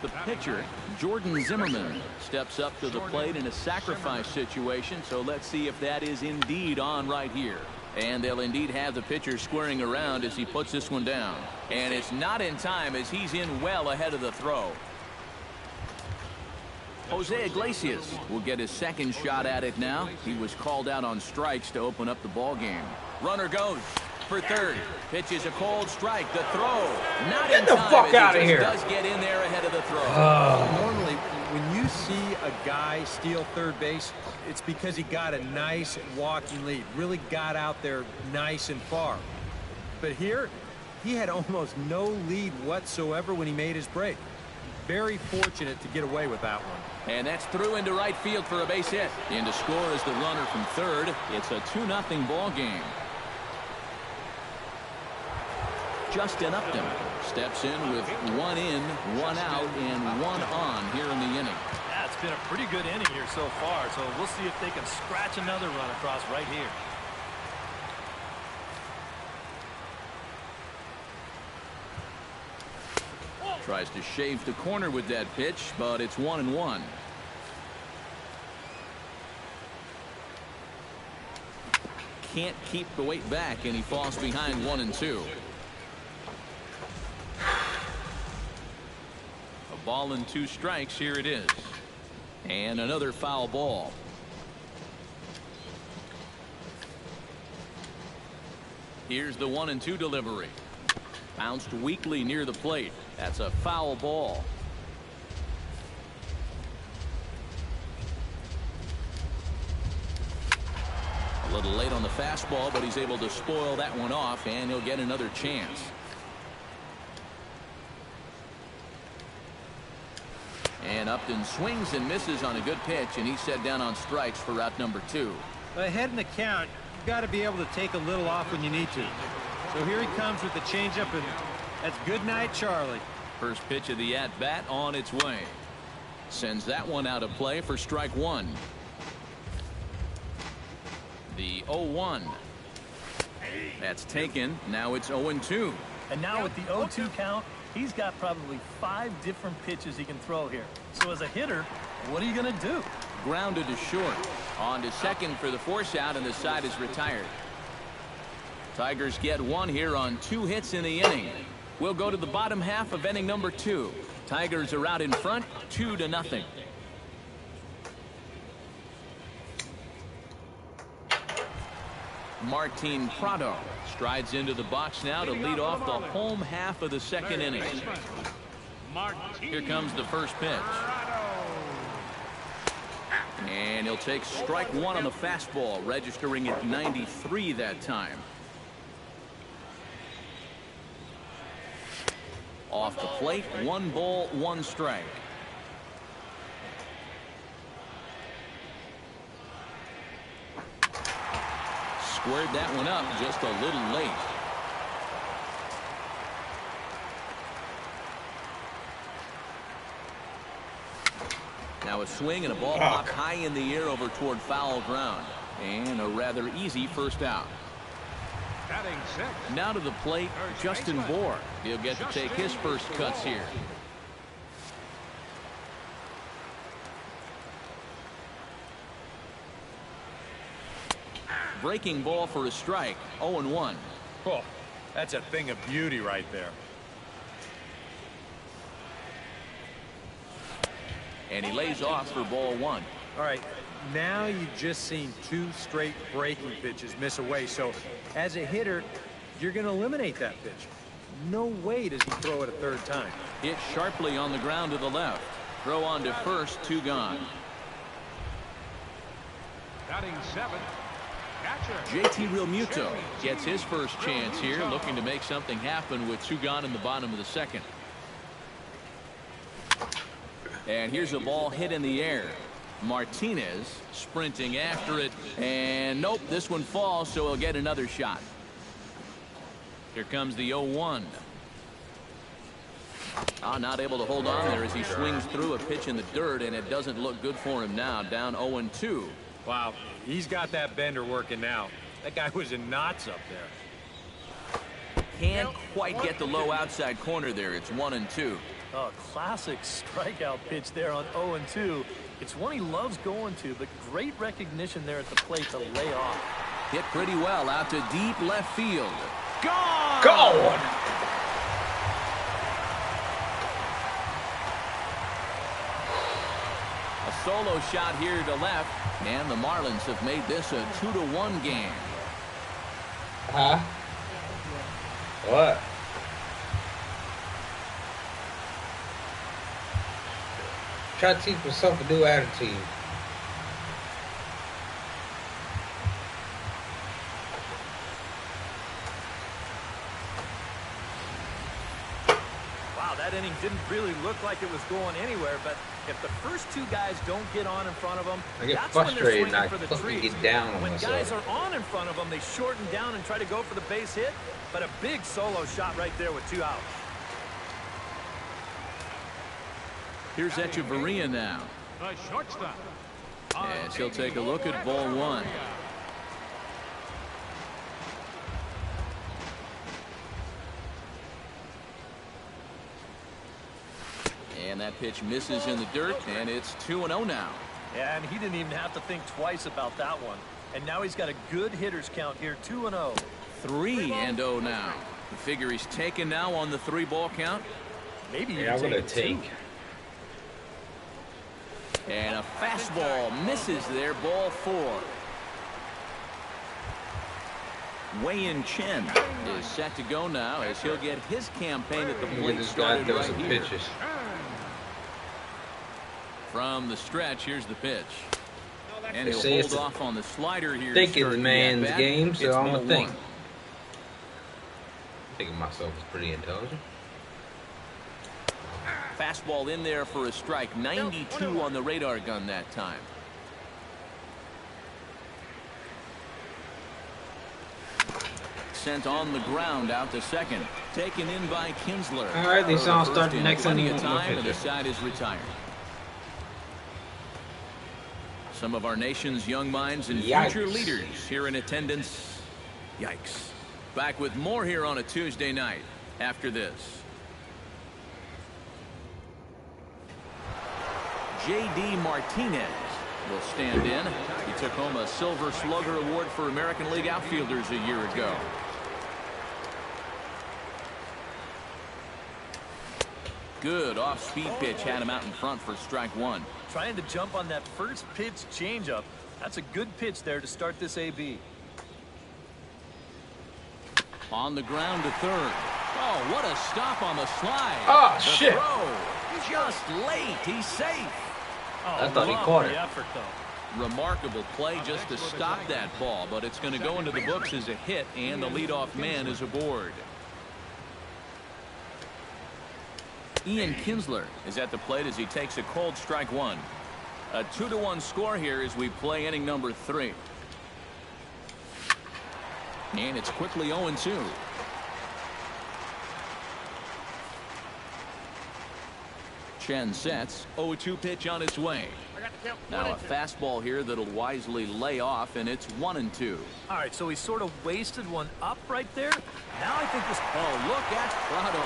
The pitcher, Jordan Zimmerman, steps up to the plate in a sacrifice situation, so let's see if that is indeed on right here. And they'll indeed have the pitcher squaring around as he puts this one down. And it's not in time as he's in well ahead of the throw. Jose Iglesias will get his second shot at it now. He was called out on strikes to open up the ball game. Runner goes for third. Pitches a cold strike. The throw not in time. Get the fuck out of here. Does get in there ahead of the throw. Normally, when you see a guy steal third base, it's because he got a nice walking lead. Really got out there nice and far. But here, he had almost no lead whatsoever when he made his break. Very fortunate to get away with that one. And that's through into right field for a base hit. In to score is the runner from third. It's a 2-0 ball game. Justin Upton steps in with 1 in, 1 out, and 1 on here in the inning. Yeah, it's been a pretty good inning here so far, so we'll see if they can scratch another run across right here. Tries to shave the corner with that pitch, but it's 1-1. Can't keep the weight back, and he falls behind 1-2. A ball and 2 strikes. Here it is. And another foul ball. Here's the 1-2 delivery. Bounced weakly near the plate. That's a foul ball. A little late on the fastball, but he's able to spoil that one off, and he'll get another chance. And Upton swings and misses on a good pitch, and he's set down on strikes for route number 2. Ahead in the count, you've got to be able to take a little off when you need to. So here he comes with the changeup, and that's good night, Charlie. First pitch of the at-bat on its way. Sends that one out of play for strike 1. The 0-1. That's taken. Now it's 0-2. And now with the 0-2 count, he's got probably 5 different pitches he can throw here. So as a hitter, what are you going to do? Grounded to short. On to second for the force out, and the side is retired. Tigers get 1 here on 2 hits in the inning. We'll go to the bottom half of inning number 2. Tigers are out in front, 2-0. Martin Prado strides into the box now to lead off the home half of the second inning. Here comes the first pitch. And he'll take strike 1 on the fastball, registering at 93 that time. Off the plate, 1 ball, 1 strike. Squared that one up just a little late. Now a swing and a ball popped high in the air over toward foul ground. And a rather easy first out. Now to the plate, Justin Bour. He'll get to take his first cuts here. Breaking ball for a strike. 0-1. Oh, that's a thing of beauty right there. And he lays off for ball 1. All right, now you've just seen 2 straight breaking pitches miss away. So as a hitter, you're going to eliminate that pitch. No way does he throw it a third time. Hit sharply on the ground to the left. Throw on to first, 2 gone. Batting 7th, catcher. JT Realmuto gets his first chance here, looking to make something happen with 2 gone in the bottom of the second. And here's a ball hit in the air. Martinez sprinting after it, and nope, this one falls, so he'll get another shot. Here comes the 0-1. Not able to hold on there as he swings through a pitch in the dirt, and it doesn't look good for him now. Down 0-2. Wow, he's got that bender working now. That guy was in knots up there. Can't quite get the low outside corner there. It's 1-2. Oh, classic strikeout pitch there on 0-2. It's one he loves going to, but great recognition there at the plate to lay off. Hit pretty well out to deep left field. Gone! Gone! A solo shot here to left, and the Marlins have made this a 2-1 game. Huh? What? Try to teach myself a new attitude. Wow, that inning didn't really look like it was going anywhere, but if the first 2 guys don't get on in front of them, I get that's frustrated when and they're I swinging for the fucking trees. get down on When myself. guys are on in front of them, they shorten down and try to go for the base hit, but a big solo shot right there with 2 outs. Here's Echeverria now. The shortstop. As he'll take a look at ball 1. And that pitch misses in the dirt, and it's 2-0 now. Yeah, and he didn't even have to think twice about that one. And now he's got a good hitter's count here, 2-0. 3-0 now. You figure he's taken now on the 3-ball count? Maybe Yeah, I'm gonna take. And a fastball misses there, ball 4. Wei-Yin Chen is set to go now as he'll get his campaign at the plate started right here. Pitches. From the stretch, here's the pitch. And They he'll say hold it's off on the slider here. thinking man's game, so It's I'm gonna ball think. 1. Thinking myself is pretty intelligent. Fastball in there for a strike. 92 on the radar gun that time. Sent on the ground out to second. Taken in by Kinsler. All right, these songs First start the next plenty inning of with no time, and the pitcher. side is retired. Some of our nation's young minds and future Yikes. leaders here in attendance. Yikes. Back with more here on a Tuesday night after this. J.D. Martinez will stand in. He took home a Silver Slugger Award for American League outfielders a year ago. Good off-speed pitch had him out in front for strike 1. Trying to jump on that first pitch changeup. That's a good pitch there to start this AB. On the ground to third. Oh, what a stop on the slide. Oh, the shit. Throw, just late. He's safe. Oh, I thought he lovely caught it. effort, though. Remarkable play just to stop that ball, but it's going to go into the books as a hit, and the leadoff man is aboard. Ian Kinsler is at the plate as he takes a cold strike 1. A 2-1 score here as we play inning number 3. And it's quickly 0-2. Chen sets. 0-2 pitch on its way. Now a fastball here that'll wisely lay off, and it's 1-2. All right, so he sort of wasted one up right there. Now I think this. Oh, look at Prado.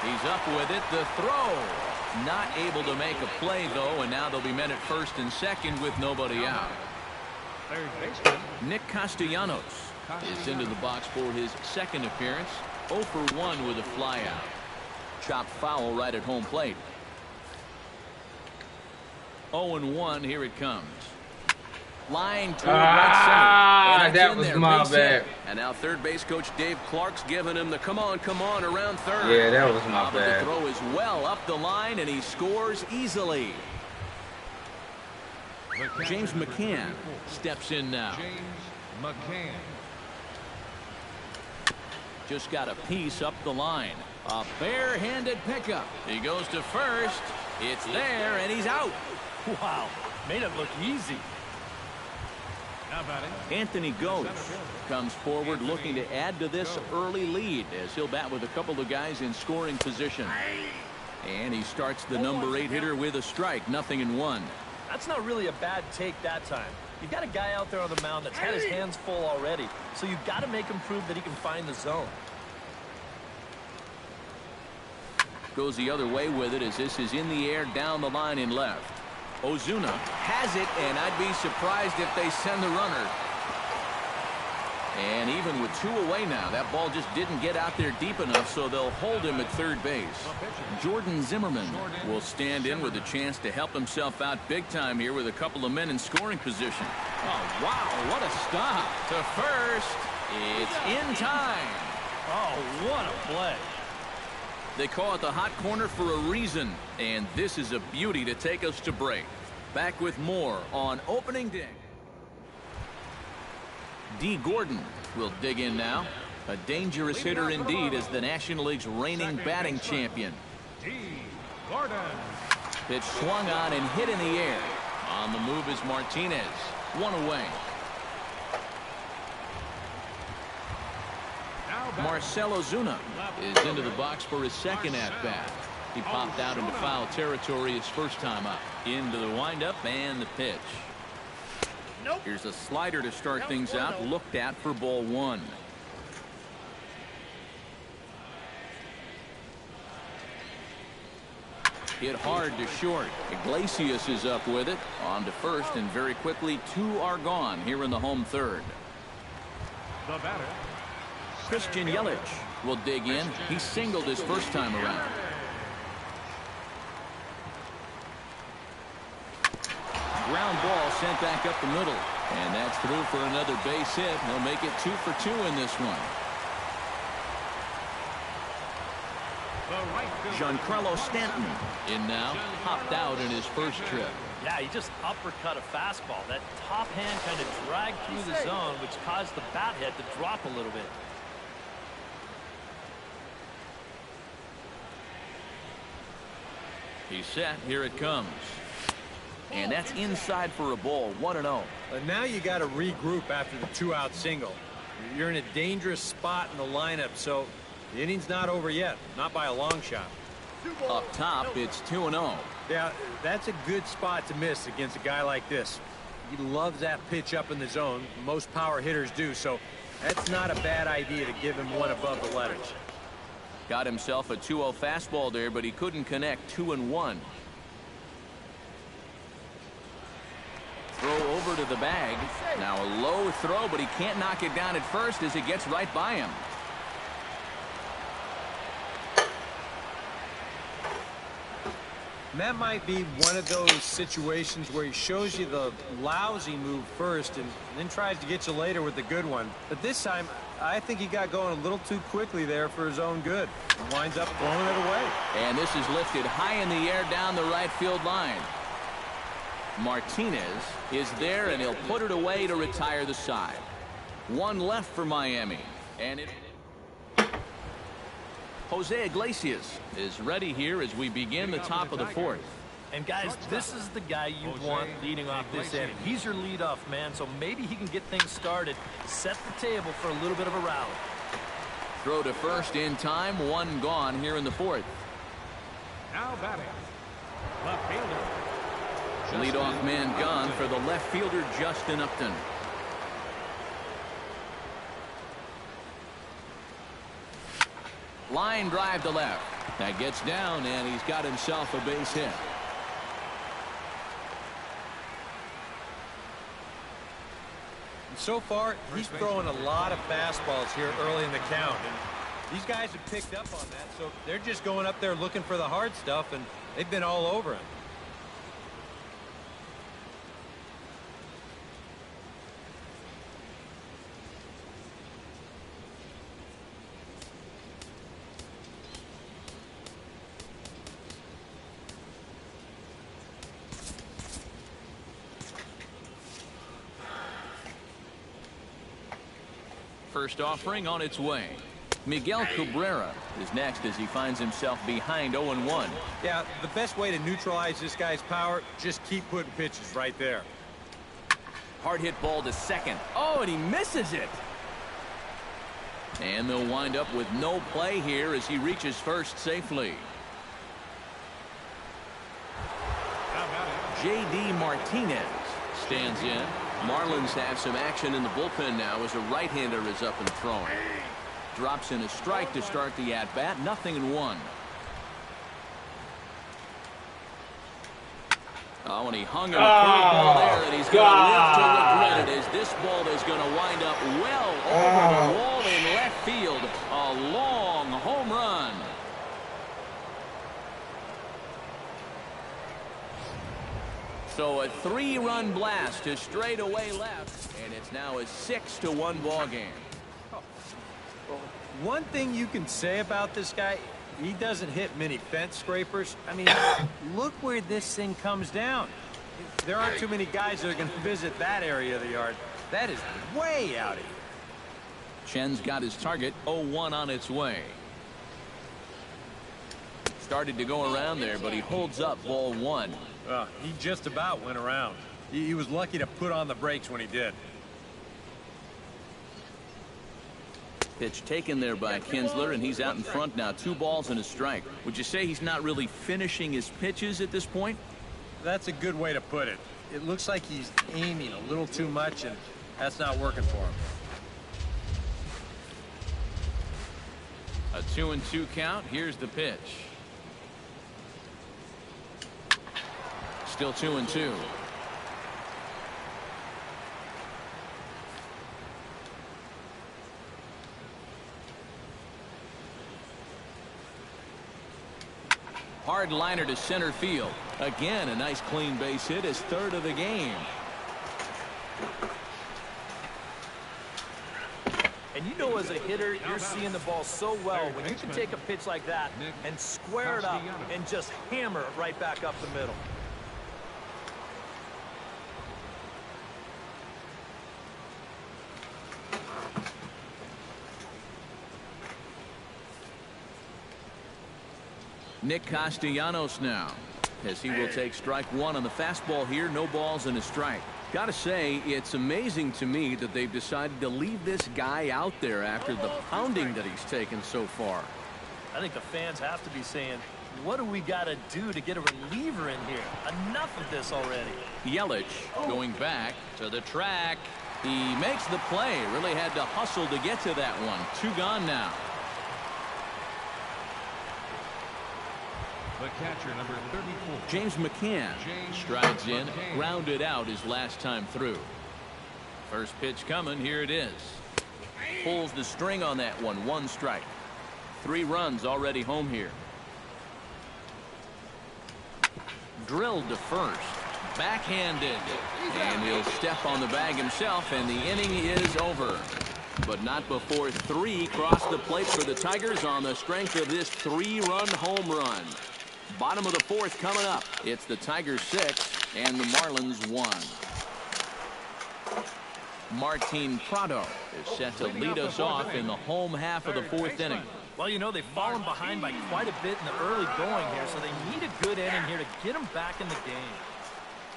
He's up with it. The throw. Not able to make a play, though, and now they'll be men at first and second with nobody out. Third baseman. Nick Castellanos is into the box for his second appearance. 0 for 1 with a flyout. Chopped foul right at home plate. 0-1. Here it comes. Line toward right center. And it's that in was there. my Base hit. bad. And now third base coach Dave Clark's giving him the come on around third. Yeah, that was my bad. The throw is well up the line, and he scores easily. James McCann steps in now. James McCann. Just got a piece up the line. A bare-handed pickup. He goes to first. It's there, and he's out. Wow, made it look easy. Anthony Ghosh comes forward looking to add to this early lead as he'll bat with a couple of guys in scoring position. And he starts the number 8 hitter with a strike, 0-1. That's not really a bad take that time. You've got a guy out there on the mound that's had his hands full already, so you've got to make him prove that he can find the zone. Goes the other way with it as this is in the air down the line in left. Ozuna has it, and I'd be surprised if they send the runner. And even with 2 away now, that ball just didn't get out there deep enough, so they'll hold him at third base. Jordan Zimmerman will stand in with a chance to help himself out big time here with a couple of men in scoring position. Oh, wow, what a stop. To first, it's in time. Oh, what a play. They call it the hot corner for a reason, and this is a beauty to take us to break. Back with more on opening day. D. Gordon will dig in now. A dangerous hitter indeed as the National League's reigning batting champion. D. Gordon. Pitch swung on and hit in the air. On the move is Martinez. 1 away. Marcell Ozuna is into the box for his second at-bat. He popped out into foul territory his first time up. Into the windup and the pitch. Here's a slider to start things out, looked at for ball 1. Hit hard to short. Iglesias is up with it. On to first, and very quickly 2 are gone here in the home third. The batter, Christian Yelich will dig in. He singled his first time around. Ground ball sent back up the middle. And that's through for another base hit. He'll make it 2 for 2 in this one. Giancarlo Stanton in now. Hopped out in his first trip. Yeah, he just uppercut a fastball. That top hand kind of dragged through the zone, which caused the bat head to drop a little bit. He's set. Here it comes. And that's inside for a ball. 1-0. Now you got to regroup after the 2-out single. You're in a dangerous spot in the lineup, so the inning's not over yet. Not by a long shot. Up top, it's 2-0. Yeah, that's a good spot to miss against a guy like this. He loves that pitch up in the zone. Most power hitters do, so that's not a bad idea to give him one above the letters. Got himself a 2-0 fastball there, but he couldn't connect. 2-1. Throw over to the bag. Now a low throw, but he can't knock it down at first as it gets right by him. And that might be one of those situations where he shows you the lousy move first and then tries to get you later with the good one. But this time, I think he got going a little too quickly there for his own good. And winds up throwing it away. And this is lifted high in the air down the right field line. Martinez is there, and he'll put it away to retire the side. 1 left for Miami. And Jose Iglesias is ready here as we begin the top of the 4th. And guys, this is the guy you want leading off this inning. He's your leadoff man, so maybe he can get things started, set the table for a little bit of a rally. Throw to first in time. 1 gone here in the 4th. Now batting, left fielder. Leadoff man gone for the left fielder, Justin Upton. Line drive to left. That gets down, and he's got himself a base hit. So far, he's throwing a lot of fastballs here early in the count. And these guys have picked up on that, so they're just going up there looking for the hard stuff, and they've been all over him. First offering on its way. Miguel Cabrera is next as he finds himself behind 0-1. Yeah, the best way to neutralize this guy's power, just keep putting pitches right there. Hard hit ball to second. Oh, and he misses it. And they'll wind up with no play here as he reaches first safely. J.D. Martinez stands in. Marlins have some action in the bullpen now as a right-hander is up and throwing. Drops in a strike to start the at-bat. 0-1. Oh, and he hung him a curveball there, and he's going to live to regret it as this ball is going to wind up well over the wall in left field. A long home run. So a 3-run blast to straightaway left, and it's now a 6-1 ball game. One thing you can say about this guy, he doesn't hit many fence scrapers. I mean, look where this thing comes down. There aren't too many guys that are going to visit that area of the yard. That is way out here. Chen's got his target. 0-1 on its way. Started to go around there, but he holds up ball 1. He just about went around. He was lucky to put on the brakes when he did. Pitch taken there by Kinsler, and he's out in front now. 2 balls and a strike. Would you say he's not really finishing his pitches at this point? That's a good way to put it. It looks like he's aiming a little too much, and that's not working for him. A 2-2 count. Here's the pitch. Still 2-2. Hard liner to center field. Again, a nice clean base hit, his 3rd of the game. And you know, as a hitter, you're seeing the ball so well when you can take a pitch like that and square it up and just hammer it right back up the middle. Nick Castellanos now, as he will take strike 1 on the fastball here. No balls and a strike. Gotta say, it's amazing to me that they've decided to leave this guy out there after the pounding that he's taken so far. I think the fans have to be saying, what do we got to do to get a reliever in here? Enough of this already. Yelich going back to the track. He makes the play. Really had to hustle to get to that one. 2 gone now. The catcher, number 34. James McCann strides in, grounded out his last time through. First pitch coming. Here it is. Pulls the string on that one. 1 strike. 3 runs already home here. Drilled to first. Backhanded. And he'll step on the bag himself, and the inning is over. But not before 3 cross the plate for the Tigers on the strength of this 3-run home run. Bottom of the 4th coming up. It's the Tigers 6 and the Marlins 1. Martin Prado is set to lead us off in the home half of the 4th inning. Well, you know, they've fallen behind by quite a bit in the early going here, so they need a good inning here to get them back in the game.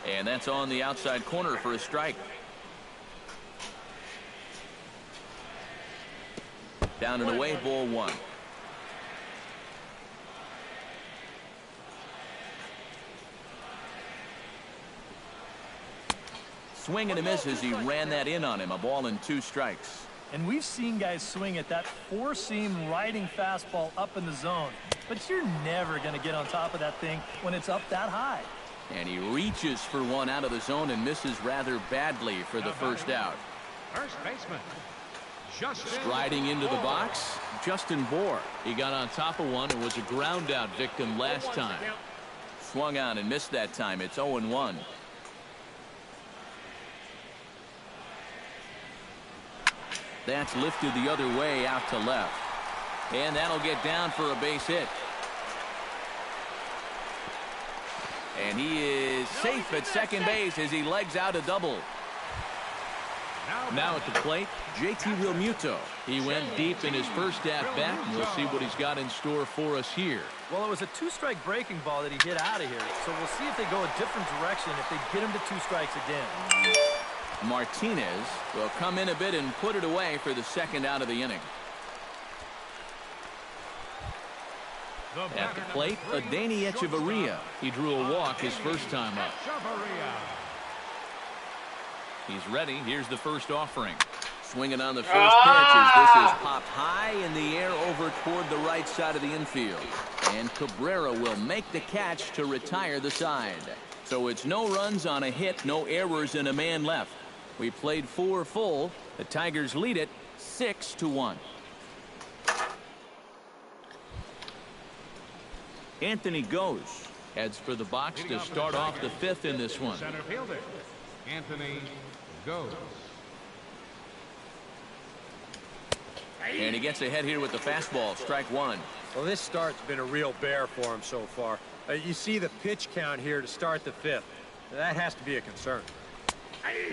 And that's on the outside corner for a strike. Down and away, ball 1. Swing and a miss as he ran that in on him. A ball and 2 strikes. And we've seen guys swing at that 4-seam riding fastball up in the zone. But you're never going to get on top of that thing when it's up that high. And he reaches for one out of the zone and misses rather badly for the first out. First baseman, Justin. Striding into the box, Justin Bohr. He got on top of one and was a ground out victim last time. Swung on and missed that time. It's 0-1. That's lifted the other way out to left. And that'll get down for a base hit. And he is safe at second base as he legs out a double. Now at the plate, JT Realmuto. He went deep in his first at-bat, and we'll see what he's got in store for us here. Well, it was a 2-strike breaking ball that he hit out of here, so we'll see if they go a different direction if they get him to 2 strikes again. Martinez will come in a bit and put it away for the second out of the inning. At the plate, Adeiny Echeverria. He drew a walk his first time up. He's ready. Here's the first offering. Swinging on the first pitch as this is popped high in the air over toward the right side of the infield. And Cabrera will make the catch to retire the side. So it's no runs on a hit, no errors, and a man left. We played 4 full. The Tigers lead it 6-1. Anthony Goes heads for the box to start off the 5th in this one. Center fielder, Anthony Goes. And he gets ahead here with the fastball, strike 1. Well, this start's been a real bear for him so far. You see the pitch count here to start the 5th. That has to be a concern.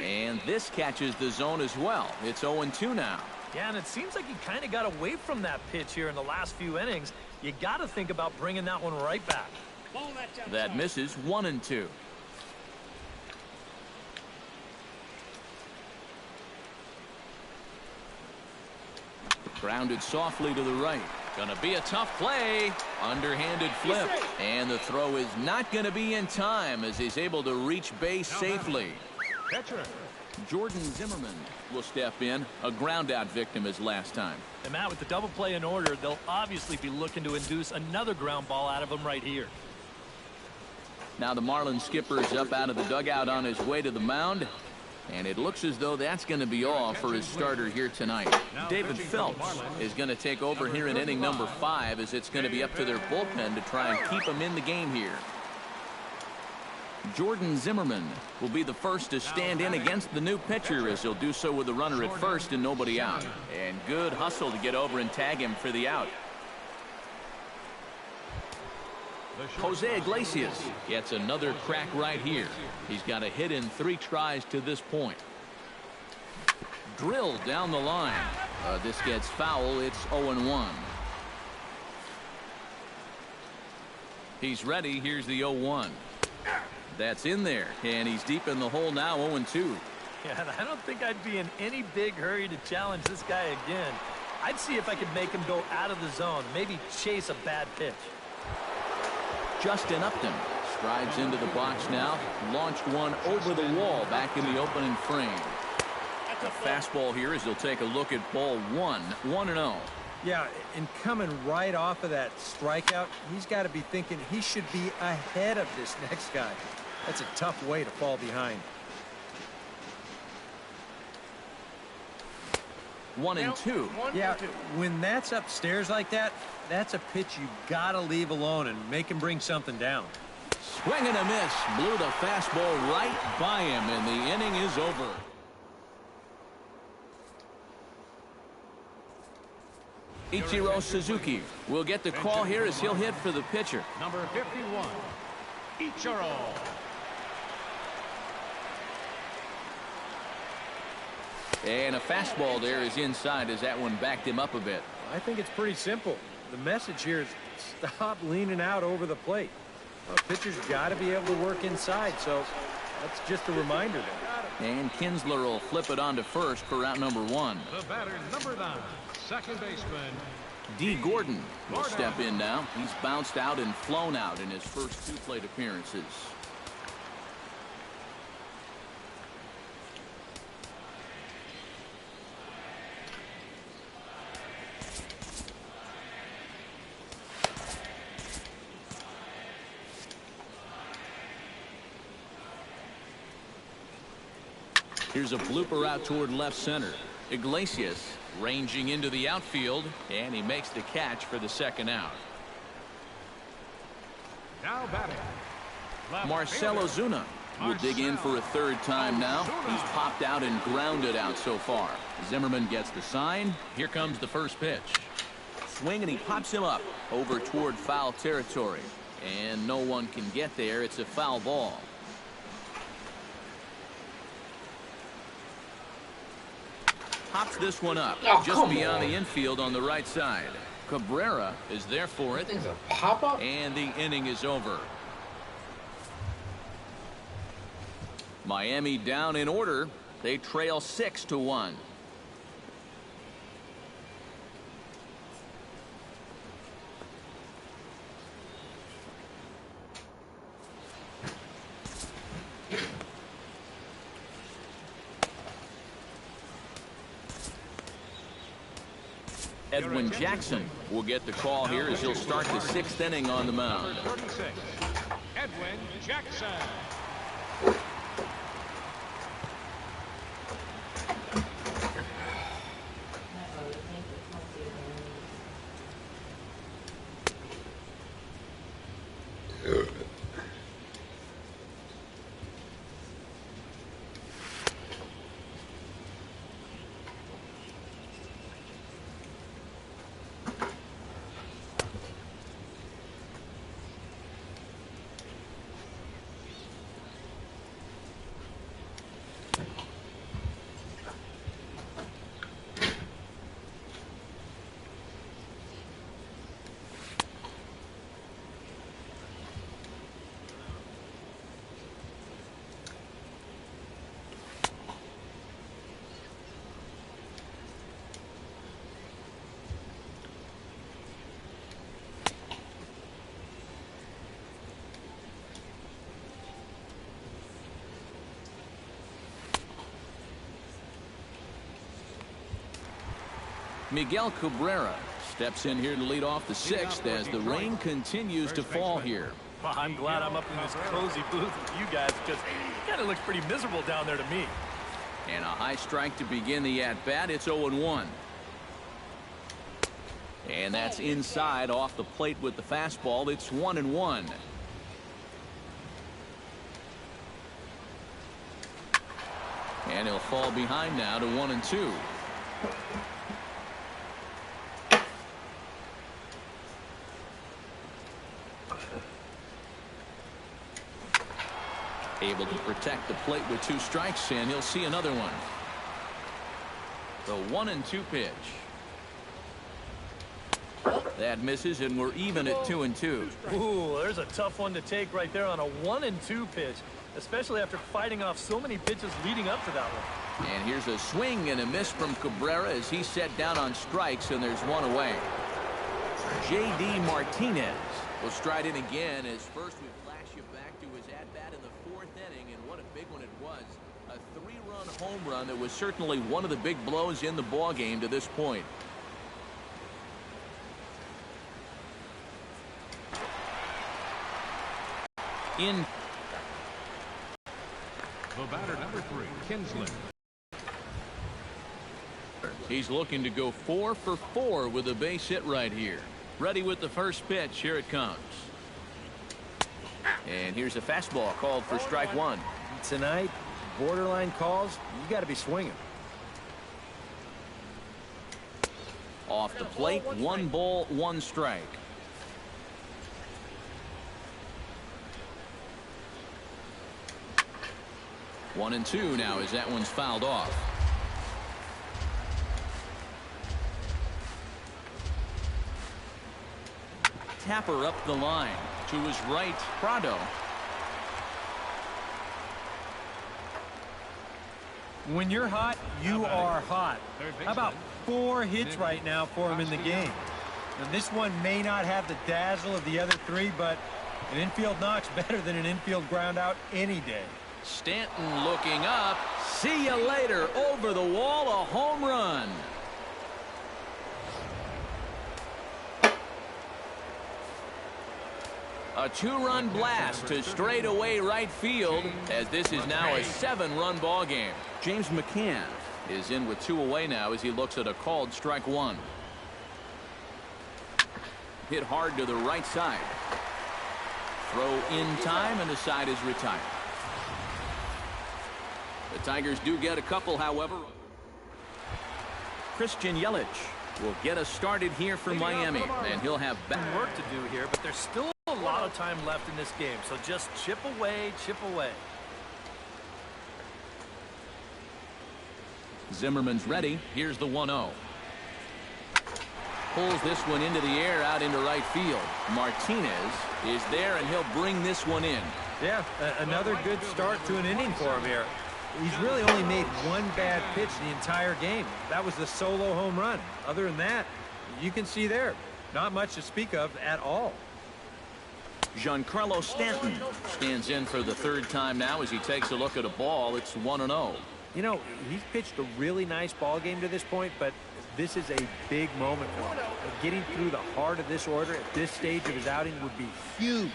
And this catches the zone as well. It's 0-2 now. Yeah, and it seems like he kind of got away from that pitch here in the last few innings. You got to think about bringing that one right back. That misses 1-2. Grounded softly to the right. Gonna be a tough play. Underhanded flip. And the throw is not gonna be in time as he's able to reach base safely. Jordan Zimmerman will step in. A ground out victim as last time. And Matt, with the double play in order, they'll obviously be looking to induce another ground ball out of him right here. Now the Marlins skipper is up out of the dugout on his way to the mound. And it looks as though that's going to be all for his starter here tonight. David Phelps is going to take over here in inning number 5 as it's going to be up to their bullpen to try and keep him in the game here. Jordan Zimmerman will be the first to stand in against the new pitcher as he'll do so with a runner at first and nobody out. And good hustle to get over and tag him for the out. Jose Iglesias gets another crack right here. He's got a hit in 3 tries to this point. Drilled down the line. This gets foul. It's 0-1. He's ready. Here's the 0-1. That's in there, and he's deep in the hole now, 0-2. Yeah, and I don't think I'd be in any big hurry to challenge this guy again. I'd see if I could make him go out of the zone, maybe chase a bad pitch. Justin Upton strides into the box now. Launched one over the wall back in the opening frame. The fastball here as he'll take a look at ball 1, 1-0. Yeah, and coming right off of that strikeout, he's got to be thinking he should be ahead of this next guy. That's a tough way to fall behind. 1-2. Yeah, when that's upstairs like that, that's a pitch you got to leave alone and make him bring something down. Swing and a miss. Blew the fastball right by him, and the inning is over. Ichiro Suzuki will get the call here as he'll hit for the pitcher. Number 51, Ichiro. And a fastball there is inside as that one backed him up a bit. I think it's pretty simple. The message here is stop leaning out over the plate. Well, pitcher's got to be able to work inside, so that's just a reminder there. And Kinsler will flip it on to first for out number 1. The batter, number 9, second baseman, D. Gordon will step in now. He's bounced out and flown out in his first 2 plate appearances. Here's a blooper out toward left center. Iglesias ranging into the outfield, and he makes the catch for the second out. Now batting, Marcell Ozuna will dig in for a 3rd time now. He's popped out and grounded out so far. Zimmerman gets the sign. Here comes the first pitch. Swing, and he pops him up over toward foul territory. And no one can get there. It's a foul ball. pops this one up just beyond the infield on the right side. Cabrera is there for it. It's a pop-up? And the inning is over. Miami down in order. They trail 6-1. Edwin Jackson will get the call here as he'll start the 6th inning on the mound. 36, Edwin Jackson. Miguel Cabrera steps in here to lead off the 6th as the rain continues to fall here. Well, I'm glad I'm up in this cozy booth with you guys because it kind of looks pretty miserable down there to me. And a high strike to begin the at-bat. It's 0-1. And that's inside off the plate with the fastball. It's 1-1. And he'll fall behind now to 1-2. Able to protect the plate with 2 strikes, and he'll see another one. The 1-2 pitch. That misses, and we're even at 2-2. Ooh, there's a tough one to take right there on a 1-2 pitch, especially after fighting off so many pitches leading up to that one. And here's a swing and a miss from Cabrera as he's set down on strikes, and there's one away. J.D. Martinez will stride in again as first we flash you back to his at-bat in the 4th inning, and what a big one it was. A 3-run home run that was certainly one of the big blows in the ballgame to this point. In The batter, number 3, Kinsley. He's looking to go 4 for 4 with a base hit right here. Ready with the first pitch. Here it comes. And here's a fastball called for strike 1. Tonight, borderline calls, you got to be swinging. Off the plate, 1 ball, 1 strike. One and 2 now as that one's fouled off. Tapper up the line to his right. Prado. When you're hot, you are hot. How about 4 hits right now for him in the game? Now, this one may not have the dazzle of the other 3, but an infield knock's better than an infield ground out any day. Stanton looking up. See you later. Over the wall, a home run. A 2-run blast to straightaway right field as this is now a 7-run ball game. James McCann is in with 2 away now as he looks at a called strike 1. Hit hard to the right side. Throw in time, and the side is retired. The Tigers do get a couple, however. Christian Yelich will get us started here for Miami, and he'll have work to do here, but there's still a lot of time left in this game, so just chip away, chip away. Zimmerman's ready. Here's the 1-0. Pulls this one into the air out into right field. Martinez is there, and he'll bring this one in. Yeah, another good start to an inning for him here. He's really only made one bad pitch the entire game. That was the solo home run. Other than that, you can see there, not much to speak of at all. Giancarlo Stanton stands in for the third time now as he takes a look at a ball. It's 1-0. You know, he's pitched a really nice ball game to this point, but this is a big moment for him. Getting through the heart of this order at this stage of his outing would be huge.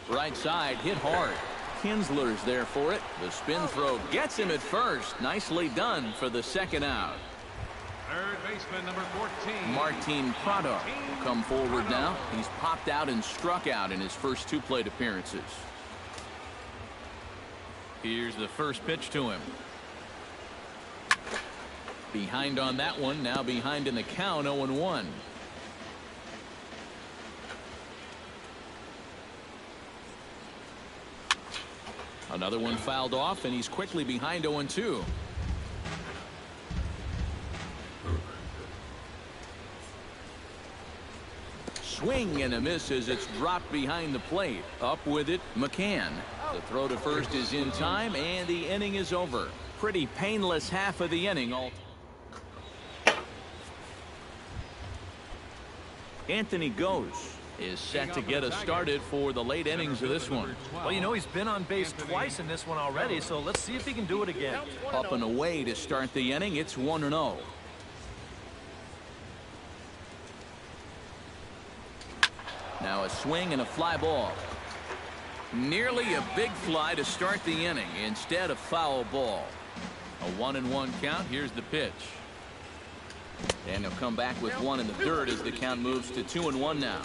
Right side, hit hard. Kinsler's there for it. The spin throw gets him at first. Nicely done for the second out. Third baseman, number 14. Martin Prado will come forward now. He's popped out and struck out in his first 2 plate appearances. Here's the first pitch to him. Behind on that one, now behind in the count, 0-1. Another one fouled off, and he's quickly behind 0-2. Swing and a miss as it's dropped behind the plate. Up with it, McCann. The throw to first is in time, and the inning is over. Pretty painless half of the inning. Anthony Goes is set to get us started for the late innings of this one. Well, you know, he's been on base twice in this one already, so let's see if he can do it again. Up and away to start the inning. It's 1-0. Now a swing and a fly ball. Nearly a big fly to start the inning. Instead, a foul ball. A 1-1 count. Here's the pitch. And he'll come back with one in the third as the count moves to 2-1 now.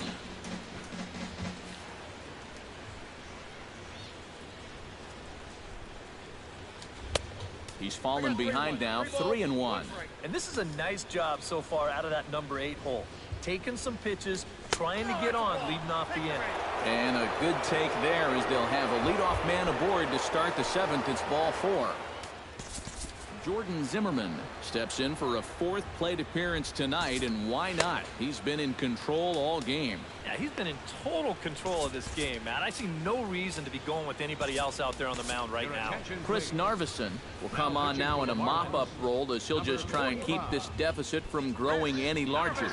He's fallen behind now, 3-1. And this is a nice job so far out of that number 8 hole. Taking some pitches, trying to get on, leading off the inning. And a good take there as they'll have a leadoff man aboard to start the 7th. It's ball 4. Jordan Zimmerman steps in for a 4th plate appearance tonight, and why not? He's been in control all game. Yeah, he's been in total control of this game, Matt. I see no reason to be going with anybody else out there on the mound right now. Chris Narveson will come on now in a mop-up role as he'll just try and keep this deficit from growing any larger.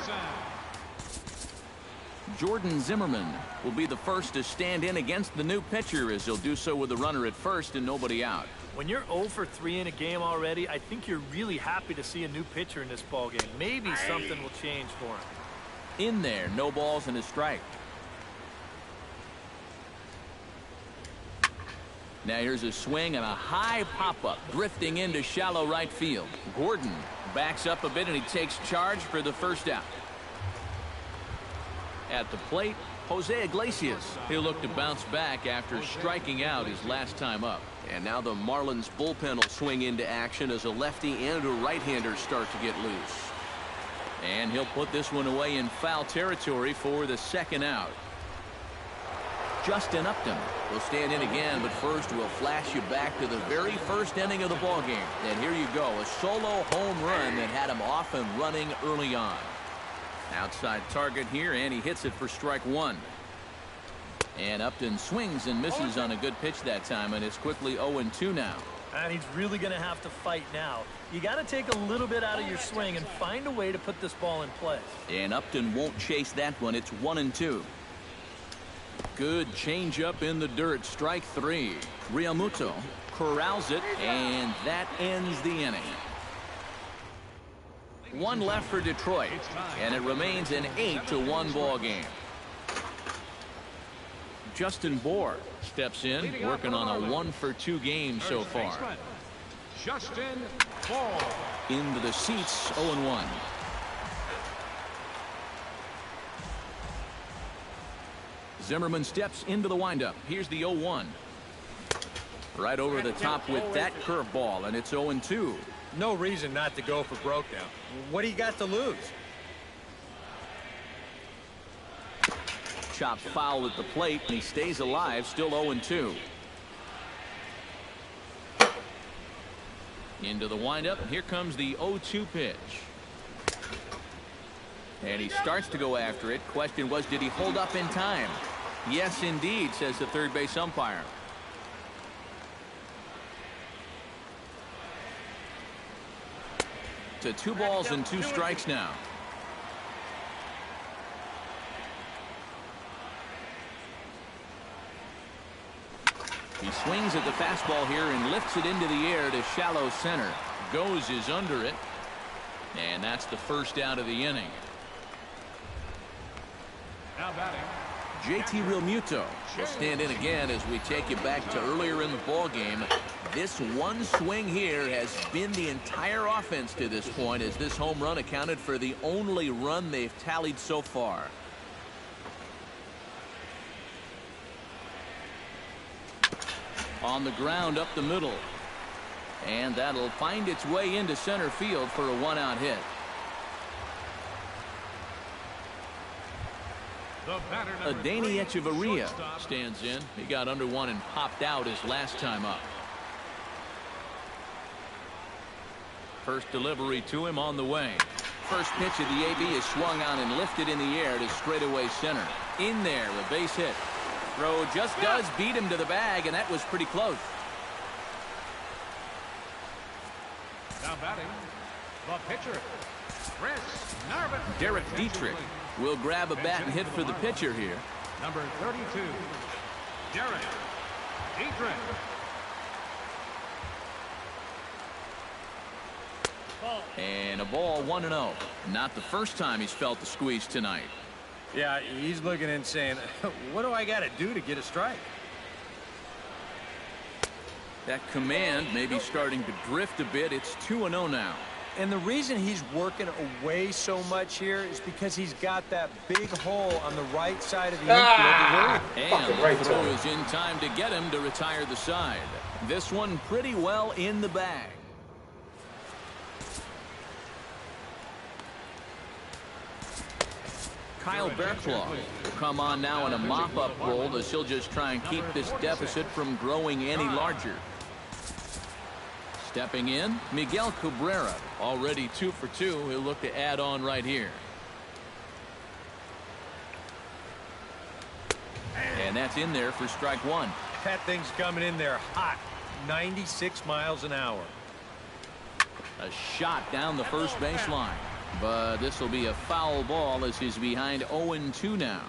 Jordan Zimmerman will be the first to stand in against the new pitcher as he'll do so with a runner at first and nobody out. When you're 0 for 3 in a game already, I think you're really happy to see a new pitcher in this ballgame. Maybe something will change for him. In there, no balls and a strike. Now here's a swing and a high pop-up drifting into shallow right field. Gordon backs up a bit and he takes charge for the first out. At the plate, Jose Iglesias. He'll look to bounce back after striking out his last time up. And now the Marlins bullpen will swing into action as a lefty and a right-hander start to get loose. And he'll put this one away in foul territory for the second out. Justin Upton will stand in again, but first we'll flash you back to the very first inning of the ballgame. And here you go, a solo home run that had him off and running early on. Outside target here, and he hits it for strike 1. And Upton swings and misses on a good pitch that time, and it's quickly 0-2 now. And he's really going to have to fight now. You got to take a little bit out of your swing and find a way to put this ball in play. And Upton won't chase that one. It's 1-2. Good changeup in the dirt. Strike 3. Realmuto corrals it, and that ends the inning. One left for Detroit, and it remains an 8-1 ball game. Justin Bohr steps in, working on a 1-for-2 game so far. Justin Bohr. Into the seats, 0-1. Zimmerman steps into the windup. Here's the 0-1. Right over the top with that curveball, and it's 0-2. No reason not to go for broke now. What do you got to lose? Chopped foul at the plate, and he stays alive, still 0-2. Into the windup. Here comes the 0-2 pitch. And he starts to go after it. Question was, did he hold up in time? Yes, indeed, says the third base umpire. To 2 balls and 2 strikes now. He swings at the fastball here and lifts it into the air to shallow center. Goes is under it. And that's the first out of the inning. Now batting. JT Realmuto will stand in again as we take you back to earlier in the ball game. This one swing here has been the entire offense to this point, as this home run accounted for the only run they've tallied so far. On the ground up the middle. And that'll find its way into center field for a 1-out hit. Adeiny Echeverria stands in. He got under one and popped out his last time up. First delivery to him on the way. First pitch of the AB is swung on and lifted in the air to straightaway center. In there, a base hit. Throw just does beat him to the bag, and that was pretty close. Now batting, the pitcher, Chris Narvin. Derek Dietrich will grab a bat and hit for the pitcher here. Number 32, Derek Dietrich. And a ball 1-0. Not the first time he's felt the squeeze tonight. Yeah, he's looking and saying, what do I got to do to get a strike? That command may be starting to drift a bit. It's 2-0 now. And the reason he's working away so much here is because he's got that big hole on the right side of the infield. And the throw is in time to get him to retire the side. This one pretty well in the bag. Kyle Berklaw will come on now in a mop-up role as he'll just try and keep this deficit from growing any larger. Stepping in, Miguel Cabrera, already 2 for 2. He'll look to add on right here. And that's in there for strike 1. That thing's coming in there hot, 96 miles an hour. A shot down the first baseline. But this will be a foul ball as he's behind 0-2 now.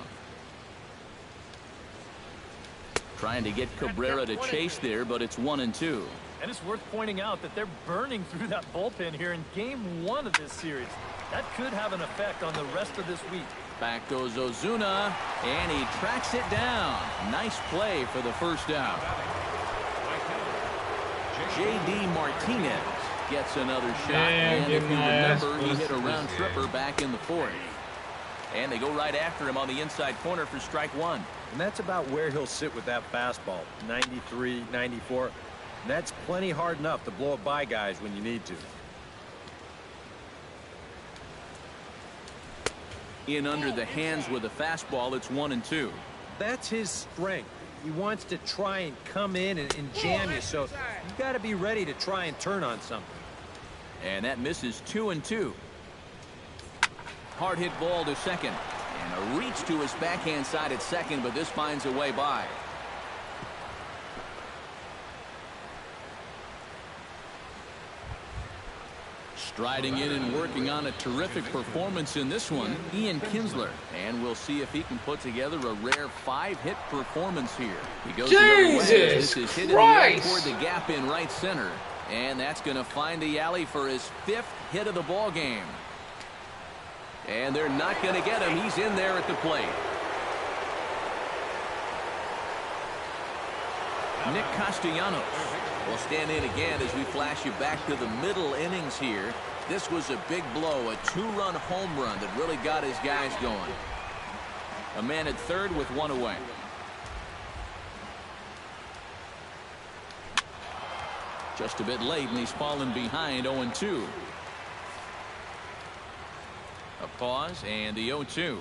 Trying to get Cabrera to chase there, but it's 1-2. And it's worth pointing out that they're burning through that bullpen here in game 1 of this series. That could have an effect on the rest of this week. Back goes Ozuna, and he tracks it down. Nice play for the first out. J.D. Martinez gets another shot, and if you remember, he hit a round tripper back in the 4th. And they go right after him on the inside corner for strike 1. And that's about where he'll sit with that fastball, 93, 94. And that's plenty hard enough to blow it by guys when you need to. In under the hands with a fastball, it's 1-2. That's his strength. He wants to try and come in and jam you, so you got to be ready to try and turn on something. And that misses 2-2. Hard hit ball to second. And a reach to his backhand side at second, but this finds a way by. Striding in and working on a terrific performance in this one, Ian Kinsler. And we'll see if he can put together a rare 5-hit performance here. He goes the other way. This is hit in the air toward the gap in right center. And that's going to find the alley for his 5th hit of the ball game. And they're not going to get him. He's in there at the plate. Nick Castellanos will stand in again as we flash you back to the middle innings here. This was a big blow, a 2-run home run that really got his guys going. A man at third with 1 away. Just a bit late, and he's fallen behind 0-2. A pause, and the 0-2.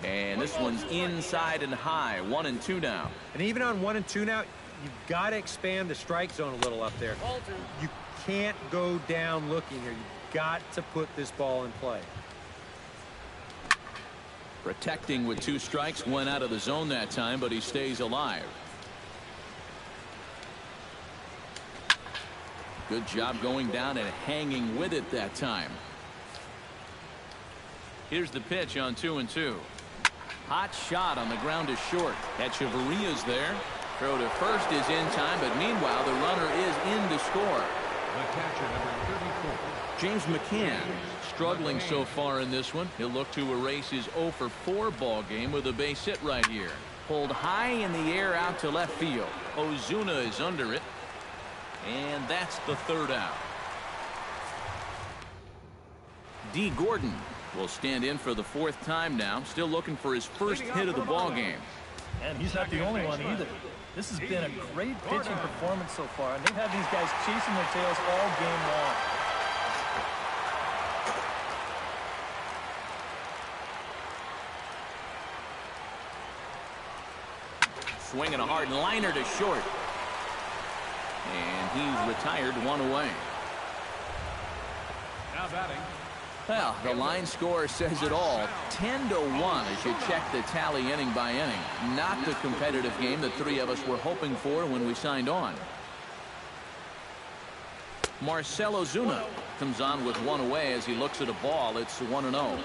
And this one's inside and high, 1-2 now. And even on 1-2 now, you've got to expand the strike zone a little up there. You can't go down looking here. You've got to put this ball in play. Protecting with 2 strikes, went out of the zone that time, but he stays alive. Good job going down and hanging with it that time. Here's the pitch on 2-2. Hot shot on the ground is short. Echeverria's there. Throw to first is in time, but meanwhile the runner is in to score. The catcher, number 34. James McCann struggling so far in this one. He'll look to erase his 0-for-4 ball game with a base hit right here. Pulled high in the air out to left field. Ozuna is under it. And that's the 3rd out. D. Gordon will stand in for the 4th time now. Still looking for his first hit of the ball game. And he's not the only one either. This has been a great pitching performance so far, and they've had these guys chasing their tails all game long. Swinging a hard liner to short. And he's retired, 1 away. Now batting. Well, the line score says it all. 10-1 as you check the tally inning by inning. Not the competitive game that 3 of us were hoping for when we signed on. Marcell Ozuna comes on with 1 away as he looks at a ball. It's 1-0.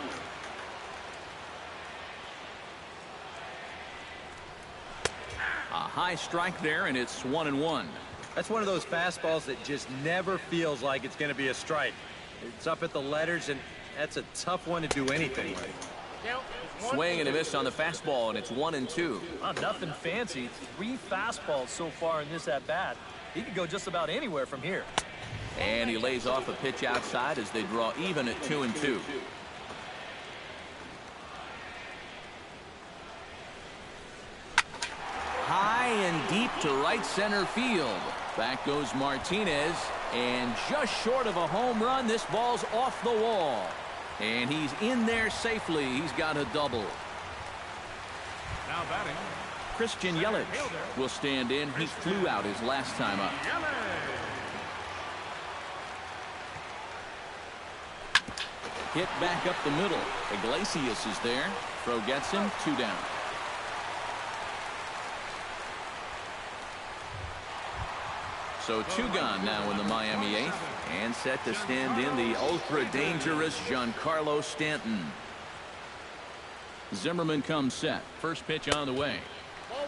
A high strike there, and it's 1-1. That's one of those fastballs that just never feels like it's going to be a strike. It's up at the letters, and that's a tough one to do anything with. Swing and a miss on the fastball, and it's 1-2. Nothing fancy. 3 fastballs so far in this at-bat. He could go just about anywhere from here. And he lays off a pitch outside as they draw even at 2-2. High and deep to right center field. Back goes Martinez, and just short of a home run, this ball's off the wall. And he's in there safely. He's got a double. Now batting. Christian Yelich will stand in. He flew out his last time up. Hit back up the middle. Iglesias is there. Throw gets him. 2 down. So 2 gone now in the Miami 8th, and set to stand in the ultra-dangerous Giancarlo Stanton. Zimmerman comes set. First pitch on the way.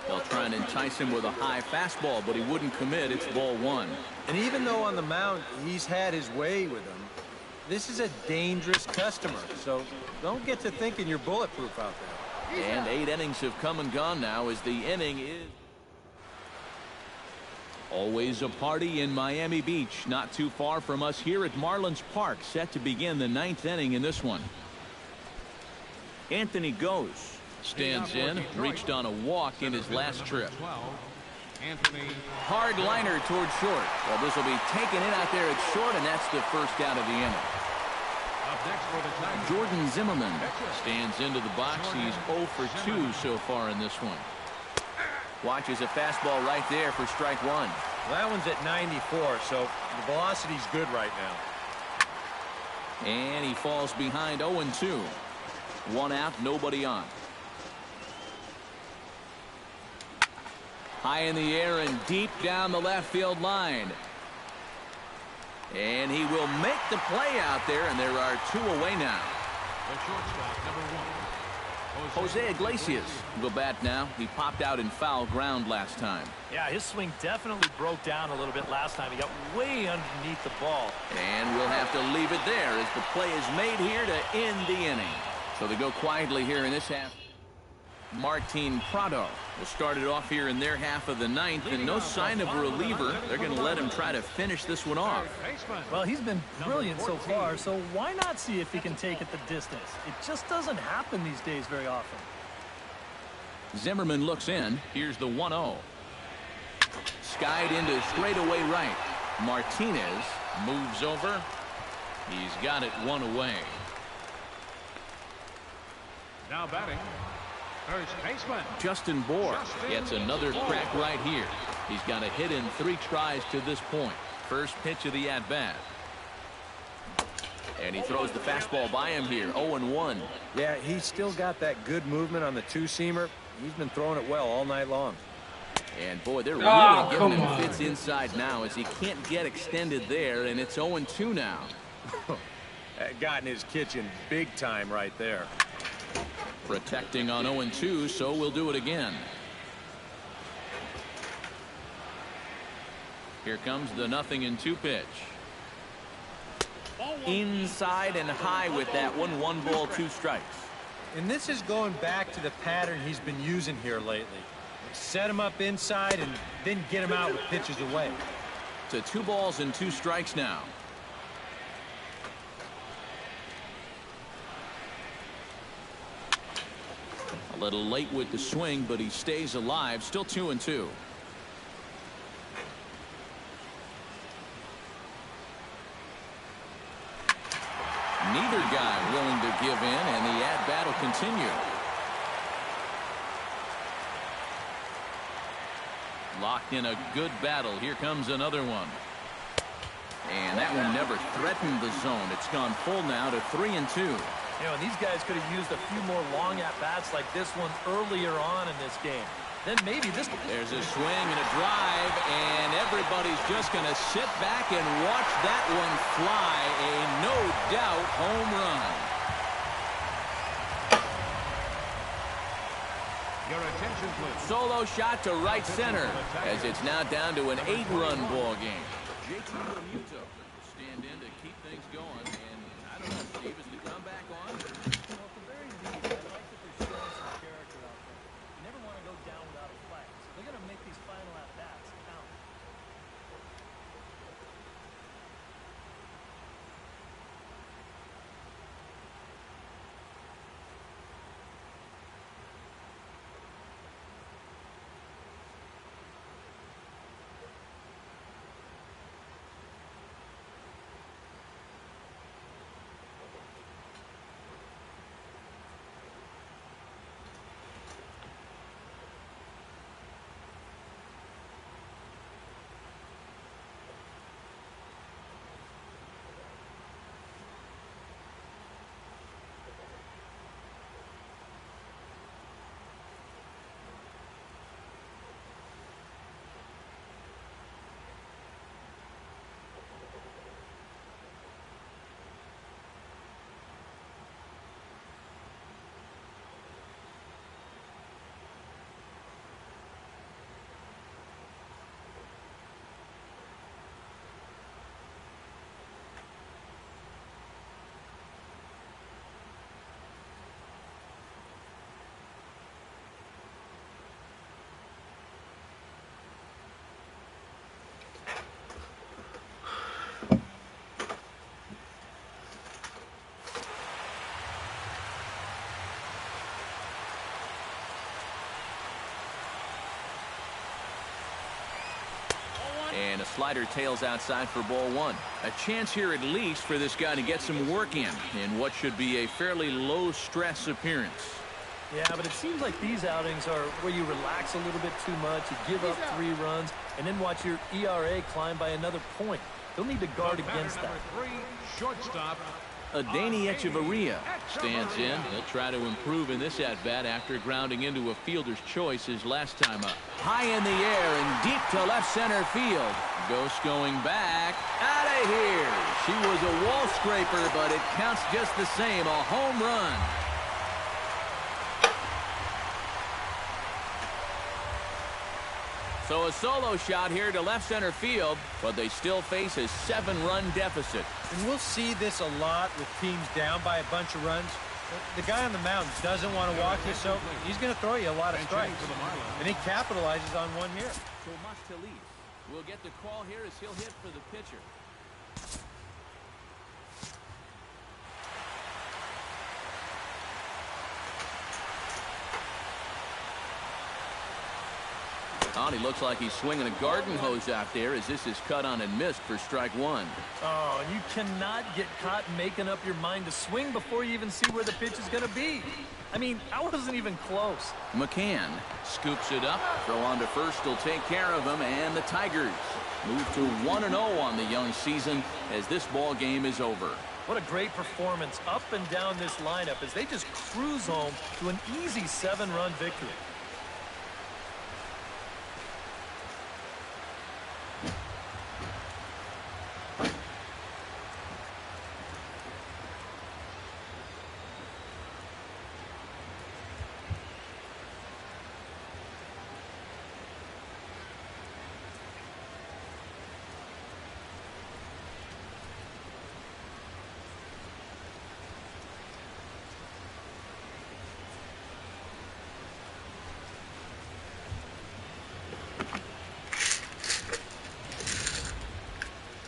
They'll try and entice him with a high fastball, but he wouldn't commit. It's ball 1. And even though on the mound he's had his way with him, this is a dangerous customer, so don't get to thinking you're bulletproof out there. And 8 innings have come and gone now as the inning is... Always a party in Miami Beach, not too far from us here at Marlins Park, set to begin the 9th inning in this one. Anthony goes, stands in, reached on a walk in his last trip. Hard liner toward short. Well, this will be taken in out there at short, and that's the first out of the inning. Jordan Zimmerman stands into the box. He's 0 for 2 so far in this one. Watches a fastball right there for strike 1. Well, that one's at 94, so the velocity's good right now. And he falls behind 0-2. 1 out, nobody on. High in the air and deep down the left field line. And he will make the play out there, and there are 2 away now. The shortstop, number 1. Jose Iglesias will bat now. He popped out in foul ground last time. Yeah, his swing definitely broke down a little bit last time. He got way underneath the ball. And we'll have to leave it there as the play is made here to end the inning. So they go quietly here in this half. Martin Prado will start it off here in their half of the 9th, and no sign of a reliever. They're going to let him try to finish this one off. Well, he's been brilliant so far, so why not see if he can take it the distance? It just doesn't happen these days very often. Zimmerman looks in. Here's the 1-0. Skied into straightaway right. Martinez moves over. He's got it 1 away. Now batting. First baseman. Justin Bour gets another crack right here. He's got a hit in 3 tries to this point. first pitch of the at-bat. And he throws the fastball by him here, 0-1. Yeah, he's still got that good movement on the two-seamer. He's been throwing it well all night long. And, boy, they're really giving him fits inside now as he can't get extended there, and it's 0-2 now. That got in his kitchen big time right there. Protecting on 0-2, so we'll do it again. Here comes the 0-2 pitch. Inside and high with that one. 1 ball, 2 strikes. And this is going back to the pattern he's been using here lately. Set him up inside and then get him out with pitches away. To 2 balls and 2 strikes now. A little late with the swing, but he stays alive. Still 2-2. Neither guy willing to give in, and the at-bat will continue. Locked in a good battle. Here comes another one. And that one never threatened the zone. It's gone full now to 3-2. You know, and these guys could have used a few more long at-bats like this one earlier on in this game. Then maybe this... There's a swing and a drive, and everybody's just going to sit back and watch that one fly. A no-doubt home run. Your attention, please. Solo shot to right center, as it's now down to an 8-run ball game. Stand in to keep things going, and I don't know, Steve, is the comeback on? Well, at the very least, I like that they're showing some character out there. You never want to go down without a flag, so they're going to make these final at-bats count. And a slider tails outside for ball 1. A chance here at least for this guy to get some work in what should be a fairly low-stress appearance. Yeah, but it seems like these outings are where you relax a little bit too much, you give up 3 runs, and then watch your ERA climb by another point. They'll need to guard against that. Shortstop. Adani Echeverria stands in. He'll try to improve in this at-bat after grounding into a fielder's choice his last time up. High in the air and deep to left center field. Ghost going back. Out of here. She was a wall scraper, but it counts just the same. A home run. So a solo shot here to left center field, but they still face a 7-run deficit. And we'll see this a lot with teams down by a bunch of runs. The guy on the mound doesn't want to walk you, so he's going to throw you a lot of strikes. And he capitalizes on one here. Tomas Talis will get the call here as he'll hit for the pitcher. Oh, and he looks like he's swinging a garden hose out there as this is cut on and missed for strike one. Oh, and you cannot get caught making up your mind to swing before you even see where the pitch is going to be. I mean, I wasn't even close. McCann scoops it up. Throw on to first will take care of him, and the Tigers move to 1-0 on the young season as this ball game is over. What a great performance up and down this lineup as they just cruise home to an easy 7-run victory.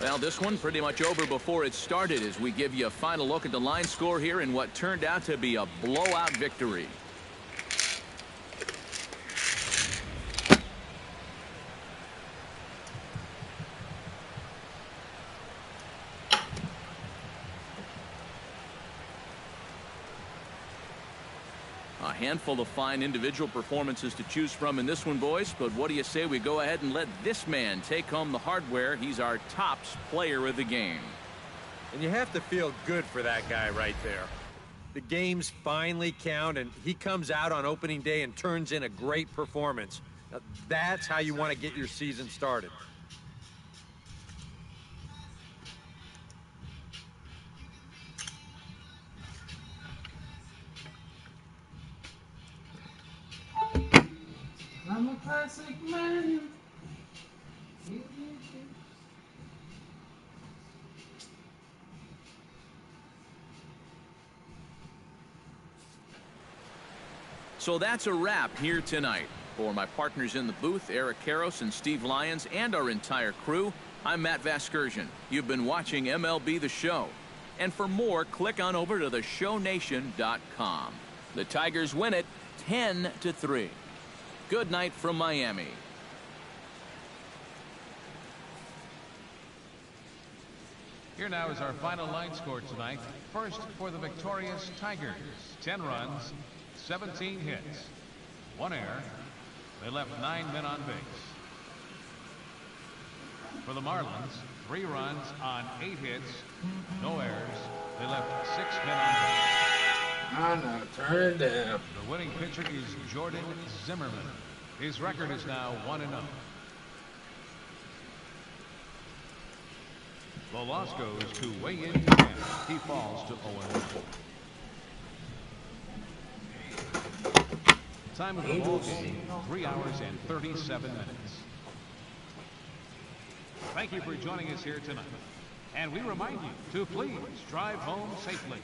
Well, this one pretty much over before it started as we give you a final look at the line score here in what turned out to be a blowout victory. A handful of fine individual performances to choose from in this one, boys, but what do you say we go ahead and let this man take home the hardware? He's our tops player of the game. And you have to feel good for that guy right there. The games finally count, and he comes out on opening day and turns in a great performance. Now, that's how you want to get your season started. I'm a classic man. So that's a wrap here tonight. For my partners in the booth, Eric Karros and Steve Lyons, and our entire crew, I'm Matt Vasgersian. You've been watching MLB The Show. And for more, click on over to theshownation.com. The Tigers win it 10-3. Good night from Miami. Here now is our final line score tonight. First for the victorious Tigers. 10 runs, 17 hits, 1 error. They left 9 men on base. For the Marlins, 3 runs on 8 hits, no errors. They left 6 men on base. I know, turn it down. The winning pitcher is Jordan Zimmerman. His record is now 1-0. The loss goes to Wei Yin Chen. He falls to 0-1. Time of the ball game, 3 hours and 37 minutes. Thank you for joining us here tonight. And we remind you to please drive home safely.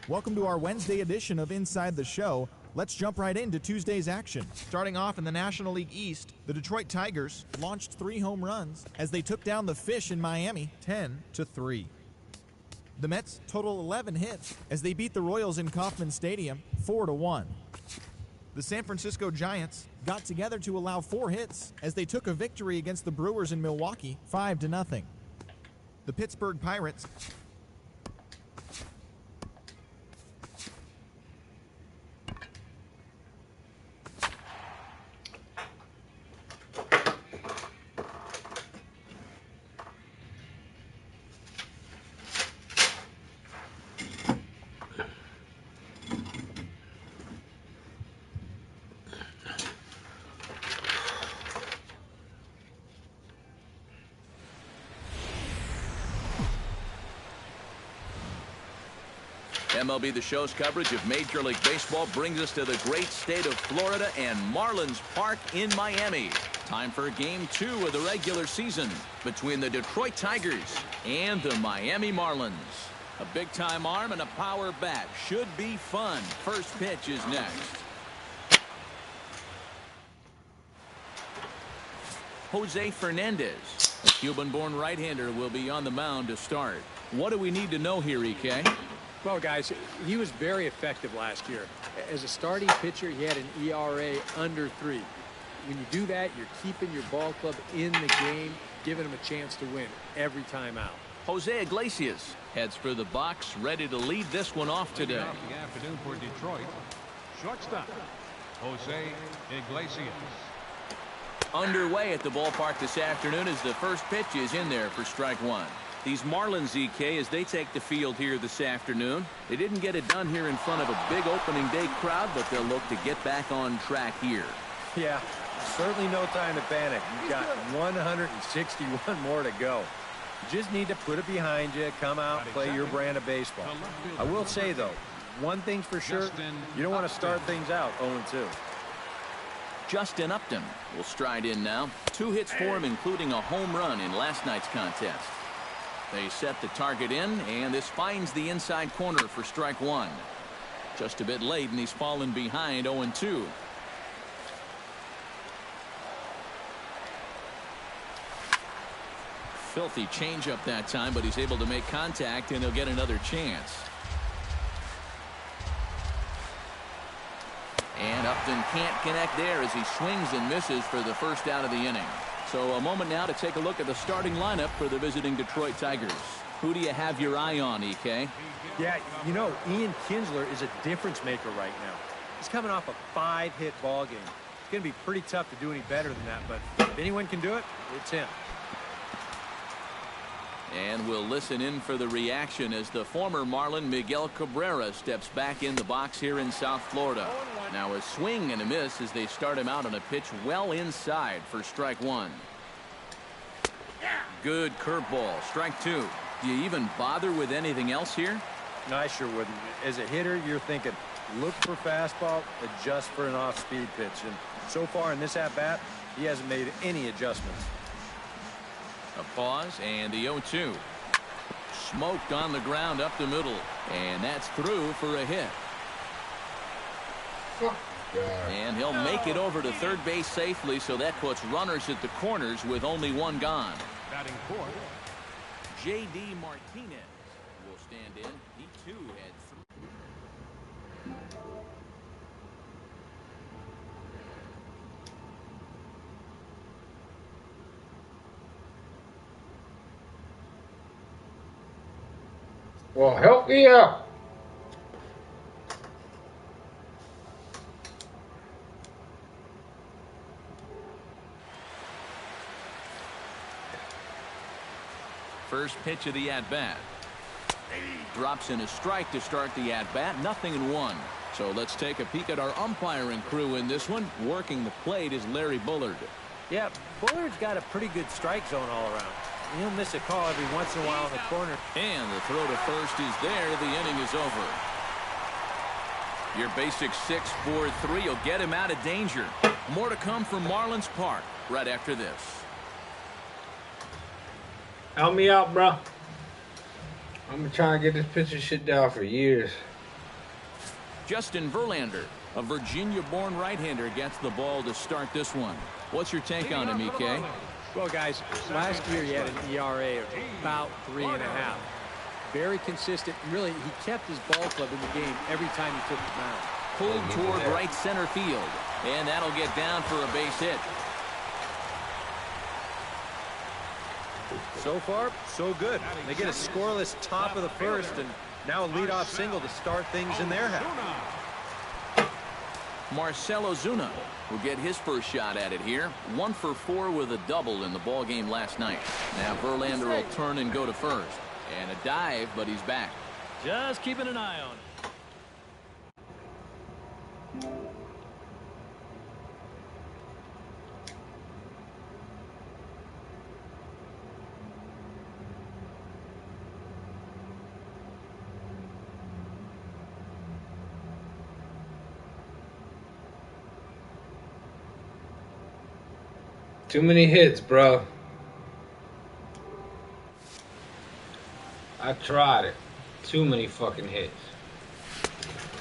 Welcome to our Wednesday edition of Inside the Show. Let's jump right into Tuesday's action. Starting off in the National League East, the Detroit Tigers launched 3 home runs as they took down the Fish in Miami 10-3. The Mets total 11 hits as they beat the Royals in Kauffman Stadium 4-1. The San Francisco Giants got together to allow 4 hits as they took a victory against the Brewers in Milwaukee 5-0. The Pittsburgh Pirates MLB The Show's coverage of Major League Baseball brings us to the great state of Florida and Marlins Park in Miami. Time for Game 2 of the regular season between the Detroit Tigers and the Miami Marlins. A big-time arm and a power bat should be fun. First pitch is next. Jose Fernandez, a Cuban-born right-hander, will be on the mound to start. What do we need to know here, EK? Well, guys, he was very effective last year. As a starting pitcher, he had an ERA under 3. When you do that, you're keeping your ball club in the game, giving them a chance to win every time out. Jose Iglesias heads for the box, ready to lead this one off today. Leading off the afternoon for Detroit, shortstop, Jose Iglesias. Underway at the ballpark this afternoon as the first pitch is in there for strike 1. These Marlins, EK, as they take the field here this afternoon, they didn't get it done here in front of a big opening day crowd, but they'll look to get back on track here. Yeah, certainly no time to panic. You've got 161 more to go. You just need to put it behind you, come out, play your brand of baseball. I will say, though, one thing's for sure, you don't want to start things out 0-2. Justin Upton will stride in now. 2 hits for him, including a home run in last night's contest. They set the target in, and this finds the inside corner for strike 1. Just a bit late, and he's fallen behind 0-2. Filthy changeup that time, but he's able to make contact, and he'll get another chance. And Upton can't connect there as he swings and misses for the first out of the inning. So a moment now to take a look at the starting lineup for the visiting Detroit Tigers. Who do you have your eye on, EK? Yeah, you know, Ian Kinsler is a difference maker right now. He's coming off a 5-hit ball game. It's going to be pretty tough to do any better than that, but if anyone can do it, it's him. And we'll listen in for the reaction as the former Marlin Miguel Cabrera steps back in the box here in South Florida. Now a swing and a miss as they start him out on a pitch well inside for strike 1. Good curveball, strike 2. Do you even bother with anything else here? No, I sure wouldn't. As a hitter, you're thinking, look for fastball, adjust for an off-speed pitch. And so far in this at-bat, he hasn't made any adjustments. A pause and the 0-2. Smoked on the ground up the middle. And that's through for a hit. And he'll make it over to third base safely, so that puts runners at the corners with only 1 gone. Batting fourth, J.D. Martinez will stand in. He too had 3. Well, help me out. First pitch of the at-bat. Drops in a strike to start the at-bat. 0-1. So let's take a peek at our umpiring crew in this one. Working the plate is Larry Bullard. Yeah, Bullard's got a pretty good strike zone all around. He'll miss a call every once in a while in the corner. And the throw to first is there. The inning is over. Your basic 6-4-3 will get him out of danger. More to come from Marlins Park right after this. Help me out, bro. I've been trying to get this pitcher shit down for years. Justin Verlander, a Virginia-born right-hander, gets the ball to start this one. What's your take on him, EK? Well, guys, last year he had an ERA of about 3.5. Very consistent. Really, he kept his ball club in the game every time he took the mound. pulled toward right center field. And that'll get down for a base hit. So far, so good. They get a scoreless top of the first, and now a leadoff single to start things in their half. Marcell Ozuna will get his first shot at it here. 1 for 4 with a double in the ball game last night. Now Verlander will turn and go to first. And a dive, but he's back. Just keeping an eye on it. Too many hits, bro. I tried it. Too many fucking hits.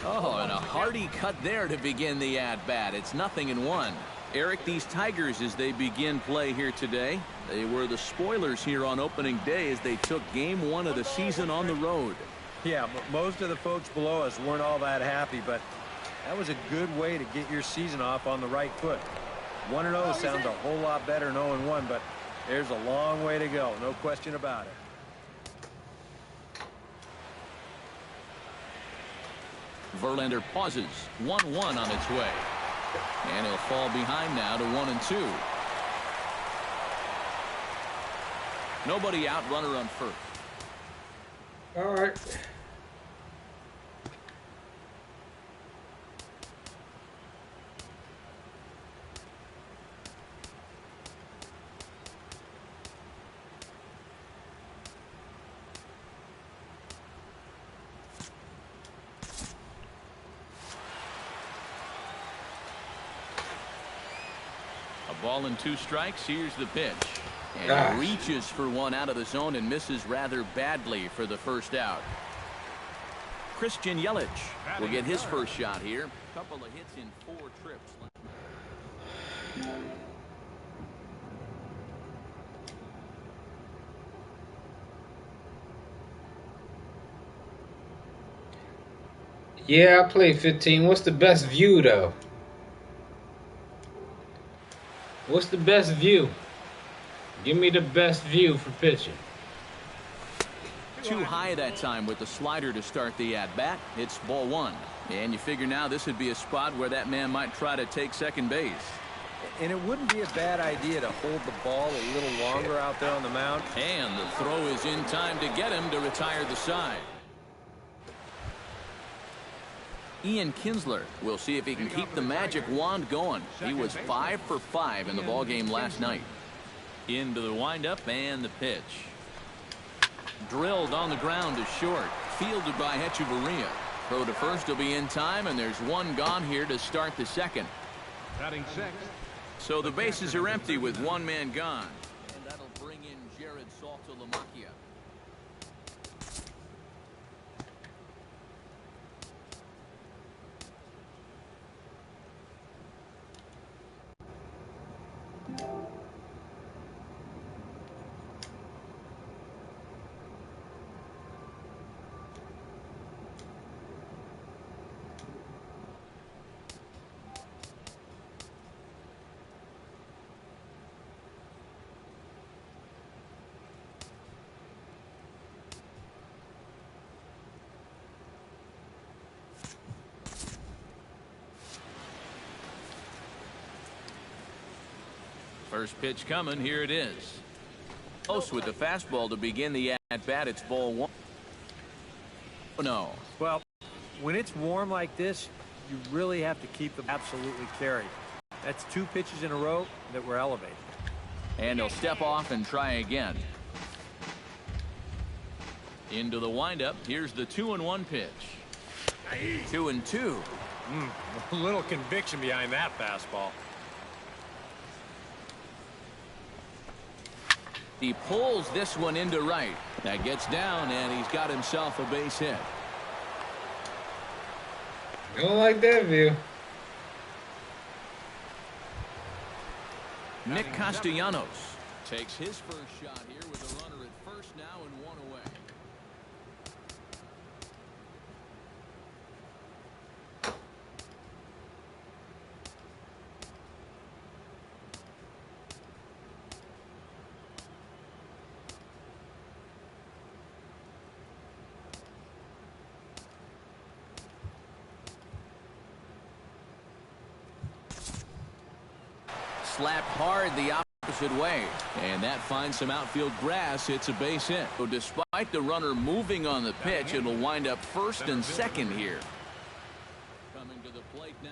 Oh, and a hearty cut there to begin the at-bat. It's 0-1. Eric, these Tigers, as they begin play here today, they were the spoilers here on opening day as they took game 1 of the season on the road. Yeah, most of the folks below us weren't all that happy, but that was a good way to get your season off on the right foot. 1-0 sounds a whole lot better than 0-1, but there's a long way to go, no question about it. Verlander pauses. 1-1 on its way. And he'll fall behind now to 1-2. Nobody out, runner on first. All right. Ball and 2 strikes. Here's the pitch. And he reaches for one out of the zone and misses rather badly for the first out. Christian Yelich will get his first shot here. Couple of hits in 4 trips. Yeah, I played 15. What's the best view, though? What's the best view? Give me the best view for pitching. Too high that time with the slider to start the at-bat. It's ball 1. And you figure now this would be a spot where that man might try to take second base. And it wouldn't be a bad idea to hold the ball a little longer out there on the mound. And the throw is in time to get him to retire the side. Ian Kinsler will see if he can keep the magic wand going. He was 5 for 5 in the ballgame last night. Into the windup and the pitch. Drilled on the ground to short. Fielded by Hechavarria. Throw to first will be in time, and there's one gone here to start the second. Batting 6. So the bases are empty with one man gone. And that'll bring in Jared Saltalamacchia. First pitch coming. Here it is. Close with the fastball to begin the at-bat. It's ball 1. Oh, no. Well, when it's warm like this, you really have to keep them absolutely carried. That's 2 pitches in a row that were elevated. And he'll step off and try again. Into the windup. Here's the 2-1 pitch. 2-2. A little conviction behind that fastball. He pulls this one into right. That gets down, and he's got himself a base hit. I don't like that view. Nick Castellanos takes his first shot here with a runner at first now and 1 away. slapped hard the opposite way. And that finds some outfield grass. It's a base hit. So despite the runner moving on the pitch, it'll wind up first and second here. Coming to the plate now.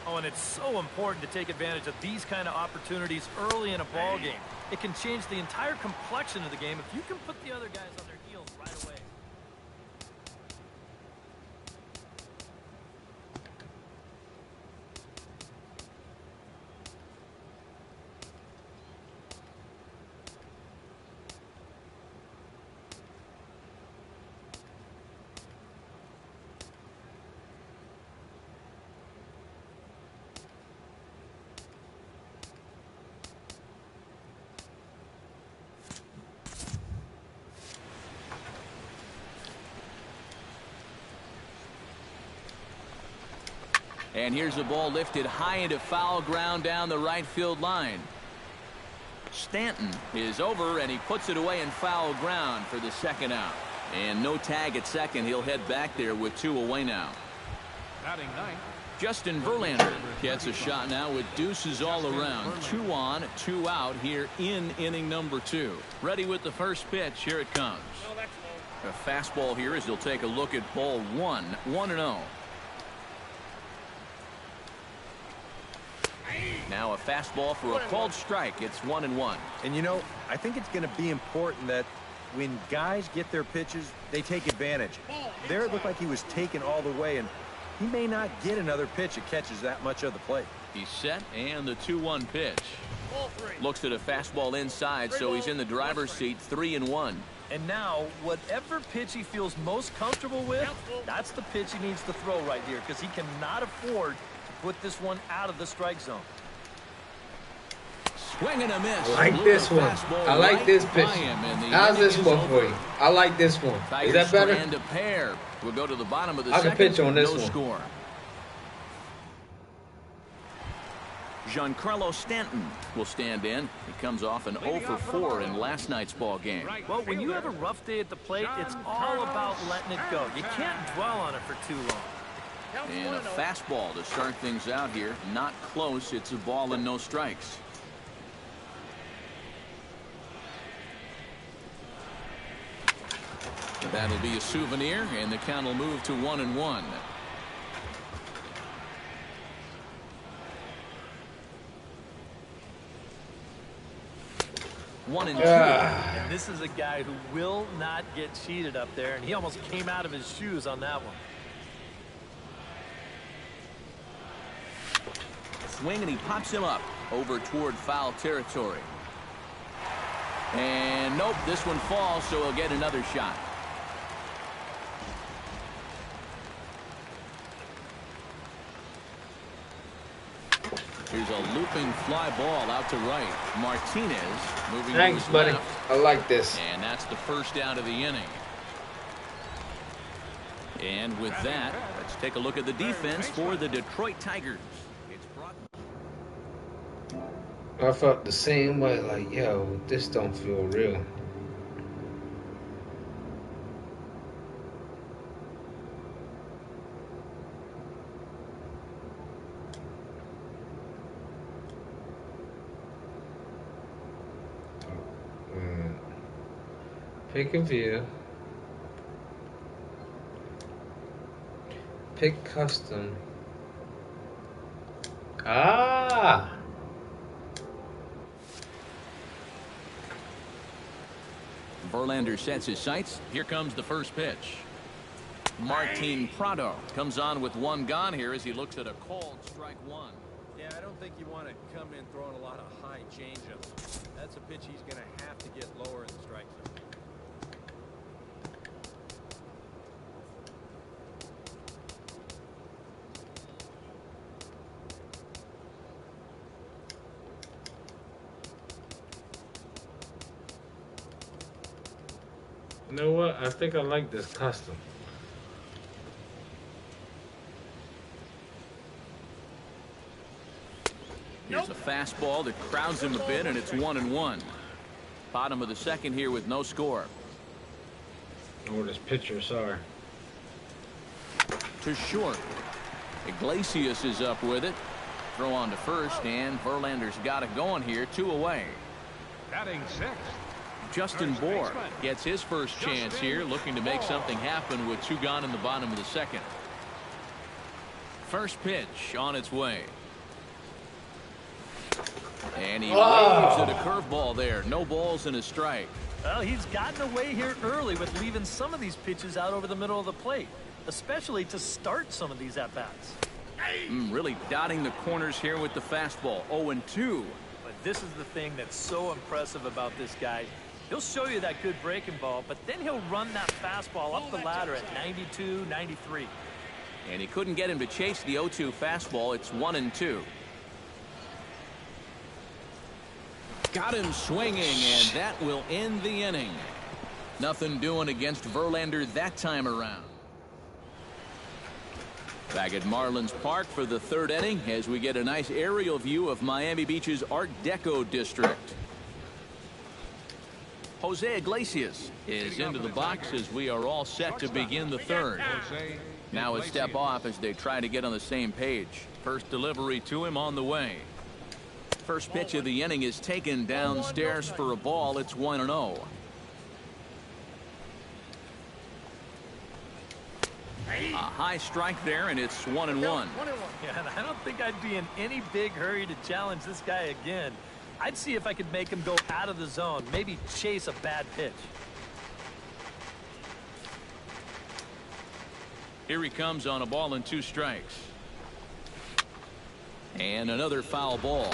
Oh, and it's so important to take advantage of these kind of opportunities early in a ball game. It can change the entire complexion of the game if you can put the other guys on their heels right away. And here's the ball lifted high into foul ground down the right field line. Stanton is over, and he puts it away in foul ground for the second out. And no tag at second. He'll head back there with 2 away now. Batting ninth, Justin Verlander gets a shot now with deuces all around. 2 on, 2 out here in inning number 2. Ready with the first pitch. Here it comes. A fastball here as he'll take a look at ball 1. 1-0. Now a fastball for a called strike. It's 1-1. And you know, I think it's going to be important that when guys get their pitches, they take advantage. There it looked like he was taken all the way, and he may not get another pitch that catches that much of the plate. He's set, and the 2-1 pitch. Looks at a fastball inside, so he's in the driver's seat. 3-1. And now, whatever pitch he feels most comfortable with, that's the pitch he needs to throw right here, because he cannot afford to put this one out of the strike zone. Swing and a miss. I like this one. I like this pitch. How's this one for you? I like this one. Is that better? And a pair. We'll go to the bottom of the I second. can pitch on this no one. Score. Giancarlo Stanton will stand in. He comes off an 0 for 4 in last night's ball game. Well, when you have a rough day at the plate, it's all about letting it go. You can't dwell on it for too long. And a fastball to start things out here. Not close. It's a ball and no strikes. That'll be a souvenir, and the count will move to 1-1. One and two. And this is a guy who will not get cheated up there, and he almost came out of his shoes on that one. Swing, and he pops him up over toward foul territory. And nope, this one falls, so he'll get another shot. Here's a looping fly ball out to right. Martinez moving. Thanks, buddy. Left. I like this. And that's the first out of the inning. And with that, let's take a look at the defense for the Detroit Tigers. It's brought. I felt the same way, like, yo, this don't feel real. Pick a view. Pick custom. Ah! Verlander sets his sights. Here comes the first pitch. Martin Prado comes on with one gone here as he looks at a called strike one. Yeah, I don't think you want to come in throwing a lot of high changeups. That's a pitch he's going to have to get lower in the strike zone. You know what? I think I like this custom. Here's a fastball that crowds him a bit, and it's 1-1. Bottom of the second here with no score. Oh, this pitcher, sorry. To short. Iglesias is up with it. Throw on to first, and Verlander's got it going here. 2 away. Batting sixth. Justin Bohr gets his first chance here, looking to make something happen with 2 gone in the bottom of the second. First pitch on its way. And he waves at a curveball there. No balls and a strike. Well, he's gotten away here early with leaving some of these pitches out over the middle of the plate, especially to start some of these at-bats. Really dotting the corners here with the fastball. 0-2. But this is the thing that's so impressive about this guy. He'll show you that good breaking ball, but then he'll run that fastball up the ladder at 92, 93. And he couldn't get him to chase the 0-2 fastball. It's 1-2. Got him swinging, and that will end the inning. Nothing doing against Verlander that time around. Back at Marlins Park for the 3rd inning as we get a nice aerial view of Miami Beach's Art Deco district. Jose Iglesias is into the box as we are all set to begin the 3rd. Now a step off as they try to get on the same page. First delivery to him on the way. First pitch of the inning is taken downstairs for a ball. It's 1-0. A high strike there, and it's 1-1. Yeah, and I don't think I'd be in any big hurry to challenge this guy again. I'd see if I could make him go out of the zone, maybe chase a bad pitch. Here he comes on a ball and 2 strikes. And another foul ball.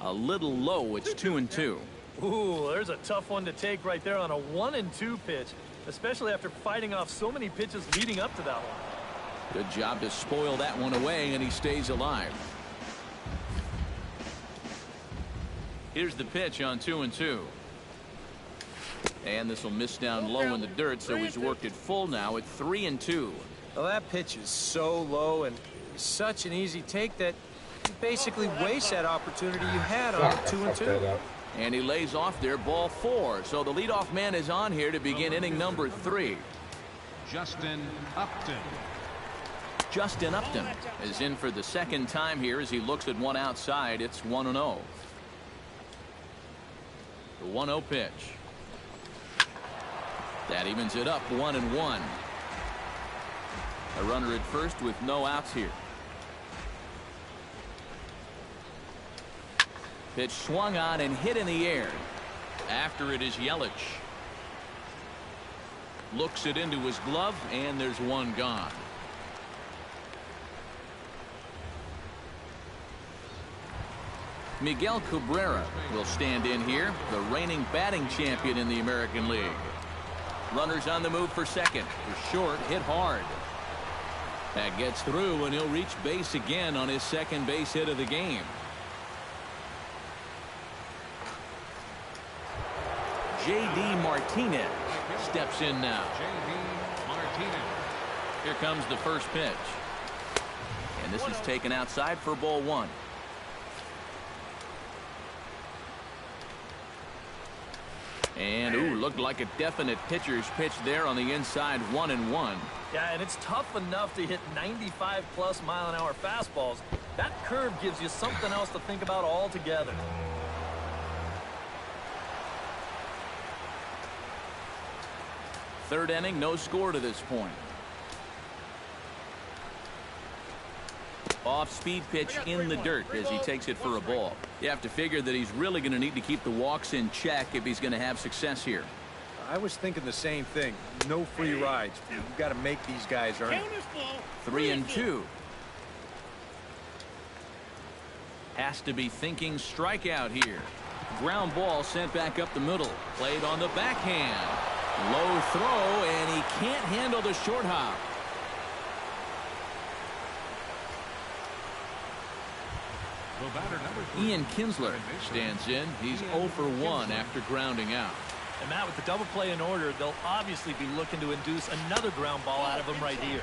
A little low. It's 2-2. Ooh, there's a tough one to take right there on a 1-2 pitch, especially after fighting off so many pitches leading up to that one. Good job to spoil that one away, and he stays alive. Here's the pitch on 2-2. And this will miss down low in the dirt, so he's worked it full now at 3-2. Well, that pitch is so low and such an easy take that you basically waste that opportunity you had on 2-2. And he lays off there, ball 4. So the leadoff man is on here to begin inning number 3. Justin Upton. Justin Upton is in for the 2nd time here as he looks at one outside. It's 1-0. The 1-0 pitch. That evens it up 1-1. A runner at first with no outs here. Pitch swung on and hit in the air. After it is Yelich. Looks it into his glove, and there's one gone. Miguel Cabrera will stand in here, the reigning batting champion in the American League. Runners on the move for second. For short, hit hard. That gets through, and he'll reach base again on his 2nd base hit of the game. J.D. Martinez steps in now. J.D. Martinez. Here comes the first pitch. And this is taken outside for ball 1. And, looked like a definite pitcher's pitch there on the inside, 1-1. Yeah, and it's tough enough to hit 95+ mile-an-hour fastballs. That curve gives you something else to think about altogether. Third inning, no score to this point. Off-speed pitch in the dirt as he takes it for a ball. You have to figure that he's really going to need to keep the walks in check if he's going to have success here. I was thinking the same thing. No free rides. You've got to make these guys earn it. 3-2. Has to be thinking strikeout here. Ground ball sent back up the middle. Played on the backhand. Low throw, and he can't handle the short hop. The batter, number 3. Ian Kinsler stands in. He's 0 for 1 after grounding out. And Matt, with the double play in order, they'll obviously be looking to induce another ground ball out of him right here.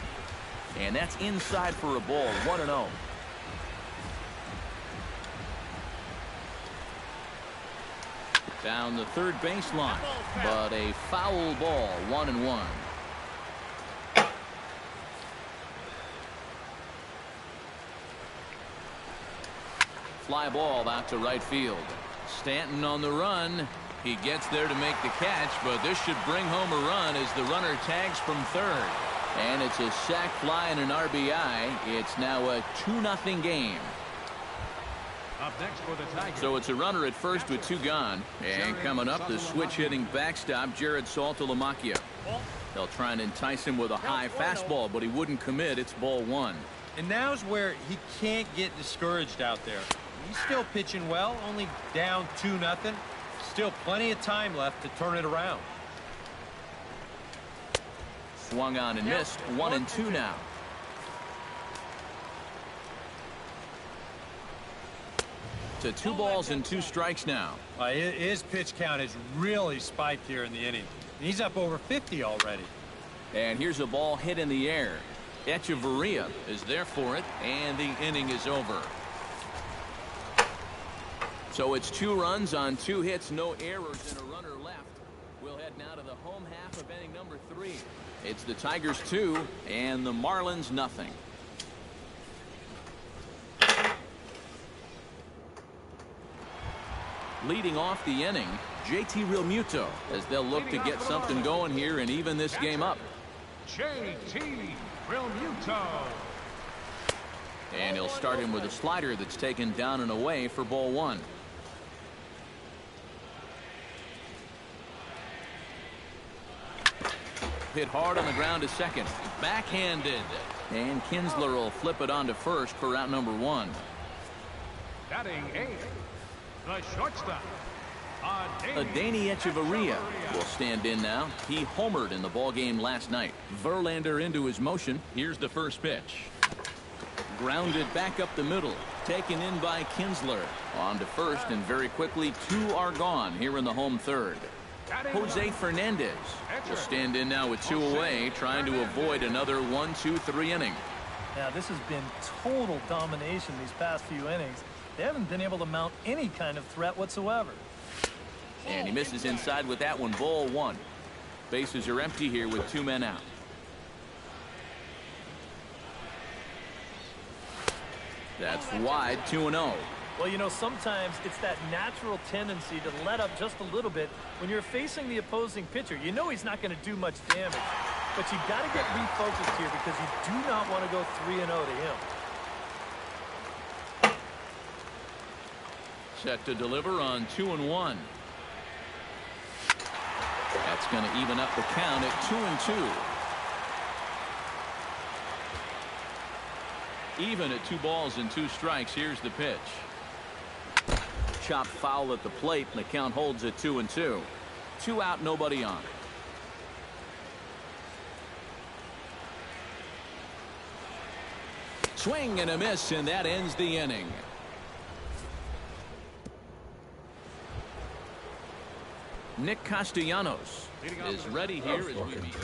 And that's inside for a ball, 1-0. Down the third baseline, but a foul ball, 1-1. Fly ball out to right field. Stanton on the run. He gets there to make the catch, but this should bring home a run as the runner tags from third. And it's a sac fly and an RBI. It's now a 2-0 game. Up next for the Tigers. So it's a runner at first with 2 gone. And coming up, the switch-hitting backstop, Jared Saltalamacchia. They'll try and entice him with a high fastball, but he wouldn't commit. It's ball 1. And now's where he can't get discouraged out there. He's still pitching well, only down 2-0. Still plenty of time left to turn it around. Swung on and missed. 1-2 now. To 2 balls and 2 strikes now. His pitch count has really spiked here in the inning. He's up over 50 already. And here's a ball hit in the air. Echeverria is there for it, and the inning is over. So it's 2 runs on 2 hits, no errors, and a runner left. We'll head now to the home half of inning number 3. It's the Tigers 2 and the Marlins nothing. Leading off the inning, JT Realmuto, as they'll look to get something going here and even this game up. JT Realmuto. And he'll start him with a slider that's taken down and away for ball 1. Hit hard on the ground to second. Backhanded. And Kinsler will flip it on to first for out number 1. Batting 8th, the shortstop, Adeiny Echeverria will stand in now. He homered in the ballgame last night. Verlander into his motion. Here's the first pitch. Grounded back up the middle. Taken in by Kinsler. On to first, and very quickly 2 are gone here in the home third. Jose Fernandez will stand in now with 2 away, trying to avoid another 1-2-3 inning. Now, this has been total domination these past few innings. They haven't been able to mount any kind of threat whatsoever. And he misses inside with that one, ball 1. Bases are empty here with 2 men out. That's wide, 2-0. Well, you know, sometimes it's that natural tendency to let up just a little bit when you're facing the opposing pitcher. You know he's not going to do much damage, but you got to get refocused here because you do not want to go 3-0 to him. Set to deliver on 2-1. That's going to even up the count at 2-2. Even at 2 balls and 2 strikes. Here's the pitch. Chopped foul at the plate, and the count holds at 2-2. 2 out, nobody on. Swing and a miss, and that ends the inning. Nick Castellanos is ready here as we meet.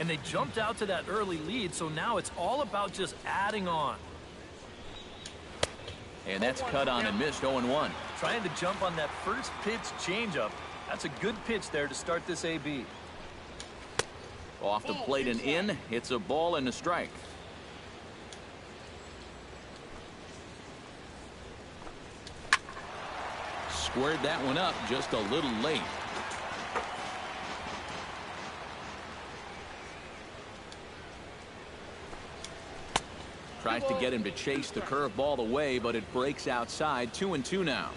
And they jumped out to that early lead, so now it's all about just adding on. And that's cut on and missed 0-1. Trying to jump on that first pitch changeup. That's a good pitch there to start this AB. Off the plate and in. It's a ball and a strike. Squared that one up just a little late. Tries to get him to chase the curveball away, but it breaks outside. 2-2 now.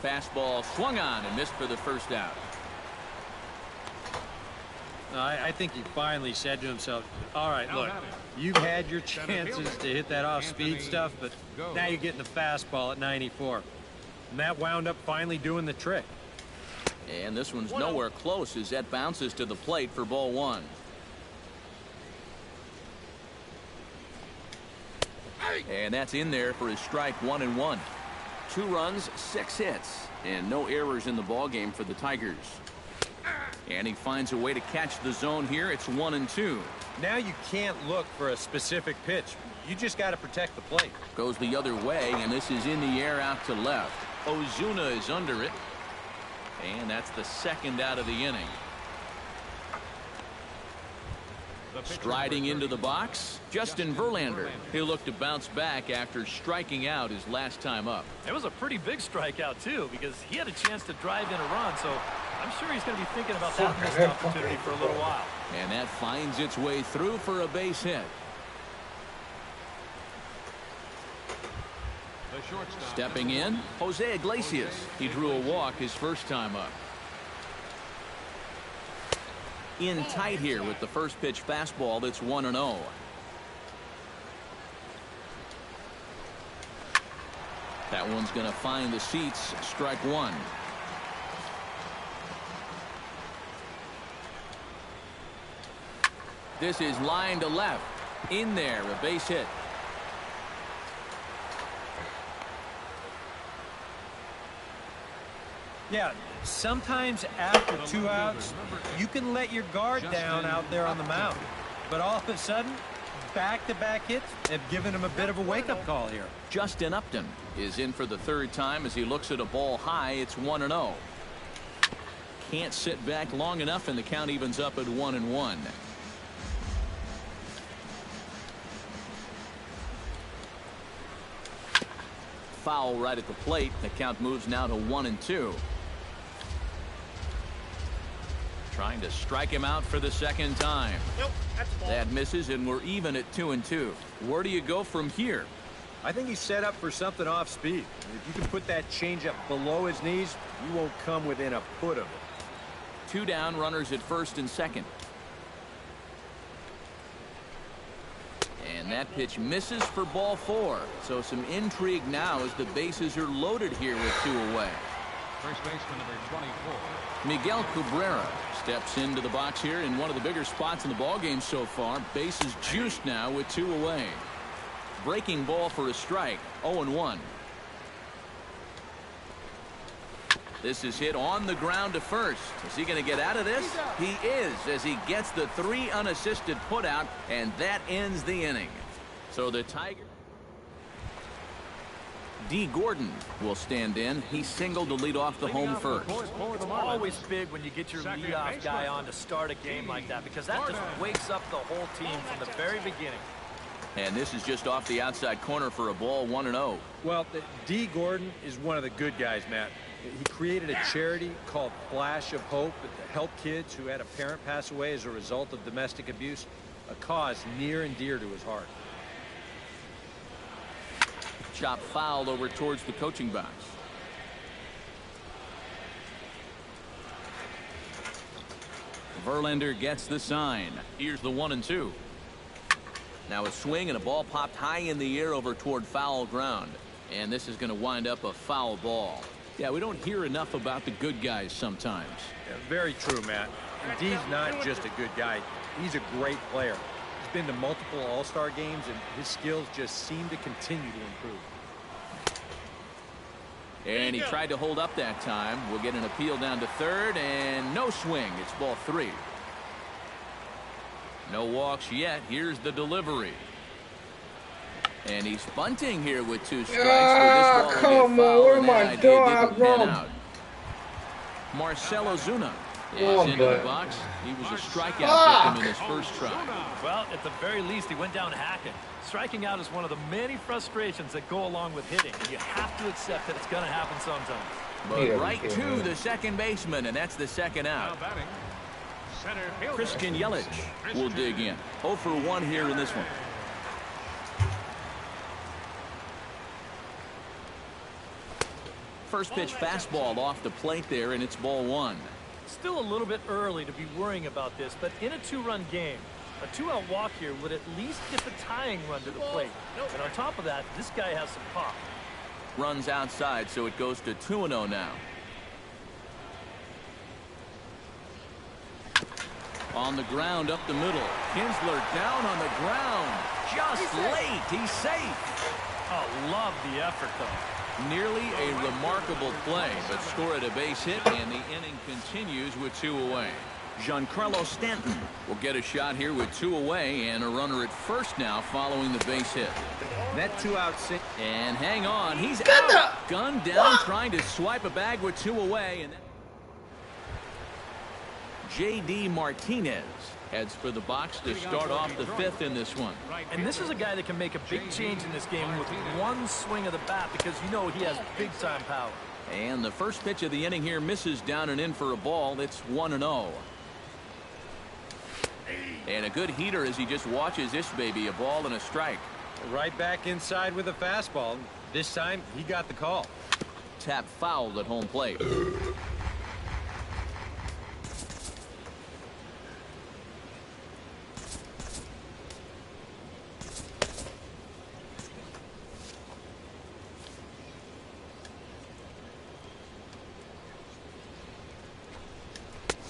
Fastball swung on and missed for the first out. I think he finally said to himself, all right, look, you've had your chances to hit that off-speed stuff, but now you're getting the fastball at 94. And that wound up finally doing the trick. And this one's nowhere close as that bounces to the plate for ball one. And that's in there for his strike 1-1. 2 runs, 6 hits, and no errors in the ballgame for the Tigers. And he finds a way to catch the zone here. It's 1-2. Now you can't look for a specific pitch. You just got to protect the plate. Goes the other way, and this is in the air out to left. Ozuna is under it. And that's the second out of the inning. Striding into the box, Justin Verlander. He'll look to bounce back after striking out his last time up. It was a pretty big strikeout, too, because he had a chance to drive in a run, so I'm sure he's going to be thinking about that missed opportunity for a little while. And that finds its way through for a base hit. Stepping in, Jose Iglesias. He drew a walk his first time up. In tight here with the first pitch fastball. That's 1-0. That one's going to find the seats. Strike one. This is line to left. In there, a base hit. Yeah, sometimes after 2 outs, you can let your guard down out there on the mound. But all of a sudden, back-to-back hits have given him a bit of a wake-up call here. Justin Upton is in for the third time as he looks at a ball high. It's 1-0. Can't sit back long enough, and the count evens up at 1-1. Foul right at the plate. The count moves now to 1-2. Trying to strike him out for the second time. Nope, that's a ball. That misses, and we're even at 2-2. Where do you go from here? I think he's set up for something off speed. If you can put that changeup below his knees, you won't come within a foot of it. 2 down, runners at first and second. And that pitch misses for ball 4. So some intrigue now as the bases are loaded here with 2 away. First baseman number 24. Miguel Cabrera steps into the box here in one of the bigger spots in the ballgame so far. Bases juiced now with 2 away. Breaking ball for a strike. 0-1. This is hit on the ground to first. Is he going to get out of this? He is, as he gets the 3 unassisted putout, and that ends the inning. So the Tigers. D. Gordon will stand in. He singled to lead off the home first. It's always big when you get your leadoff guy on to start a game like that, because that just wakes up the whole team from the very beginning. And this is just off the outside corner for a ball. 1-0. Well, D. Gordon is one of the good guys, Matt. He created a charity called Flash of Hope to help kids who had a parent pass away as a result of domestic abuse, a cause near and dear to his heart. Chop fouled over towards the coaching box. Verlander gets the sign. Here's the 1-2. Now a swing and a ball popped high in the air over toward foul ground. And this is going to wind up a foul ball. Yeah, we don't hear enough about the good guys sometimes. Yeah, very true, Matt. And D's not just a good guy. He's a great player. He's been to multiple All-Star games, and his skills just seem to continue to improve. And he tried to hold up that time. We'll get an appeal down to third, and no swing. It's ball 3. No walks yet. Here's the delivery. And he's bunting here with 2 strikes. Ah, come on. Where am I going? Marcell Ozuna is into the box. He was a strikeout victim in his first try. Well, at the very least, he went down hacking. Striking out is one of the many frustrations that go along with hitting. You have to accept that it's going to happen sometimes. But right to the second baseman, and that's the second out. Christian Yelich will dig in. 0 for 1 here in this one. First pitch fastball off the plate there, and it's ball 1. Still a little bit early to be worrying about this, but in a 2-run game, a 2-out walk here would at least get the tying run to the plate. And on top of that, this guy has some pop. Runs outside, so it goes to 2-0 now. On the ground up the middle. Kinsler down on the ground. Just late. He's safe. Oh, love the effort, though. Nearly a remarkable play, but scored a base hit, and the inning continues with 2 away. Giancarlo Stanton will get a shot here with 2 away, and a runner at first now following the base hit. That 2-out sit. And hang on, he's out. Gun down, trying to swipe a bag with 2 away. And J.D. Martinez heads for the box to start off the 5th in this one. And this is a guy that can make a big change in this game with one swing of the bat, because you know he has big-time power. And the first pitch of the inning here misses down and in for a ball. It's 1-0. And a good heater as he just watches this baby. A ball and a strike. Right back inside with a fastball. This time he got the call. Tap fouled at home plate.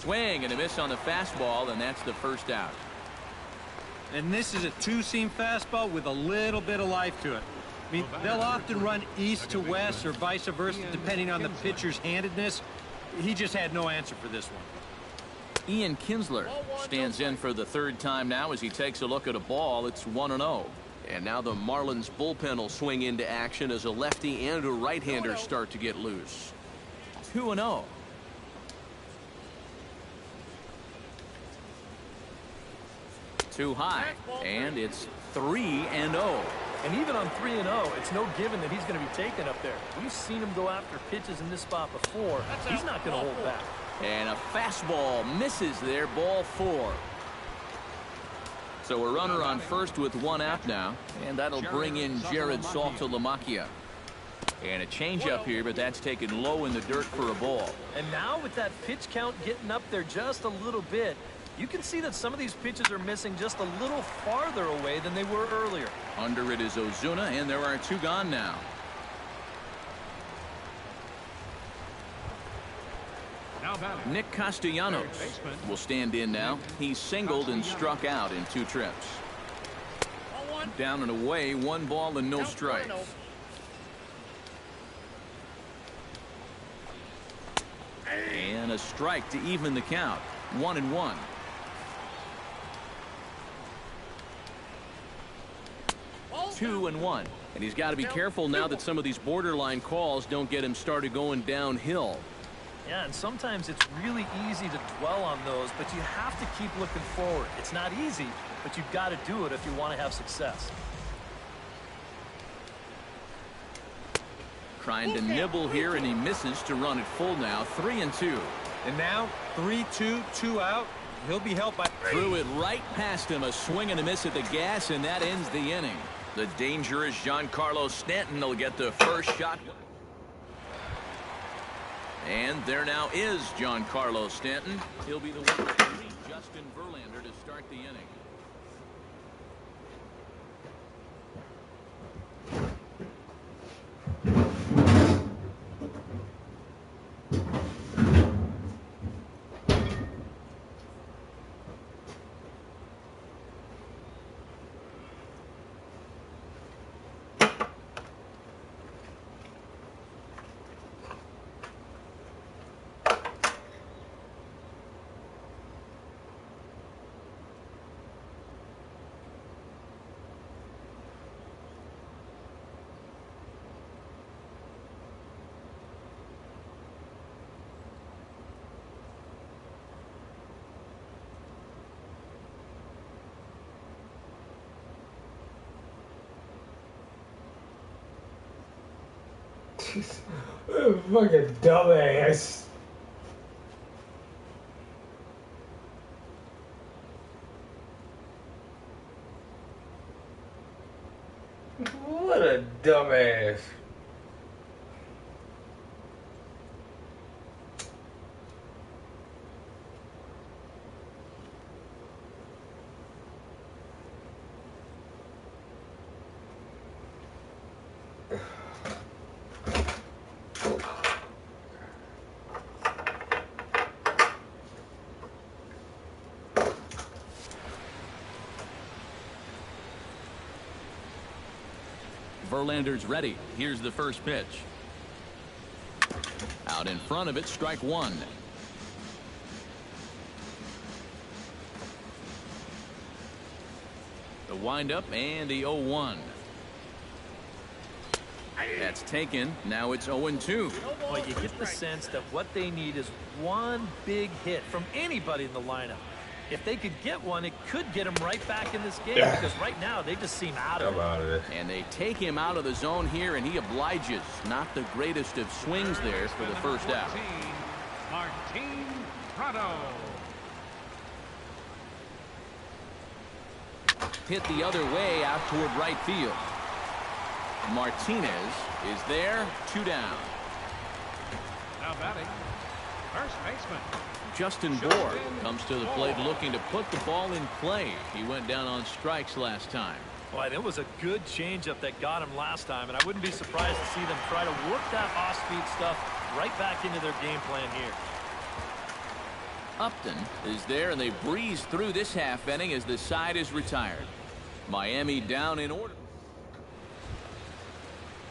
Swing and a miss on the fastball, and that's the first out. And this is a 2-seam fastball with a little bit of life to it. I mean, they'll often run east to west or vice versa, depending on the pitcher's handedness. He just had no answer for this one. Ian Kinsler stands in for the 3rd time now as he takes a look at a ball. It's 1-0. And now the Marlins bullpen will swing into action as a lefty and a right-hander start to get loose. 2-0. Too high, and it's 3-0. And even on 3-0, it's no given that he's going to be taken up there. We've seen him go after pitches in this spot before. He's not going to hold back. And a fastball misses there, ball 4. So a runner on first with 1 out now, and that'll bring in Jared Saltalamacchia. And a changeup here, but that's taken low in the dirt for a ball. And now with that pitch count getting up there just a little bit, you can see that some of these pitches are missing just a little farther away than they were earlier. Under it is Ozuna, and there are 2 gone now. Nick Castellanos will stand in now. He's singled and struck out in 2 trips. Down and away, 1 ball and no strikes. And a strike to even the count. 1-1. Two and 1, and he's got to be careful now that some of these borderline calls don't get him started going downhill. Yeah, and sometimes it's really easy to dwell on those, but you have to keep looking forward. It's not easy, but you've got to do it if you want to have success. Trying to nibble here, and he misses to run it full now. 3-2. And now 3-2, 2 out. He'll be helped by. Threw it right past him. A swing and a miss at the gas, and that ends the inning. The dangerous Giancarlo Stanton will get the first shot. And there now is Giancarlo Stanton. He'll be the one to meet Justin Verlander to start the inning. Fucking dumbass. What a dumbass. Verlander's ready. Here's the first pitch. Out in front of it, strike one. The windup and the 0-1. That's taken. Now it's 0-2. Well, you get the sense that what they need is one big hit from anybody in the lineup. If they could get one, it could get them right back in this game because right now they just seem out of it. And they take him out of the zone here, and he obliges. Not the greatest of swings there for the first out. Martin Prado. Hit the other way out toward right field. Martinez is there, 2 down. Now batting, first baseman. Justin Bohr comes to the plate looking to put the ball in play. He went down on strikes last time. Boy, that was a good changeup that got him last time, and I wouldn't be surprised to see them try to work that off-speed stuff right back into their game plan here. Upton is there, and they breeze through this half inning as the side is retired. Miami down in order.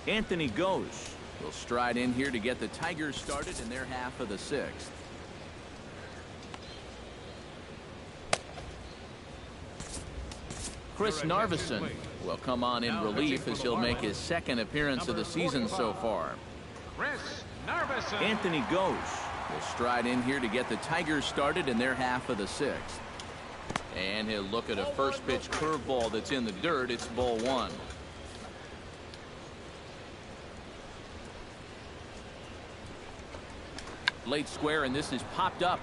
Anthony Goes will stride in here to get the Tigers started in their half of the 6th. Chris Narveson will come on in relief as he'll make his 2nd appearance of the season so far. Chris Narveson. Anthony Goes will stride in here to get the Tigers started in their half of the 6th. And he'll look at a first pitch curveball that's in the dirt. It's ball 1. Late square, and this is popped up.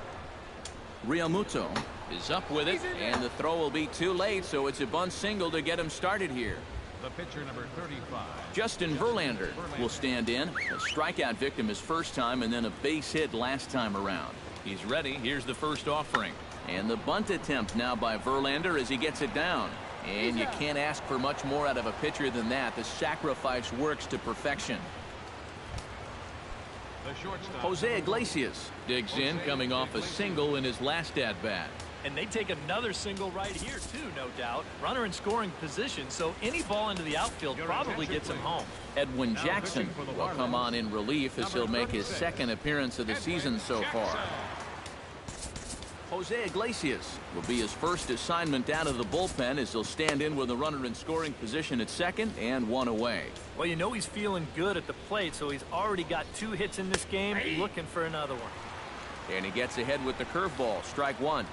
Realmuto is up with it, and the throw will be too late, so it's a bunt single to get him started here. The pitcher, number 35. Justin Verlander will stand in. A strikeout victim his first time, and then a base hit last time around. He's ready. Here's the first offering. And the bunt attempt now by Verlander as he gets it down. And you can't ask for much more out of a pitcher than that. The sacrifice works to perfection. Jose Iglesias digs in, coming off a single in his last at-bat. And they take another single right here, too, no doubt. Runner in scoring position, so any ball into the outfield probably gets him home. Edwin Jackson will come on in relief as he'll make his 2nd appearance of the season so far. Jose Iglesias will be his first assignment out of the bullpen as he'll stand in with a runner in scoring position at 2nd and 1 away. Well, you know he's feeling good at the plate, so he's already got 2 hits in this game, looking for another one. And he gets ahead with the curveball, strike 1.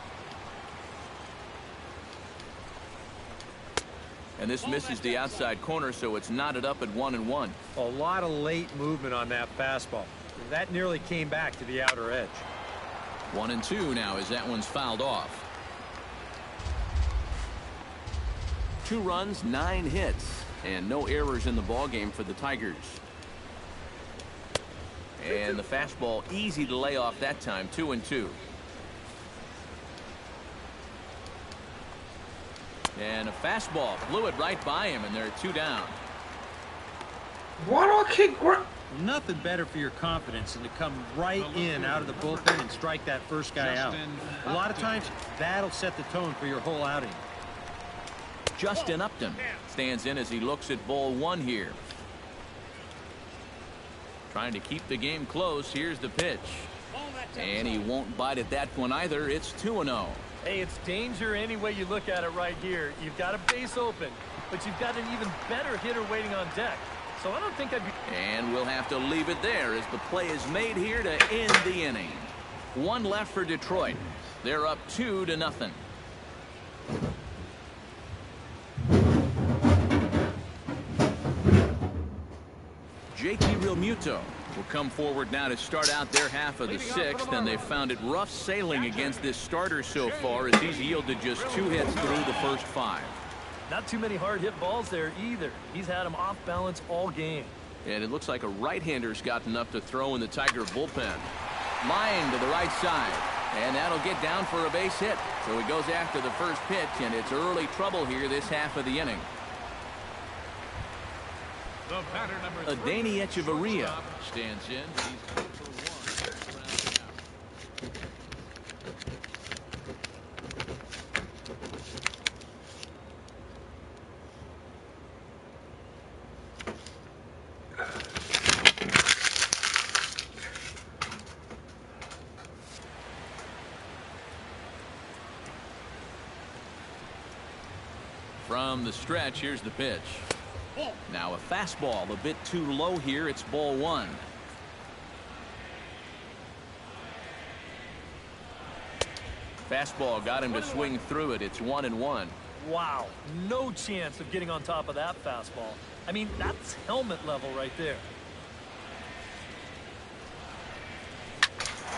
And this misses the outside corner, so it's knotted up at 1-1. A lot of late movement on that fastball. That nearly came back to the outer edge. 1-2 now as that one's fouled off. 2 runs, 9 hits, and no errors in the ballgame for the Tigers. And the fastball easy to lay off that time, 2-2. And a fastball blew it right by him, and they're 2 down. Why do I keep Nothing better for your confidence than to come right in out of the bullpen and strike that first guy out. A lot of times, that'll set the tone for your whole outing. Justin Upton stands in as he looks at ball 1 here. Trying to keep the game close. Here's the pitch. And he won't bite at that one either. It's 2-0. Hey, it's danger any way you look at it right here. You've got a base open, but you've got an even better hitter waiting on deck. So I don't think I'd be... And we'll have to leave it there as the play is made here to end the inning. 1 left for Detroit. They're up 2-0. J.T. Realmuto will come forward now to start out their half of the sixth, and they've found it rough sailing against this starter so far as he's yielded just 2 hits through the first 5. Not too many hard hit balls there either. He's had them off balance all game. And it looks like a right-hander's got enough to throw in the Tiger bullpen. Line to the right side, and that'll get down for a base hit. So he goes after the first pitch, and it's early trouble here this half of the inning. Adani Echeverria stands in. He's 0 for 1, rounding out. From the stretch, here's the pitch. Now a fastball a bit too low here. It's ball 1. Fastball got him to swing through it. It's 1-1. Wow, no chance of getting on top of that fastball. I mean, that's helmet level right there.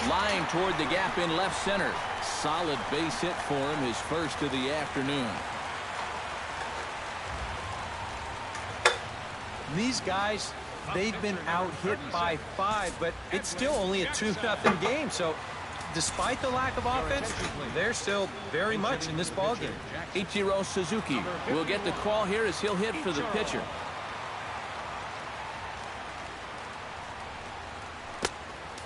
Line toward the gap in left center. Solid base hit for him, his first of the afternoon. These guys, they've been out hit by 5, but it's still only a 2-0 game. So despite the lack of offense, they're still very much in this ballgame. Ichiro Suzuki will get the call here as he'll hit for the pitcher.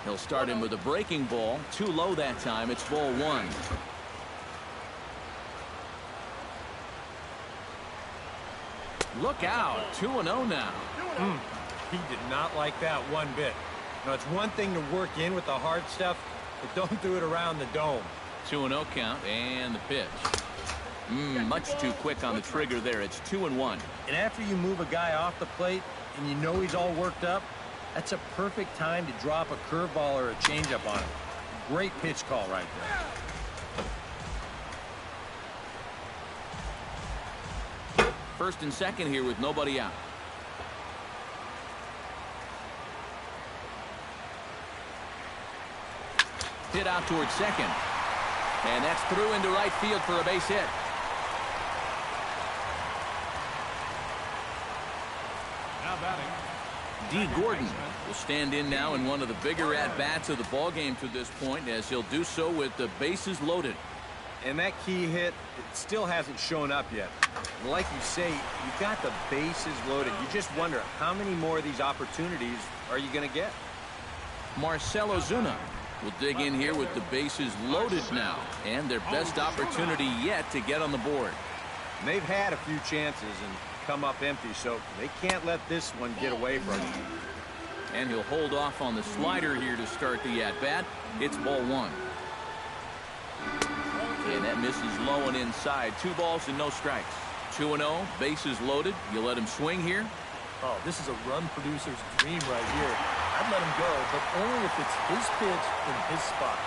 He'll start him with a breaking ball. Too low that time. It's ball 1. Look out. 2-0 now. He did not like that one bit. Now, it's one thing to work in with the hard stuff, but don't do it around the dome. 2-0 count and the pitch. Much too quick on the trigger there. It's 2-1. And after you move a guy off the plate and you know he's all worked up, that's a perfect time to drop a curveball or a changeup on him. Great pitch call right there. First and second here with nobody out. Hit out towards second. And that's through into right field for a base hit. Now batting. D. Gordon will stand in now in one of the bigger at-bats of the ballgame to this point, as he'll do so with the bases loaded. And that key hit, it still hasn't shown up yet. Like you say, you've got the bases loaded. You just wonder how many more of these opportunities are you going to get? Marcell Ozuna will dig in here with the bases loaded now, and their best opportunity yet to get on the board. And they've had a few chances and come up empty, so they can't let this one get away from them. And he'll hold off on the slider here to start the at-bat. It's ball 1. And that misses low and inside. 2 balls and no strikes. 2-0, bases loaded. You let him swing here? Oh, this is a run producer's dream right here. I'd let him go, but only if it's his pitch in his spot.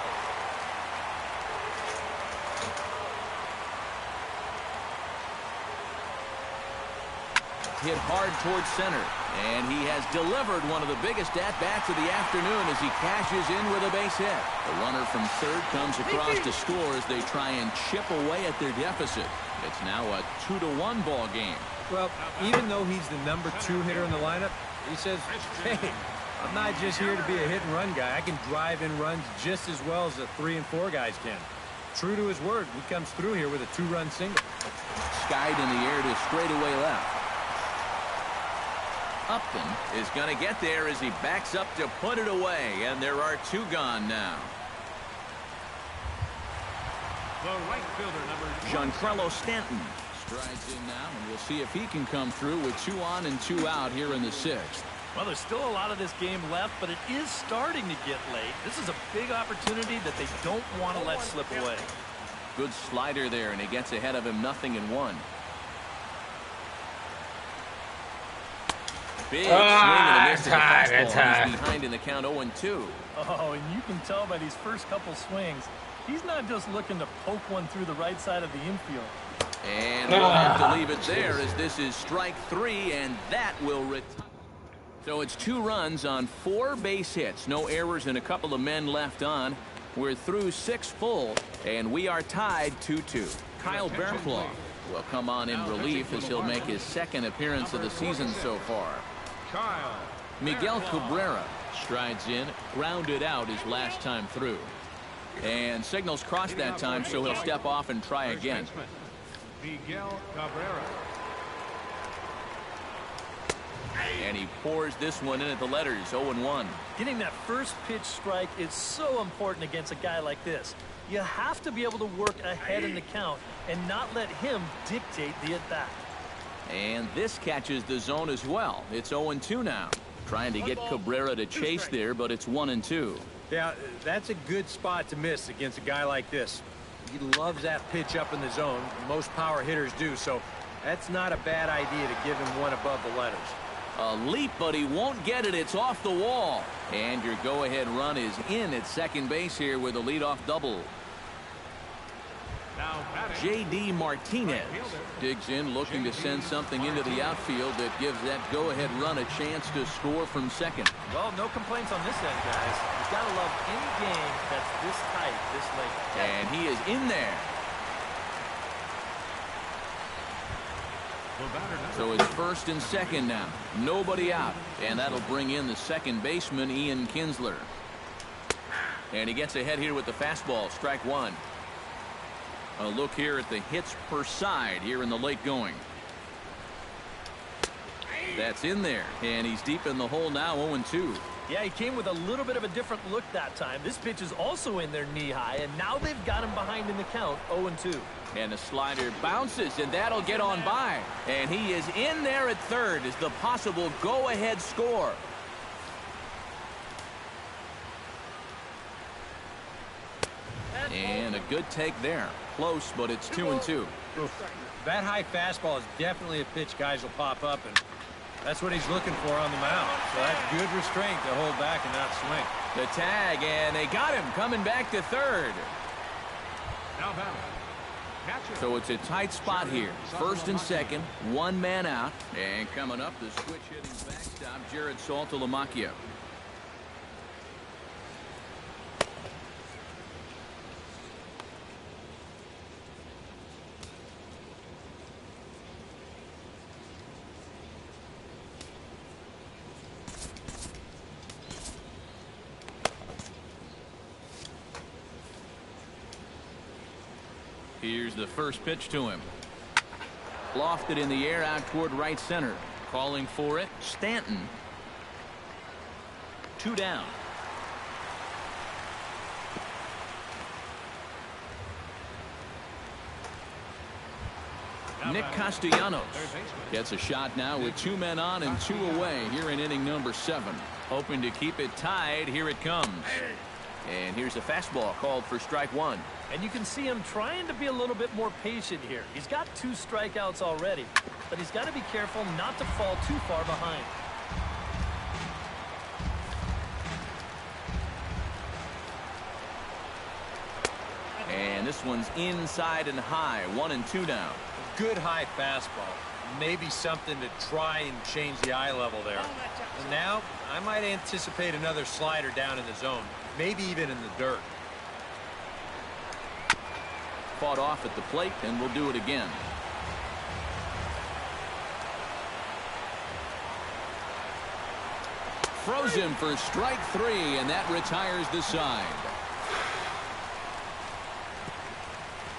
Hit hard towards center, and he has delivered one of the biggest at-bats of the afternoon as he cashes in with a base hit. The runner from third comes across to score as they try and chip away at their deficit. It's now a 2-1 ball game. Well, even though he's the number 2 hitter in the lineup, he says, hey, I'm not just here to be a hit-and-run guy. I can drive in runs just as well as the 3 and 4 guys can. True to his word, he comes through here with a 2-run single. Skied in the air to straightaway left. Upton is going to get there as he backs up to put it away, and there are 2 gone now. The right fielder, number Giancarlo Stanton strides in now, and we'll see if he can come through with 2 on and 2 out here in the 6th. Well, there's still a lot of this game left, but it is starting to get late. This is a big opportunity that they don't want to let slip away. Good slider there, and he gets ahead of him 0-1. Big swing and a miss to the fastball. He's behind in the count 0-2. Oh, and you can tell by these first couple swings, he's not just looking to poke one through the right side of the infield. And we'll have to leave it there as this is strike 3, and that will retire. So it's 2 runs on 4 base hits. No errors and a couple of men left on. We're through 6 full, and we are tied 2-2. Kyle Bearclaw will come on in relief as he'll make his 2nd appearance of the season so far. Miguel Cabrera strides in, grounded out his last time through. And signals crossed that time, so he'll step off and try again. Miguel Cabrera. And he pours this one in at the letters, 0-1. Getting that first pitch strike is so important against a guy like this. You have to be able to work ahead in the count and not let him dictate the at-bat. And this catches the zone as well. It's 0-2 now. Trying to get Cabrera to chase there, but it's 1-2. Yeah, that's a good spot to miss against a guy like this. He loves that pitch up in the zone. Most power hitters do, so that's not a bad idea to give him one above the letters. A leap, but he won't get it. It's off the wall. And your go-ahead run is in at second base here with a leadoff double. J.D. Martinez digs in, looking to send something into the outfield that gives that go-ahead run a chance to score from second. Well, no complaints on this end, guys. You've got to love any game that's this tight, this late. And he is in there. So it's 1st and 2nd now. Nobody out. And that'll bring in the second baseman, Ian Kinsler. And he gets ahead here with the fastball, strike 1. A look here at the hits per side here in the late going. That's in there, and he's deep in the hole now, 0-2. Yeah, he came with a little bit of a different look that time. This pitch is also in there knee-high, and now they've got him behind in the count, 0-2. And the slider bounces, and that'll get on by. And he is in there at third as the possible go-ahead score. And a good take there. Close, but it's 2-2. That high fastball is definitely a pitch guys will pop up, and that's what he's looking for on the mound. So that's good restraint to hold back and not swing. The tag, and they got him coming back to third. Now batting. So it's a tight spot here. 1st and 2nd, 1 man out. And coming up, the switch hitting backstop, Jared Saltalamacchia. Here's the first pitch to him. Lofted in the air out toward right center. Calling for it, Stanton. 2 down. Nick Castellanos gets a shot now with 2 men on and 2 away here in inning number 7. Hoping to keep it tied. Here it comes. And here's a fastball called for strike 1. And you can see him trying to be a little bit more patient here. He's got 2 strikeouts already, but he's got to be careful not to fall too far behind. And this one's inside and high, 1-2 now. Good high fastball. Maybe something to try and change the eye level there. And now I might anticipate another slider down in the zone, maybe even in the dirt. Fought off at the plate, and we'll do it again. Throws him for strike 3, and that retires the side.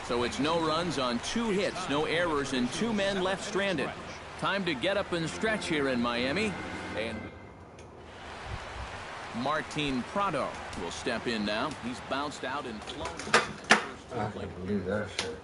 So it's no runs on 2 hits, no errors, and 2 men left stranded. Time to get up and stretch here in Miami. And Martin Prado will step in now. He's bounced out and flown. I can't believe that shit.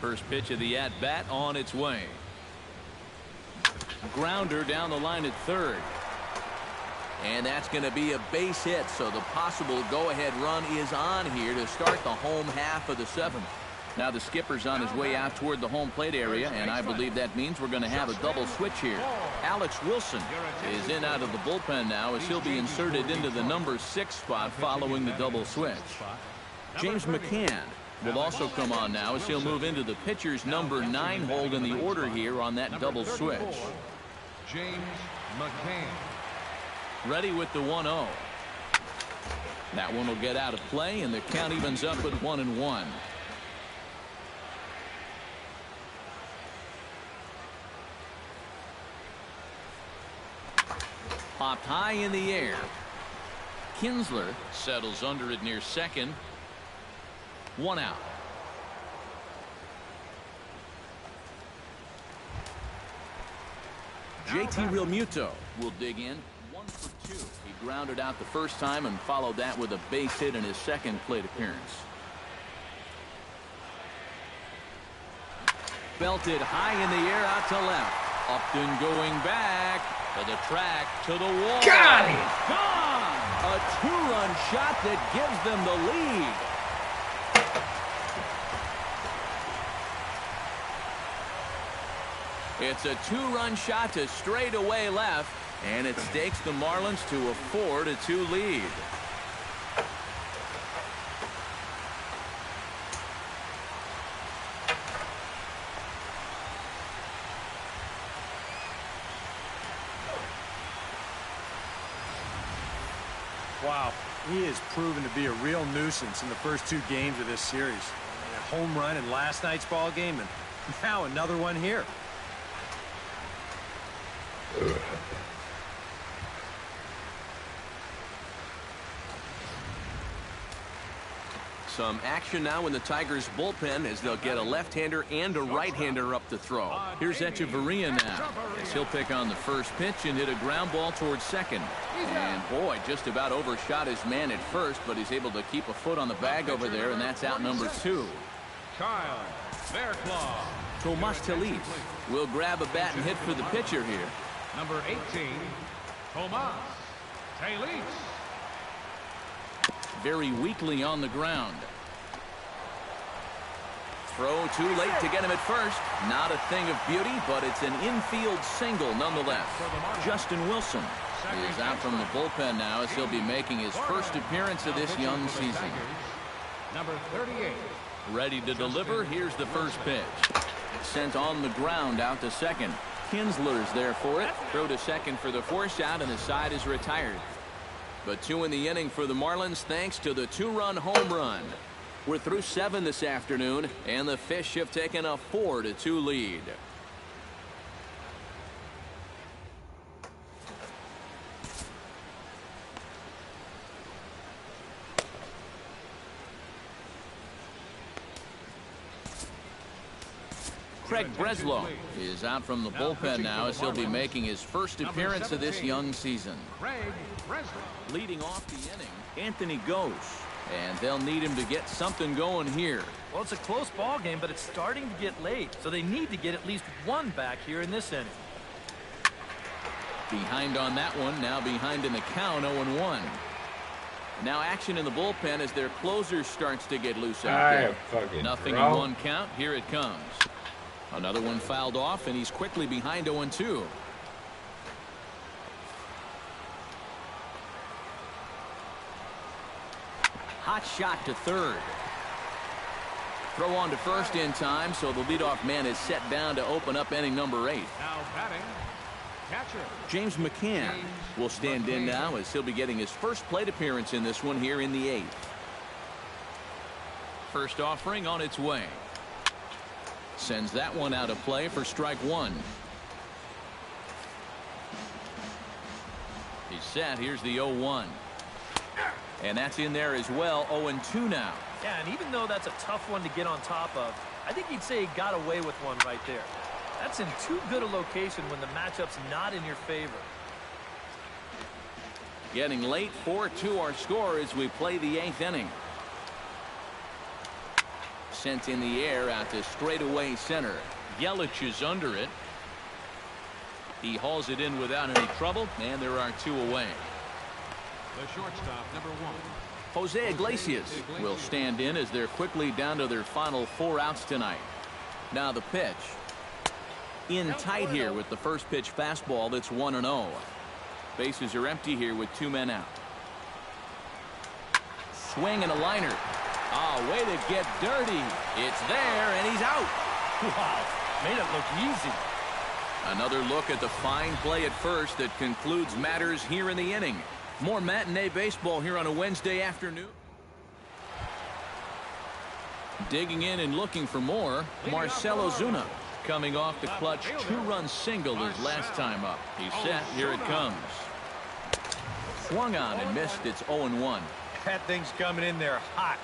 First pitch of the at-bat on its way. Grounder down the line at third. And that's going to be a base hit, so the possible go-ahead run is on here to start the home half of the seventh. Now the skipper's on his way out toward the home plate area, and I believe that means we're going to have a double switch here. Alex Wilson is in out of the bullpen now as he'll be inserted into the number 6 spot following the double switch. James McCann will also come on now as he'll move into the pitcher's number 9 hold in the order here on that double switch. James McCann. Ready with the 1-0. That one will get out of play, and the count evens up at 1-1. Popped high in the air. Kinsler settles under it near second. 1 out. JT Realmuto will dig in. 1 for 2. He grounded out the first time and followed that with a base hit in his second plate appearance. Belted high in the air out to left. Upton going back to the track to the wall. Got it! Gone! A 2-run shot that gives them the lead. It's a 2-run shot to straightaway left, and it stakes the Marlins to a 4-2 lead. Wow, he has proven to be a real nuisance in the first 2 games of this series. A home run in last night's ball game, and now another one here. Some action now in the Tigers bullpen as they'll get a left-hander and a right-hander up to throw. Here's Echeverria now as he'll pick on the first pitch and hit a ground ball towards second. And boy, just about overshot his man at first, but he's able to keep a foot on the bag over there, and that's out number 2. Kyle Fairclough. Tomas Telis will grab a bat and hit for the pitcher here. Number 18, Tomas Telis. Very weakly on the ground. Throw too late to get him at first. Not a thing of beauty, but it's an infield single nonetheless. Justin Wilson is out from the bullpen now as he'll be making his first appearance of this young season. Number 38. Ready to deliver. Here's the first pitch. Sent on the ground out to second. Kinsler's there for it. Throw to second for the force out, and the side is retired. But 2 in the inning for the Marlins thanks to the 2-run home run. We're through 7 this afternoon, and the Fish have taken a 4-2 lead. Craig Breslow is out from the bullpen now as he'll be making his first appearance of this young season. Craig Breslow. Leading off the inning, Anthony Ghosh. And they'll need him to get something going here. Well, it's a close ball game, but it's starting to get late, so they need to get at least 1 back here in this inning. Behind on that one, now behind in the count, 0-1. Now action in the bullpen as their closer starts to get loose out there. Nothing in 1 count. Here it comes. Another one fouled off, and he's quickly behind 0-2. Hot shot to third. Throw on to first in time, so the leadoff man is set down to open up inning number 8. Now batting, catcher. James McCann will stand in now as he'll be getting his first plate appearance in this one here in the 8th. First offering on its way. Sends that one out of play for strike 1. He's set. Here's the 0-1. And that's in there as well. 0-2 now. Yeah, and even though that's a tough one to get on top of, I think you'd say he got away with one right there. That's in too good a location when the matchup's not in your favor. Getting late. 4-2 our score as we play the 8th inning. sent in the air out to straightaway center. Yelich is under it. He hauls it in without any trouble, and there are 2 away. The shortstop, number 1. Jose Iglesias will stand in as they're quickly down to their final 4 outs tonight. Now the pitch. In tight here with the first pitch fastball that's 1-0. Bases are empty here with 2 men out. Swing and a liner. Oh, way to get dirty. It's there, and he's out. Wow, made it look easy. Another look at the fine play at first that concludes matters here in the inning. More matinee baseball here on a Wednesday afternoon. Digging in and looking for more, Marcell Ozuna coming off the clutch 2-run single his last time up. He's set. Here it comes. Swung on and missed. It's 0-1. That thing's coming in there hot.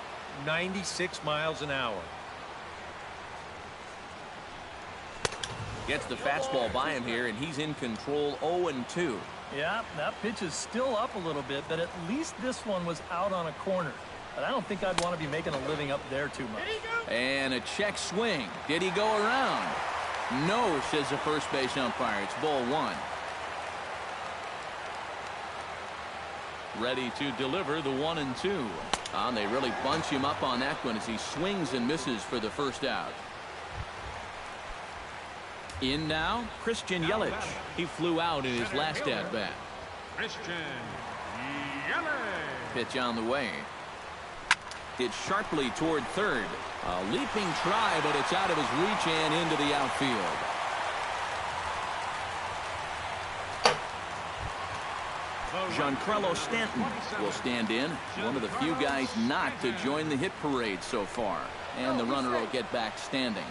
96 miles an hour. Gets the fastball by him here, and he's in control. 0-2. Yeah, that pitch is still up a little bit, but at least this one was out on a corner. But I don't think I'd want to be making a living up there too much. And a check swing. Did he go around? No, says the first base umpire. It's ball 1. Ready to deliver the 1-2. And they really bunch him up on that one as he swings and misses for the first out. In now, Christian Yelich. He flew out in his last at-bat. Christian Yelich. Pitch on the way. It's sharply toward third. A leaping try, but it's out of his reach and into the outfield. Giancarlo Stanton will stand in. One of the few guys not to join the hit parade so far. And the runner will get back standing.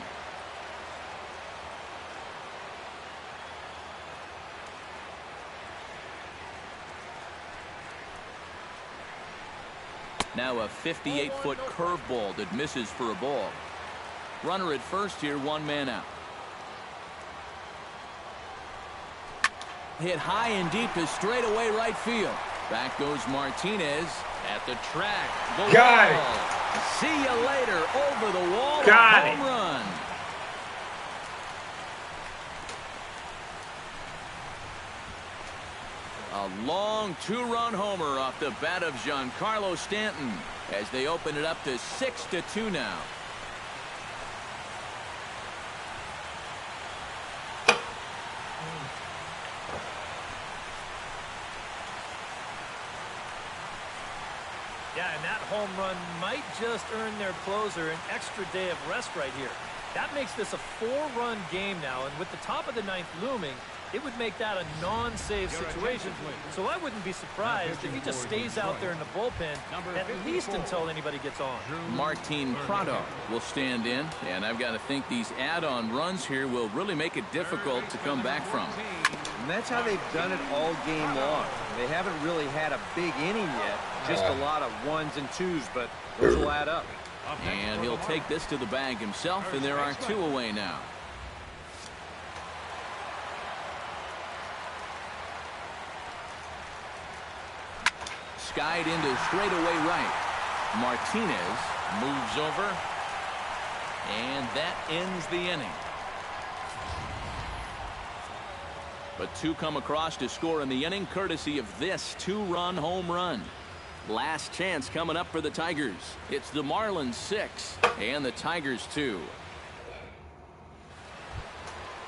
Now a 58-foot curveball that misses for a ball. Runner at first here, 1 man out. Hit high and deep to straightaway right field. Back goes Martinez at the track. Got it. See you later. Over the wall. Got it. Home run. A long 2-run homer off the bat of Giancarlo Stanton as they open it up to 6-2 now. Yeah, and that home run might just earn their closer an extra day of rest right here. That makes this a 4-run game now, and with the top of the 9th looming, it would make that a non-save situation. So I wouldn't be surprised if he just stays out there in the bullpen at least until anybody gets on. Martin Prado will stand in, and I've got to think these add-on runs here will really make it difficult to come back from. And that's how they've done it all game long. They haven't really had a big inning yet, just a lot of 1s and 2s, but those will add up. And he'll take this to the bag himself, and there are 2 away now. Skied into straightaway right. Martinez moves over, and that ends the inning. But 2 come across to score in the inning, courtesy of this 2-run home run. Last chance coming up for the Tigers. It's the Marlins 6 and the Tigers 2.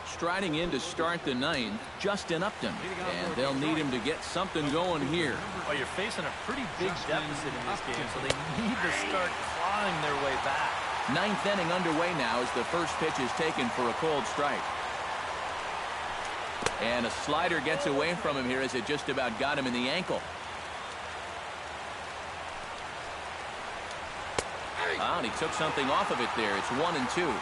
Striding in to start the 9th, Justin Upton, and they'll need him to get something going here. Well, you're facing a pretty big deficit in this game, so they need to start clawing their way back. 9th inning underway now as the first pitch is taken for a cold strike. And a slider gets away from him here as it just about got him in the ankle. And he took something off of it there. It's 1-2.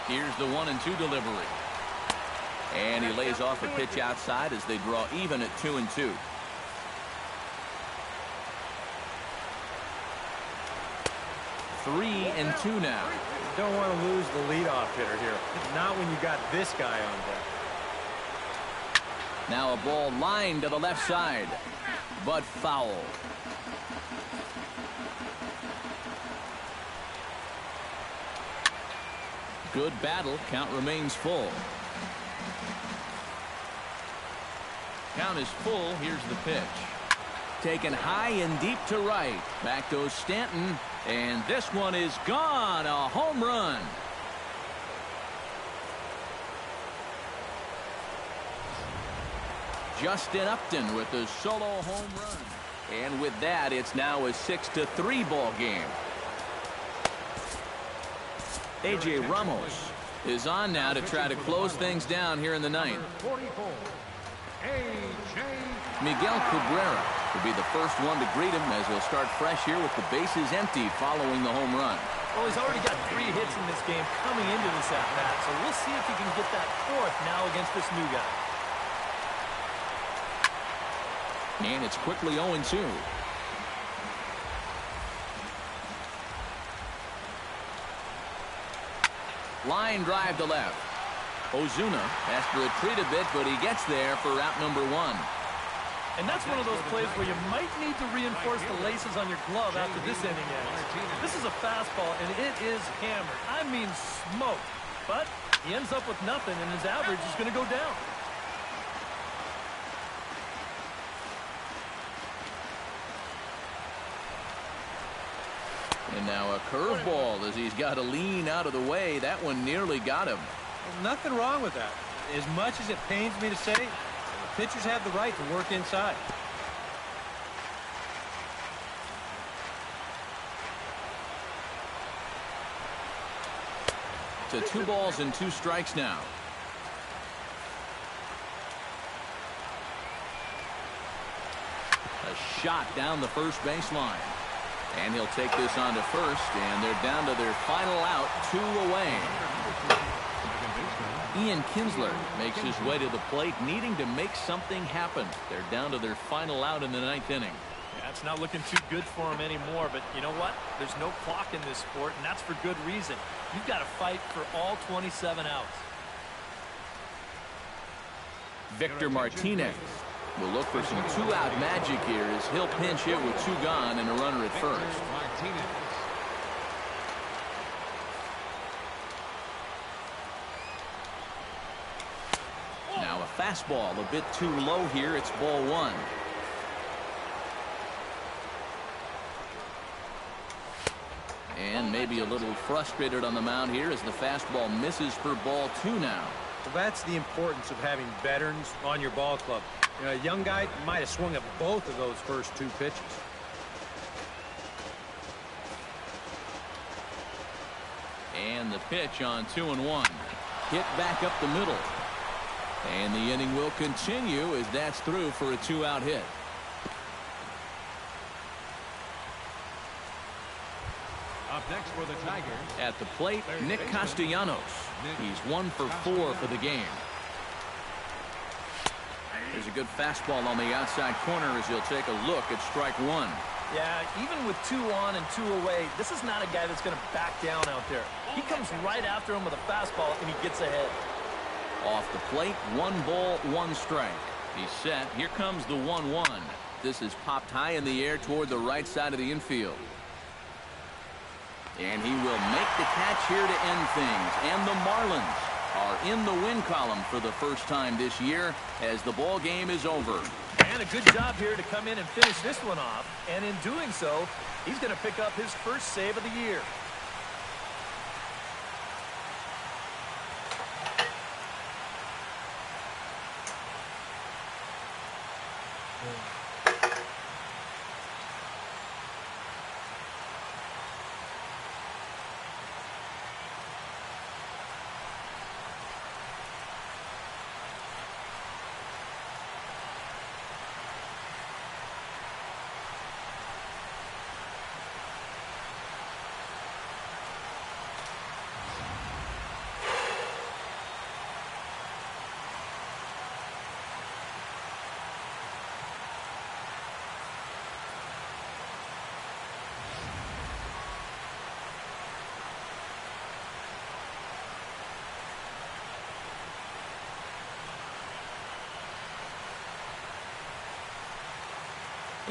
Here's the 1-2 delivery. And he lays off a pitch outside as they draw even at 2-2. Three and 2 now. You don't want to lose the leadoff hitter here. Not when you got this guy on deck. Now a ball lined to the left side, but foul. Good battle. Count remains full. Count is full. Here's the pitch. Taken high and deep to right. Back goes Stanton. And this one is gone. A home run. Justin Upton with a solo home run. And with that, it's now a 6-3 ball game. A.J. Ramos is on now to try to close things down here in the ninth. Miguel Cabrera will be the first one to greet him as he'll start fresh here with the bases empty following the home run. Well, he's already got 3 hits in this game coming into this at-bat, so we'll see if he can get that 4th now against this new guy. And it's quickly 0-2. Line drive to left. Ozuna has to retreat a bit, but he gets there for out number 1. And that's one of those plays where you might need to reinforce the laces on your glove after this inning ends. This is a fastball, and it is hammered. I mean smoked. But he ends up with nothing, and his average is going to go down. And now a curveball as he's got to lean out of the way. That one nearly got him. Well, nothing wrong with that. As much as it pains me to say, pitchers have the right to work inside. It's 2 balls and 2 strikes now. A shot down the first baseline. And he'll take this on to first, and they're down to their final out, 2 away. Ian Kinsler makes his way to the plate, needing to make something happen. They're down to their final out in the 9th inning. Yeah, it's not looking too good for him anymore, but you know what? There's no clock in this sport, and that's for good reason. You've got to fight for all 27 outs. Victor Martinez will look for some 2-out magic here as he'll pinch hit with 2 gone and a runner at first. Now a fastball a bit too low here. It's ball 1. And maybe a little frustrated on the mound here as the fastball misses for ball 2 now. Well, that's the importance of having veterans on your ball club. You know, a young guy might have swung at both of those first 2 pitches. And the pitch on 2-1. Hit back up the middle. And the inning will continue as that's through for a 2-out hit. Up next for the Tigers. At the plate, Nick Castellanos. He's 1 for 4 for the game. There's a good fastball on the outside corner as he'll take a look at strike 1. Yeah, even with 2 on and 2 away, this is not a guy that's going to back down out there. He comes right after him with a fastball, and he gets ahead. Off the plate, 1 ball, 1 strike. He's set. Here comes the 1-1. This is popped high in the air toward the right side of the infield. And he will make the catch here to end things. And the Marlins are in the win column for the first time this year as the ball game is over. And a good job here to come in and finish this one off. And in doing so, he's going to pick up his first save of the year.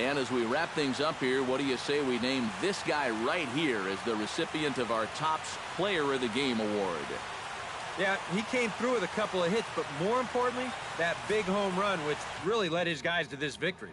And as we wrap things up here, what do you say we name this guy right here as the recipient of our Topps Player of the Game award? Yeah, he came through with a couple of hits, but more importantly, that big home run, which really led his guys to this victory.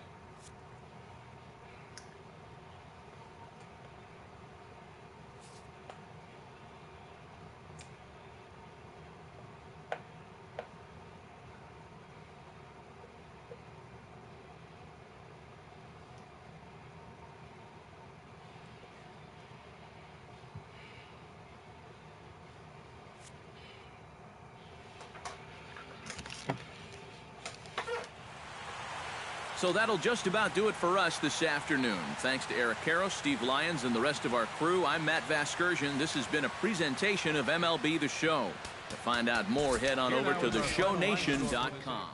So that'll just about do it for us this afternoon. Thanks to Eric Karros, Steve Lyons, and the rest of our crew. I'm Matt Vasgersian. This has been a presentation of MLB The Show. To find out more, head on over to theshownation.com.